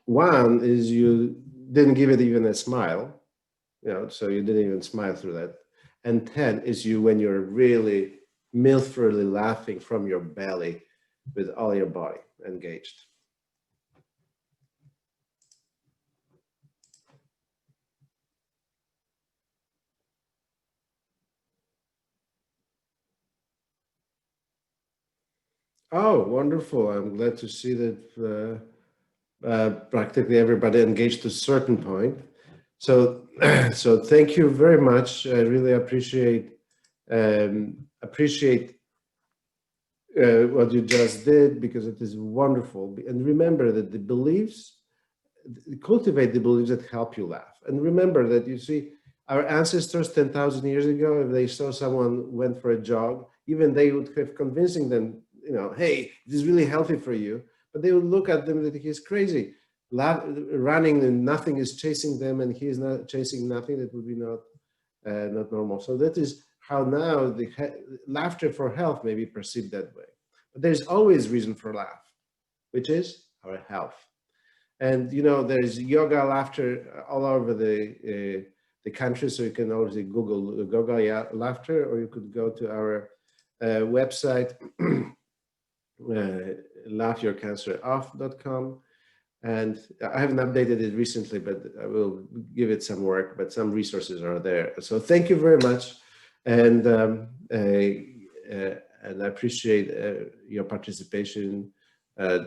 one is you didn't give it even a smile, you know, so you didn't even smile through that. And 10 is you when you're really milfordly laughing from your belly with all your body engaged. Oh, wonderful. I'm glad to see that practically everybody engaged to a certain point. So, so thank you very much. I really appreciate what you just did, because it is wonderful. And remember that the beliefs, cultivate the beliefs that help you laugh. And remember that, you see, our ancestors 10,000 years ago, if they saw someone went for a jog, even they would have convincing them, you know, hey, this is really healthy for you. But they would look at them that he's crazy, running and nothing is chasing them, and he is not chasing nothing. That would be not normal. So that is how now the laughter for health may be perceived that way. But there's always reason for laugh, which is our health. And you know, there's yoga laughter all over the country, so you can always Google yoga laughter, or you could go to our website, laughyourcanceroff.com. And I haven't updated it recently, but I will give it some work, but some resources are there. So thank you very much. And I appreciate your participation.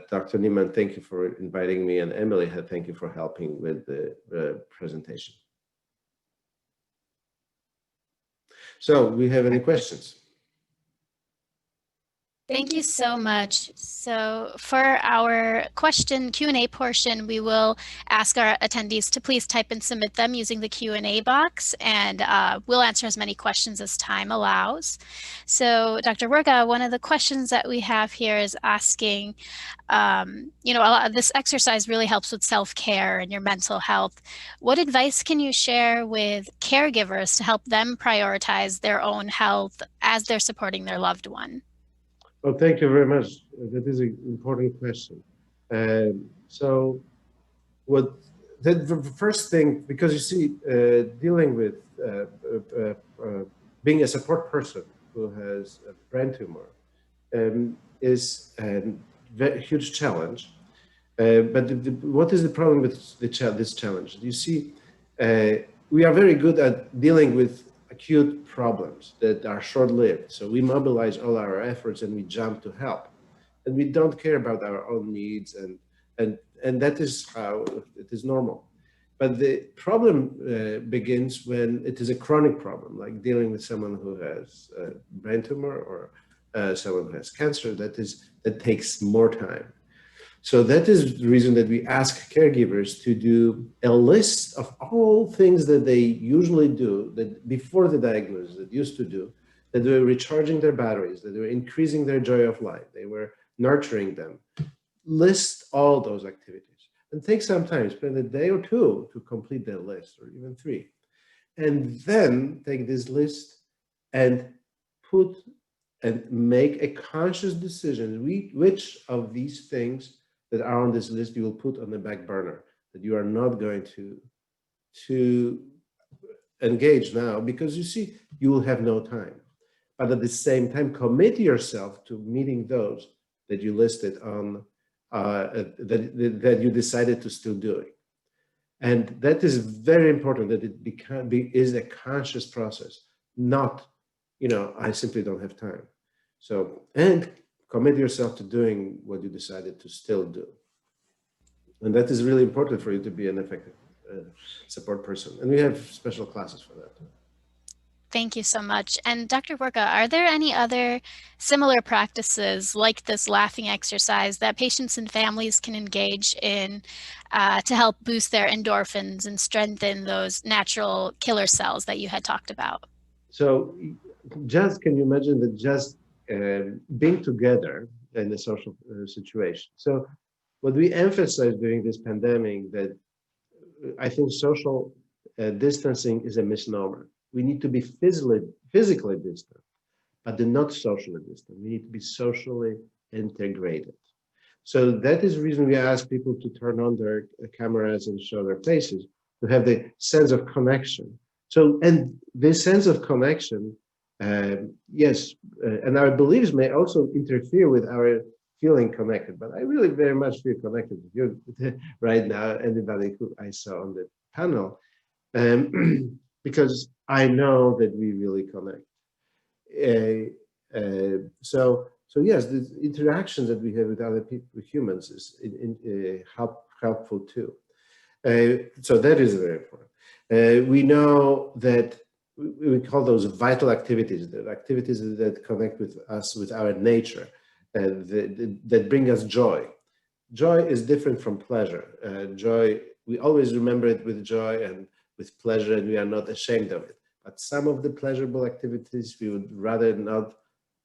Dr. Niemann, thank you for inviting me, and Emily, thank you for helping with the presentation. So, we have any questions? Thank you so much. So for our question Q&A portion, we will ask our attendees to please type and submit them using the Q&A box, and we'll answer as many questions as time allows. So Dr. Werga, one of the questions that we have here is asking, you know, this exercise really helps with self-care and your mental health. What advice can you share with caregivers to help them prioritize their own health as they're supporting their loved one? Well, thank you very much. That is an important question. So the first thing, because you see, dealing with being a support person who has a brain tumor is a very huge challenge. But what is the problem with this challenge? You see, we are very good at dealing with acute problems that are short-lived. So we mobilize all our efforts and we jump to help. And we don't care about our own needs, and that is how it is normal. But the problem begins when it is a chronic problem, like dealing with someone who has a brain tumor or someone who has cancer. That takes more time. So that is the reason that we ask caregivers to do a list of all things that they usually do, that before the diagnosis, that used to do, that they were recharging their batteries, that they were increasing their joy of life, they were nurturing them. List all those activities and take some time, spend a day or two to complete that list, or even 3. And then take this list and make a conscious decision, which of these things that are on this list you will put on the back burner, that you are not going to engage now, because you see, you will have no time. But at the same time, commit yourself to meeting those that you listed on, that you decided to still doing. And that is very important, that it is a conscious process, not, you know, I simply don't have time. So, and commit yourself to doing what you decided to still do. And that is really important for you to be an effective support person. And we have special classes for that. Thank you so much. And Dr. Werga, are there any other similar practices like this laughing exercise that patients and families can engage in to help boost their endorphins and strengthen those natural killer cells that you had talked about? So just, can you imagine that just being together in a social situation? So what we emphasize during this pandemic, that I think social distancing is a misnomer. We need to be physically distant, but not socially distant. We need to be socially integrated. So that is the reason we ask people to turn on their cameras and show their faces, to have the sense of connection. So, and this sense of connection, yes, and our beliefs may also interfere with our feeling connected, but I really very much feel connected with you right now, anybody who I saw on the panel, because I know that we really connect. So yes, the interactions that we have with other people, with humans, is helpful too. So that is very important. We know that we call those vital activities, the activities that connect with us, with our nature, and that bring us joy. Joy is different from pleasure. Joy, we always remember it with joy and with pleasure, and we are not ashamed of it. But some of the pleasurable activities, we would rather not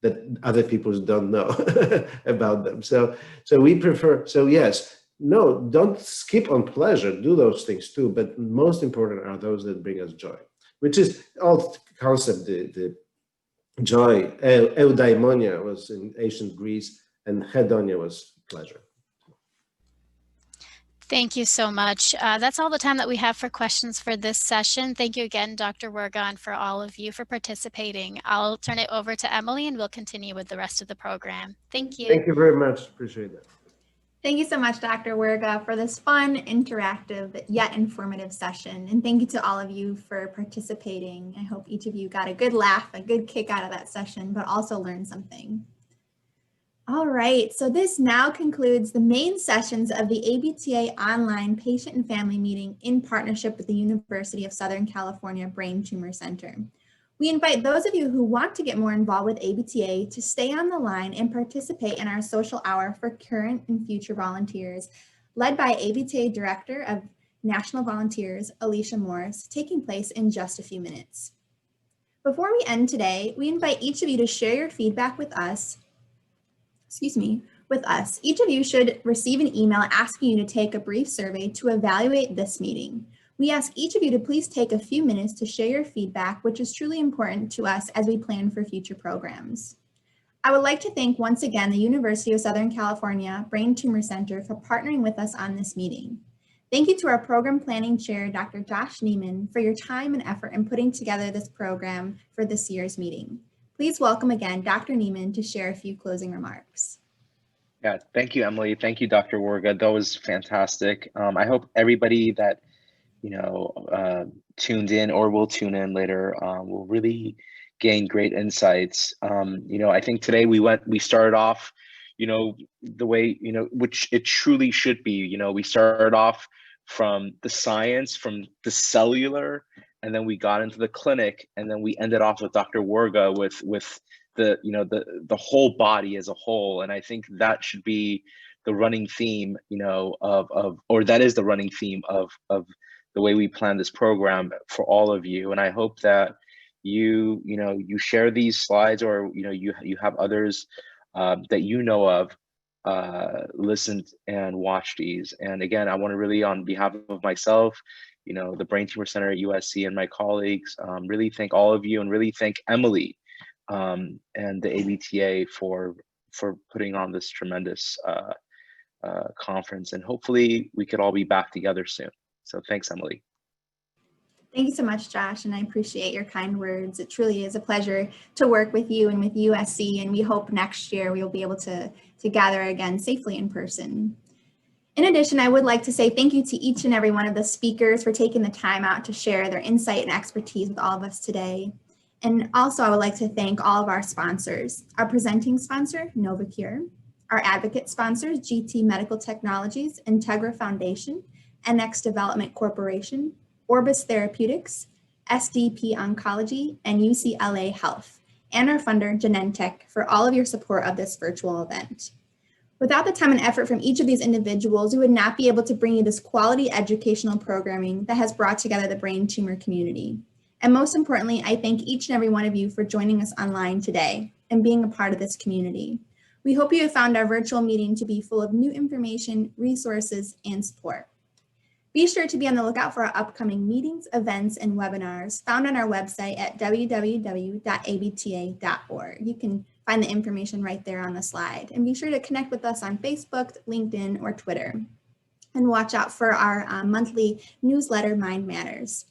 that other people don't know about them. So we prefer, so yes, no, don't skip on pleasure, do those things too, but most important are those that bring us joy, which is all concept, the joy. Eudaimonia was in ancient Greece, and hedonia was pleasure. Thank you so much. That's all the time that we have for questions for this session. Thank you again, Dr. Wergon, for all of you for participating. I'll turn it over to Emily and we'll continue with the rest of the program. Thank you. Thank you very much. Appreciate it. Thank you so much, Dr. Werga, for this fun, interactive, yet informative session. And thank you to all of you for participating. I hope each of you got a good laugh, a good kick out of that session, but also learned something. All right, so this now concludes the main sessions of the ABTA online patient and family meeting in partnership with the University of Southern California Brain Tumor Center. We invite those of you who want to get more involved with ABTA to stay on the line and participate in our social hour for current and future volunteers, led by ABTA Director of National Volunteers, Alicia Morris, taking place in just a few minutes. Before we end today, we invite each of you to share your feedback with us. Each of you should receive an email asking you to take a brief survey to evaluate this meeting. We ask each of you to please take a few minutes to share your feedback, which is truly important to us as we plan for future programs. I would like to thank once again the University of Southern California Brain Tumor Center for partnering with us on this meeting. Thank you to our program planning chair, Dr. Josh Neiman, for your time and effort in putting together this program for this year's meeting. Please welcome again Dr. Neiman to share a few closing remarks. Yeah, thank you, Emily. Thank you, Dr. Werga. That was fantastic. I hope everybody that tuned in or will tune in later will really gain great insights. I think today we started off, the way which it truly should be. We started off from the science, from the cellular, and then we got into the clinic, and then we ended off with Dr. Werga with the whole body as a whole. And I think that should be the running theme, or that is the running theme of the way we plan this program for all of you. And I hope that you share these slides, or you have others that you know of listened and watch these. And again, I want to really, on behalf of myself, the Brain Tumor Center at USC and my colleagues, really thank all of you, and really thank Emily and the ABTA for putting on this tremendous conference. And hopefully we could all be back together soon. So thanks, Emily. Thank you so much, Josh, and I appreciate your kind words. It truly is a pleasure to work with you and with USC, and we hope next year we will be able to gather again safely in person. In addition, I would like to say thank you to each and every one of the speakers for taking the time out to share their insight and expertise with all of us today. And also, I would like to thank all of our sponsors, our presenting sponsor, Novocure, our advocate sponsors, GT Medical Technologies, Integra Foundation, NX Development Corporation, Orbis Therapeutics, SDP Oncology, and UCLA Health, and our funder, Genentech, for all of your support of this virtual event. Without the time and effort from each of these individuals, we would not be able to bring you this quality educational programming that has brought together the brain tumor community. And most importantly, I thank each and every one of you for joining us online today and being a part of this community. We hope you have found our virtual meeting to be full of new information, resources, and support. Be sure to be on the lookout for our upcoming meetings, events, and webinars found on our website at www.abta.org. You can find the information right there on the slide. And be sure to connect with us on Facebook, LinkedIn, or Twitter. And watch out for our monthly newsletter, Mind Matters.